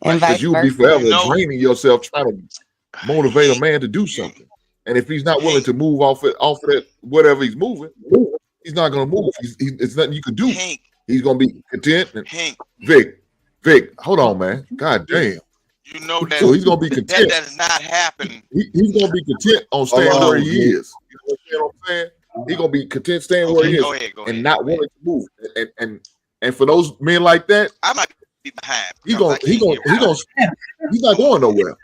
Because you'll be forever draining yourself trying to motivate a man to do something. And if he's not willing to move off of that, whatever he's moving, he's not going to move. It's nothing you can do. He's going to be content. And Vic, hold on, man. God damn. You know that. So he's going to be content. That does not happen. He's going to be content on staying where he is. You know what I'm saying? He's going to be content staying where he is and not willing to move. And for those men like that, I might be behind. He's not going nowhere.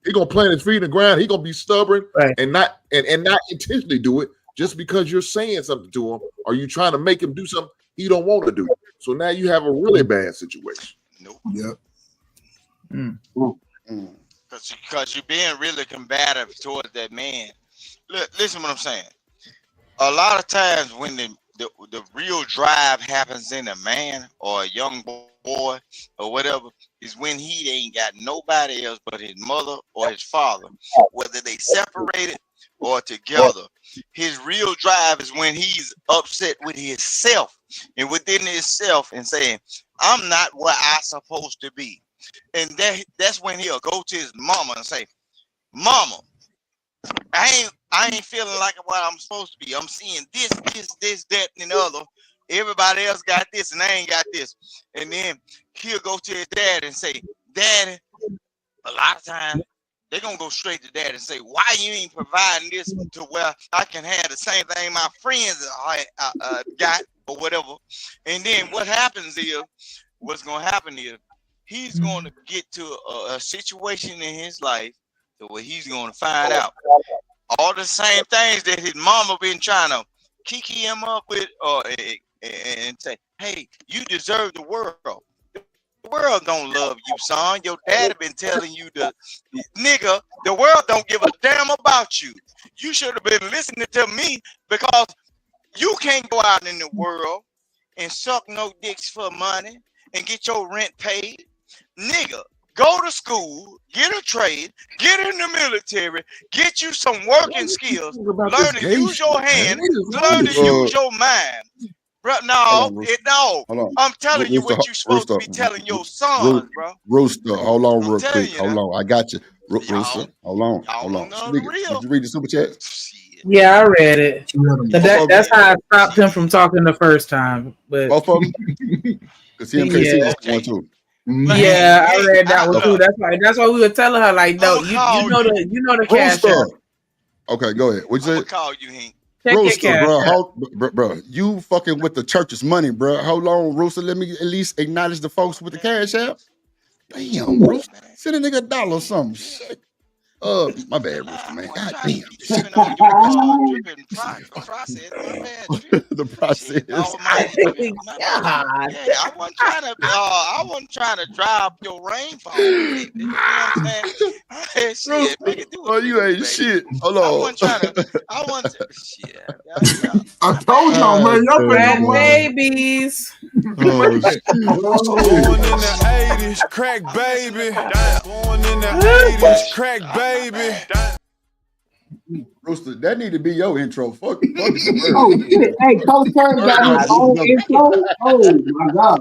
He's gonna plant his feet in the ground. He's gonna be stubborn and not intentionally do it just because you're saying something to him or you trying to make him do something he don't want to do. So now you have a really bad situation. Nope. Yep. Because you're being really combative towards that man. Listen what I'm saying. A lot of times when the real drive happens in a man or a young boy or whatever is when he ain't got nobody else but his mother or his father, whether they separated or together. His real drive is when he's upset with himself and within himself and saying, I'm not where I'm supposed to be. And that's when he'll go to his mama and say, Mama, I ain't feeling like what I'm supposed to be. I'm seeing this, that, and the other. Everybody else got this, and I ain't got this. And then he'll go to his dad and say, Daddy, a lot of times they're going to go straight to dad and say, why you ain't providing this to where I can have the same thing my friends got or whatever. And then what's going to happen is he's going to get to a situation in his life where he's going to find out all the same things that his mama been trying to kiki him up with and say, hey, you deserve the world. The world don't love you, son. Your daddy been telling you nigga, the world don't give a damn about you. You should have been listening to me because you can't go out in the world and suck no dicks for money and get your rent paid. Nigga, go to school, get a trade, get in the military, get you some working skills, learn to use your hands, learn to use your mind. Bro, I'm telling you what you're supposed to be telling your son, bro. Rooster, hold on real quick. Hold on, I got you. Rooster, hold on. Did you read the super chat? Yeah, I read it. But that's how I stopped him from talking the first time. But both of them. Because CMKC is one too. Yeah, I read that one too. That's why we were telling her like, no, you know the cash app. Okay, go ahead. What you say? Call you, Hank. Check Rooster, your bro, you fucking with the church's money, bro. Hold on, Rooster. Let me at least acknowledge the folks with the cash app. Damn, Rooster. Send a nigga $1 or something. Shit. My bad, Rooster, man. God damn. The process. Yeah, I wasn't trying to drive your rainfall. You know what I'm saying? Shit, make it do it. Oh, you ain't shit. Hold on. I wasn't to. Shit. I told y'all, man. Y'all been on babies. Born in the 80s, crack baby. Born in the 80s, crack baby. Rooster, that need to be your intro. Fuck Oh shit! Hey, Coach Terry got his own intro. Oh my god!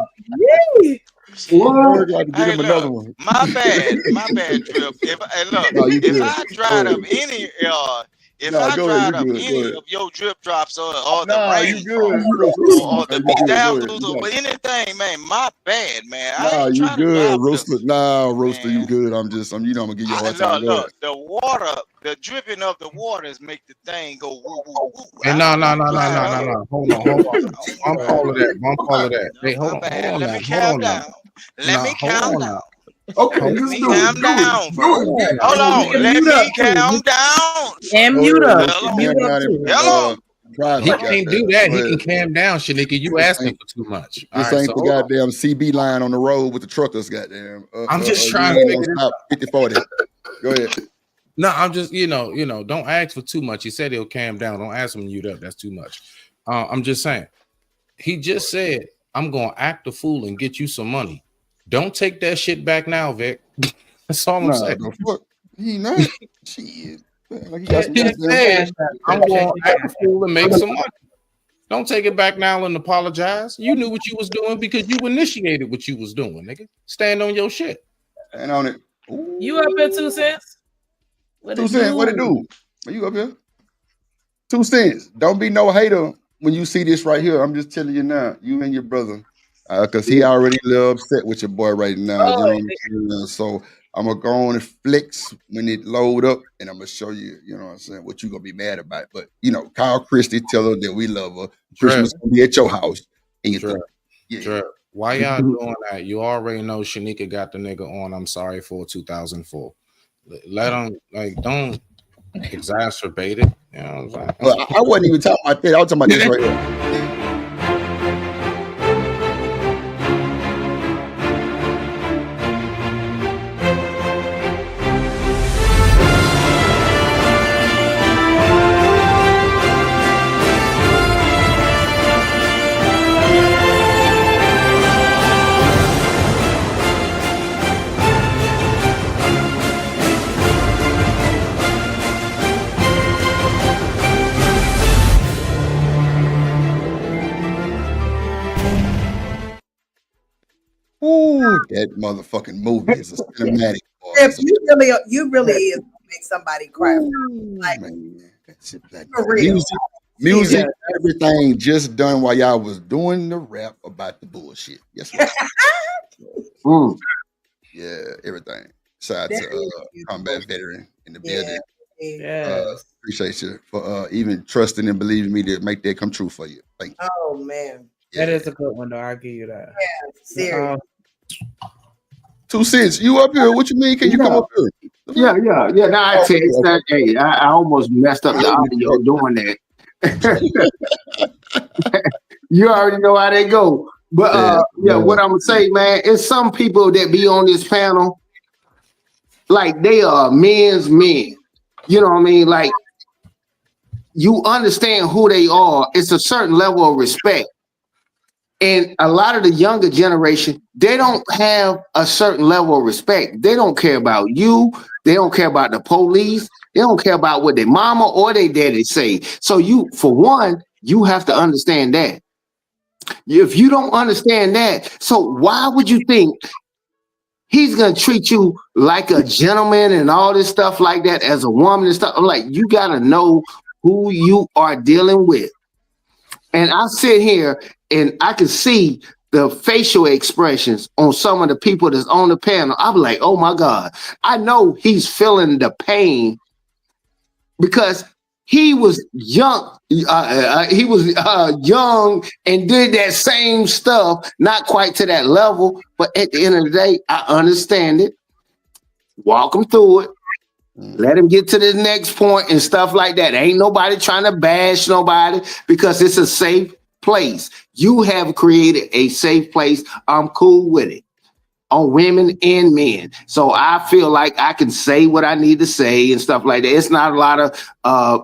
What? Got to get him another one. My bad, Drip. If I dried up any of your drip drops or the rainfall or the big downfalls or anything, man, my bad, man. Nah, you good, Rooster. Nah, Rooster, you good. I'm gonna give you a hard time. Look, the water, the dripping of the waters make the thing go woo woo woo. Hey, no. Hold on. I'm calling that. Hey, hold on. Let me calm down. Let me calm down. Okay, let me calm down. Hold on. Let me calm down. And mute up. Hello. He can't do that. He can calm down, Shanika. You asking for too much. This ain't the goddamn CB line on the road with the truckers. Goddamn. I'm just trying to figure this out. 50-40. Go ahead. No, I'm just, don't ask for too much. He said he'll calm down. Don't ask him to mute up. That's too much. I'm just saying. He just said, I'm going to act a fool and get you some money. Don't take that shit back now, Vic. That's all I'm saying. He not. Shit. Like he said, I'm going to act a fool and make some money. Don't take it back now and apologize. You knew what you was doing because you initiated what you was doing, nigga. Stand on your shit. Stand on it. Ooh. You up here 2 cents? 2 cents. What it do? Are you up here? 2 cents. Don't be no hater when you see this right here. I'm just telling you now, you and your brother. Because he already a little upset with your boy right now. You know what I'm saying? So I'm going to go on and flex when it load up, and I'm going to show you, you know what I'm saying, what you going to be mad about. But, call Christy, tell her that we love her. Christmas going to be at your house. And Why y'all doing that? You already know Shanika got the nigga on I'm Sorry for 2004. Let him, don't exacerbate it. You know what I'm saying? Well, I wasn't even talking about that. I was talking about this right here. Ooh, that motherfucking movie is a cinematic. If you really is make somebody cry. Like, for real. Music, everything just done while y'all was doing the rap about the bullshit. Yes, yeah, everything. Shout out to combat veteran in the building. Appreciate you for even trusting and believing me to make that come true for you. Thank you. Oh man, that is a good one though. I'll give you that. Yeah, serious. 2 cents. You up here? What you mean? Can you come up here? Yeah. Now I tell you, hey, I almost messed up the audio doing that. You already know how they go. But what I'm gonna say, man, is some people that be on this panel, like they are men's men. You know what I mean? Like you understand who they are. It's a certain level of respect. And a lot of the younger generation, they don't have a certain level of respect. They don't care about you. They don't care about the police. They don't care about what their mama or their daddy say. So for one, you have to understand that. If you don't understand that, so why would you think he's going to treat you like a gentleman and all this stuff like that as a woman and stuff? I'm like, you got to know who you are dealing with. And I sit here and I can see the facial expressions on some of the people that's on the panel, I'm like, oh my God, I know he's feeling the pain because he was young. He was young and did that same stuff, not quite to that level, but at the end of the day, I understand it. Walk him through it. Let him get to the next point and stuff like that. Ain't nobody trying to bash nobody because it's a safe place. You have created a safe place. I'm cool with it on women and men. So I feel like I can say what I need to say and stuff like that. It's not a lot of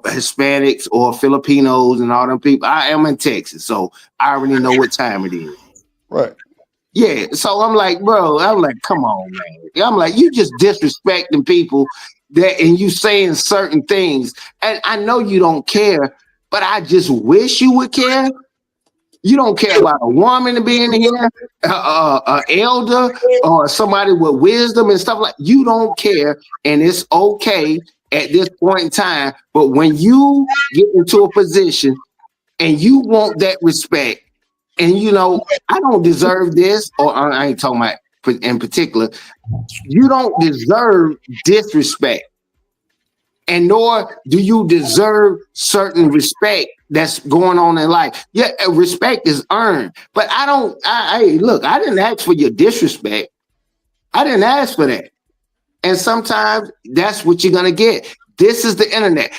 Hispanics or Filipinos and all them people. I am in Texas, so I already know what time it is. Right. Yeah. So I'm like, bro, come on, man. I'm like, you just disrespecting people that and you saying certain things. And I know you don't care, but I just wish you would care. You don't care about a woman being here, an elder, or somebody with wisdom and stuff like. You don't care, and it's okay at this point in time. But when you get into a position and you want that respect, and you know I don't deserve this, or I ain't talking about in particular. You don't deserve disrespect. And nor do you deserve certain respect that's going on in life. Yeah, respect is earned. But look, I didn't ask for your disrespect. I didn't ask for that. And sometimes that's what you're going to get. This is the internet.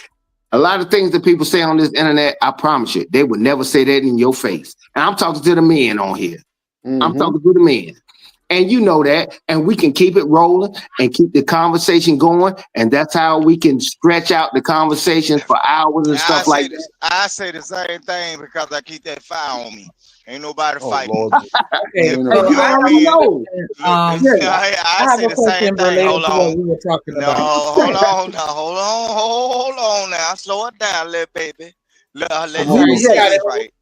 A lot of things that people say on this internet, I promise you, they would never say that in your face. And I'm talking to the men on here. I'm talking to the men. And you know that, and we can keep it rolling and keep the conversation going, and that's how we can stretch out the conversation for hours and stuff like that. I say the same thing because I keep that fire on me. Ain't nobody fighting. Okay, I say the same thing. Hold on. We were talking about. Hold on now. Slow it down, little baby. Let me say this right.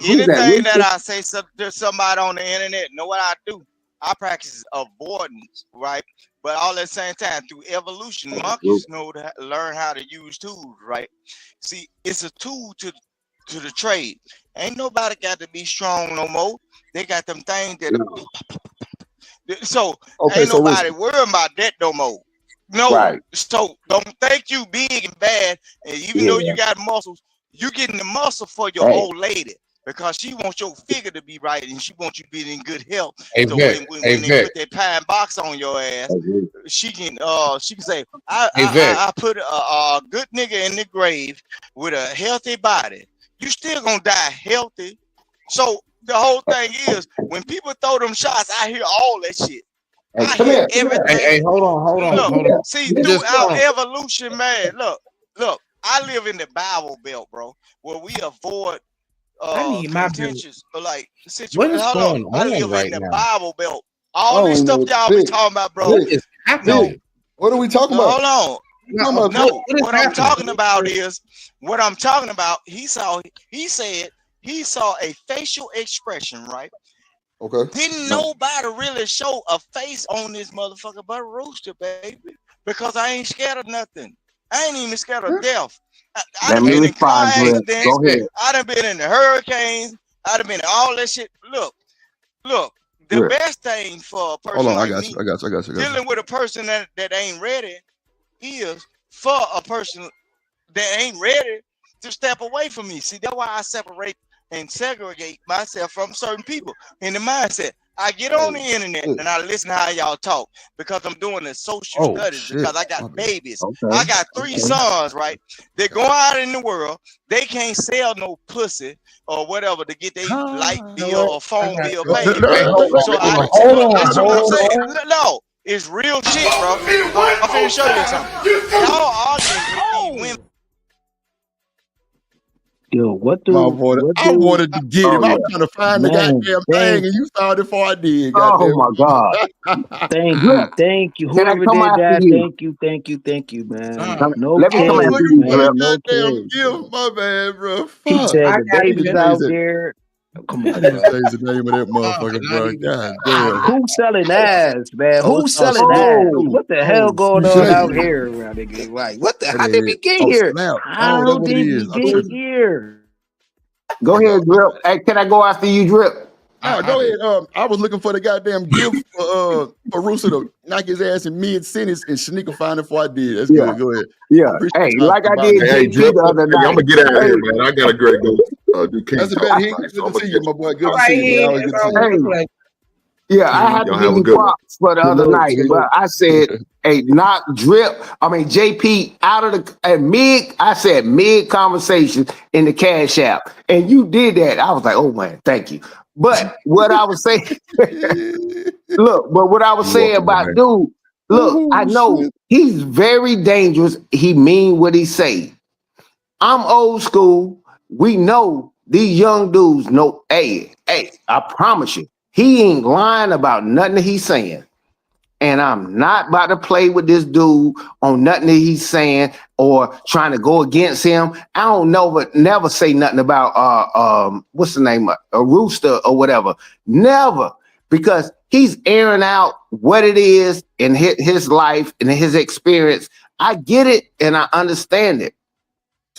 Anything that I say to somebody on the internet, know what I do? I practice avoidance, right? But all at the same time, through evolution, monkeys know to learn how to use tools, right? See, it's a tool to the trade. Ain't nobody got to be strong no more. They got them things that. So ain't nobody worrying about that no more. No. Right. So don't think you big and bad, and even though you got muscles, you getting the muscle for your old lady. Because she wants your figure to be right and she wants you to be in good health. So when they put that pine box on your ass, she can say, I put a good nigga in the grave with a healthy body. You still gonna die healthy. So the whole thing is when people throw them shots, I hear all that shit. I hear everything. Hey, hold on. See, throughout evolution, man, look, I live in the Bible Belt, bro, where we avoid I need my contentious, like what is going on I live right in the now? Bible Belt. All this stuff y'all be talking about, bro. What is happening? What are we talking about? Hold on. What I'm talking about is what I'm talking about. He said he saw a facial expression, right? Okay. Didn't nobody really show a face on this motherfucker but Rooster, baby. Because I ain't scared of nothing. I ain't even scared of death. I done been in car accidents. I done been in the hurricanes. I done been in all that shit. Look. The best thing for a person like me, I got you. dealing with a person that ain't ready is for a person that ain't ready to step away from me. See, that's why I separate and segregate myself from certain people in the mindset. I get on the internet and I listen to how y'all talk because I'm doing the social studies because I got babies. I got 3 sons, right? They go out in the world. They can't sell no pussy or whatever to get their light bill or phone bill paid. So that's what I'm saying. No, it's real shit, bro. I'm finna show you something. Y'all arguing with these women. Yo, I wanted to get him. I was trying to find the goddamn thing, and you found it before I did. Oh my God! Thank you. Whoever did that, thank you, man. No kids, man. No kids. Gift, my man, bro. He said the babies out there. Come on, bro. Change the name of that motherfucker, bro. God damn. Who's selling ass, man? Who's selling ass? What the hell going on out here around the game? Like, what the? How did we get here? How did we get here? Go ahead, Drip. Hey, can I go after you, Drip? No, go ahead. I was looking for the goddamn gift for Rooster to knock his ass in mid sentence, and Shanika found it before I did. That's good. Go ahead. Yeah. Hey, like I did JP the other night. I'm gonna get out of here, man. I gotta go do King That's a Talk bad tonight, Good to see you, my boy. Good to see you, man. Always good to see you. Yeah, I had to Y'all give have a you good one. props for the other night, but I said, "Hey, knock JP out of the mid conversation in the Cash App," and you did that. I was like, "Oh man, thank you." But what I was saying, what I was saying about dude, look, I know he's very dangerous. He mean what he say. I'm old school. We know these young dudes know. Hey, I promise you. He ain't lying about nothing that he's saying. And I'm not about to play with this dude on nothing that he's saying or trying to go against him. I don't know, but never say nothing about what's the name? A Rooster or whatever. Never. Because he's airing out what it is in his life and his experience. I get it and I understand it.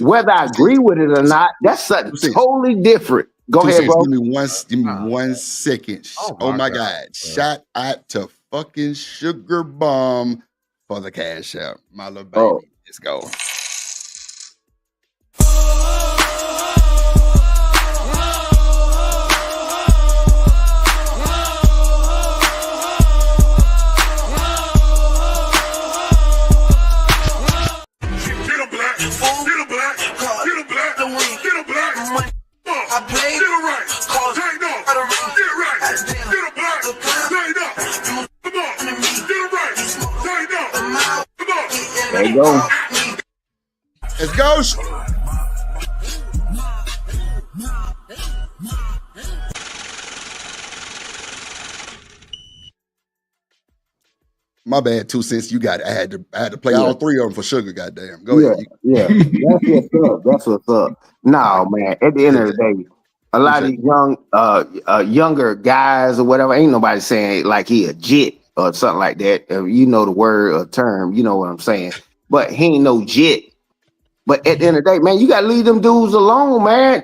Whether I agree with it or not, that's something totally different. Go ahead, bro. Give me 1 second. Oh my God. Shout out to fucking Sugar Bomb for the Cash App. My little baby. Let's go. I played it right. Cause take no. Get right. Get a black. Take no. Come on. Get it right. Take no. Come on. There you go. Let's go. My bad, 2 cents. You got it. I had to play all three of them for Sugar. Goddamn. Go ahead. Yeah. That's what's up. No, man. At the end of the day, a lot of these younger guys or whatever, ain't nobody saying like he a jit or something like that. You know the word or term, you know what I'm saying. But he ain't no jit. But at the end of the day, man, you gotta leave them dudes alone, man.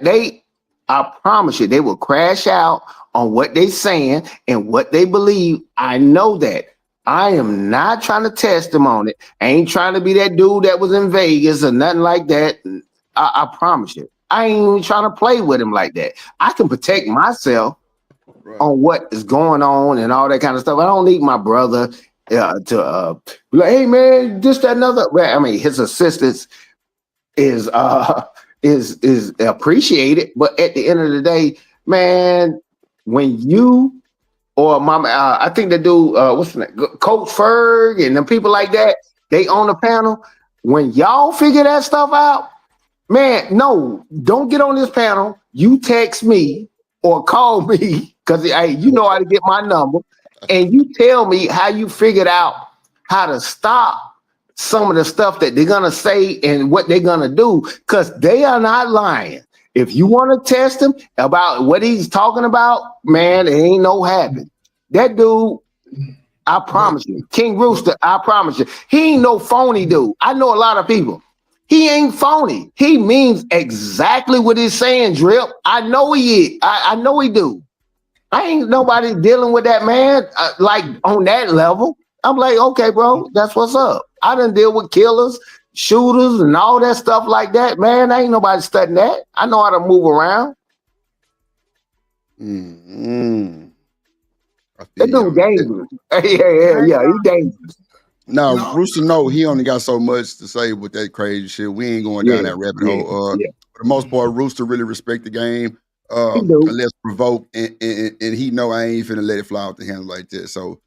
I promise you, they will crash out on what they saying and what they believe. I know that. I am not trying to test them on it. I ain't trying to be that dude that was in Vegas or nothing like that. I promise you. I ain't even trying to play with him like that. I can protect myself on what is going on and all that kind of stuff. I don't need my brother to be like, hey man, this, that, another. I mean, his assistance is appreciated, but at the end of the day, man, when you or mama, I think they do. What's the name? Coach Ferg and the people like that. They on the panel. When y'all figure that stuff out, man, no, don't get on this panel. You text me or call me because hey, you know how to get my number, and you tell me how you figured out how to stop some of the stuff that they're gonna say and what they're gonna do, because they are not lying. If you want to test him about what he's talking about, man, it ain't no happen. That dude, I promise you, King Rooster, I promise you, he ain't no phony dude. I know a lot of people. He ain't phony. He means exactly what he's saying, Drip. I know he is. I know he do. I ain't nobody dealing with that man like on that level. I'm like, okay, bro, that's what's up. I done deal with killers, shooters, and all that stuff like that, man. Ain't nobody studying that. I know how to move around. That dude dangerous. Yeah, he dangerous. Now, Rooster, no, he only got so much to say with that crazy shit. We ain't going down that rabbit hole. For the most part, Rooster really respect the game. Unless provoked, and he know I ain't finna let it fly off the hands like that. So,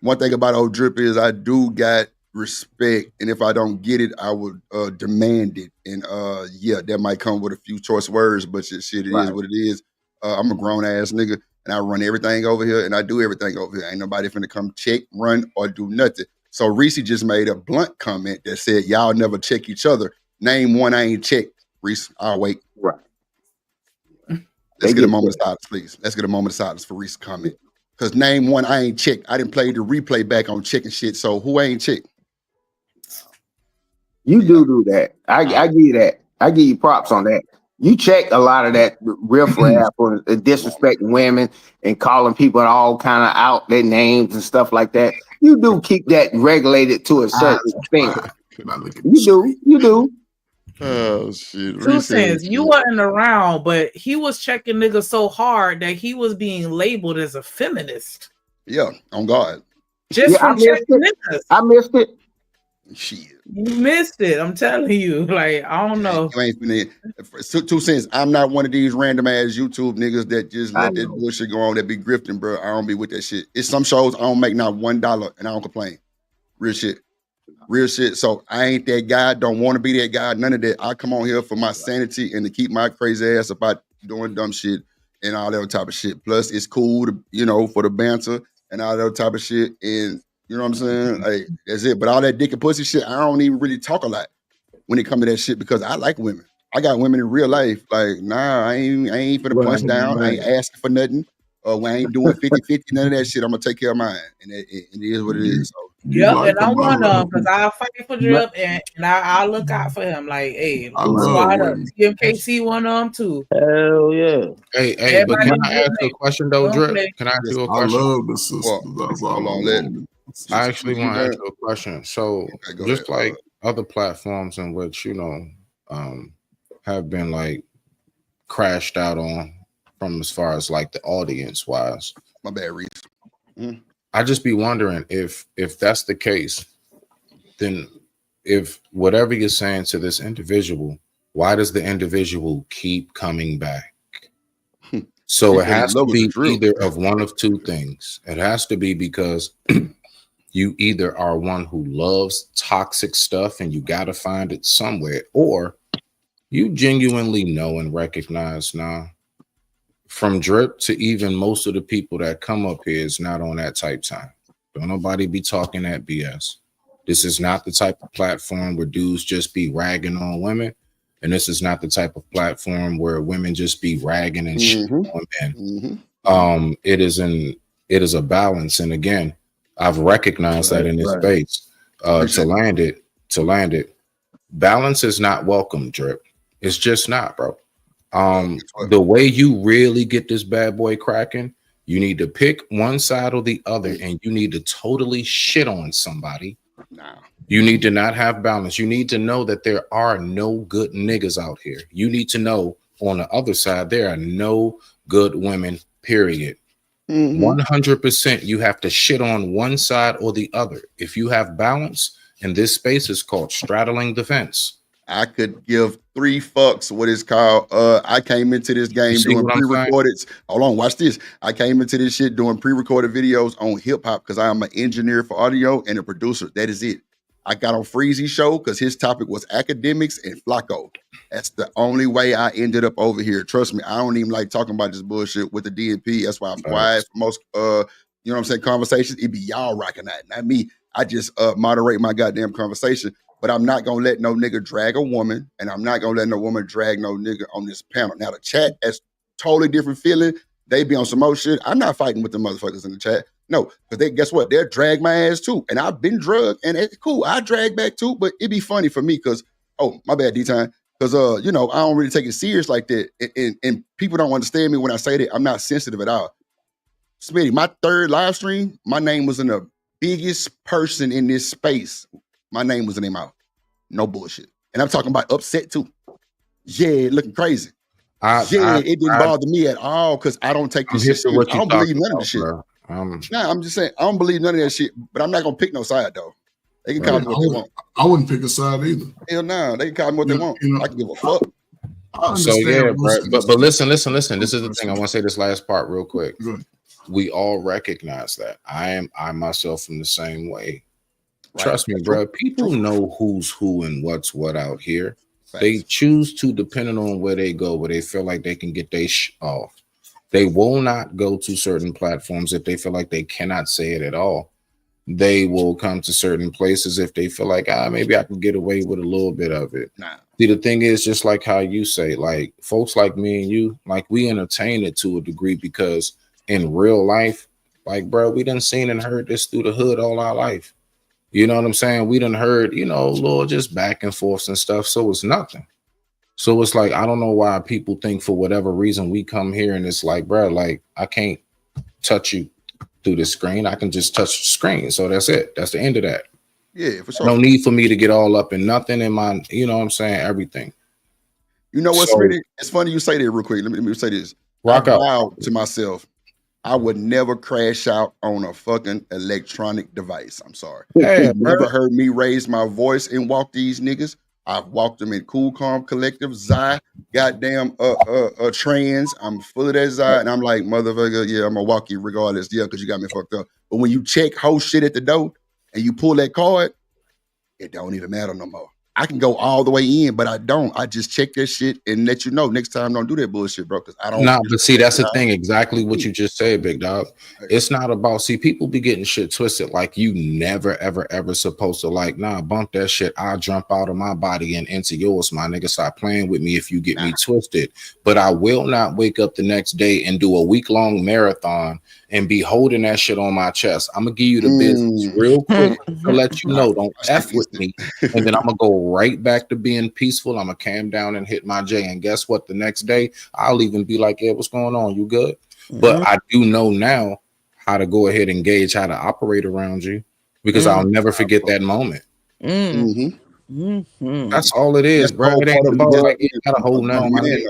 one thing about old Drip is I do got respect, and if I don't get it, I would demand it. And yeah, that might come with a few choice words, but shit, it is what it is. I'm a grown ass nigga, and I run everything over here, and I do everything over here. Ain't nobody finna come check, run, or do nothing. So Reese just made a blunt comment that said, "Y'all never check each other. Name one I ain't checked." Reese, I'll wait. Right. Let's get a moment of silence, please. Let's get a moment of silence for Reese's comment. Because name one I ain't checked. I didn't play the replay back on checking shit. So who ain't checked? You do that. I give you that. I give you props on that. You check a lot of that riffraff or disrespecting women and calling people all kind of out their names and stuff like that. You do keep that regulated to a certain extent. You do. Oh shit! 2 Cents, you wasn't around, but he was checking niggas so hard that he was being labeled as a feminist. Yeah, on God. Just from checking niggas. I missed it. Shit. You missed it. I'm telling you. Like, I don't know. You ain't finna, 2 Cents. I'm not one of these random ass YouTube niggas that just let that bullshit go on that be grifting, bro. I don't be with that shit. It's some shows I don't make not $1 and I don't complain. Real shit. Real shit. So I ain't that guy. Don't want to be that guy. None of that. I come on here for my sanity and to keep my crazy ass about doing dumb shit and all that type of shit. Plus, it's cool to, you know, for the banter and all that type of shit. And you know what I'm saying? Like, that's it. But all that dick and pussy shit, I don't even really talk a lot when it come to that shit because I like women. I got women in real life. Like, nah, I ain't for the punch down. I ain't asking for nothing. We ain't doing 50-50, none of that shit. I'm gonna take care of mine. And it is what it is. So. Yeah, and I'm one of them because I'll fight for Drip and I'll look out for him. Like, hey, squad up. TMKC one of them too. Hell yeah. Hey, but can I ask a question though, Drip? Can I ask you a question? I love the sisters. I actually want to ask you a question. So, just like other platforms in which, you know, have been like crashed out on from as far as like the audience wise. My bad, Reese. I just be wondering if that's the case, then if whatever you're saying to this individual, why does the individual keep coming back? So it has to be either of one of two things. It has to be because you either are one who loves toxic stuff and you got to find it somewhere, or you genuinely know and recognize, nah, from Drip to even most of the people that come up here is not on that type time. Don't nobody be talking that BS. This is not the type of platform where dudes just be ragging on women. And this is not the type of platform where women just be ragging and shit on men. It is a balance. And again, I've recognized that in this space. To land it, balance is not welcome, Drip. It's just not, bro. The way you really get this bad boy cracking, you need to pick one side or the other, and you need to totally shit on somebody. You need to not have balance. You need to know that there are no good niggas out here. You need to know on the other side, there are no good women, period. 100% you have to shit on one side or the other. If you have balance, in this space is called straddling the fence. I could give 3 fucks what it's called. I came into this game doing pre-recorded. Hold on, watch this. I came into this shit doing pre-recorded videos on hip hop because I am an engineer for audio and a producer. That is it. I got on Freezy's show because his topic was academics and Flacco. That's the only way I ended up over here. Trust me, I don't even like talking about this bullshit with the DNP. That's why I'm quiet for most you know what I'm saying, conversations. It be y'all rocking that, not me. I just moderate my goddamn conversation. But I'm not gonna let no nigga drag a woman, and I'm not gonna let no woman drag no nigga on this panel. Now the chat is totally different feeling. They be on some more shit. I'm not fighting with the motherfuckers in the chat. No, because they guess what? They'll drag my ass too. And I've been drugged, and it's cool. I drag back too, but it'd be funny for me because, oh, my bad, D-Time. Because you know, I don't really take it serious like that. And people don't understand me when I say that. I'm not sensitive at all. Smitty, my 3rd live stream, my name was in the biggest person in this space. My name was in their mouth. No bullshit. And I'm talking about upset too. Yeah, looking crazy. It didn't bother me at all because I don't take this shit serious. I don't believe none of the shit. Nah, I'm just saying, I don't believe none of that shit, but I'm not going to pick no side though. They can call me what they want. I wouldn't pick a side either. Hell no, they can call me what they want. I can give a fuck. So yeah, but listen. This is the thing. I want to say this last part real quick. We all recognize that. I myself am the same way. Trust me, bro. People know who's who and what's what out here. They choose to, depending on where they go, where they feel like they can get their off. They will not go to certain platforms if they feel like they cannot say it at all. They will come to certain places if they feel like, maybe I can get away with a little bit of it. See, the thing is, just like how you say, like folks like me and you, like we entertain it to a degree because in real life, like, bro, we done seen and heard this through the hood all our life. You know what I'm saying? We done heard, you know, little just back and forth and stuff. So it's nothing. So it's like I don't know why people think for whatever reason we come here and it's like, bro, like I can't touch you through the screen. I can just touch the screen. So that's it. That's the end of that. Yeah, for sure. No need for me to get all up in nothing in my, you know what I'm saying, everything. You know what's really? It's funny you say that real quick. Let me say this. Rock I out. vowed to myself, I would never crash out on a fucking electronic device. I'm sorry. Yeah, You never heard me raise my voice and walk these niggas. I've walked them in Cool Calm Collective, Zy, goddamn trans. I'm full of that Zy, and I'm like, motherfucker, yeah, I'm gonna walk you regardless, yeah, because you got me fucked up. But when you check whole shit at the door and you pull that card, it don't even matter no more. I can go all the way in, but I don't. I just check that shit and let you know next time don't do that bullshit, bro. Because I don't. Nah, but see, that's the thing. Exactly what you just said, big dog. It's not about. See, people be getting shit twisted. Like you never, ever, ever supposed to. Like, nah, bump that shit. I'll jump out of my body and into yours, my nigga. Stop playing with me if you get me twisted. But I will not wake up the next day and do a week-long marathon and be holding that shit on my chest. I'm gonna give you the business real quick to let you know. Don't F with me, and then I'm gonna go right back to being peaceful. I'm gonna calm down and hit my J. And guess what? The next day, I'll even be like, "Yeah, what's going on? You good?" But I do know now how to go ahead and gauge how to operate around you because I'll never forget that moment. That's all it is, bro. It ain't about like you gotta hold nothing. My nigga.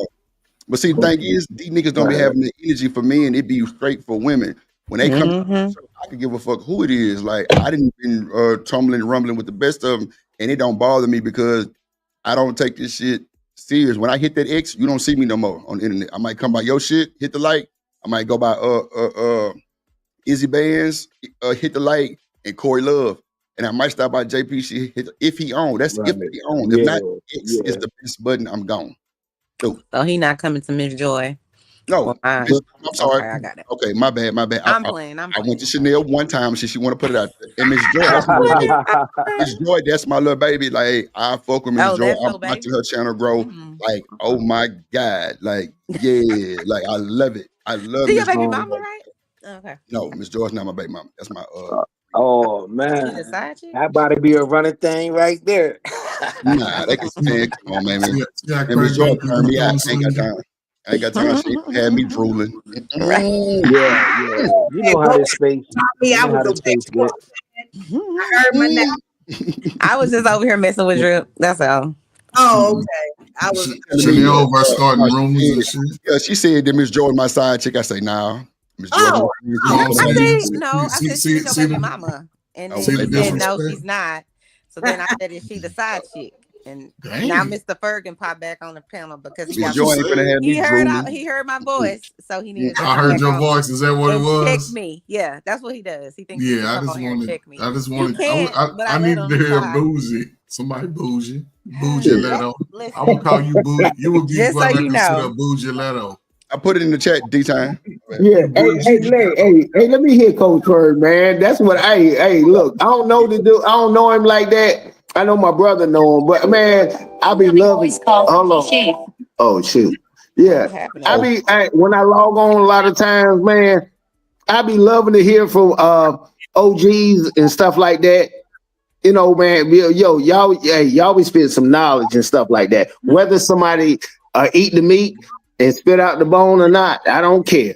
But see, the thing is, these niggas don't be having the energy for men. It be straight for women. When they come, I can give a fuck who it is. Like I didn't been tumbling, rumbling with the best of them, and it don't bother me because I don't take this shit serious. When I hit that X, you don't see me no more on the internet. I might come by your shit, hit the like. I might go by Izzy Bands, hit the like, and Corey Love. And I might stop by JP shit if he on. That's if he on. If not, X is the best button. I'm gone. So he not coming to Miss Joy. No, I'm sorry. Okay, I got it. Okay, my bad. I'm playing. I went to Chanel one time. She want to put it out there. And Miss Joy, that's my Miss Joy. That's my little baby. Like I fuck with Miss Joy. I'm watching her channel grow. Like oh my god. Like yeah. Like I love it. I love. See your baby mama, right? Okay. No, Miss Joy's not my baby mama. That's my Oh man, that about to be a running thing right there. Nah, they can stand. Come on, man. And Miss Joy turned me out. I ain't got time. I ain't got time. She had me drooling. Yeah. You know how this space. You know how this space get. I was just over here messing with Drip. That's all. Oh, okay. I was. Chanel versus starting rumors and shit. Yeah, she said that Miss Joy my side chick. I say nah. Miss Joy. I said she's your baby mama, and then she said no, she's not. So then I said, is she the side chick? And now Mr. Ferguson popped back on the panel because he heard my voice, so he needed. I heard your voice. Is that what it was? Check me. Yeah, that's what he does. He thinks. Yeah, I just wanted. I need to hear bougie. Somebody bougie. Bougie Leto. I will call you bougie. You will be just so you know. Bougie Leto. I put it in the chat, D-Time. Yeah. Hey, let me hear Coach Ferg, man. That's what hey, look, I don't know I don't know him like that. I know my brother know him, but man, I be loving. Hold on. Oh shoot. Yeah. When I log on a lot of times, man, I be loving to hear from OGs and stuff like that. You know, man, y'all be spit some knowledge and stuff like that. Whether somebody eat the meat and spit out the bone or not, I don't care.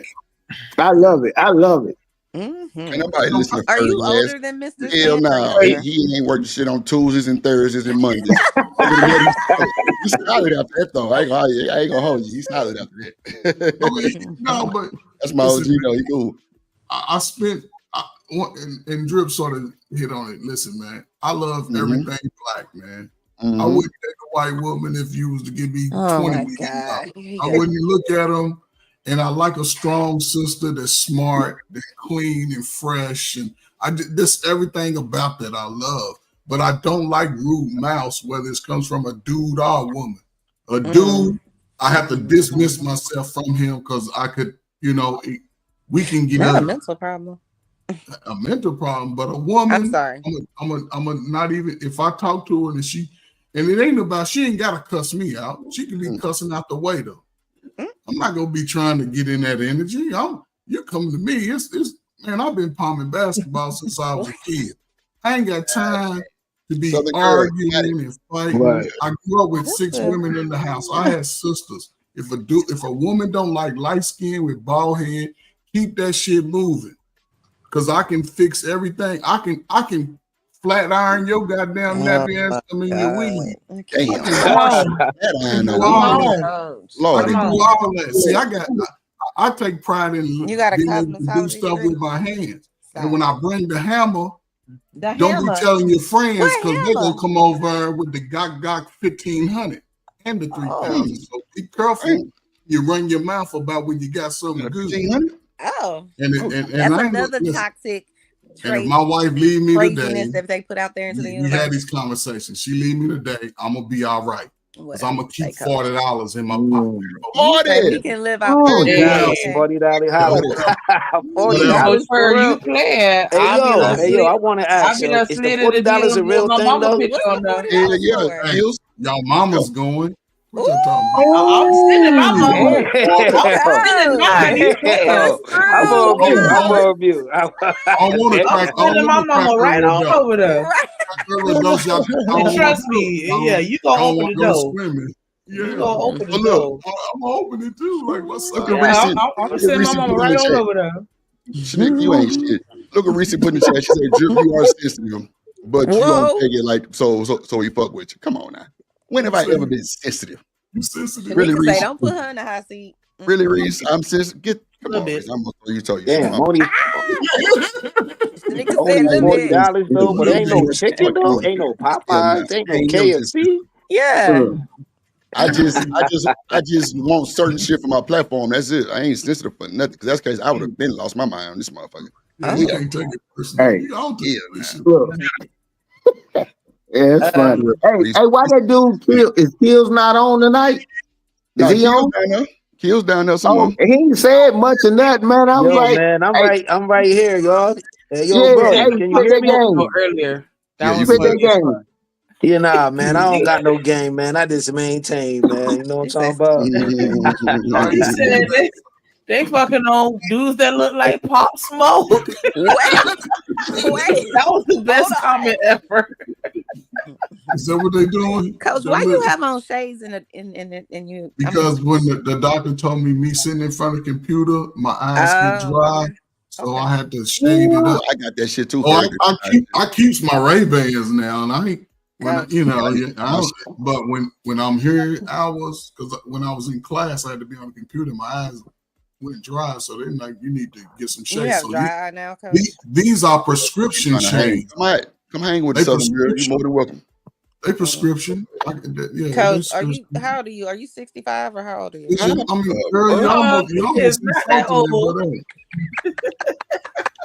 I love it. Ain't nobody listen to Are you older than Mr. Hell no. He ain't working shit on Tuesdays and Thursdays and Mondays. He's solid after that though. I ain't gonna hold you. He's solid after that. No, but that's my OG though. He cool. I spent and Drip sort of hit on it. Listen, man, I love everything black, man. I wouldn't take a white woman if you was to give me 20 weeks. I wouldn't look at them. And I like a strong sister that's smart, that's clean and fresh. And just everything about that I love. But I don't like rude mouths, whether it comes from a dude or a woman. A dude, I have to dismiss myself from him because I could, we can get a mental problem. A mental problem, but a woman. I'm sorry. I'm a not even if I talk to her and it ain't about she ain't gotta cuss me out. She can be cussing out the waiter. I'm not gonna be trying to get in that energy. You're coming to me. It's man, I've been palming basketball since I was a kid. I ain't got time to be Southern girl, arguing and fighting. Right. I grew up with 6 women in the house. I had sisters. If a woman don't like light skin with bald head, keep that shit moving. Cause I can fix everything. I can flat iron your goddamn nappy ass. I mean your weed. Damn. I can do all that. Lord, I can do all that. See, I take pride in You got a being able to do cosmetology stuff degree? with my hands. And when I bring the hammer, The don't hammer? be telling your friends What because they're gonna hammer? come over with the Gok 1500 and the 3000. So be careful. You run your mouth about when you got something good. Oh, And that's I ain't another listen, toxic and if trait, my wife leave me today, craziness that they put out there into the we universe. had these conversations. She leave me today, I'm gonna be all right. Because I'm gonna keep $40 in my pocket. You say we can live off $40 holla. $40 for real. You playing? Hey yo, I want to ask. I'll be So, done is the slid in the $40 a DMs real with my thing mama though? picture on there. Hey, y'all mama's going. What y'all talking I'm sending my mama. I'm sending mine. You playing? I'm on mute. I'm on mute. I don't want to crack. I don't Sending my want to crack mama right on overdose. over there. Overdose, y'all. I And don't trust want me, to. yeah, you gonna I don't open want the to go door. swimming. Yeah. You gonna open the But look, door. I'm gonna open it too. Like what's up? Yeah, I'm sending my mama right on over there. Schnick, you ain't shit. Look at Reese put in the chat. She said, "Drip, you are sensitive, but you don't Whoa. take it like so he fuck with you. Come on now. When have I ever been sensitive? You sensitive? Really, Shanika Reese? say, don't put her in the hot seat. Really, Reese? I'm sensitive. Come on, bit. Reese. I'm gonna tell you. Damn, only Shanika only said, little bit. $40 though, but ain't no chicken though, ain't no Popeyes, ain't no KFC. Yeah. I just want certain shit for my platform. That's it. I ain't sensitive for nothing. Cause that's the case I would have been lost my mind on this motherfucker. Yeah, you can't take it personally. Hey, I'll take this shit. look. Yeah, it's funny. Hey, why that dude is Kills not on tonight? Is he on? Kill's down there Oh, somewhere. he ain't said much in that, man. I was Yo, like, man, I'm right here, y'all. Hey, yo, yeah, bro, hey, can you spit hear that me? game. Earlier. Yeah, you Spit that game. Yeah, nah, man, I don't got no game, man. I just maintain, man. You know what I'm talking about? He said they fucking on dudes that look like Pop Smoke. Wait. That was the best comment ever. Is that what they doing? Coach, why you have on shades in you? Because when the doctor told me sitting in front of the computer, my eyes get dry, so I had to shade it up. I got that shit too. Oh, I keeps my Ray-Bans now, and I ain't but when I'm here hours, because when I was in class, I had to be on the computer. My eyes went dry, so they're like, you need to get some shades. You have so dry eye now, Coach? These are prescription shades. Come hang with the Southern girl. You're more than welcome. They prescription. Coach, how old are you? Are you 65 or how old are you? I mean, girl, you almost that old.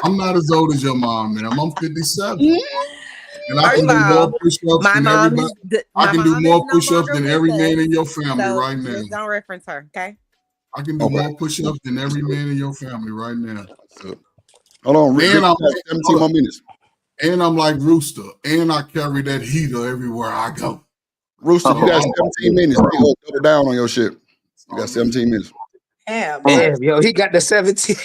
I'm not as old as your mom, man. I'm 57. And I can do First more of all, push-ups my than mom everybody. is I can do mom more is no push-ups longer than with every us, man in your family so right now. just don't reference her, okay? I can do more push-ups than every man in your family right now. Hold on, and I'm 17 more minutes. And I'm like Rooster, and I carry that heater everywhere I go. Rooster, you got 17 minutes. Double down on your shit. You got 17 minutes. Damn, yo, he got the 17.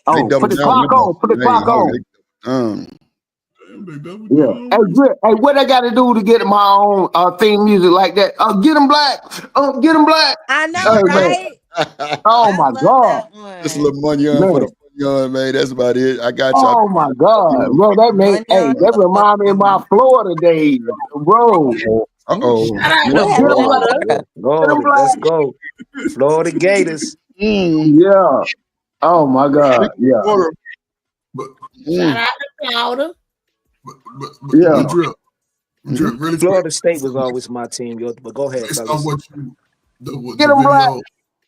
Oh, put the clock on. Put the clock on. Yeah. Hey, what I got to do to get my own theme music like that? Get them black. Get them black. I know, right? Oh my God. Just a little money on for the young man. That's about it. I got you. Oh my God, bro, that made that remind me of my Florida days, bro. Let's go. Florida Gators. Yeah. Oh my God. Yeah. Shout out to Florida. Yeah. Really Florida quick. State was always my team, yo. But go ahead, Based fellas. on what the video,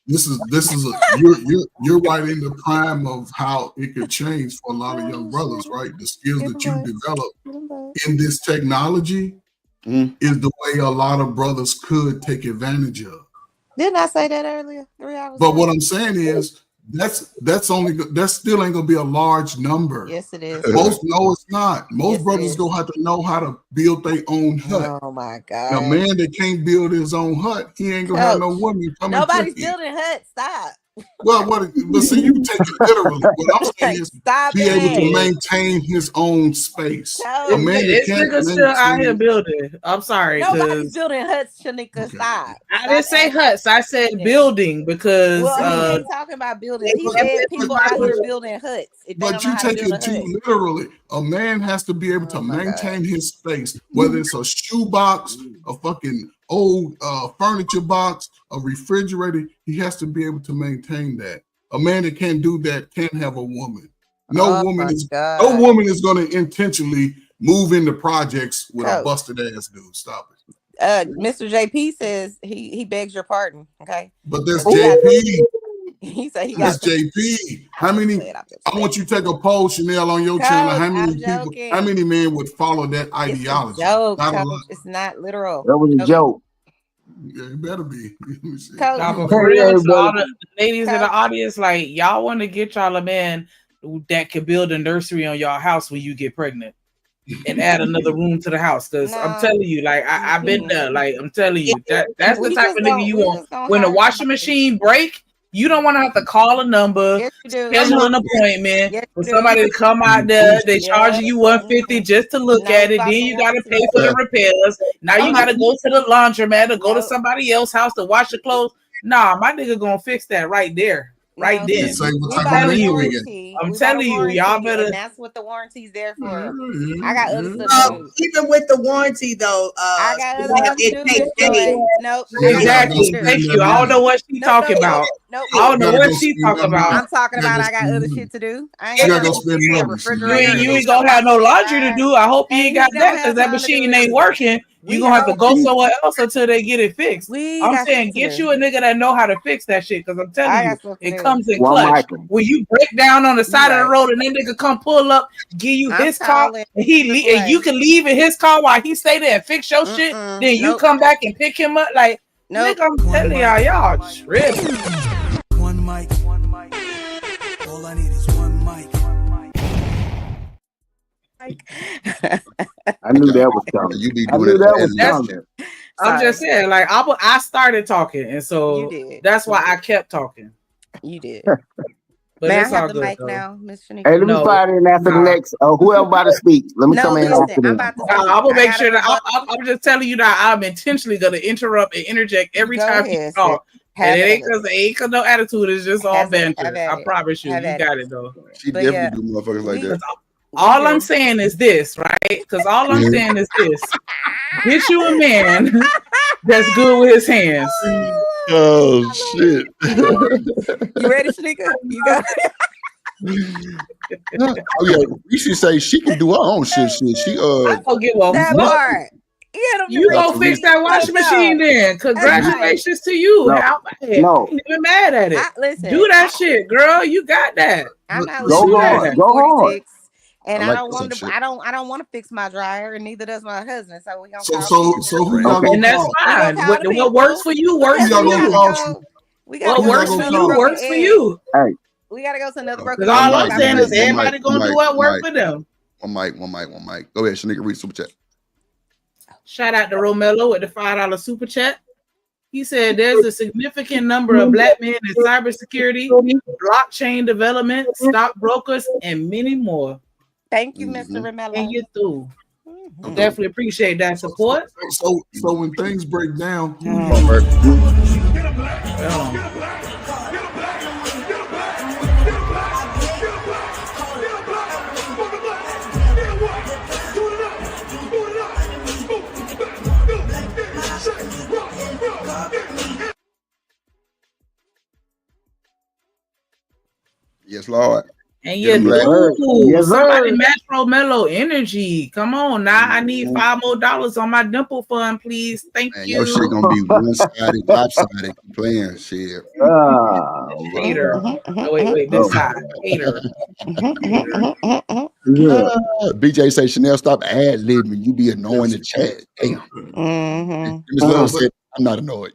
this is you're right in the prime of how it could change for a lot of young brothers, right? The skills that you develop in this technology is the way a lot of brothers could take advantage of. Didn't I say that earlier? 3 hours But ago? what I'm saying is that still ain't gonna be a large number. Yes, it is. No, it's not. Most brothers gonna have to know how to build their own hut. Oh my God. Now, man that can't build his own hut, he ain't gonna have no woman coming. Nobody's building huts. Stop. Well, but see, you take it literally. What I'm saying is Stop be able to it. maintain his own space. No. A man that This can't nigga still out here maintain. building. I'm sorry, Nobody's because building huts, Shanika. Stop. I didn't say huts. I said building because Well, he ain't talking about buildings. He But- said people out but- here building huts. If they But don't know you how to take build a it too hut. literally. A man has to be able to maintain his space, whether it's a shoebox, a fucking old furniture box, a refrigerator. He has to be able to maintain that. A man that can't do that can't have a woman. No woman is going to intentionally move into projects with a Coach. busted ass dude. Stop it. Mr. JP says he begs your pardon. Okay, But that's JP. He said he got That's JP. How many? I want you to take a poll, Chanel, on your Coach, channel. How many I'm people? joking. How many men would follow that ideology? Joke, Not a Coach. lot. It's not literal. That was a joke. Yeah, it better be. Coach. Nah, but for real, to all the ladies in the audience, like y'all want to get y'all a man that can build a nursery on y'all house when you get pregnant and add another room to the house. Because I'm telling you, like I've been there. Like I'm telling you, that's the type of nigga you want. When the washing machine break, you don't want to have to call a number, schedule an appointment for somebody to come out there. They charging you $150 just to look at it. Then you got to pay for the repairs. Now you got to go to the laundromat or go to somebody else's house to wash your clothes. Nah, my nigga gonna fix that right there. Right then. I'm telling you, y'all better. And that's what the warranty's there for. I got other stuff to do. Even with the warranty, though, I got other stuff to do. Nope. Exactly. Thank you. I don't know what she's talking about. Nope. I don't know what she's talking about. I'm talking about I got other shit to do. I ain't You got gotta go spend money. You ain't gonna have no laundry to do. I hope you ain't got that because that machine ain't working. You gonna have to go somewhere else until they get it fixed. I'm saying get you a nigga that know how to fix that shit because I'm telling you, it comes in clutch. When you break down on the side of the road and that nigga come pull up, give you his car, and and you can leave in his car while he stay there and fix your shit. Then you come back and pick him up. Like, nigga, I'm telling y'all tripping. One mic. All I need is one mic. I knew that was coming. You be I doing knew it. that was coming. I'm just saying, like I started talking, and so that's why I kept talking. You did. But May I it's all have the good, mic though. now, Miss Shanika? Hey, let me find in after the next. Whoever about to speak, let me come in after them. I'm gonna make sure that I'm just telling you that I'm intentionally gonna interrupt and interject every time you talk. And it ain't cause no attitude. It's just all banter. I promise you, you got it though. She definitely do motherfuckers like that. All I'm saying is this, right? Because all I'm saying is this: get you a man that's good with his hands. Oh shit! You ready, Shanika? You got it. Oh yeah, you should say she can do her own shit. She I don't give a that fuck. part. You gonna fix that washing machine then? Congratulations to you. No. I ain't even mad at it. Listen, do that shit, girl. You got that. I'm not Go living hard. at Go hard. 46, and I I like don't want some to. shit. I don't want to fix my dryer, and neither does my husband. So we gonna So who y'all gonna And that's call? fine. What works for you works Who for y'all gonna you. call? What works for you works for you. Hey, We gotta go to another broken. Because all I'm One saying mic, is everybody gonna do what works for them. One mic. Go ahead, Shanika, read super chat. Shout out to Romello with the $5 super chat. He said there's a significant number of black men in cybersecurity, blockchain development, stockbrokers, and many more. Thank you, Mr. Romello. And you too. Definitely appreciate that support. So when things break down, Yes, Lord. And Get you him black. do. Somebody match Romello energy. Come on now. I need $5 more on my dimple fund, please. Thank Man, you. your shit gonna be one-sided, lopsided. Playing shit. Hater. Oh, wait. This side. Hater. BJ say Chanel, stop ad libbing. You be annoying the chat. Damn. Miss Love said, I'm not annoyed.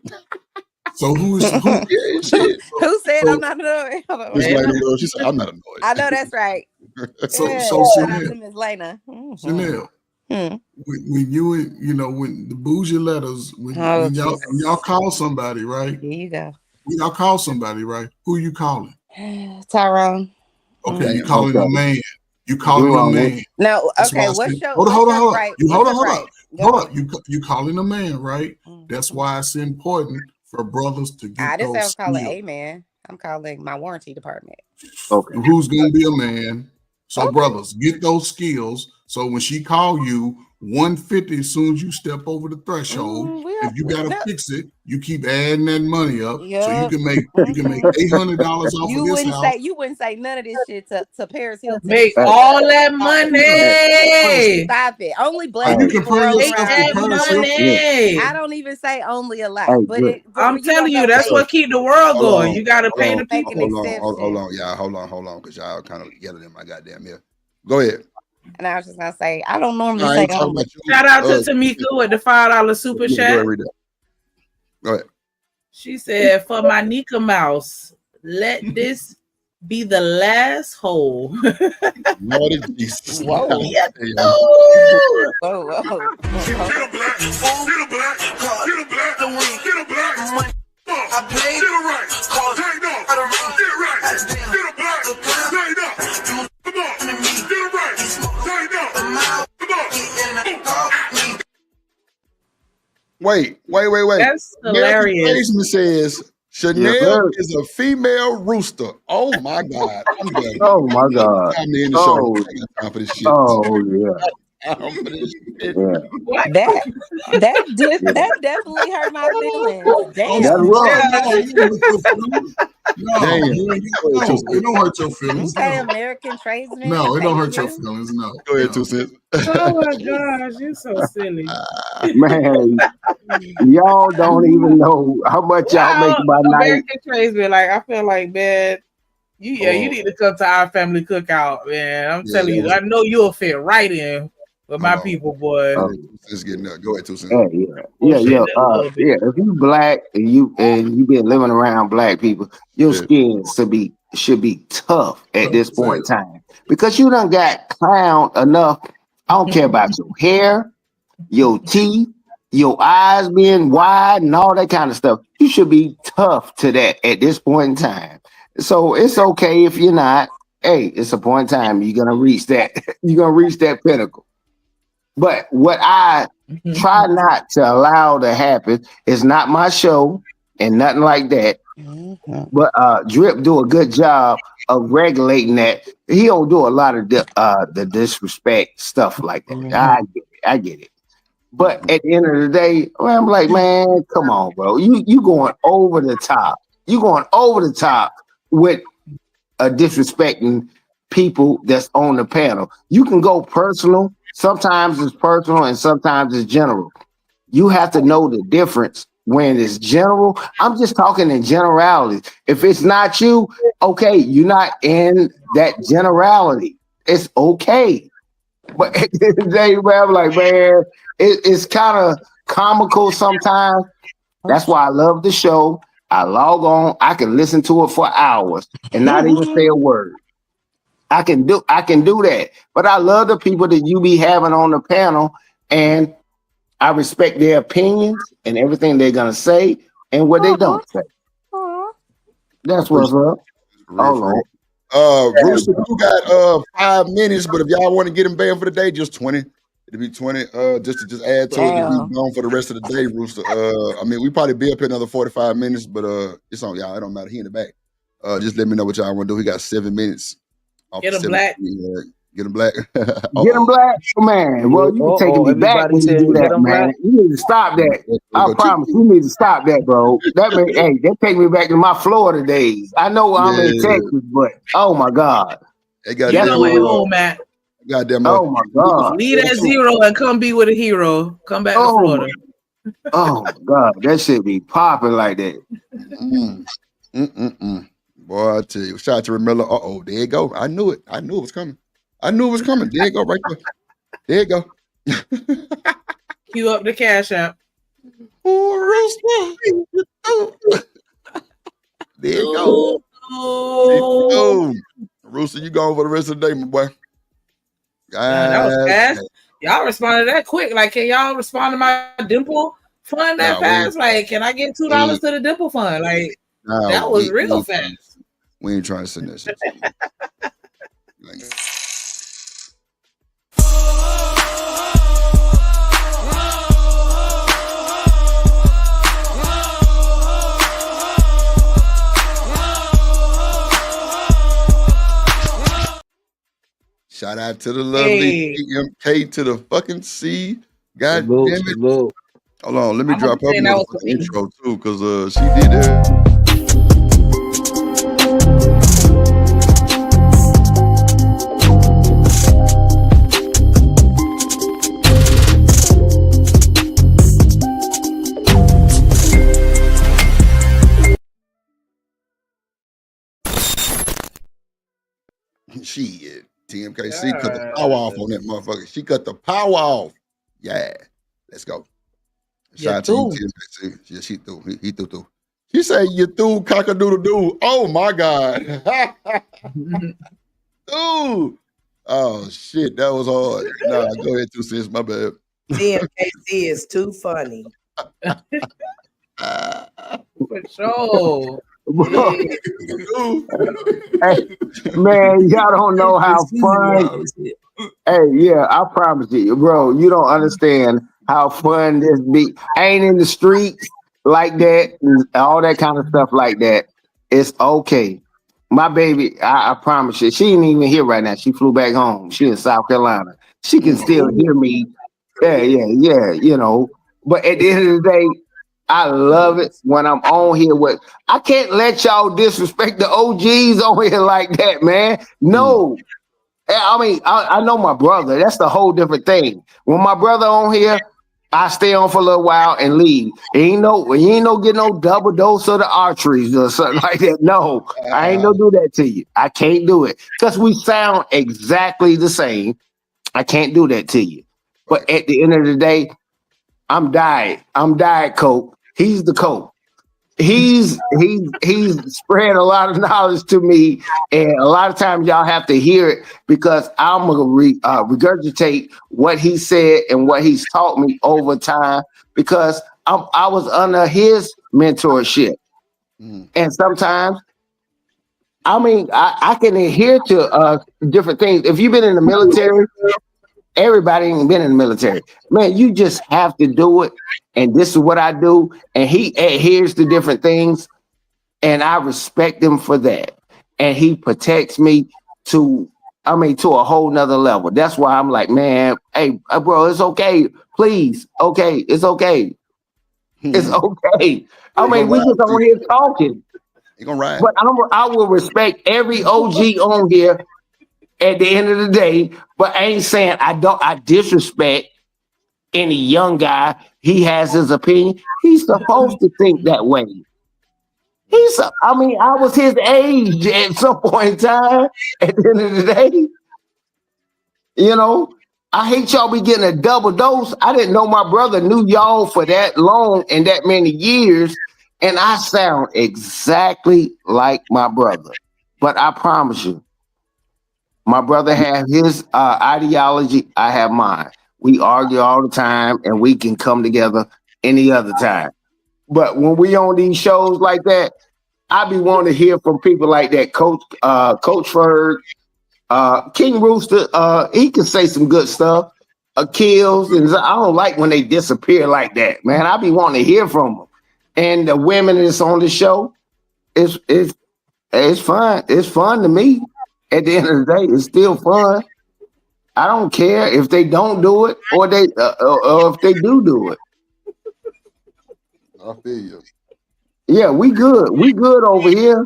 So who shit. Who said I'm not annoyed? Hold on. Miss Lena Love, she said, I'm not annoyed. I know that's right. So Shout out to Chanel, Miss Lena. Chanel, when you when the bougie letters, when y'all call somebody, right? Here you go. y'all call somebody, right? Who you calling? Tyrone. Okay, you calling a man. You calling a man. No, That's okay. why I What's said, your hold on. right? You What's hold your on. right? Hold up. You calling a man, right? That's why it's important for brothers to I get didn't say I those was calling skills. a man. I'm calling my warranty department. Okay. Who's gonna be a man? So brothers, get those skills. So when she call you 150, as soon as you step over the threshold, if you gotta fix it, you keep adding that money up so you can make $800 off You of this wouldn't house. say none of this shit to Paris Hilton. Make all that money. Stop it. Only black And you people compare roll yourself around. to Paris Hilton. I don't even say only a lot, but I'm telling you, that's what keep the world going. You got to pay the people. Hold on, y'all. Hold on, because y'all kind of yelling in my goddamn ear. Go ahead. And I was just gonna say, I don't normally I say ain't talking only. about you. Shout out to Tamika with the $5 super Go chat. ahead, read that. Go ahead. She said, "For my Nika Mouse, let this be the last hole." Lord Jesus. Whoa. Yeah. Whoa. Get a black, get a black, get a black, get a black. I play get it right. Cause take no. Get right. Get a black. Take no. Come on. Get it right. Take no. Come on. Wait. That's hilarious. American says Chanel is a female rooster. Oh my God. I'm done. Oh my God. Time to end the show. I ain't got time for this shit. Oh yeah. That definitely hurt my feelings. Damn. That's wrong. No, it don't hurt your feelings. Okay, No. American tradesman. No, it don't hurt Thank your you. feelings. No. Go ahead, 2 cents. Oh my gosh, you're so silly. Man, y'all don't even know how much y'all make by night. American tradesman, like I feel like, man, you need to come to our family cookout, man. I'm telling you, I know you'll fit right in with my people, boy. Let's get nuts. Go ahead, 2 cents. Yeah. If you black and you been living around black people, your skin should be tough at this point in time because you done got clowned enough. I don't care about your hair, your teeth, your eyes being wide, and all that kind of stuff. You should be tough to that at this point in time. So it's okay if you're not. Hey, it's a point in time you're gonna reach that. You're gonna reach that pinnacle. But what I try not to allow to happen is not my show and nothing like that. But Drip do a good job of regulating that. He don't do a lot of the disrespect stuff like that. I get it. But at the end of the day, I'm like, man, come on, bro. You going over the top. You going over the top with disrespecting people that's on the panel. You can go personal. Sometimes it's personal and sometimes it's general. You have to know the difference when it's general. I'm just talking in generality. If it's not you, okay, you're not in that generality. It's okay. But at the end of the day, I'm like, man, it's kind of comical sometimes. That's why I love the show. I log on. I can listen to it for hours and not even say a word. I can do that. But I love the people that you be having on the panel, and I respect their opinions and everything they're gonna say and what they don't say. That's what's up. Hold on. Rooster, you got 5 minutes, but if y'all want to get him banned for the day, just 20. It'll be 20. Just to add to it, to be gone for the rest of the day, Rooster. I mean, we probably be up here another 45 minutes, but it's on y'all. It don't matter. He in the back. Just let me know what y'all want to do. He got 7 minutes. Get him black. Get him black. Get him black, man. Well, you can take me back when you do that, man. You need to stop that. I promise you need to stop that, bro. That take me back to my Florida days. I know I'm in Texas, but oh my God. You know where home at. Goddamn. Oh my God. Leave that zero and come be with a hero. Come back to Florida. Oh my God. That shit be popping like that. Boy, I tell you, shout out to Ramilla. There you go. I knew it. I knew it was coming. There you go, right there. There you go. Cue up the cash app. There you go. Rooster, you going for the rest of the day, my boy. That was fast. Y'all responded that quick. Like, can y'all respond to my dimple fund that fast? Like, can I get $2 to the dimple fund? Like, Now, That was real fast. We ain't trying to send that shit. Shout out to the lovely TMK to the fucking C. God damn it. Hold on, let me drop her motherfucking intro too, because she did that. Shit. TMKC cut the power off on that motherfucker. She cut the power off. Yeah. Let's go. Shout out to you, TMKC. Yeah, she threw. He threw. She said you threw cock-a-doodle-doo. Oh my God. Ooh. Oh shit. That was hard. Nah, go ahead, 2 cents. My bad. TMKC is too funny. For sure. Hey, man, y'all don't know how fun. Hey, yeah, I promise you, bro. You don't understand how fun this be. I ain't in the streets like that, and all that kind of stuff like that. It's okay. My baby, I promise you, she ain't even here right now. She flew back home. She in South Carolina. She can still hear me. Yeah, you know. But at the end of the day, I love it when I'm on here with. I can't let y'all disrespect the OGs on here like that, man. No. I mean, I know my brother. That's the whole different thing. When my brother on here, I stay on for a little while and leave. You ain't no get no double dose of the arteries or something like that. No, I ain't no do that to you. I can't do it because we sound exactly the same. I can't do that to you. But at the end of the day, I'm Diet Coke. He's the Coke. He's spread a lot of knowledge to me, and a lot of times y'all have to hear it because I'm gonna regurgitate what he said and what he's taught me over time because I was under his mentorship, and sometimes I mean I can adhere to different things. If you've been in the military. Everybody ain't been in the military. Man, you just have to do it. And this is what I do. And he adheres to different things. And I respect him for that. And he protects me to a whole nother level. That's why I'm like, man, hey, bro, it's okay. Please. Okay. It's okay. It's okay. I mean, we just on here talking. You gonna ride. But I will respect every OG on here at the end of the day, but I ain't saying I disrespect any young guy. He has his opinion. He's supposed to think that way. I was his age at some point in time. At the end of the day, you know, I hate y'all be getting a double dose. I didn't know my brother knew y'all for that long and that many years, and I sound exactly like my brother. But I promise you, my brother has his ideology. I have mine. We argue all the time, and we can come together any other time. But when we on these shows like that, I be wanting to hear from people like that, Coach Ferg, King Rooster. He can say some good stuff. Kills, and I don't like when they disappear like that, man. I be wanting to hear from them. And the women that's on the show, it's fun. It's fun to me. At the end of the day, it's still fun. I don't care if they don't do it or if they do it. I feel you. Yeah, we good. We good over here.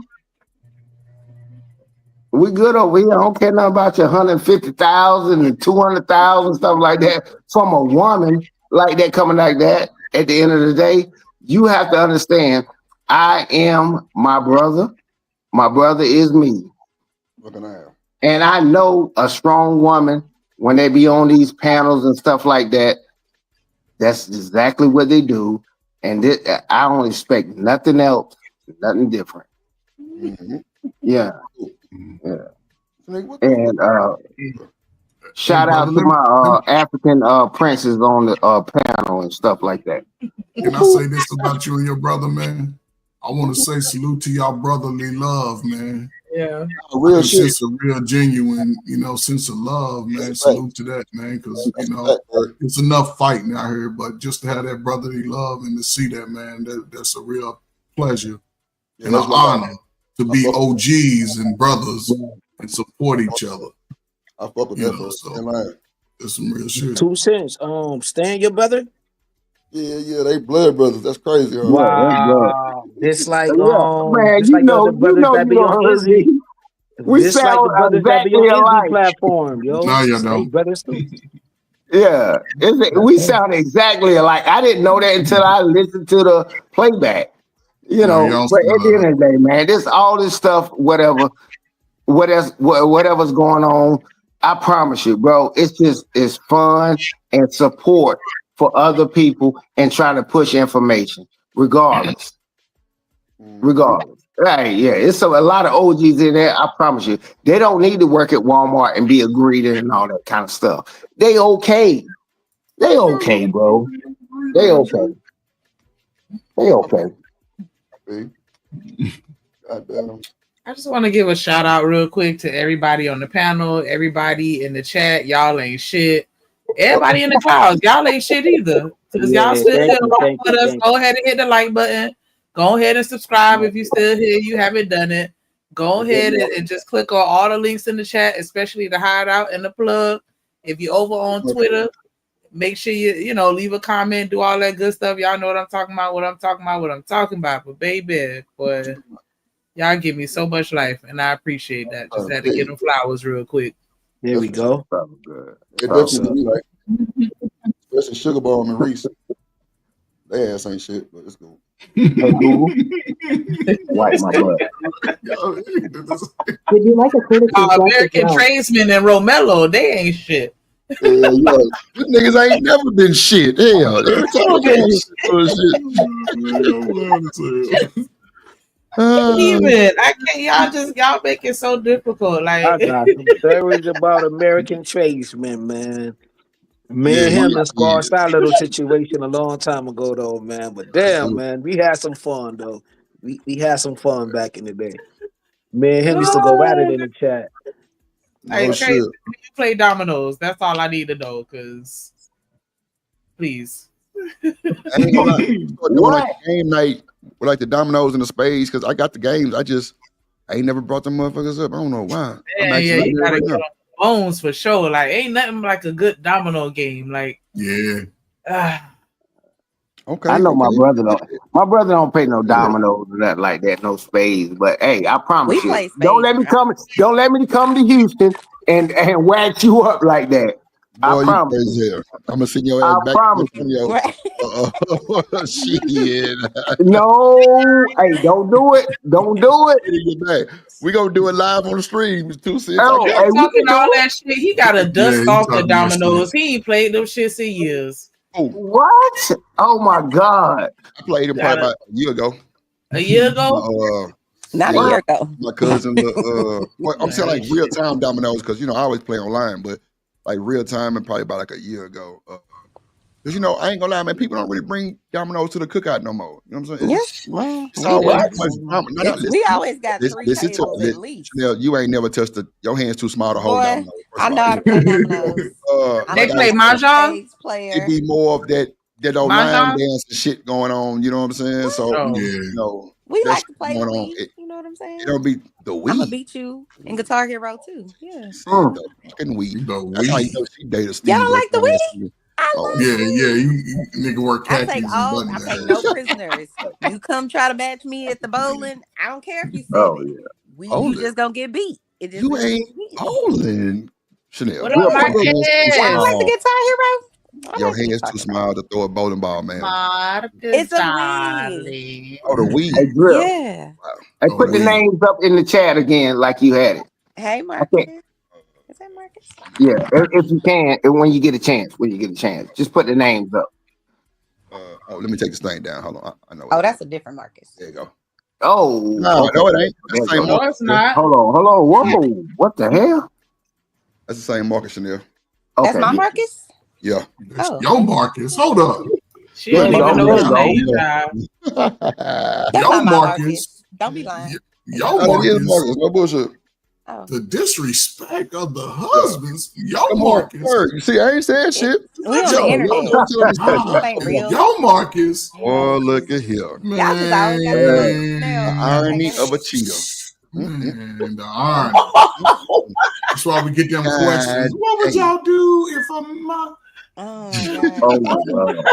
We good over here. I don't care nothing about your 150,000 and 200,000 stuff like that from a woman like that coming like that. At the end of the day, you have to understand. I am my brother. My brother is me. And I know a strong woman when they be on these panels and stuff like that. That's exactly what they do. And I don't expect nothing else, nothing different. Mm-hmm. Yeah. And shout out to my African princes on the panel and stuff like that. Can I say this about you and your brother, man? I want to say salute to y'all brotherly love, man. Yeah. Real shit. Sense of real genuine, sense of love, man. Salute to that, man, because it's enough fighting out here, but just to have that brotherly love and to see that, man, that's a real pleasure and an honor to be OGs and brothers and support each other. I fuck with that. So that's some real shit. 2 cents. Stan, your brother? Yeah, they blood brothers. That's crazy. Huh? Wow. It's like man, just like the brothers that be on Izzy. We Just like sound the brothers that be exactly on Izzy alike. platform, yo. No, you They don't. brothers too. Yeah, we sound exactly alike. I didn't know that until I listened to the playback. But at the end of the day, man, all this stuff, whatever's going on, I promise you, bro, it's fun and support for other people and trying to push information, regardless. Right, yeah, it's a lot of OGs in there. I promise you, they don't need to work at Walmart and be a greeter and all that kind of stuff. They okay, bro. They okay. I just want to give a shout out real quick to everybody on the panel, everybody in the chat. Y'all ain't shit. Everybody in the clouds, y'all ain't shit either. Because y'all still here with us. Go ahead and hit the like button. Go ahead and subscribe if you still here. You haven't done it. Go ahead and just click on all the links in the chat, especially the hideout and the plug. If you're over on Twitter, make sure you leave a comment, do all that good stuff. Y'all know what I'm talking about. But baby, boy, y'all give me so much life, and I appreciate that. Just had to get them flowers real quick. There we go. It definitely be like, especially Sugar Bomb and Reese. Their ass ain't shit, but it's cool. Hey, Google. Wipe my butt. Would you like a courtesy? American Tradesmen and Romello, they ain't shit. These niggas ain't never been shit. Hell, every time I can't. Y'all make it so difficult. Like I got some stories about American tradesmen, man. Me and him squashed our little situation a long time ago, though, man. But damn, man, we had some fun, though. We had some fun back in the day. Me and him used to go at it in the chat. Hey, Trace, you play dominoes. That's all I need to know. Cause, please. I ain't gonna lie. Doing like game night with like the dominoes and the spades, because I got the games. I ain't never brought them motherfuckers up. I don't know why. Yeah, you gotta get on bones for sure. Like, ain't nothing like a good domino game. Like, okay. I know my brother don't play no dominoes or nothing like that, no spades. But hey, I promise you, don't let me come to Houston and wax you up like that. Boy, I promise you. I'm gonna send your ass back to shit. No, hey, don't do it. Don't do it. We gonna do it live on the stream. 2 cents. Talking all that shit. He got to dust off the dominoes. He ain't played them shits in years. What? Oh my God! I played him probably about a year ago. A year ago? Not a year ago. My cousin, I'm saying like real time dominoes because I always play online, but like real time and probably about like a year ago. Because I ain't gonna lie, man, people don't really bring dominoes to the cookout no more. You know what I'm saying? It's always too much drama. We always got 3 tables at least. Chanel, you ain't never touched your hand's too small to hold dominoes. I know how to play dominoes. They play mahjong. It be more of that line dance and shit going on. You know what I'm saying? So we like to play the Wii. You know what I'm saying? It don't be the Wii. I'm gonna beat you in Guitar Hero too. Yeah. The fucking Wii. That's how you know she dated Steve. Y'all like the Wii? You nigga work khakis. I take no prisoners. You come try to match me at the bowling. I don't care if you say you just gonna get beat. You ain't holding Chanel. What up, Marcus? Y'all like the Guitar Hero? Your hand's too small to throw a bowling ball, man. It's a Wii. Oh, the Wii. Hey, Drill. Yeah. Hey, put the names up in the chat again like you had it. Hey, Marcus. Is that Marcus? Yeah, if you can, when you get a chance, just put the names up. Let me take this thing down. Hold on. I know. Oh, that's a different Marcus. There you go. Oh. No, it ain't. That's the same no, it's not. Hold on. Whoa. What the hell? That's the same Marcus, Chanel. That's my Marcus? Yeah. Yo, Marcus. Hold up. She don't even know his name, That's Yo, not my Marcus. Don't be lying. Yo, Oh, it is Marcus. Marcus. No bullshit. Oh. The disrespect of the husbands. Yo, Come on, Marcus. word. You see, I ain't saying shit. We on the internet. This ain't real. Yo, Marcus. Oh, look at here. Y'all just always got to look Chanel. The irony of a cheater. Man, the irony. That's why we get them questions. What would y'all do if I'm my... Oh my God.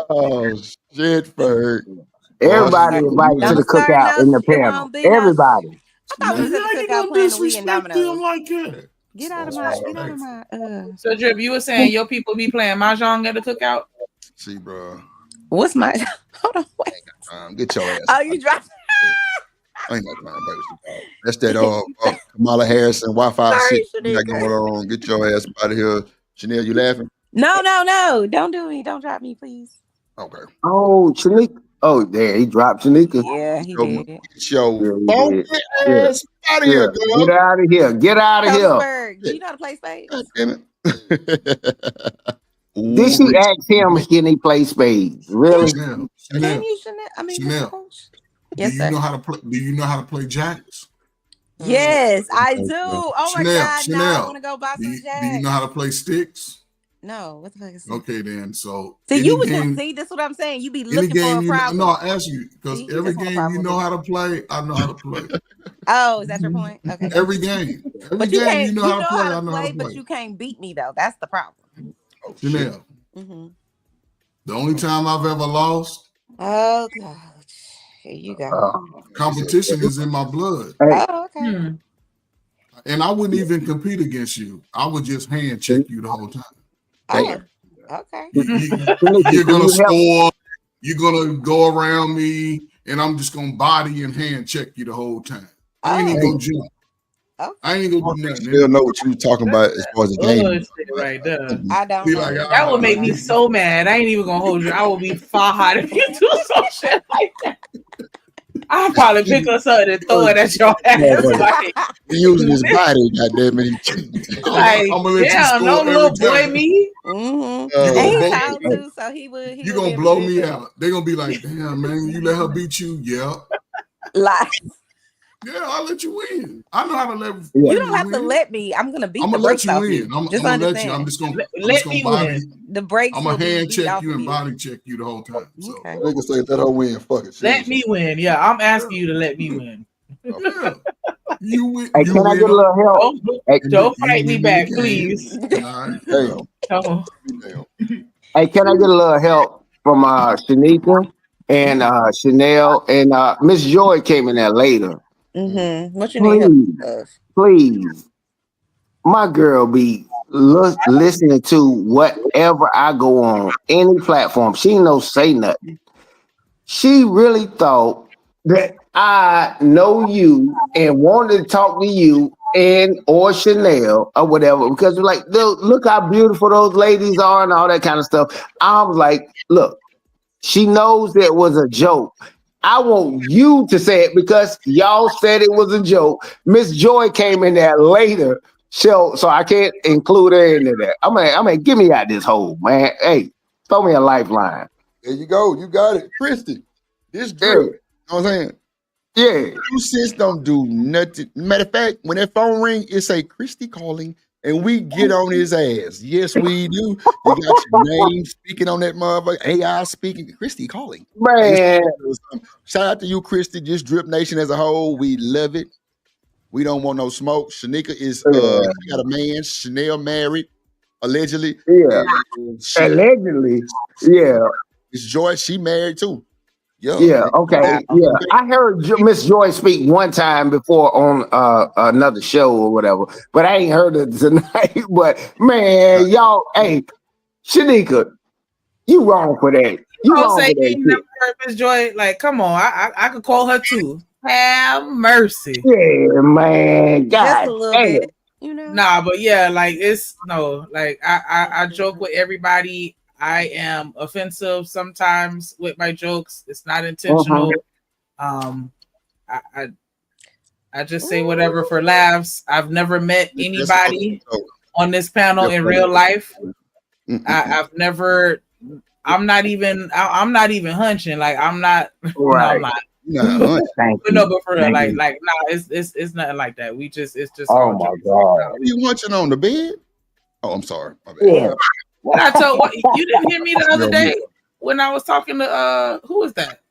Oh shit, Ferg. Everybody invited to the cookout in the panel. Everybody. I thought we was at the cookout playing the Wii and dominoes. Like that. Get out of my. So, Drip, you were saying your people be playing mahjong at the cookout? See, bro. What's my? Hold on, wait. Get your ass. Oh, you dropped. I ain't got time to play with you, dog. That's that Kamala Harris and Wi-Fi shit you got going on. Get your ass out of here. Chanel, you laughing? No. Don't do me. Don't drop me, please. Okay. Oh, Shanika. Oh, there he dropped Shanika. Yeah, he did. Get your funky ass out of here, girl. Get out of here. Get out of here. Berg, do you know how to play spades? God damn it. Did she ask him can he play spades? Really? Chanel. Can you, Chanel? I mean, Chanel. Yes, do you know how to play? Do you know how to play jacks? Yes, I do. Oh my God! Chanel. Now I want to go buy some jacks. Do you know how to play sticks? No, what the fuck is that? Okay, then. So see, you would just see. This is what I'm saying. You be looking for a problem. No, I ask you because every game you know how to play. I know how to play. Oh, is that your point? Okay. Every game. But you can't. You know how to play. I know how to play. But you can't beat me though. That's the problem. Chanel. The only time I've ever lost. Oh God. Here you go. Competition is in my blood. Oh, okay. And I wouldn't even compete against you. I would just hand check you the whole time. Oh, okay. You're gonna score. You're gonna go around me, and I'm just gonna body and hand check you the whole time. I ain't even gonna jump. I ain't gonna do nothing. Still know what you talking about as far as the game. Right there. I don't. That would make me so mad. I ain't even gonna hold you. I will be far hot if you do some shit like that. I'll probably pick up something and throw it at your ass. Like, He using his body, goddamn it. Like, I'm gonna let you damn, score no every little boy time. me. And You too, so he would. You gonna blow me out. They're gonna be like, damn, man, you let her beat you? Yeah. Lie. Yeah, I'll let you win. I know how to let You don't have to let me. I'm gonna beat I'm the gonna let brakes you off win. you. I'm Just gonna let understand. you. I'm just gonna Let me body. win. The brakes. I'm gonna hand check off you and you. body check you the whole time. So Nigga say let her win. Fuck it. Let me win. Yeah, I'm asking you to let me win. yeah. You win. Hey, You can I win. get a little help? Don't fight me back, please. All right. Come on. Hey, can I get a little help from Shanika and Chanel and Miss Joy came in there later. What you need help of? Please. My girl be listening to whatever I go on any platform. She ain't no say nothing. She really thought that I know you and wanted to talk to you and or Chanel or whatever because like look how beautiful those ladies are and all that kind of stuff. I was like, look, she knows it was a joke. I want you to say it because y'all said it was a joke. Miss Joy came in there later, so I can't include her into that. I'm gonna give me out this hole, man. Hey, throw me a lifeline. There you go. You got it. Christy, this drip. You know what I'm saying? Yeah. You sis don't do nothing. Matter of fact, when that phone ring, it say Christy calling, and we get on his ass. Yes, we do. You got your name speaking on that motherfucker. AI speaking. Christy calling. Man. Shout out to you, Christy. Just Drip Nation as a whole. We love it. We don't want no smoke. Shanika is she got a man. Chanel married, allegedly. Yeah. Allegedly. Yeah. It's Joy. She married too. Yeah, okay. Yeah. I heard Miss Joy speak one time before on another show or whatever, but I ain't heard it tonight. But man, y'all, hey, Shanika, you wrong for that. You I'll wrong say for you that. never heard Miss Joy. Like, come on, I could call her too. Have mercy. Yeah, man. God, just a little bit. You know. Nah, but yeah, like it's no, like I joke with everybody. I am offensive sometimes with my jokes. It's not intentional. I just say whatever for laughs. I've never met anybody on this panel in real life. I've never. I'm not even hunching. Like I'm not. No, I'm Right. not. Thank But you. no, but for real, Thank like you. nah, it's nothing like that. It's just Oh all my jokes. God. What are you watching on the bed? Oh, I'm sorry. My bad. Yeah. What I told what you didn't hear me the other Yo, day when I was talking to who was that?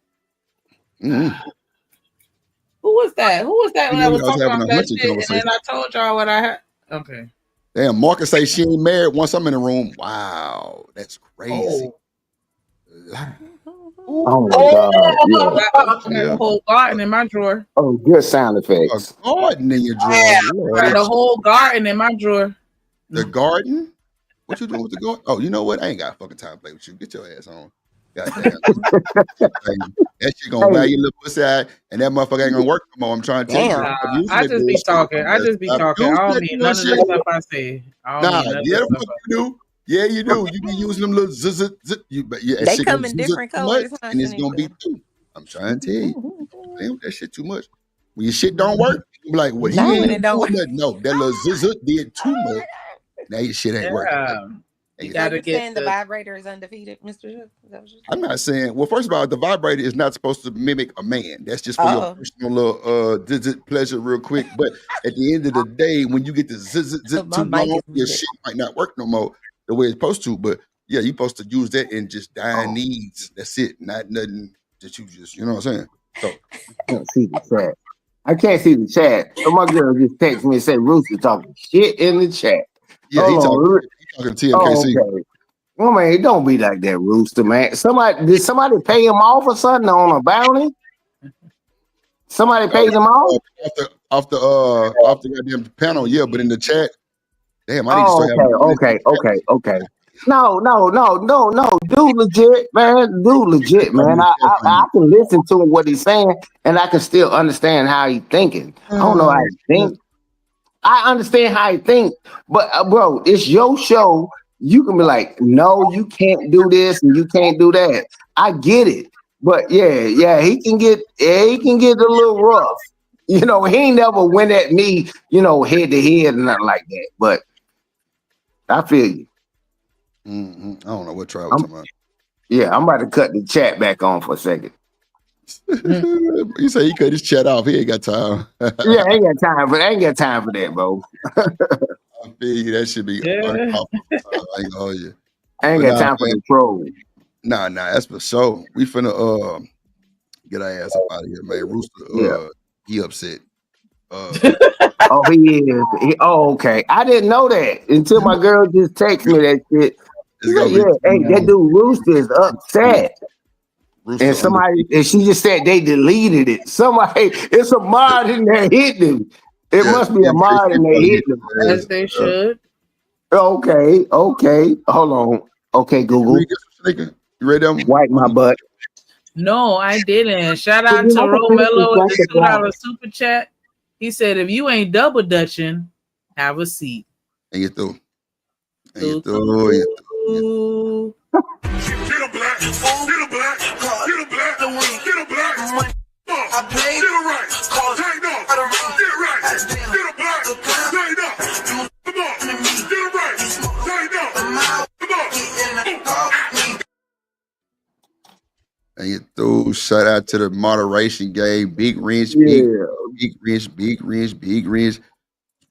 Mm-hmm. Who was that? Who was that You when know, I was y'all was talking having about a that hunting shit? And conversation. then I told y'all what I had. Okay. Damn, Marcus say she ain't married once I'm in the room. Wow, that's crazy. Oh my God. I got a whole garden in my drawer. Oh, good sound effects. A garden in your drawer. I got a whole garden in my drawer. The garden? What you doing with the garden? Oh, you know what? I ain't got fucking time to play with you. Get your ass on. Goddamn. That shit gonna wear your little pussy out, and that motherfucker ain't gonna work no more. I'm trying to tell you. I just be talking. I just be talking. I don't mean none of the stuff I say. I don't Nah, mean none yeah, of the the fuck stuff. you do. Yeah, you do. You be using them little zit. But yeah, that They shit come gonna in zit different too much, colors, huh, and it's gonna be Shanika? through. I'm trying to tell you. Playing with that shit too much. When your shit don't work, you be like, well, he Not ain't when it don't doing work. nothing. No, that little zit did too much. Now your shit ain't working. Yeah. You So gotta you get saying the vibrator is undefeated, Mr. Shook? Is that what you're I'm saying? not saying. Well, first of all, the vibrator is not supposed to mimic a man. That's just for your Oh. personal little pleasure, real quick. But at the end of the day, when you get the zit My too mic long, is your muted. shit might not work no more the way it's supposed to. But yeah, you're supposed to use that in just dying needs. That's it, not nothing that you just, you know what I'm saying? So I can't see the chat. I can't see the chat. So my girl just texted me and said Rooster talking shit in the chat. yeah, he Hold talking on. to Oh, TMKC. okay. Well, man, don't be like that, Rooster, man. Did somebody pay him off or something on a bounty? Somebody paid him off? Off the goddamn panel, yeah, but in the chat, damn, I need to start having Okay. No. Dude, legit, man. I can listen to what he's saying, and I can still understand how he's thinking. I don't know how he think. I understand how he think, but bro, it's your show. You can be like, no, you can't do this and you can't do that. I get it, but yeah, he can get a little rough. You know, he ain't never went at me, head to head and nothing like that. But I feel you. I don't know what trial we're talking about. Yeah, I'm about to cut the chat back on for a second. You say he cut his chat off. He ain't got time. Yeah, I ain't got time for that, bro. I feel you. That should be uncomfortable. I ain't gonna hold you. I ain't got time for the troll. Nah, that's for sure. We finna get our ass up out of here, man. Rooster, he upset. Oh, he is. Okay. I didn't know that until my girl just texted me that shit. She said, hey, that dude Rooster is upset. And she just said they deleted it. It's a mod in there hitting him. It must be a mod in there hitting him. As they should. Okay. Hold on. Okay, Google. You read them? Wipe my butt. No, I didn't. Shout out to Romello with the $2 super chat. He said, if you ain't double dutching, have a seat. And you through. Get him black. Get him black. Get him black. I played it right. Tighten up. Get right. Get him black. Tighten up. Come on. Get him right. Tighten up. Come on. And you through. Shout out to the moderation game. Big Wrench. Big Wrench.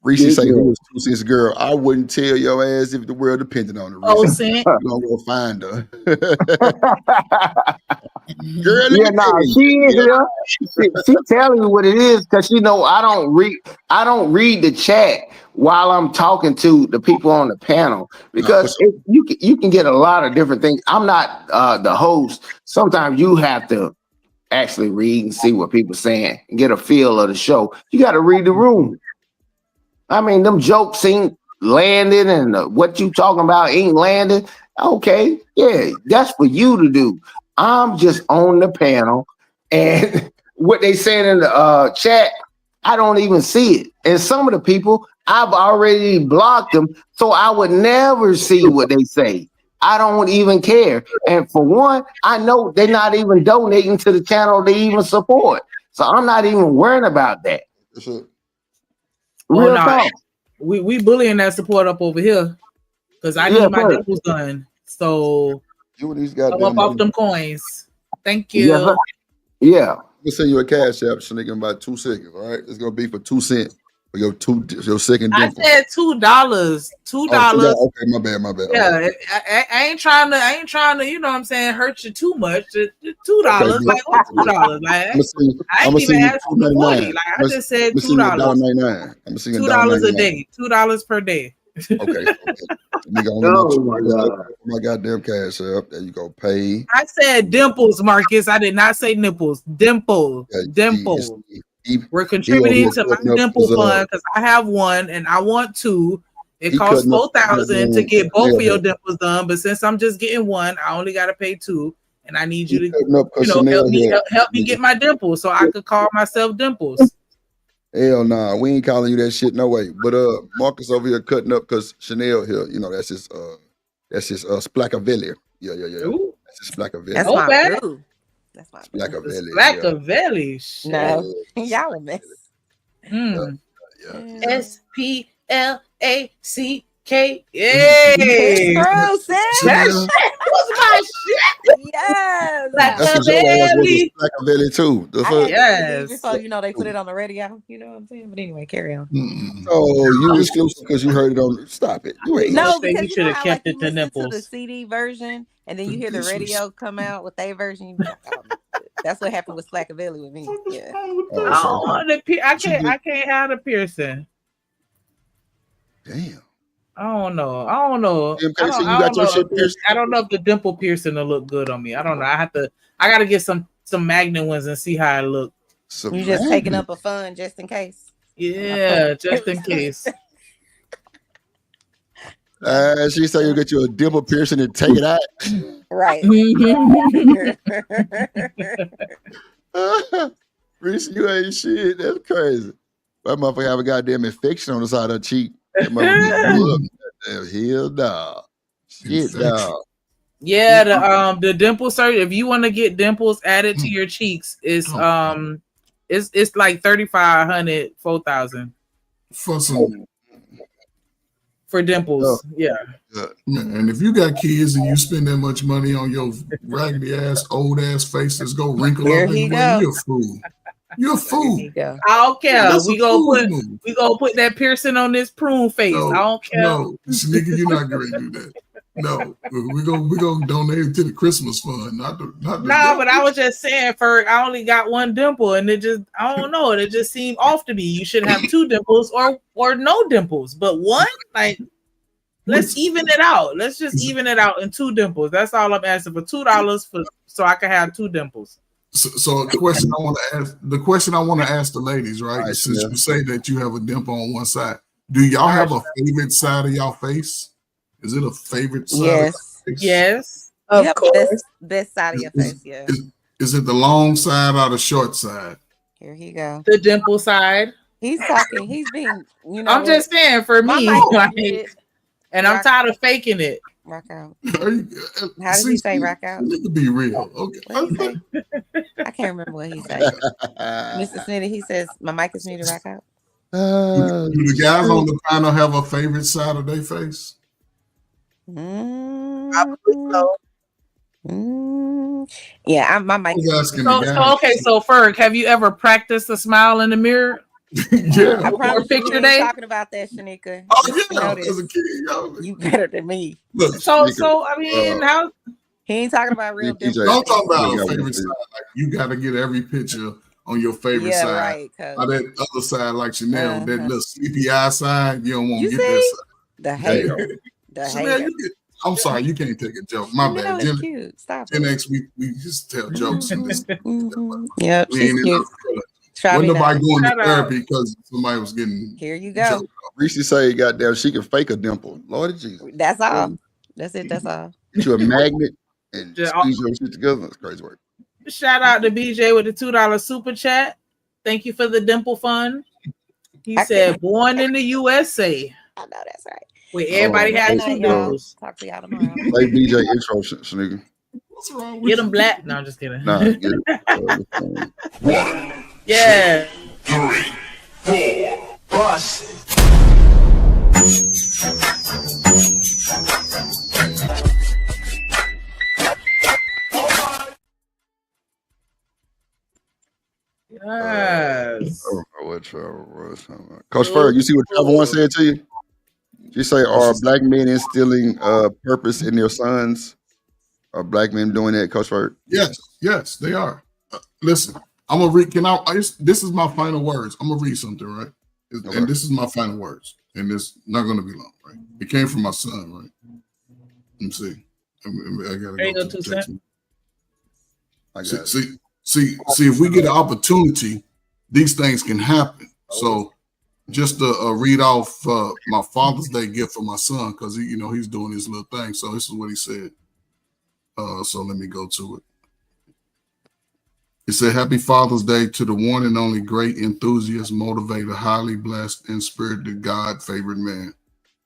Reese say, who is 2 cents girl? I wouldn't tell your ass if the world depended on it. Reese. You're gonna go find her. Girl, She is here. She telling you what it is because I don't read the chat while I'm talking to the people on the panel because you can get a lot of different things. I'm not the host. Sometimes you have to actually read and see what people saying and get a feel of the show. You got to read the room. I mean, them jokes ain't landing and what you talking about ain't landing. Okay, yeah, that's for you to do. I'm just on the panel, and what they saying in the chat, I don't even see it. And some of the people, I've already blocked them, so I would never see what they say. I don't even care. And for one, I know they're not even donating to the channel they even support. So I'm not even worrying about that. Real talk. We bullying that support up over here. because I need my dimples done. So you and these come up goddamn off them coins. Thank you. Yeah, yeah. We'll send you a cash app, Shanika, in about 2 seconds. All right, it's gonna be for 2 cents for your second I dimple. said $2. $2. Oh, okay, my bad. Yeah, Okay. I ain't trying to, you know what I'm saying, hurt you too much. $2. Okay, Like, what $2? Like, I ain't even asked for the 40. Like, I just said $2. $1.99. I'm seeing $2 a day. $2 per day. Okay. Nigga, Oh my God. my goddamn cash app. There you go. Pay. I said dimples, Marcus. I did not say nipples. Dimple. Dimple. We're contributing to my dimple fund because I have one and I want two. It costs $4,000 to get both of your dimples done, but since I'm just getting one, I only got to pay $2, and I need you to, help me get my dimples so I could call myself Dimples. Hell nah, we ain't calling you that shit no way. But Marcus over here cutting up because Chanel here, that's his Splackavelli. Yeah. Ooh. That's his Splackavelli. That's my boo. That's my Splackavelli. Splackavelli. No, y'all a mess. SPLACK. Yay! Bro, sis. That shit was my shit. Yes. Splackavelli too. Yes. Before they put it on the radio. You know what I'm saying? But anyway, carry on. Oh, you exclusive because you heard it on. Stop it. You ain't. No, because you should have kept it to listen nipples. to the CD version, and then you hear the radio come out with their version. You be like, oh, that's what happened with Splackavelli with me. Yeah. I can't have the piercing. Damn. I don't know. I don't know if the dimple piercing will look good on me. I don't know. I gotta get some magnet ones and see how it look. You just taking up a fun just in case. Yeah, just in case. She said you get you a dimple piercing and take it out. Right. Reese, you ain't shit. That's crazy. That motherfucker have a goddamn infection on the side of her cheek. That motherfucker hell dog. Shit dog. Yeah, the dimple surgery. If you want to get dimples added to your cheeks, it's like 3,500, 4,000 for dimples. Yeah. And if you got kids and you spend that much money on your raggedy ass, old ass face that's go wrinkle up anyway, you're a fool. You're a fool. I don't care. We gonna put that piercing on this prune face. No, I don't care. No, Sneaker, you're not going to do that. No, we gonna donate it to the Christmas fund, not the. But I was just saying, I only got one dimple, and it just seemed off to me. You should have two dimples or no dimples, but one, like, let's even it out. Let's just even it out in two dimples. That's all I'm asking for. $2 so I can have two dimples. So the question I want to ask the ladies, right? Since you say that you have a dimple on one side, do y'all have a favorite side of y'all face? Is it a favorite side? Yes. Yes. Of course. Best side of your face, yeah. Is it the long side or the short side? Here he go. The dimple side. He's talking. He's being, I'm just saying for me, and I'm tired of faking it. Rock out. How did he say rock out? It could be real. Okay. I can't remember what he said. Mr. Snitty, he says, my mic is muted, rock out. Do the guys on the panel have a favorite side of their face? Probably so. Yeah, my mic is asking. So Ferg, have you ever practiced a smile in the mirror? Yeah. I promise picture you day. Talking about that, Shanika. Oh yeah, as a kid, you better than me. Look, so I mean, how he ain't talking about real dimples. I'm talking about a favorite side. Like, you got to get every picture on your favorite side. Right, or that other side, like Chanel, that little sleepy eye side. You don't want to get that side. The hater. The Chanel, hater. I'm sorry, you can't take a joke. My bad. It's cute. Stop Gen X, we just tell jokes. Yep, she's cute. Wasn't nobody going to therapy because somebody was getting. Here you go. Reese say, "Goddamn, she can fake a dimple." Lord Jesus. That's all. That's it. That's all. Get you a magnet and squeeze your shit together. That's crazy work. Shout out to BJ with the $2 super chat. Thank you for the dimple fund. He said, "Born in the USA." I know that's right. Where everybody had two dimples. Talk to y'all tomorrow. Play BJ intro, Shanika. What's wrong Get them black. No, I'm just kidding. Nah, get it. Yeah. 3, 4, bust it. Yes. I don't know what Trevor was talking about. Coach Ferg, you see what Trevor once said to you? She say, "Are black men instilling purpose in their sons? Are black men doing that, Coach Ferg?" Yes, they are. Listen, I'm gonna read. This is my final words. I'm gonna read something, right? Okay. And this is my final words, and it's not gonna be long, right? It came from my son, right? Let me see. I gotta There you go go, to the 2 text. cents. I got it. See, if we get an opportunity, these things can happen. So just to read off my Father's Day gift for my son, because he's doing his little thing. So this is what he said. So let me go to it. It said, "Happy Father's Day to the one and only great enthusiast, motivator, highly blessed, and spirited God-favored man.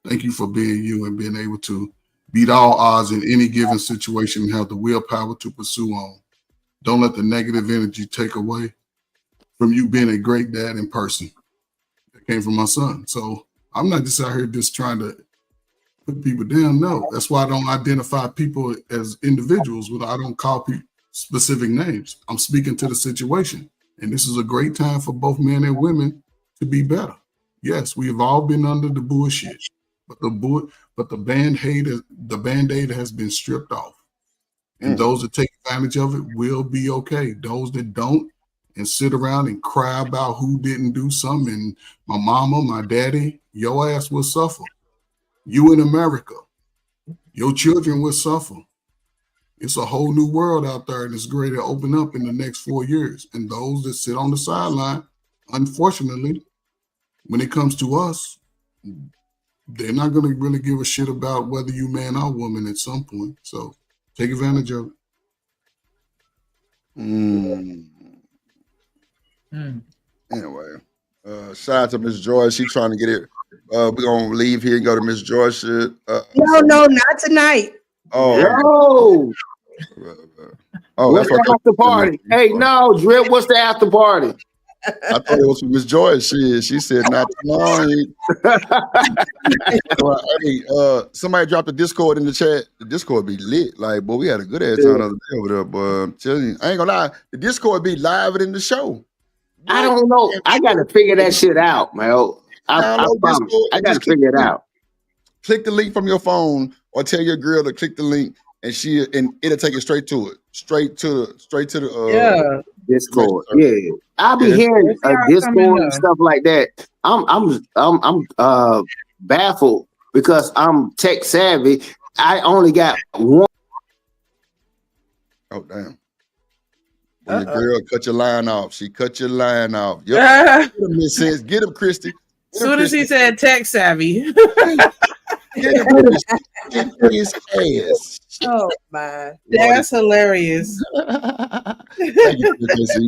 Thank you for being you and being able to beat all odds in any given situation and have the willpower to pursue on. Don't let the negative energy take away from you being a great dad in person." That came from my son. So I'm not just out here just trying to put people down. No, that's why I don't identify people as individuals. I don't call people specific names. I'm speaking to the situation. And this is a great time for both men and women to be better. Yes, we have all been under the bullshit, but the band-aid has been stripped off. And those that take advantage of it will be okay. Those that don't and sit around and cry about who didn't do something, and my mama, my daddy, your ass will suffer. You in America, your children will suffer. It's a whole new world out there, and it's going to open up in the next 4 years. And those that sit on the sideline, unfortunately, when it comes to us, they're not going to really give a shit about whether you man or woman at some point. So take advantage of it. Anyway, shout out to Miss Joy. She trying to get it. We're gonna leave here and go to Miss Joy. Shit. No, not tonight. Oh, What's that's what the after party? Hey, no, Drip, what's the after party? I thought it was for Miss Joy. She said not tonight. Hey, somebody dropped the Discord in the chat. The Discord be lit. Like, boy, we had a good ass time the other day over there. But I'm telling you, I ain't gonna lie, the Discord be live in the show. I don't know. I gotta figure that shit out, man. I promise. I gotta figure it out. Click the link from your phone, or tell your girl to click the link, and it'll take you straight to it, straight to the Discord. Yeah, I'll be hearing Discord and stuff like that. I'm baffled because I'm tech savvy. I only got one. Oh damn. When your girl cut your line off, she cut your line off. Yep. Get him, Miss Sense. Get him, Christy. Soon as he said tech savvy. Get him, his ass. Oh my. That's hilarious. Thank you,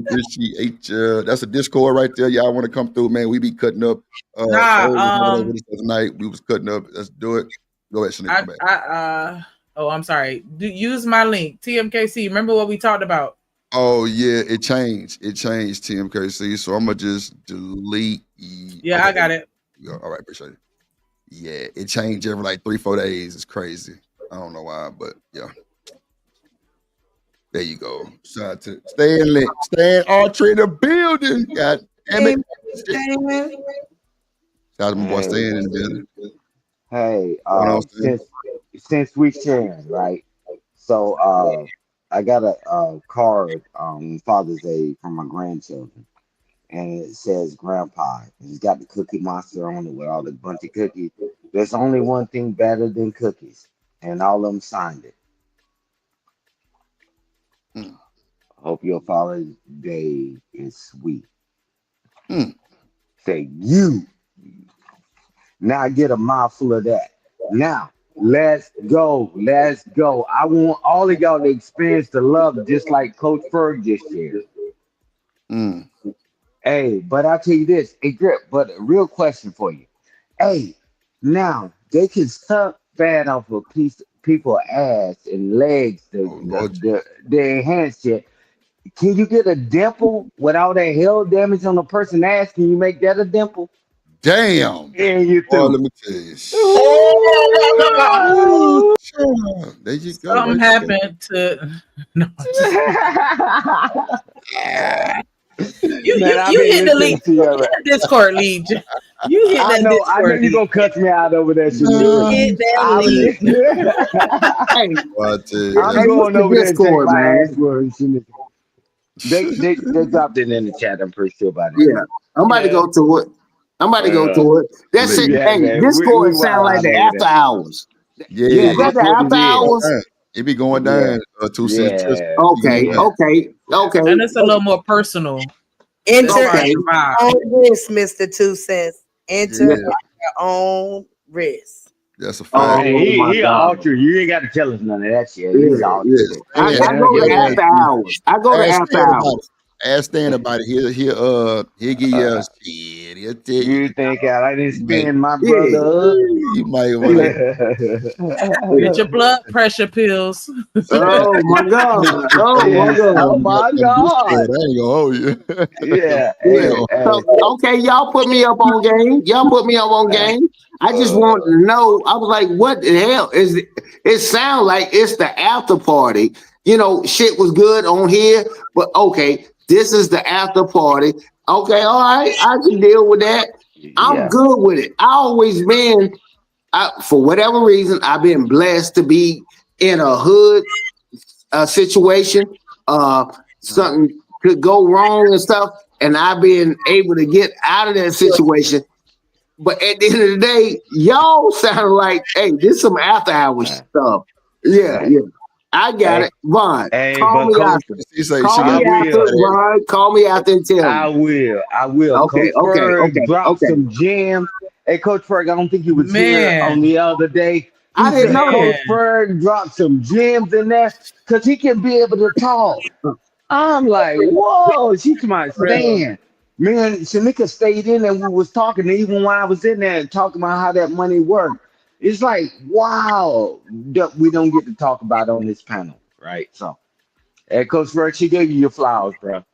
appreciate you. That's a Discord right there. Y'all want to come through, man? We be cutting up. Tonight we was cutting up. Let's do it. Go ahead, Shanique. Come back. I'm sorry. Use my link. TMKC. Remember what we talked about? Oh yeah, it changed. It changed TMKC. So I'm gonna just delete. Yeah, okay. I got it. Yeah, all right, appreciate it. Yeah, it changed every like 3-4 days. It's crazy. I don't know why, but yeah. There you go. Shout out to Stan Archer in the building. God damn it. Shout out to my boy Stan in the building. Hey, since we sharing, right? So I got a card on Father's Day from my grandchildren, and it says Grandpa. He's got the Cookie Monster on it with all the bunch of cookies. There's only one thing better than cookies, and all of them signed it. Hope your Father's Day is sweet. Say you. Now get a mouthful of that. Now let's go. Let's go. I want all of y'all to experience the love just like Coach Ferg just shared. Hey, but I'll tell you this, hey Grip, but a real question for you. Hey, now they can suck fat off of people's ass and legs, the enhanced shit. Can you get a dimple with all that hell damage on the person's ass? Can you make that a dimple? Damn. Yeah, you too. Let me tell you. There you go. Something happened to. No, You Man, I've you been hit the listening lead. to You you. hit the Discord lead. You hit I that know Discord you're lead. gonna cuss me out over that shit. You hit that I was lead. Hey, Well, I tell you, hey, I'm what's going the over there and check Discord, my ass man? for it. They dropped it in the chat. I'm pretty sure about it. Yeah, I'm about to Yeah. go to it. I'm about to go to it. That's it. Yeah, Hey, man. We Discord sound wild like out the over after there. hours. yeah, Is That's that the what after it is. hours? it be going Yeah. down. 2 cent. Yeah. Okay, Yeah. okay, And okay, it's a little more personal as Enter far at as okay. your vibe. your own risk, Mr. 2 Cents. Enter Yeah, at your own risk. that's a Oh fact. man, Oh my he God. altered. You ain't got to tell us none of that shit. Yeah, He's altered yeah. it. I And go to Yeah. after hours. I go to ask after Stan about hours. it. Ask Stan about it. He'll give you a shit. He'll tell you. You think I didn't You might, spin my Yeah, brother? you might want to. Get your blood pressure pills. Oh my God. Oh my Oh God. my Them God. Discord, I ain't gonna hold you. Yeah. I Yeah. ain't Hey, gonna- hey. So okay, y'all put me up on game. Y'all put me up on game. I just want to know. I was like, what the hell is it? It sounds like it's the after party. You know, shit was good on here, but okay, this is the after party. Okay, all right, I can deal with that. I'm Yeah. good with it. I always been, for whatever reason, I've been blessed to be in a hood situation. Something could go wrong and stuff, and I've been able to get out of that situation. But at the end of the day, y'all sound like, hey, this some after hours stuff. Yeah, Right. yeah. I got Hey, it. Vaughn, hey, call but me Coach, after. He say she Call I got me after, will. Vaughn. Call me after and tell I me. will. I will. Okay, Coach okay, Ferg okay, dropped okay. some gems. Hey, Coach Ferg, I don't think he was here on Man, the other day. I He didn't said know. Coach man. Ferg dropped some gems in there because he can be able to talk. I'm like, whoa, she's my Real. stand. Man, Shanika stayed in and we was talking, even when I was in there and talking about how that money worked. It's like, wow, that we don't get to talk about on this panel, right? So, hey, Coach Ferg, she gave you your flowers, bro.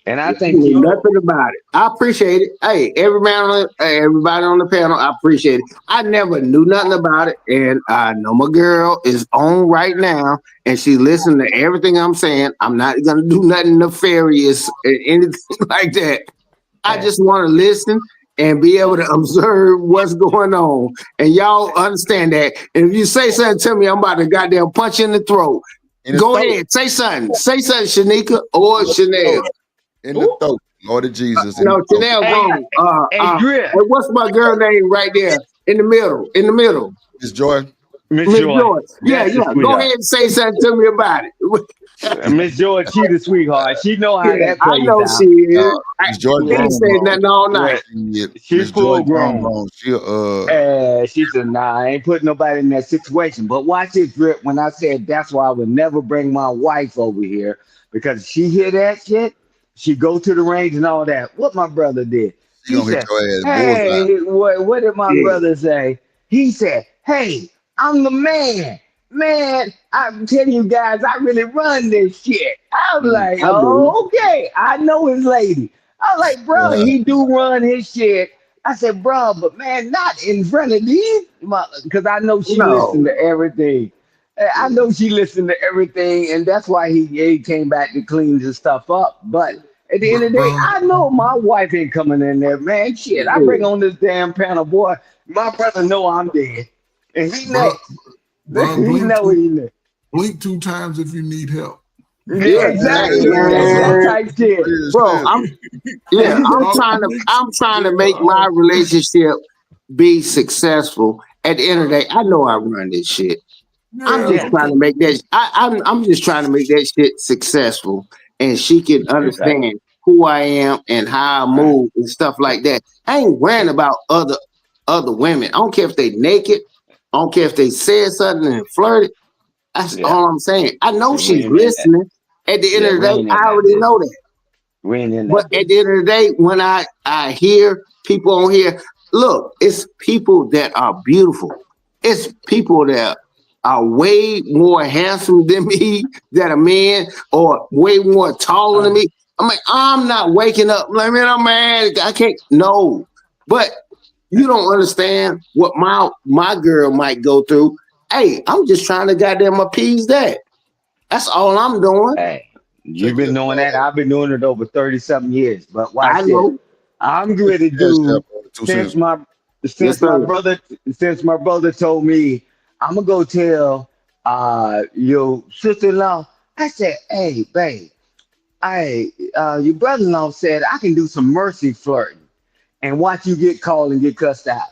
And I I thank knew you. nothing about it. I appreciate it. Hey, everybody on the panel, I appreciate it. I never knew nothing about it, and I know my girl is on right now, and she listened to everything I'm saying. I'm not gonna do nothing nefarious or anything like that. I Hey, just want to listen and be able to observe what's going on, and y'all understand that. And if you say something to me, I'm about to goddamn punch you in the throat. in the Go throat, ahead, say something. Say something, Shanika or Chanel. in the throat. Lord of Jesus, in the No, throat. Chanel hey, gone. hey, Drip, And what's my girl name right there in the middle? In the middle, Miss Joy. Miss Miss Joy, Joy. Yeah, that's the yeah. Go sweetheart. ahead and say something to me about it. Miss Joy, she the sweetheart. She know how Yeah, that I plays know out. she is. Miss Joy She Yeah, ain't grown, said grown. nothing all yeah. night. She Miss Joy full grown, grown. grown. She She said, nah, I ain't putting nobody in that situation. But watch this, Drip. When I said that's why I would never bring my wife over here, because she hear that shit, she go to the range and all that. What my brother did. she He gonna hit said, your ass bullseye. hey, what did my Yeah. brother say? He said, hey, I'm the man. Man, I'm telling you guys, I really run this shit. I'm like, I do. oh, okay, I know his lady. I'm like, bro, Uh, he do run his shit. I said, bro, but man, not in front of these, because I know she listened No. to everything. I know she listened to everything, and that's why he came back to clean his stuff up. But at the end of the day, Bro, I know my wife ain't coming in there, man. Shit, I bring Yeah. on this damn panel, boy. My brother know I'm dead, and he bro, know. bro, He know he know. blink 2 times if you need help. Yeah, Yeah. Hey, exactly. That's that man. type shit. real Bro, shit. Talk I'm trying to make all my relationship be successful. At the end of the day, I know I run this shit. I'm yeah, just Yeah, trying okay. to make that. I'm just trying to make that shit successful, and she can exactly. understand who I am and how I Right. move and stuff like that. I ain't worrying about other women. I don't care if they naked. I don't care if they said something and flirted. That's Yeah. all I'm saying. I know And we she's ain't in that. listening. At the end Yeah, of the we day, ain't in I that already know business. that. We ain't in But that at the business. end of the day, when I hear people on here, look, it's people that are beautiful. It's people that are way more handsome than me, that are men, or way more taller than me. I'm like, I'm not waking up like, man, I'm mad. I can't. No, but you don't understand what my girl might go through. Hey, I'm just trying to goddamn appease that. That's all I'm doing. Hey, You've been doing that. I've been doing it over 30-something years. But I watch this. know. I'm going to Cash App do on the 2 since cents. my Yes, since my sir. brother since my brother told me I'm gonna go tell your sister-in-law. I said, hey, babe, your brother-in-law said I can do some mercy flirting and watch you get called and get cussed out.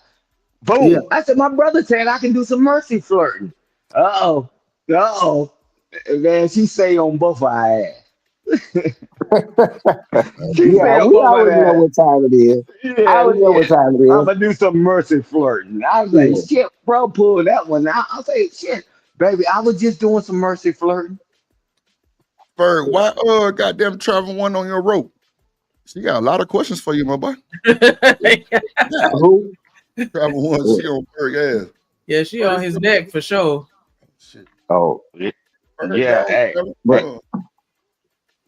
Yeah. Boom. I said, my brother said I can do some mercy flirting. Uh-oh. Uh-oh. Man, she say on both our ass. She Yeah, say on we both our already know ass. what time it is. I Yeah, already know yeah. what time it I'm is. gonna do some mercy flirting. I was like, Yeah. shit, bro, pull that one out. I say, shit, baby, I was just doing some mercy flirting. Bird, why goddamn Trevor one on your rope? She got a lot of questions for you, my boy. Yeah. Who? Trevor one, she on Berg ass. Yeah, she Bird, on his neck for sure. shit. Oh, Bird, yeah, dog, hey. Trevor, But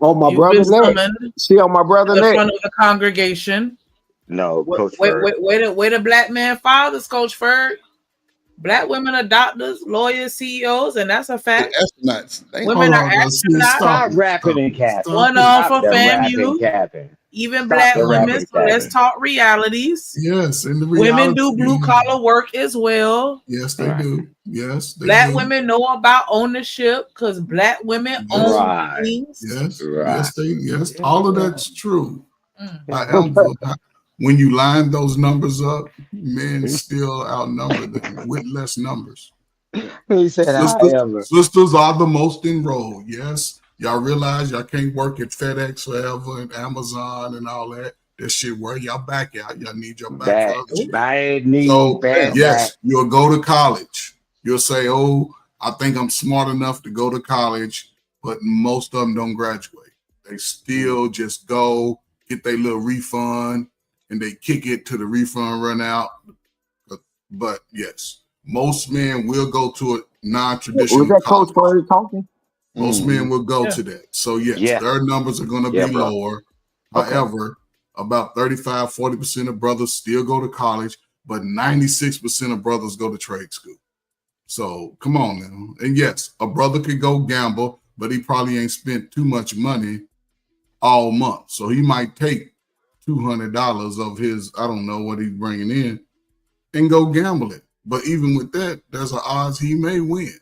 on my You've been brother's neck. summoned She on my to brother's the neck. front of the congregation. No, Wait, Coach wait, Ferg. wait, the black man fathers, Coach Ferg. Black women are doctors, lawyers, CEOs, and that's a they fact. astronauts. They Women are Stop astronauts. rapping and capping. One Stop for the rapping FAMU, capping. even Stop black the women. rapping So let's capping. talk realities. Yes, in the Women do reality. blue collar work as well. Yes, they do. Yes, they Black do. women know about ownership because black women own Right. things. Yes, Right. yes, all of that's true. Mm. However, when you line those numbers up, men still outnumber them with less numbers. He said, however. Sisters are the most enrolled. Yes, y'all realize y'all can't work at FedEx forever and Amazon and all that. That shit wear y'all back out. Y'all need your back for other shit. Bad knee, So bad back. yes, you'll go to college. You'll say, "Oh, I think I'm smart enough to go to college," but most of them don't graduate. They still just go get their little refund and they kick it till the refund run out. But yes, most men will go to a Was non-traditional that college. Coach Ferg talking? Most men will go to that. So yes, their numbers are going to be bro. lower. Okay. However, about 35-40% of brothers still go to college, but 96% of brothers go to trade school. So come on now. And yes, a brother could go gamble, but he probably ain't spent too much money all month. So he might take $200 of his, I don't know what he's bringing in, and go gamble it. But even with that, there's an odds he may win.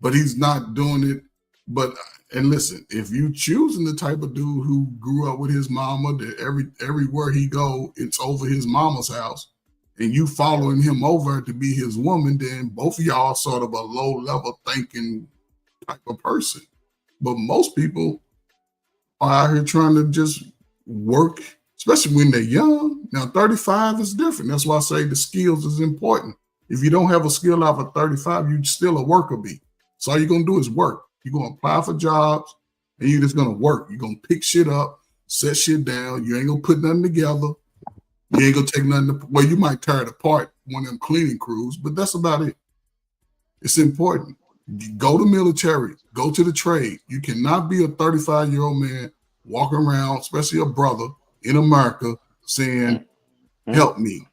But he's not doing it. But and listen, if you choosing the type of dude who grew up with his mama, that everywhere he go, it's over his mama's house, and you following him over to be his woman, then both of y'all sort of a low level thinking type of person. But most people are out here trying to just work, especially when they're young. Now, 35 is different. That's why I say the skills is important. If you don't have a skill out of 35, you're still a worker bee. So all you're going to do is work. You're going to apply for jobs, and you're just going to work. You're going to pick shit up, set shit down. You ain't going to put nothing together. You ain't going to take nothing. Well, you might tear it apart, one of them cleaning crews, but that's about it. It's important. You go to military, go to the trade. You cannot be a 35-year-old man walking around, especially a brother in America, saying, help me.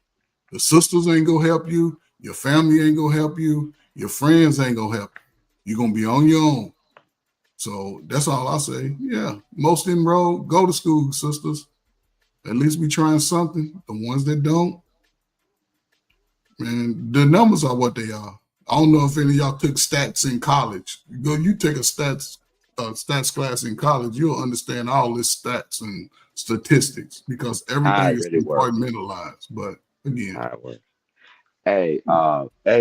The sisters ain't going to help you. Your family ain't going to help you. Your friends ain't going to help you. You're going to be on your own. So that's all I say. Yeah, most enrolled, go to school, sisters. At least be trying something. The ones that don't, man, the numbers are what they are. I don't know if any of y'all took stats in college. You take a stats class in college, you'll understand all this stats and statistics because everything is compartmentalized. But again, Hey,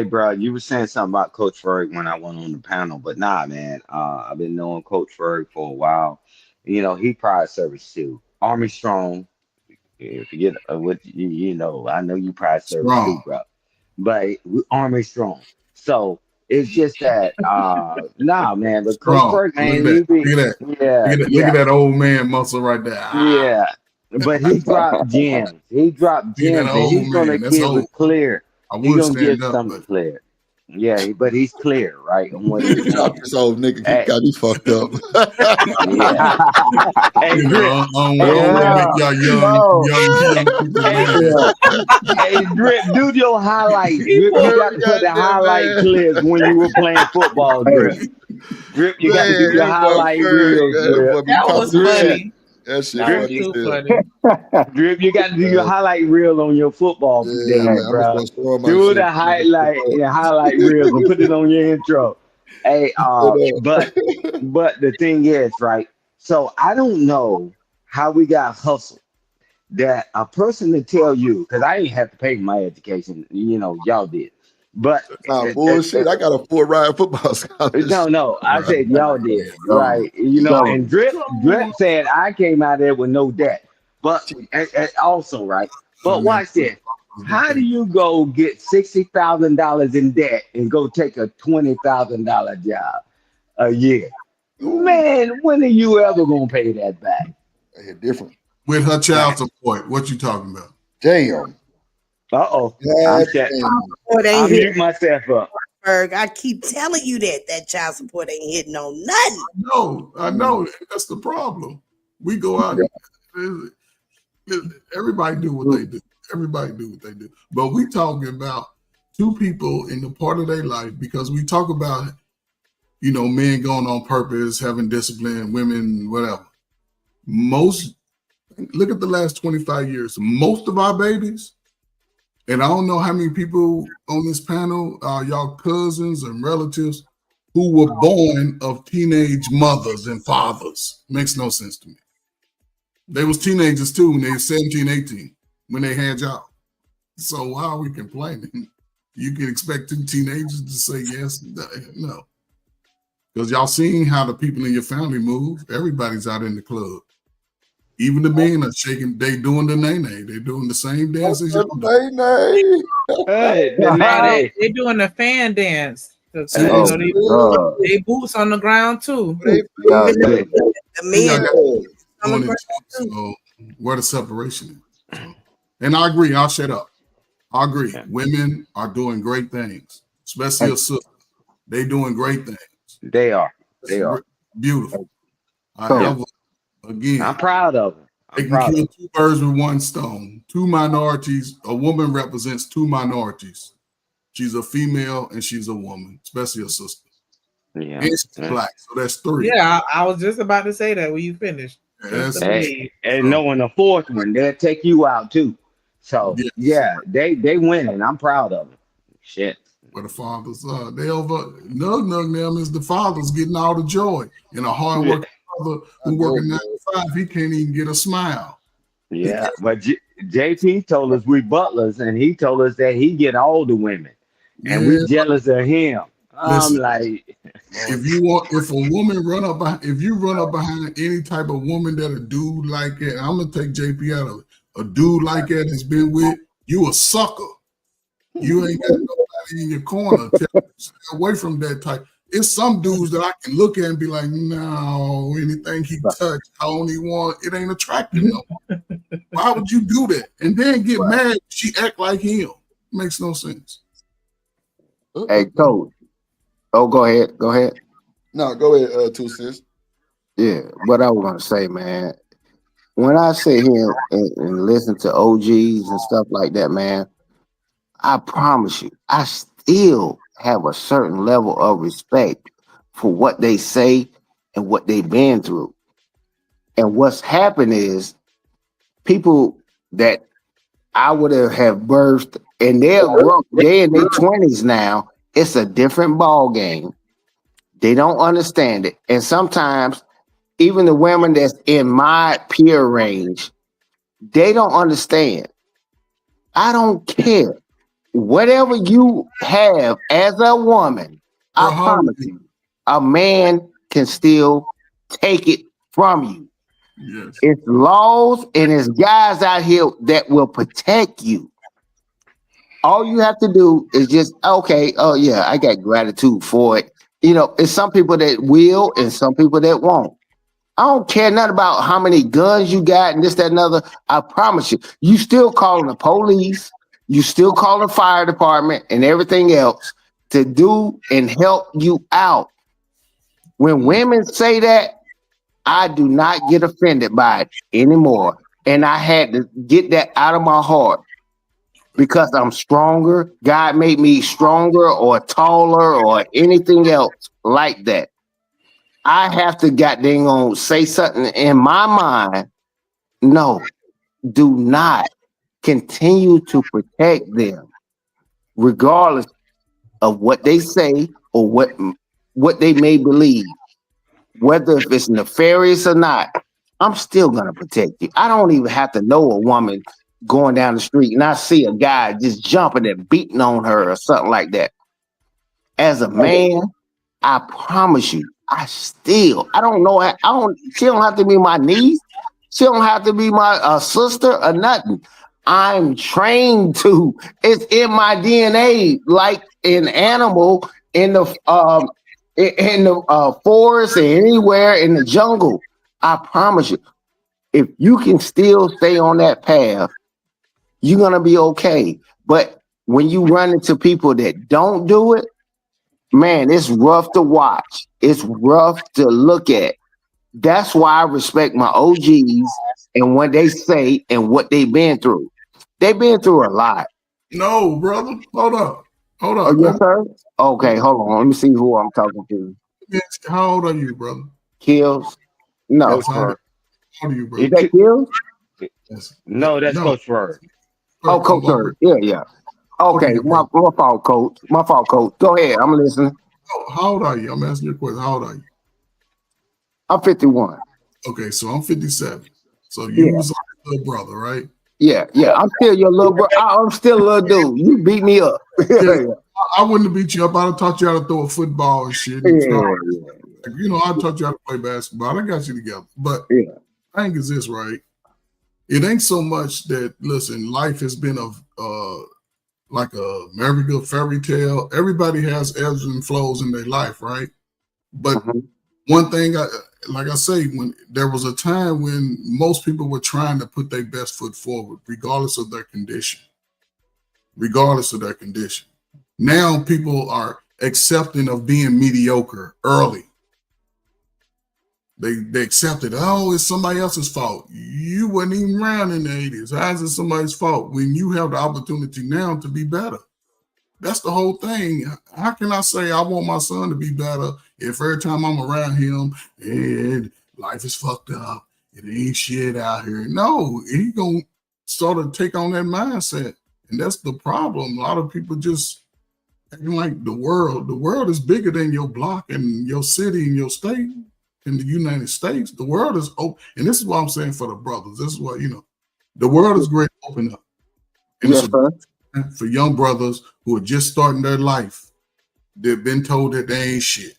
bro, you were saying something about Coach Ferg when I went on the panel, but nah, man, I've been knowing Coach Ferg for a while. You know, he pride service too. Army strong. If you get what you know, I know you pride service too, bro. But Army strong. So it's just that, nah, man. But Coach Ferg, man, look at that old man muscle right there. Yeah. But he dropped gems. He dropped gems, and he's gonna give it clear. He's gonna give something clear. Yeah, but he's clear, right? On what he's saying. This old nigga got me fucked up. Yeah. Hey, Drip. Hey, Drip, do your highlights. Drip, you got to put the highlight clips when you were playing football, Drip. Drip, you got to do Man, your that boy highlight Ferg, reels, that Drip. boy be That talking was shit. funny. That shit That was funny as too hell. funny. Drip, you got to do your highlight reel on your football Yeah, dance, man, I'm just bro. gonna throw my Do shit. the highlight reels and put it on your intro. Hey, but the thing is, right? So I don't know how we got hustled. That a person to tell you, because I ain't have to pay for my education, y'all did. But Nah, bullshit. I got a full ride football scholarship. no, I said y'all did, Government. right? And Drip Come on. said I came out there with no debt, but and also right. But watch this. How do you go get $60,000 in debt and go take a $20,000 job a year? Man, when are you ever gonna pay that back? Hey, different. With her child support. What you talking about? Damn. I'm God shut. damn. Support I'll ain't mute hitting, myself up. Berg. I keep telling you that child support ain't hitting on nothing. No, I know. That's the problem. We go out. Everybody do what they do. Everybody do what they do. But we talking about two people in the part of their life, because we talk about, men going on purpose, having discipline, women, whatever. Look at the last 25 years. Most of our babies, and I don't know how many people on this panel are y'all cousins and relatives who were born of teenage mothers and fathers. Makes no sense to me. They was teenagers too when they were 17, 18, when they had y'all. So why are we complaining? You can expect two teenagers to say yes? No. Because y'all seen how the people in your family move. Everybody's out in the club. Even the men are shaking. They doing the nay-nay. They doing the same dance as y'all do. Nay-nay. Hey, the No, nay-nay. they doing the fan dance. See, They boots on the ground too. Yeah, yeah. The men doing it too. So where the separation is. So, and I agree. I'll shut up. I agree. Women are doing great things, especially a sister. They doing great things. They are. They are. Beautiful. However, again, I'm proud of them. They can kill two birds with one stone. Two minorities. A woman represents two minorities. She's a female and she's a woman, especially a sister. Yeah. And she's black, so that's three. Yeah, I was just about to say that when you finished. And knowing the fourth one, they'll take you out too. So yeah, they winning. I'm proud of them. Shit. Where the fathers are, they over nug them is the fathers getting all the joy. And a hard working father who working 9 to 5, he can't even get a smile. Yeah, but JP told us we butlers, and he told us that he get all the women, and we jealous of him. I'm like, if a woman if you run up behind any type of woman that a dude like that, I'm gonna take JP out of it. A dude like that has been with you, a sucker. You ain't got nobody in your corner. Stay away from that type. It's some dudes that I can look at and be like, no, anything he touched, I only want, it ain't attractive no more. Why would you do that? And then get mad, she act like him. Makes no sense. Hey, Coach. Oh, go ahead. Go ahead. No, go ahead, Two Sis. Yeah, what I was gonna say, man. When I sit here and listen to OGs and stuff like that, man, I promise you, I still have a certain level of respect for what they say and what they've been through. And what's happened is people that I would have birthed, and they're in their 20s now. It's a different ball game. They don't understand it. And sometimes even the women that's in my peer range, they don't understand. I don't care. Whatever you have as a woman, I promise you, a man can still take it from you. Yes. It's laws and it's guys out here that will protect you. All you have to do is just, okay, oh yeah, I got gratitude for it. It's some people that will and some people that won't. I don't care nothing about how many guns you got and this, that, and other. I promise you, you still calling the police, you still calling the fire department and everything else to do and help you out. When women say that, I do not get offended by it anymore. And I had to get that out of my heart because I'm stronger. God made me stronger or taller or anything else like that. I have to goddamn on say something in my mind. No, do not continue to protect them, regardless of what they say or what they may believe. Whether if it's nefarious or not, I'm still gonna protect you. I don't even have to know a woman going down the street and I see a guy just jumping and beating on her or something like that. As a man, I promise you, I don't know. She don't have to be my niece. She don't have to be my sister or nothing. I'm trained to. It's in my DNA, like an animal in the forest or anywhere in the jungle. I promise you, if you can still stay on that path, you're gonna be okay. But when you run into people that don't do it, man, it's rough to watch. It's rough to look at. That's why I respect my OGs and what they say and what they've been through. They've been through a lot. No, brother. Hold up. Oh, yes, sir? Okay, hold on. Let me see who I'm talking to. Yes, how old are you, brother? Kills? No. Yes, how old are you, brother? Is that Kills? No, that's Coach Ferg. Oh, Coach Ferg. Yeah. Okay, my fault, Coach. My fault, Coach. Go ahead. I'm listening. How old are you? I'm asking you a question. How old are you? I'm 51. Okay, so I'm 57. So you was like a little brother, right? Yeah. I'm still your little bro. I'm still a little dude. You beat me up. Yeah, I wouldn't have beat you up. I'd have taught you how to throw a football and shit. You know, I taught you how to play basketball. I got you together. But the thing is this, right? It ain't so much that, listen, life has been like a merry-go fairy tale. Everybody has ebbs and flows in their life, right? But one thing, like I say, when there was a time when most people were trying to put their best foot forward, regardless of their condition. Now people are accepting of being mediocre early. They accepted, oh, it's somebody else's fault. You wasn't even around in the 80s. How is it somebody's fault when you have the opportunity now to be better? That's the whole thing. How can I say I want my son to be better if every time I'm around him and life is fucked up, it ain't shit out here? No, he gonna sort of take on that mindset. And that's the problem. A lot of people just acting like the world is bigger than your block and your city and your state. In the United States, the world is open. And this is what I'm saying for the brothers. This is what, the world is great to open up. And it's for young brothers who are just starting their life. They've been told that they ain't shit.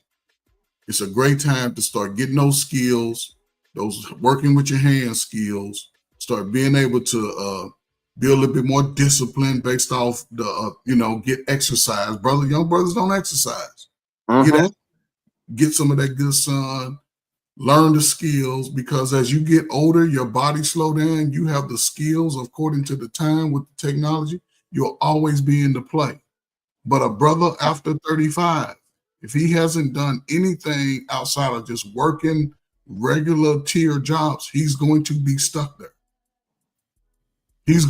It's a great time to start getting those skills, those working with your hands skills, start being able to be a little bit more disciplined based off the, get exercise. Young brothers don't exercise. Get some of that good sun. Learn the skills, because as you get older, your body slow down. You have the skills according to the time with the technology. You'll always be in the play. But a brother after 35, if he hasn't done anything outside of just working regular tier jobs, he's going to be stuck there. You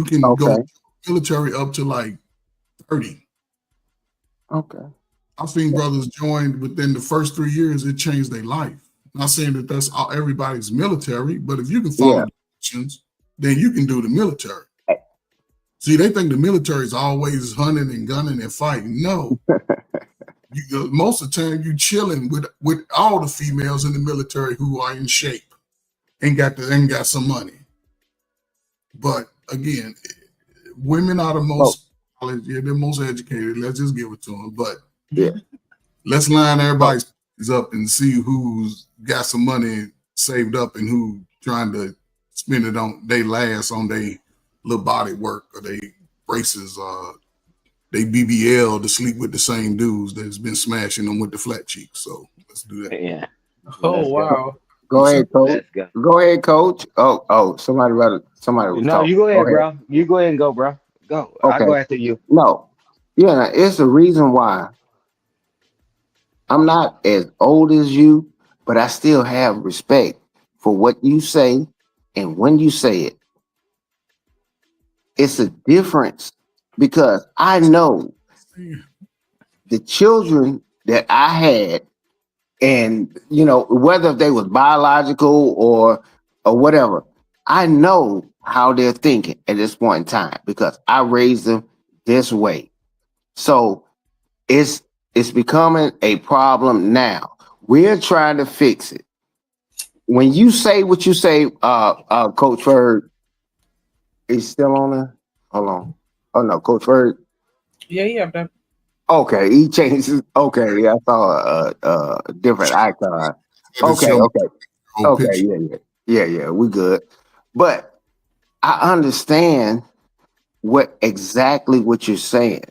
can go military up to like 30. Okay. I've seen brothers join within the first 3 years, it changed their life. Not saying that that's everybody's military, but if you can follow directions, then you can do the military. See, they think the military is always hunting and gunning and fighting. No. Most of the time you chilling with all the females in the military who are in shape and got some money. But again, women are the most they're most educated. Let's just give it to them. But let's line everybody's up and see who's got some money saved up and who trying to spend it on they last on their little body work or they braces, they BBL to sleep with the same dudes that's been smashing them with the flat cheeks. So let's do that. Yeah. Oh wow. Go ahead, Coach. Go ahead, Coach. Oh, somebody was No, talking. you go ahead, bro. You go ahead and go, bro. Go. Okay. I'll go after you. No. Yeah, it's the reason why I'm not as old as you, but I still have respect for what you say and when you say it. It's a difference because I know the children that I had, and whether they was biological or whatever, I know how they're thinking at this point in time because I raised them this way. So it's becoming a problem now. We're trying to fix it. When you say what you say, Coach Ferg is still on there. Hold on. Oh no, Coach Ferg. Yeah, that. Okay, he changed his. Okay, yeah, I saw a different icon. Okay, yeah. We good. But I understand exactly what you're saying.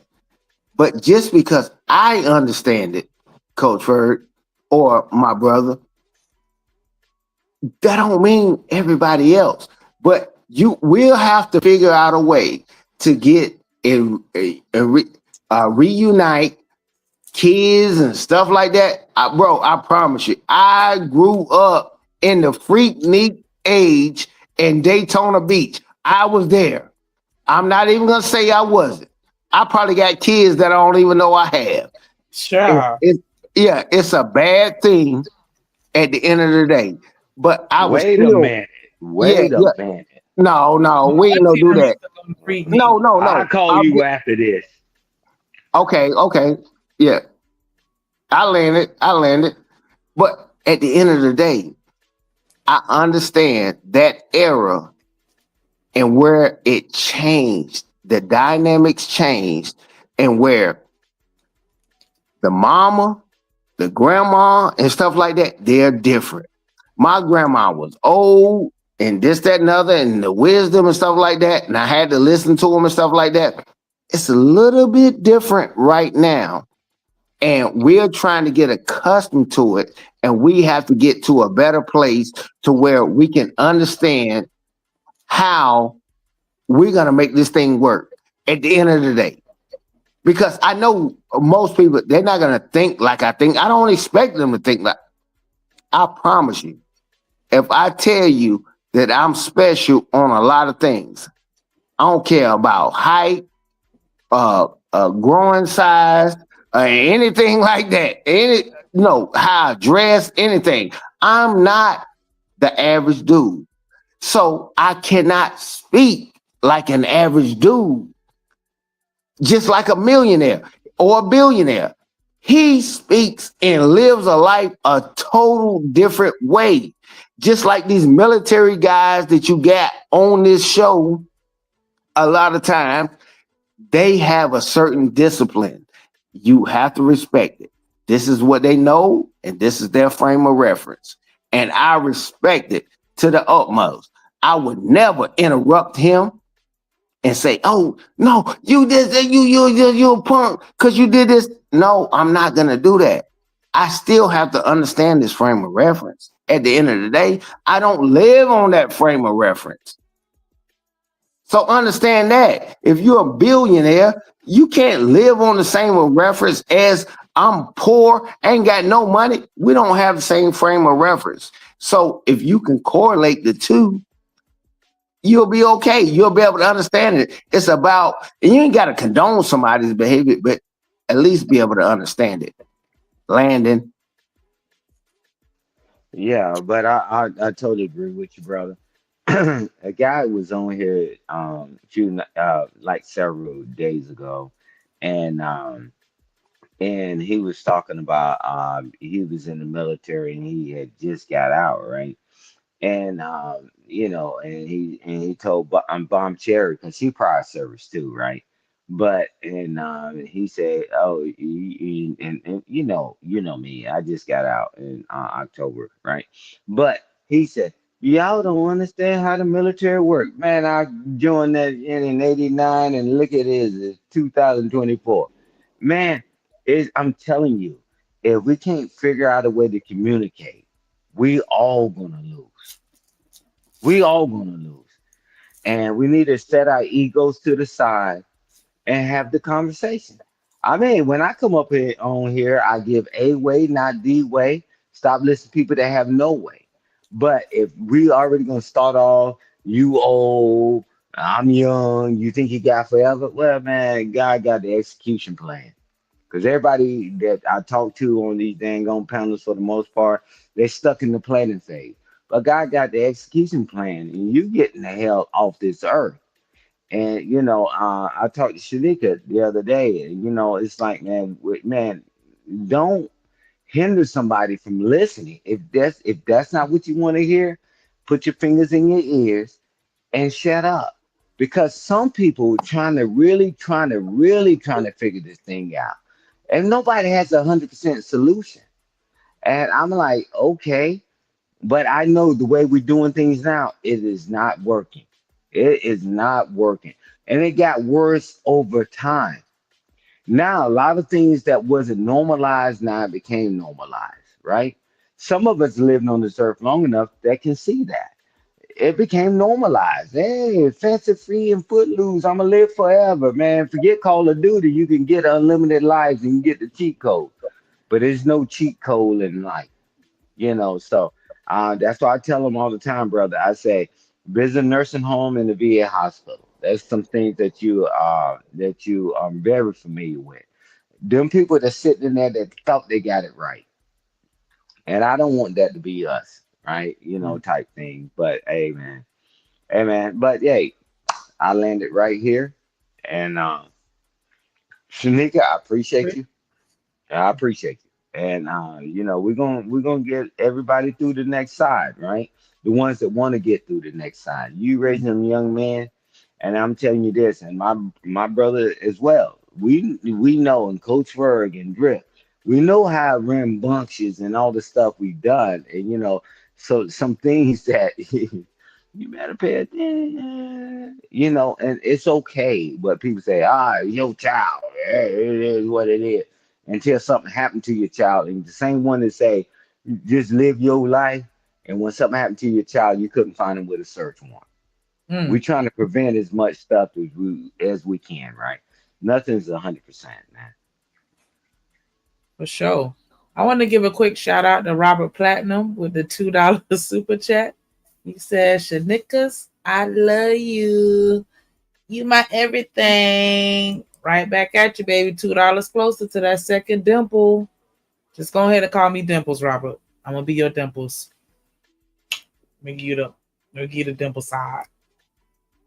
But just because I understand it, Coach Ferg, or my brother, that don't mean everybody else. But we'll have to figure out a way to get reunite kids and stuff like that. Bro, I promise you, I grew up in the freaknik age in Daytona Beach. I was there. I'm not even gonna say I wasn't. I probably got kids that I don't even know I have. Sure. It's a bad thing at the end of the day. But I was Wait a minute. Wait a minute. No, we ain't gonna do that. No. I'll call you after this. Okay. Yeah. I landed. But at the end of the day, I understand that era and where it changed, the dynamics changed, and where the mama, the grandma, and stuff like that, they're different. My grandma was old and this, that, and other, and the wisdom and stuff like that, and I had to listen to them and stuff like that. It's a little bit different right now. And we're trying to get accustomed to it, and we have to get to a better place to where we can understand how we're going to make this thing work at the end of the day. Because I know most people, they're not going to think like I think. I don't expect them to think like. I promise you, if I tell you that I'm special on a lot of things, I don't care about height, growing size, anything like that. How I dress, anything. I'm not the average dude. So I cannot speak like an average dude, just like a millionaire or a billionaire. He speaks and lives a life a total different way. Just like these military guys that you got on this show, a lot of times, they have a certain discipline. You have to respect it. This is what they know, and this is their frame of reference. And I respect it to the utmost. I would never interrupt him and say, "Oh no, you did that. You a punk because you did this." No, I'm not gonna do that. I still have to understand this frame of reference. At the end of the day, I don't live on that frame of reference. So understand that if you're a billionaire, you can't live on the same reference as I'm poor, ain't got no money. We don't have the same frame of reference. So if you can correlate the two, you'll be okay. You'll be able to understand it. It's about, and you ain't got to condone somebody's behavior, but at least be able to understand it. Landon. Yeah, but I totally agree with you, brother. A guy was on here like several days ago, and he was talking about he was in the military and he had just got out, right? And and he told Bomb Cherry because she prior service too, right? But and he said, "Oh, and you know me, I just got out in October, right?" But he said, "Y'all don't understand how the military work, man. I joined that in '89, and look at it, it's 2024, man. I'm telling you, if we can't figure out a way to communicate, we all gonna lose." We all gonna lose. And we need to set our egos to the side and have the conversation. I mean, when I come up here on here, I give a way, not the way. Stop listening to people that have no way. But if we already gonna start off, you old, I'm young, you think you got forever? Well, man, God got the execution plan. Because everybody that I talk to on these dang on panels, for the most part, they're stuck in the planning phase. But God got the execution plan, and you getting the hell off this earth. And I talked to Shanika the other day, and it's like, man, man, don't hinder somebody from listening. If that's not what you want to hear, put your fingers in your ears and shut up. Because some people trying to figure this thing out, and nobody has 100% solution. And I'm like, okay, but I know the way we're doing things now, it is not working. It is not working, and it got worse over time. Now, a lot of things that wasn't normalized now became normalized, right? Some of us living on this earth long enough that can see that. It became normalized. Hey, fancy free and footloose. I'ma live forever, man. Forget Call of Duty. You can get unlimited lives and you get the cheat code. But there's no cheat code in life, So that's why I tell them all the time, brother. I say, visit a nursing home and the VA hospital. That's some things that you are very familiar with. Them people that sitting in there that thought they got it right. And I don't want that to be us, right? Type thing. But hey man. Hey man. But hey, I landed right here. And Shanika, I appreciate you. I appreciate you. And we're gonna get everybody through the next side, right? The ones that want to get through the next side. You raising them young men, and I'm telling you this, and my brother as well. We know, and Coach Ferg and Drift, we know how rambunctious and all the stuff we've done, and so some things that you better pay attention, and it's okay. But people say, your child, it is what it is. Until something happened to your child, and the same one that say, just live your life, and when something happened to your child, you couldn't find him with a search warrant. We're trying to prevent as much stuff as we can, right? Nothing's 100%, man. For sure. I want to give a quick shout out to Robert Platinum with the $2 super chat. He said, Shanikas, I love you. You my everything. Right back at you, baby. $2 closer to that second dimple. Just go ahead and call me Dimples, Robert. I'm gonna be your Dimples. Let me give you the dimple side.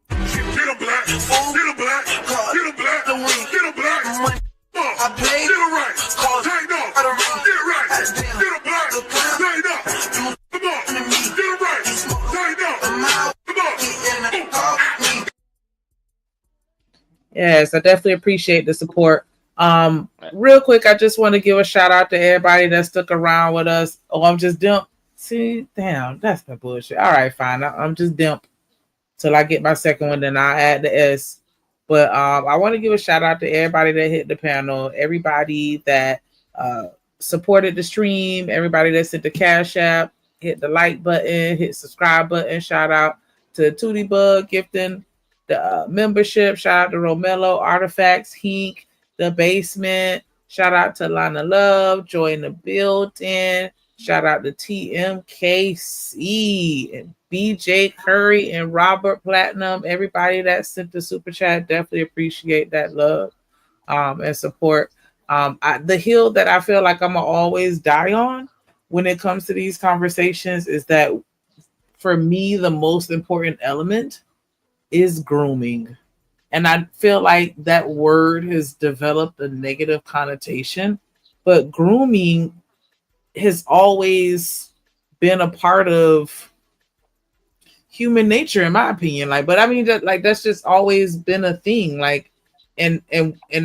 Get a black, get a black, get a black, get a black. I play get it right, take off, get right, get a black, take off. Come on, get it right, take off. Come on. Yes, I definitely appreciate the support. Real quick, I just want to give a shout out to everybody that stuck around with us. Oh, I'm just dimp. See, damn, that's the bullshit. All right, fine. I'm just dimp till I get my second one, then I'll add the S. But I want to give a shout out to everybody that hit the panel, everybody that supported the stream, everybody that sent the Cash App, hit the like button, hit subscribe button. Shout out to Tootie Bug gifting the membership. Shout out to Romello, Artifacts, Hink, The Basement. Shout out to Lana Love, Joy in the Building. Shout out to TMKC and BJ Curry and Robert Platinum. Everybody that sent the super chat, definitely appreciate that love and support. The hill that I feel like I'm gonna always die on when it comes to these conversations is that for me, the most important element is grooming. And I feel like that word has developed a negative connotation, but grooming has always been a part of human nature, in my opinion. But I mean, that's just always been a thing. And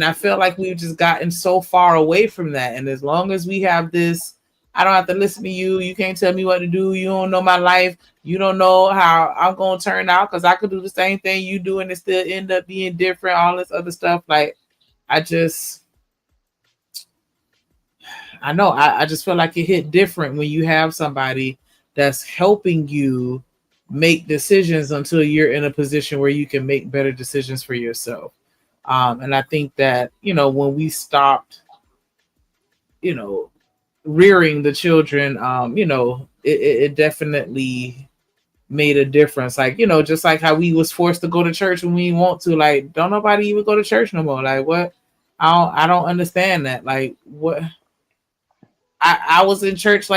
I feel like we've just gotten so far away from that. And as long as we have this, I don't have to listen to you. You can't tell me what to do. You don't know my life. You don't know how I'm going to turn out because I could do the same thing you do and it still end up being different, all this other stuff. I just feel like it hit different when you have somebody that's helping you make decisions until you're in a position where you can make better decisions for yourself. And I think that, when we stopped, rearing the children, it definitely made a difference. Just like how we was forced to go to church when we want to, don't nobody even go to church no more. What? I don't understand that. Like what? I was in church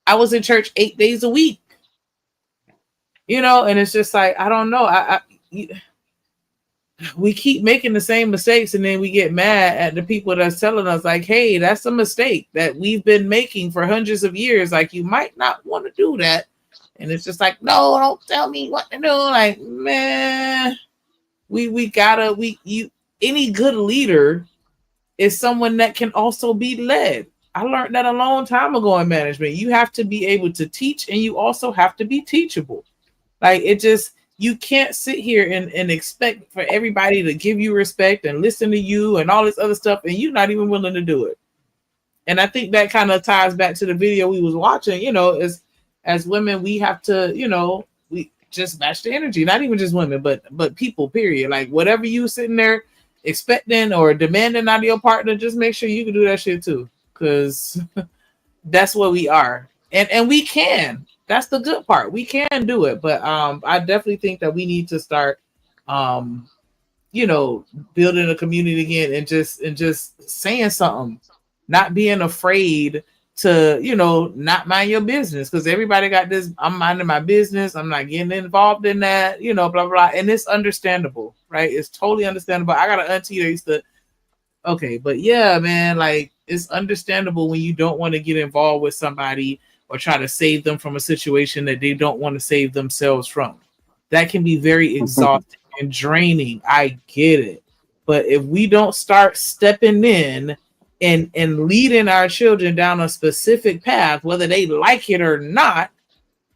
I was in church 8 days a week, and it's just like I don't know. We keep making the same mistakes, and then we get mad at the people that's telling us like, hey, that's a mistake that we've been making for hundreds of years. Like, you might not want to do that. And it's just like, no, don't tell me what to do. Like, man, any good leader is someone that can also be led. I learned that a long time ago in management. You have to be able to teach, and you also have to be teachable. Like, you can't sit here and expect for everybody to give you respect and listen to you and all this other stuff, and you're not even willing to do it. And I think that kind of ties back to the video we was watching. As women, we have to, we just match the energy. Not even just women, but people, period. Like, whatever you sitting there expecting or demanding out of your partner, just make sure you can do that shit too. Because that's what we are. And we can. That's the good part. We can do it. But I definitely think that we need to start building a community again and just saying something, not being afraid to, not mind your business. Because everybody got this, I'm minding my business, I'm not getting involved in that, blah, blah. And it's understandable, right? It's totally understandable. I got an auntie that used to, okay, but yeah, man, like, it's understandable when you don't want to get involved with somebody or try to save them from a situation that they don't want to save themselves from. That can be very exhausting and draining. I get it. But if we don't start stepping in and leading our children down a specific path, whether they like it or not,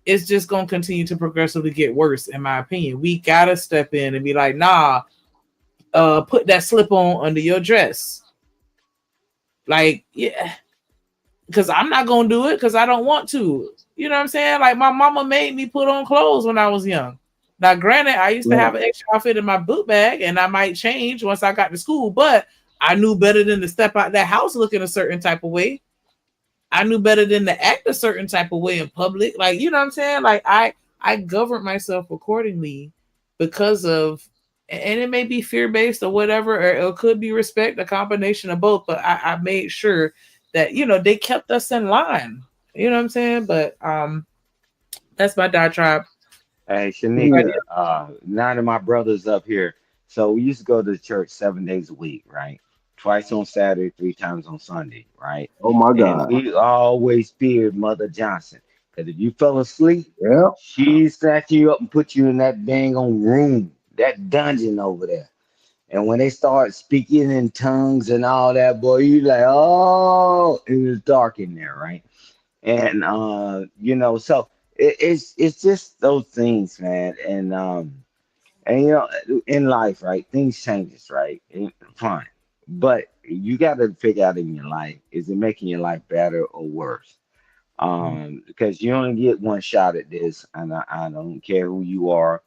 it's just going to continue to progressively get worse, in my opinion. We got to step in and be like, nah, put that slip on under your dress. Like, yeah, because I'm not going to do it because I don't want to. You know what I'm saying? Like, my mama made me put on clothes when I was young. Now, granted, I used to have an extra outfit in my book bag, and I might change once I got to school, but I knew better than to step out that house looking a certain type of way. I knew better than to act a certain type of way in public. Like, you know what I'm saying? Like, I governed myself accordingly because of, and it may be fear-based or whatever, or it could be respect, a combination of both, but I made sure that, they kept us in line. You know what I'm saying? But that's my diatribe. Hey, Shanika, none of my brothers up here. So we used to go to church 7 days a week, right? Twice on Saturday, 3 times on Sunday, right? Oh my And God. we always feared Mother Johnson. Because if you fell asleep, Yeah. she snatch you up and put you in that dang on room, that dungeon over there. And when they start speaking in tongues and all that, boy, you like, oh, it was dark in there, right? And so it's just those things, man. And in life, right, things changes, right? Fine. But you got to figure out in your life, is it making your life better or worse? Because you only get one shot at this, and I don't care who you are,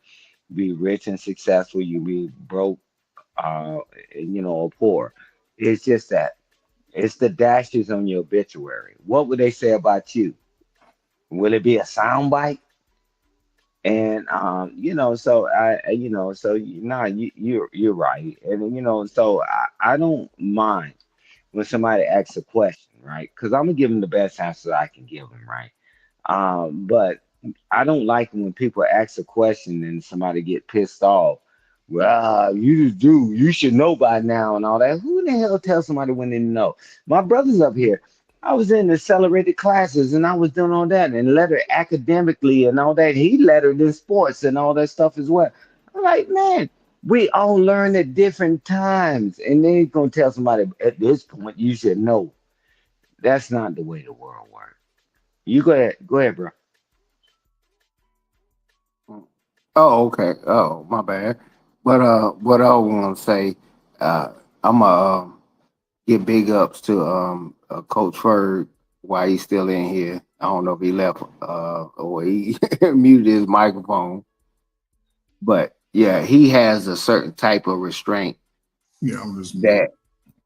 be rich and successful, you be broke, or poor. It's just that. It's the dashes on your obituary. What would they say about you? Will it be a soundbite? And so you're right. And so I don't mind when somebody asks a question, right? Because I'm gonna give them the best answer I can give them, right? But I don't like when people ask a question and somebody get pissed off. Well, you should know by now and all that. Who the hell tells somebody when they know? My brother's up here. I was in accelerated classes and I was doing all that and lettered academically and all that. He lettered in sports and all that stuff as well. I'm like, man, we all learn at different times. And then he's gonna tell somebody at this point you should know. That's not the way the world works. You go ahead. Go ahead, bro. Oh, okay. Oh, my bad. But what I want to say, uh, I'm give big ups to Coach Ferg while he's still in here. I don't know if he left or he muted his microphone, but yeah, he has a certain type of restraint Yeah, I'm just that.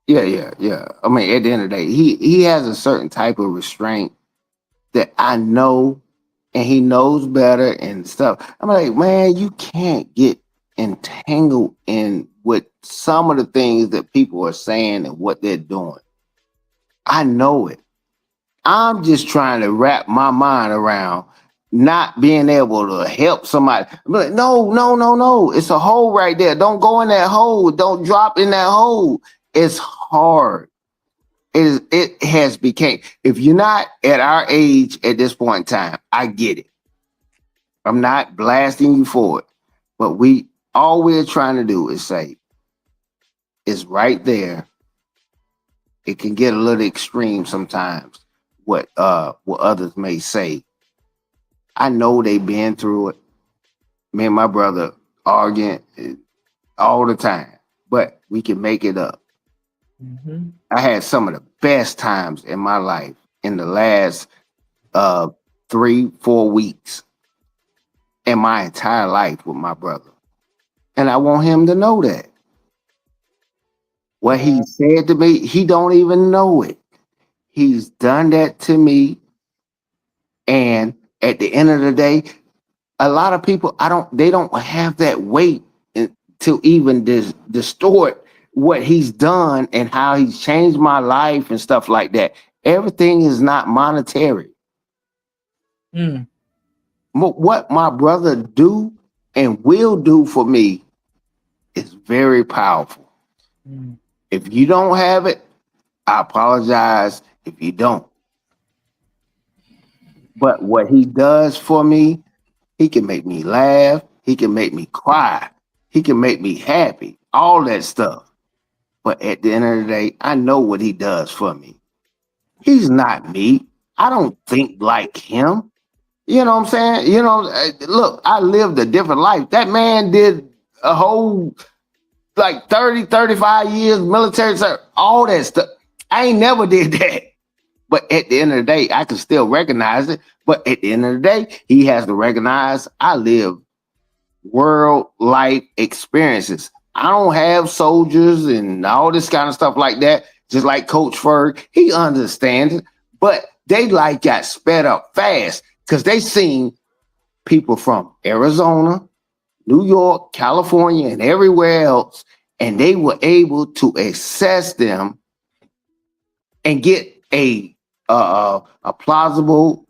Yeah. I mean, at the end of the day, he has a certain type of restraint that I know, and he knows better and stuff. I'm like, man, you can't get entangled in with some of the things that people are saying and what they're doing. I know it. I'm just trying to wrap my mind around not being able to help somebody. I'm like, no, no, no, no. It's a hole right there. Don't go in that hole. Don't drop in that hole. It's hard. It has become, if you're not at our age at this point in time, I get it. I'm not blasting you for it. But all we're trying to do is say, it's right there. It can get a little extreme sometimes, what others may say. I know they've been through it. Me and my brother arguing all the time, but we can make it up. Mm-hmm. I had some of the best times in my life in the last 3-4 weeks in my entire life with my brother. And I want him to know that. What he said to me, he don't even know it. He's done that to me. And at the end of the day, a lot of people, they don't have that weight to even distort what he's done and how he's changed my life and stuff like that. Everything is not monetary. Mm. What my brother do and will do for me is very powerful. Mm. If you don't have it, I apologize if you don't. But what he does for me, he can make me laugh. He can make me cry. He can make me happy. All that stuff. But at the end of the day, I know what he does for me. He's not me. I don't think like him. You know what I'm saying? You know, look, I lived a different life. That man did a whole, like 30, 35 years military service, all that stuff. I ain't never did that. But at the end of the day, I can still recognize it. But at the end of the day, he has to recognize I live world life experiences. I don't have soldiers and all this kind of stuff like that. Just like Coach Ferg, he understands it. But they like got sped up fast because they seen people from Arizona, New York, California, and everywhere else, and they were able to assess them and get a plausible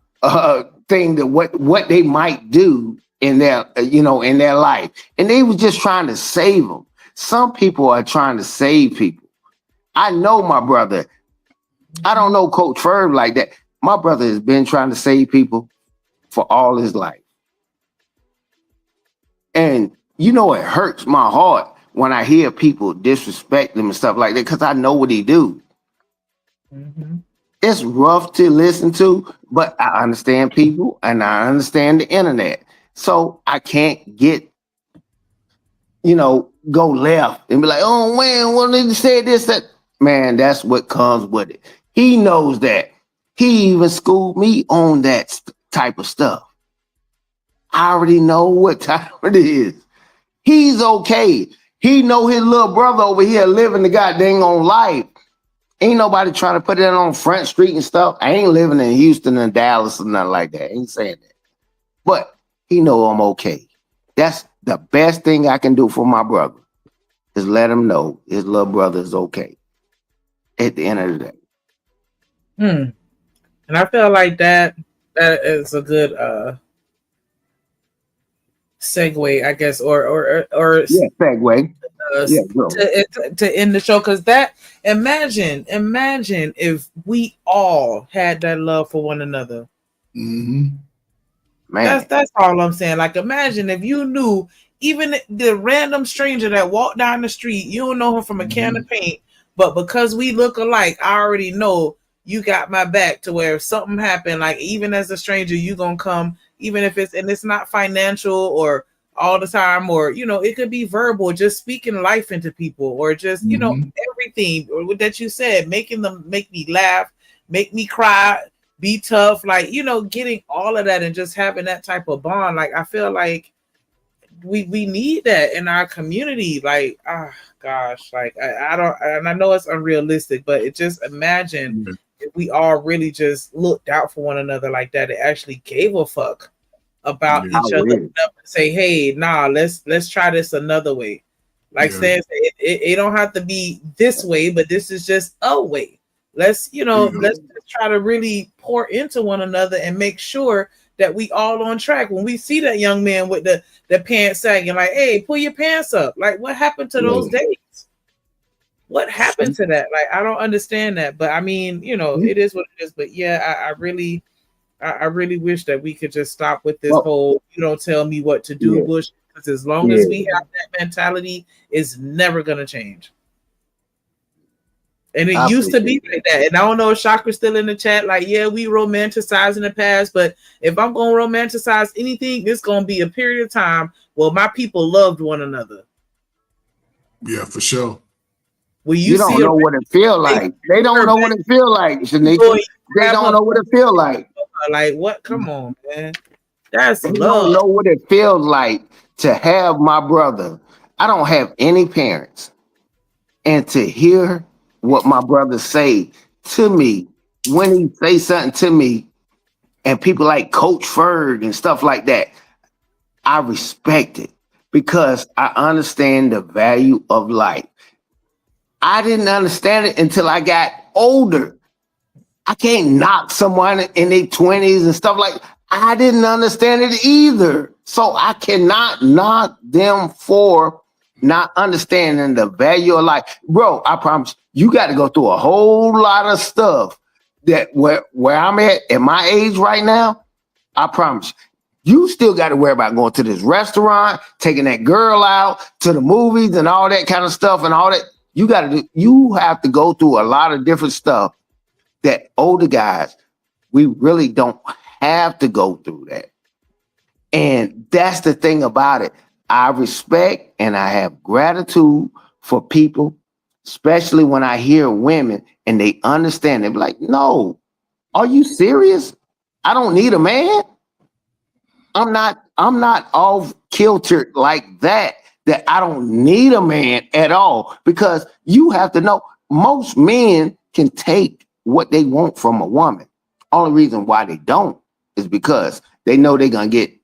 thing that what they might do in their in their life, and they were just trying to save them. Some people are trying to save people. I know my brother. I don't know Coach Ferb like that. My brother has been trying to save people for all his life, and it hurts my heart when I hear people disrespect him and stuff like that because I know what he do. Mm-hmm. It's rough to listen to, but I understand people and I understand the internet. So I can't get, go left and be like, oh man, what did he say this, that? Man, that's what comes with it. He knows that. He even schooled me on that type of stuff. I already know what time it is. He's okay. He know his little brother over here living the goddamn on life. Ain't nobody trying to put it on Front Street and stuff. I ain't living in Houston and Dallas or nothing like that. I ain't saying that. But he know I'm okay. That's the best thing I can do for my brother is let him know his little brother is okay at the end of the day. And I feel like that is a good segue, I guess, or segue. To end the show, because that imagine if we all had that love for one another. Mm-hmm. Man, that's all I'm saying. Like, imagine if you knew even the random stranger that walked down the street, you don't know him from a can of paint, but because we look alike, I already know you got my back. To where if something happened, like even as a stranger, you gonna come, even if it's not financial or all the time, or it could be verbal, just speaking life into people, or just everything that you said, making them make me laugh, make me cry, be tough, like getting all of that and just having that type of bond. Like, I feel like we need that in our community. Like, gosh, like I don't, and I know it's unrealistic, but it just imagine if we all really just looked out for one another like that. It actually gave a fuck about each other enough to say, hey, nah, let's try this another way. Like saying it don't have to be this way, but this is just a way. Let's let's just try to really pour into one another and make sure that we all on track. When we see that young man with the pants sagging, like, hey, pull your pants up. Like, what happened to those days? What happened to that? Like, I don't understand that. But I mean, it is what it is. But yeah, I really wish that we could just stop with this whole "you don't tell me what to do" bullshit. Because as long as we have that mentality, it's never gonna change. And it used to be like that. And I don't know if Chakra's still in the chat. Like, yeah, we romanticize in the past, but if I'm gonna romanticize anything, it's gonna be a period of time where my people loved one another. Yeah, for sure. When you don't know what it feel like. They don't know what it feel like, Shanika. They don't know what it feel like. Like what? Come on, man. That's they love. don't know what it feels like to have my brother. I don't have any parents, and to hear what my brother say to me when he say something to me, and people like Coach Ferg and stuff like that, I respect it because I understand the value of life. I didn't understand it until I got older. I can't knock someone in their 20s and stuff like that. I didn't understand it either. So I cannot knock them for not understanding the value of life. Bro, I promise you got to go through a whole lot of stuff that where I'm at my age right now, I promise you still got to worry about going to this restaurant, taking that girl out to the movies and all that kind of stuff and all that. You have to go through a lot of different stuff that older guys, we really don't have to go through that. And that's the thing about it. I respect and I have gratitude for people, especially when I hear women and they understand. They're like, no, are you serious? I don't need a man. I'm not off kilter like that I don't need a man at all, because you have to know most men can take what they want from a woman. Only reason why they don't is because they know they're going to get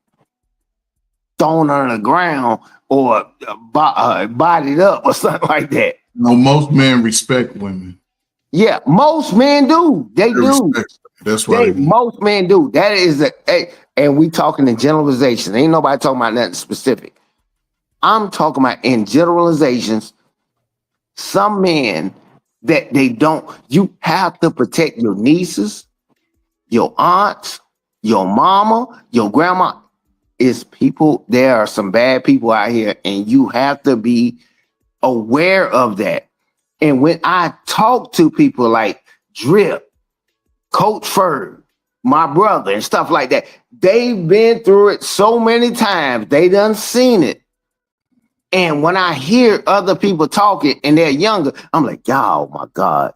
thrown on the ground or bodied up or something like that. No, most men respect women. Yeah, most men do. They do. That's right. Most men do. That is and we talking in generalization. Ain't nobody talking about nothing specific. I'm talking about in generalizations. Some men that they don't. You have to protect your nieces, your aunts, your mama, your grandma. It's people. There are some bad people out here, and you have to be aware of that. And when I talk to people like Drip, Coach Ferg, my brother, and stuff like that, they've been through it so many times. They done seen it. And when I hear other people talking and they're younger, I'm like, oh my God.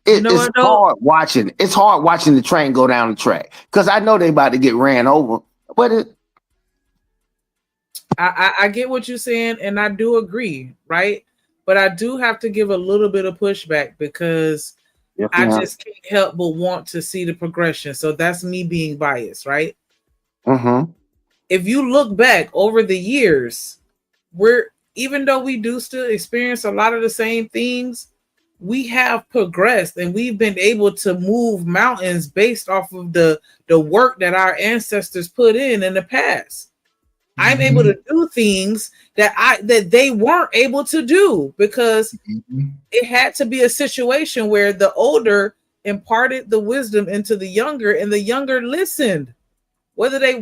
It's hard watching. It's hard watching the train go down the track because I know they about to get ran over. But I get what you're saying, and I do agree, right? But I do have to give a little bit of pushback because I just can't help but want to see the progression. So that's me being biased, right? Mm-hmm. If you look back over the years, even though we do still experience a lot of the same things, we have progressed and we've been able to move mountains based off of the work that our ancestors put in the past. Mm-hmm. I'm able to do things that they weren't able to do because it had to be a situation where the older imparted the wisdom into the younger and the younger listened. Whether they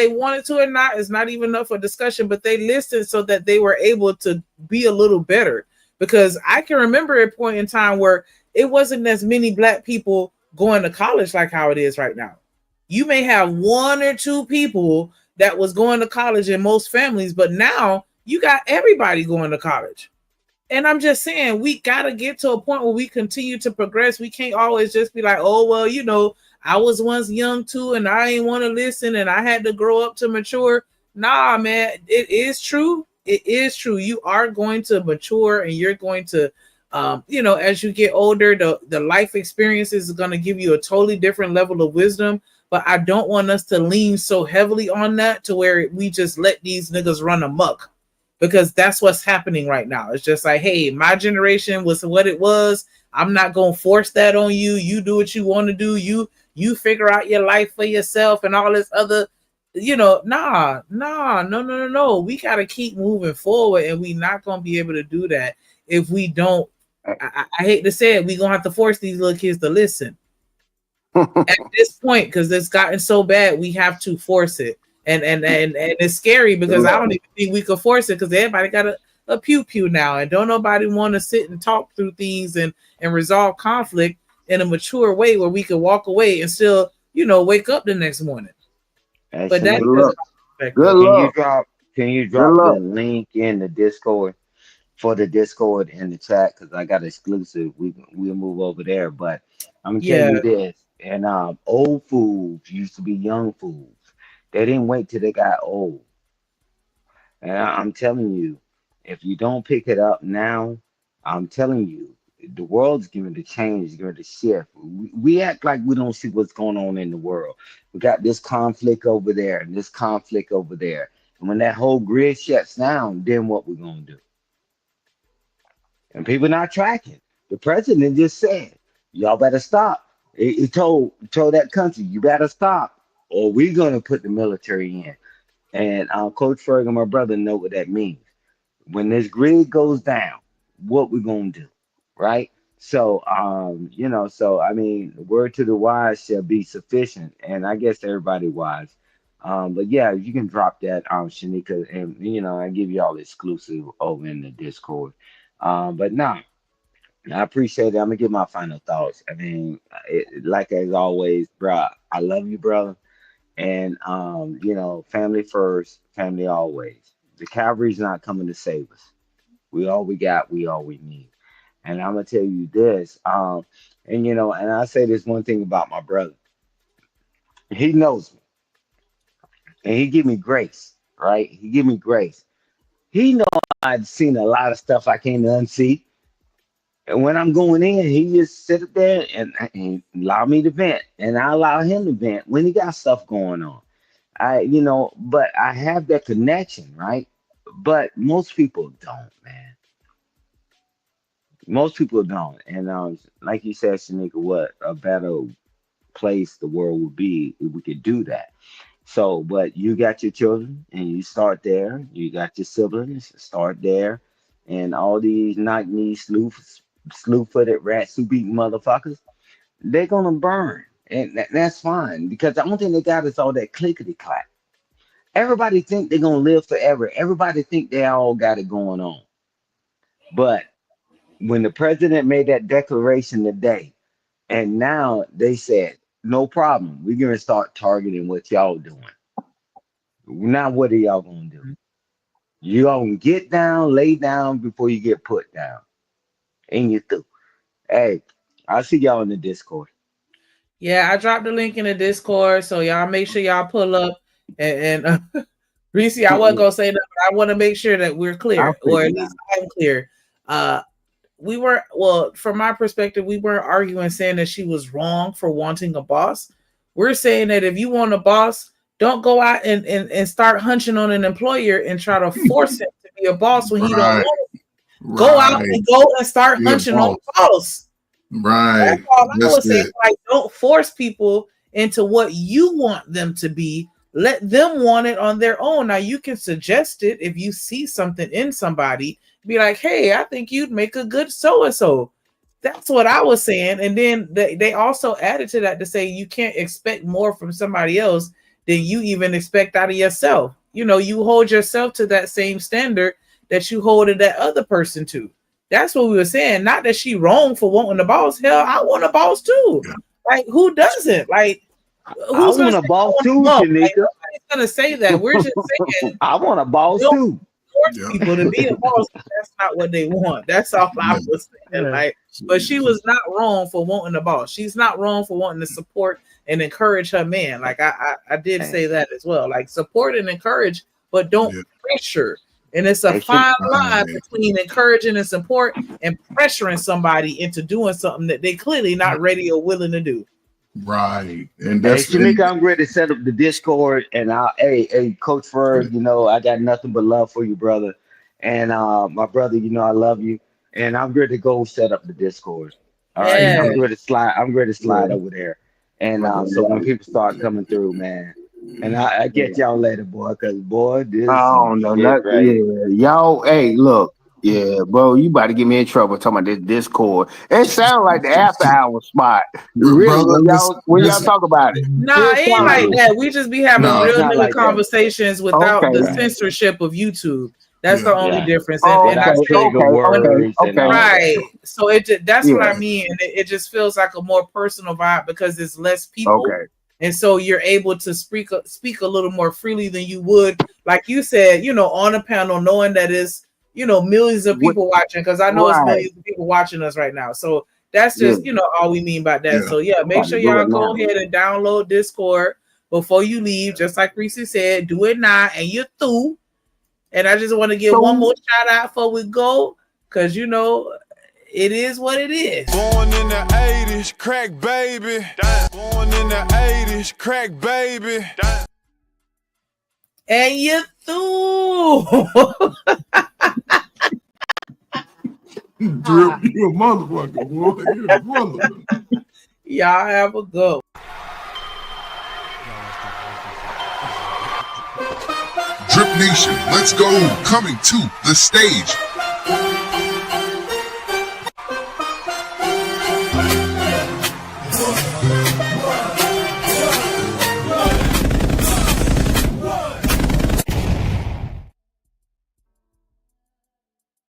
wanted to or not is not even up for discussion, but they listened so that they were able to be a little better. Because I can remember a point in time where it wasn't as many Black people going to college like how it is right now. You may have one or two people that was going to college in most families, but now you got everybody going to college. And I'm just saying, we got to get to a point where we continue to progress. We can't always just be like, oh, well, I was once young too, and I didn't want to listen, and I had to grow up to mature. Nah, man, it is true. It is true. You are going to mature, and you're going to, as you get older, the life experiences is going to give you a totally different level of wisdom. But I don't want us to lean so heavily on that to where we just let these niggas run amok. because that's what's happening right now. It's just like, hey, my generation was what it was. I'm not gonna force that on you. You do what you want to do. You figure out your life for yourself and all this other, no. We gotta keep moving forward, and we not gonna be able to do that if we don't. I hate to say it, we gonna have to force these little kids to listen at this point, because it's gotten so bad. We have to force it, and it's scary because I don't even think we could force it, because everybody got a pew pew now, and don't nobody want to sit and talk through things and resolve conflict in a mature way where we can walk away and still wake up the next morning. Hey, But that's Shanika, can you drop the link in the Discord for the Discord in the chat, because I got exclusive. We'll move over there. But I'm gonna tell you this, and old fools used to be young fools. They didn't wait till they got old. And I'm telling you, if you don't pick it up now, I'm telling you, the world's going to change, going to shift. We act like we don't see what's going on in the world. We got this conflict over there and this conflict over there. And when that whole grid shuts down, then what we're going to do? And people not tracking. The president just said, y'all better stop. He told that country, you better stop, or we're going to put the military in. And Coach Ferg and my brother know what that means. When this grid goes down, what we're going to do, right? So, so, I mean, word to the wise shall be sufficient. And I guess everybody wise. But yeah, you can drop that, Shanika, and, I give you all exclusive over in the Discord. But nah, I appreciate it. I'm gonna give my final thoughts. I mean, like as always, bro, I love you, brother. And family first, family always. The cavalry's not coming to save us. We all we got, we all we need. And I'm gonna tell you this, and I say this one thing about my brother. He knows me, and he give me grace, right? He give me grace. He know I've seen a lot of stuff I can't unsee. And when I'm going in, he just sit up there and allow me to vent, and I allow him to vent when he got stuff going on. But I have that connection, right? But most people don't, man. Most people don't. And like you said, Shanika, what a better place the world would be if we could do that. So, but you got your children, and you start there. You got your siblings, start there, and all these knock-knee slew-footed rats who beat motherfuckers, they're gonna burn, and that's fine, because the only thing they got is all that clickety clack. Everybody think they're gonna live forever. Everybody think they all got it going on. But when the president made that declaration today, and now they said, no problem, we're gonna start targeting what y'all doing. Now what are y'all gonna do? You gonna get down, lay down before you get put down. And you through. Hey, I'll see y'all in the Discord. Yeah, I dropped the link in the Discord, so y'all make sure y'all pull up. And Reese, I wasn't gonna say that, but I want to make sure that we're clear, or at least I'm clear. From my perspective, we weren't arguing saying that she was wrong for wanting a boss. We're saying that if you want a boss, don't go out and start hunching on an employer and try to force him to be a boss when he don't want it. Go out and start hunching on the boss. Right. That's all I was saying. Like, don't force people into what you want them to be. Let them want it on their own. Now, you can suggest it if you see something in somebody. Be like, hey, I think you'd make a good so-and-so. That's what I was saying. And then they also added to that to say you can't expect more from somebody else than you even expect out of yourself. You hold yourself to that same standard that you hold that other person to. That's what we were saying. Not that she wrong for wanting a boss. Hell, I want a boss too. Like, who doesn't? Like, who's I want a boss too, Shanika. Like, nobody's gonna say that. We're just saying I want a boss too. Force people to be a boss. That's not what they want. That's all I was saying. Like, but she was not wrong for wanting a boss. She's not wrong for wanting to support and encourage her man. Like I did say that as well. Like, support and encourage, but don't pressure. And it's a fine line between encouraging and support and pressuring somebody into doing something that they clearly not ready or willing to do. Right. And that's Shanika, I'm ready to set up the Discord, and hey, Coach Ferg, I got nothing but love for you, brother. And my brother, you know I love you, and I'm ready to go set up the Discord. All right, Yeah. I'm ready to slide. I'm ready to slide Yeah. over there, and so when people start coming through, man, and I get y'all later, boy, because boy, this I is some don't know. shit right here. Y'all, hey, look. Yeah, bro, you about to get me in trouble talking about this Discord. It sounds like the after hour spot. Really, brother. when y'all talk about it. Nah, It it ain't sound like like that. We just be having No, it's real not nigga like that. conversations without okay. the Right. censorship of YouTube. That's the only Yeah. difference. Oh, And I Without say, trigger words and all that. right. So that's what Yeah. I mean. And it just feels like a more personal vibe because it's less people. Okay. And so you're able to speak a little more freely than you would, like you said, you know, on a panel, knowing that it's, you know, millions of people watching, because I know it's Right. millions of people watching us right now. So that's Yeah. just, you know, all we mean by that. Yeah. So yeah, make About sure to do y'all it go now. ahead and download Discord before you leave. Just like Reese said, do it now and you're through. And I just want to give one more shout out before we go, because you know it is what it is. Born in the 80s, crack baby. Born in the 80s, crack baby. And you through. Drip, you a motherfucker, boy. You a brother. Y'all have a go. Drip Nation, let's go. Coming to the stage.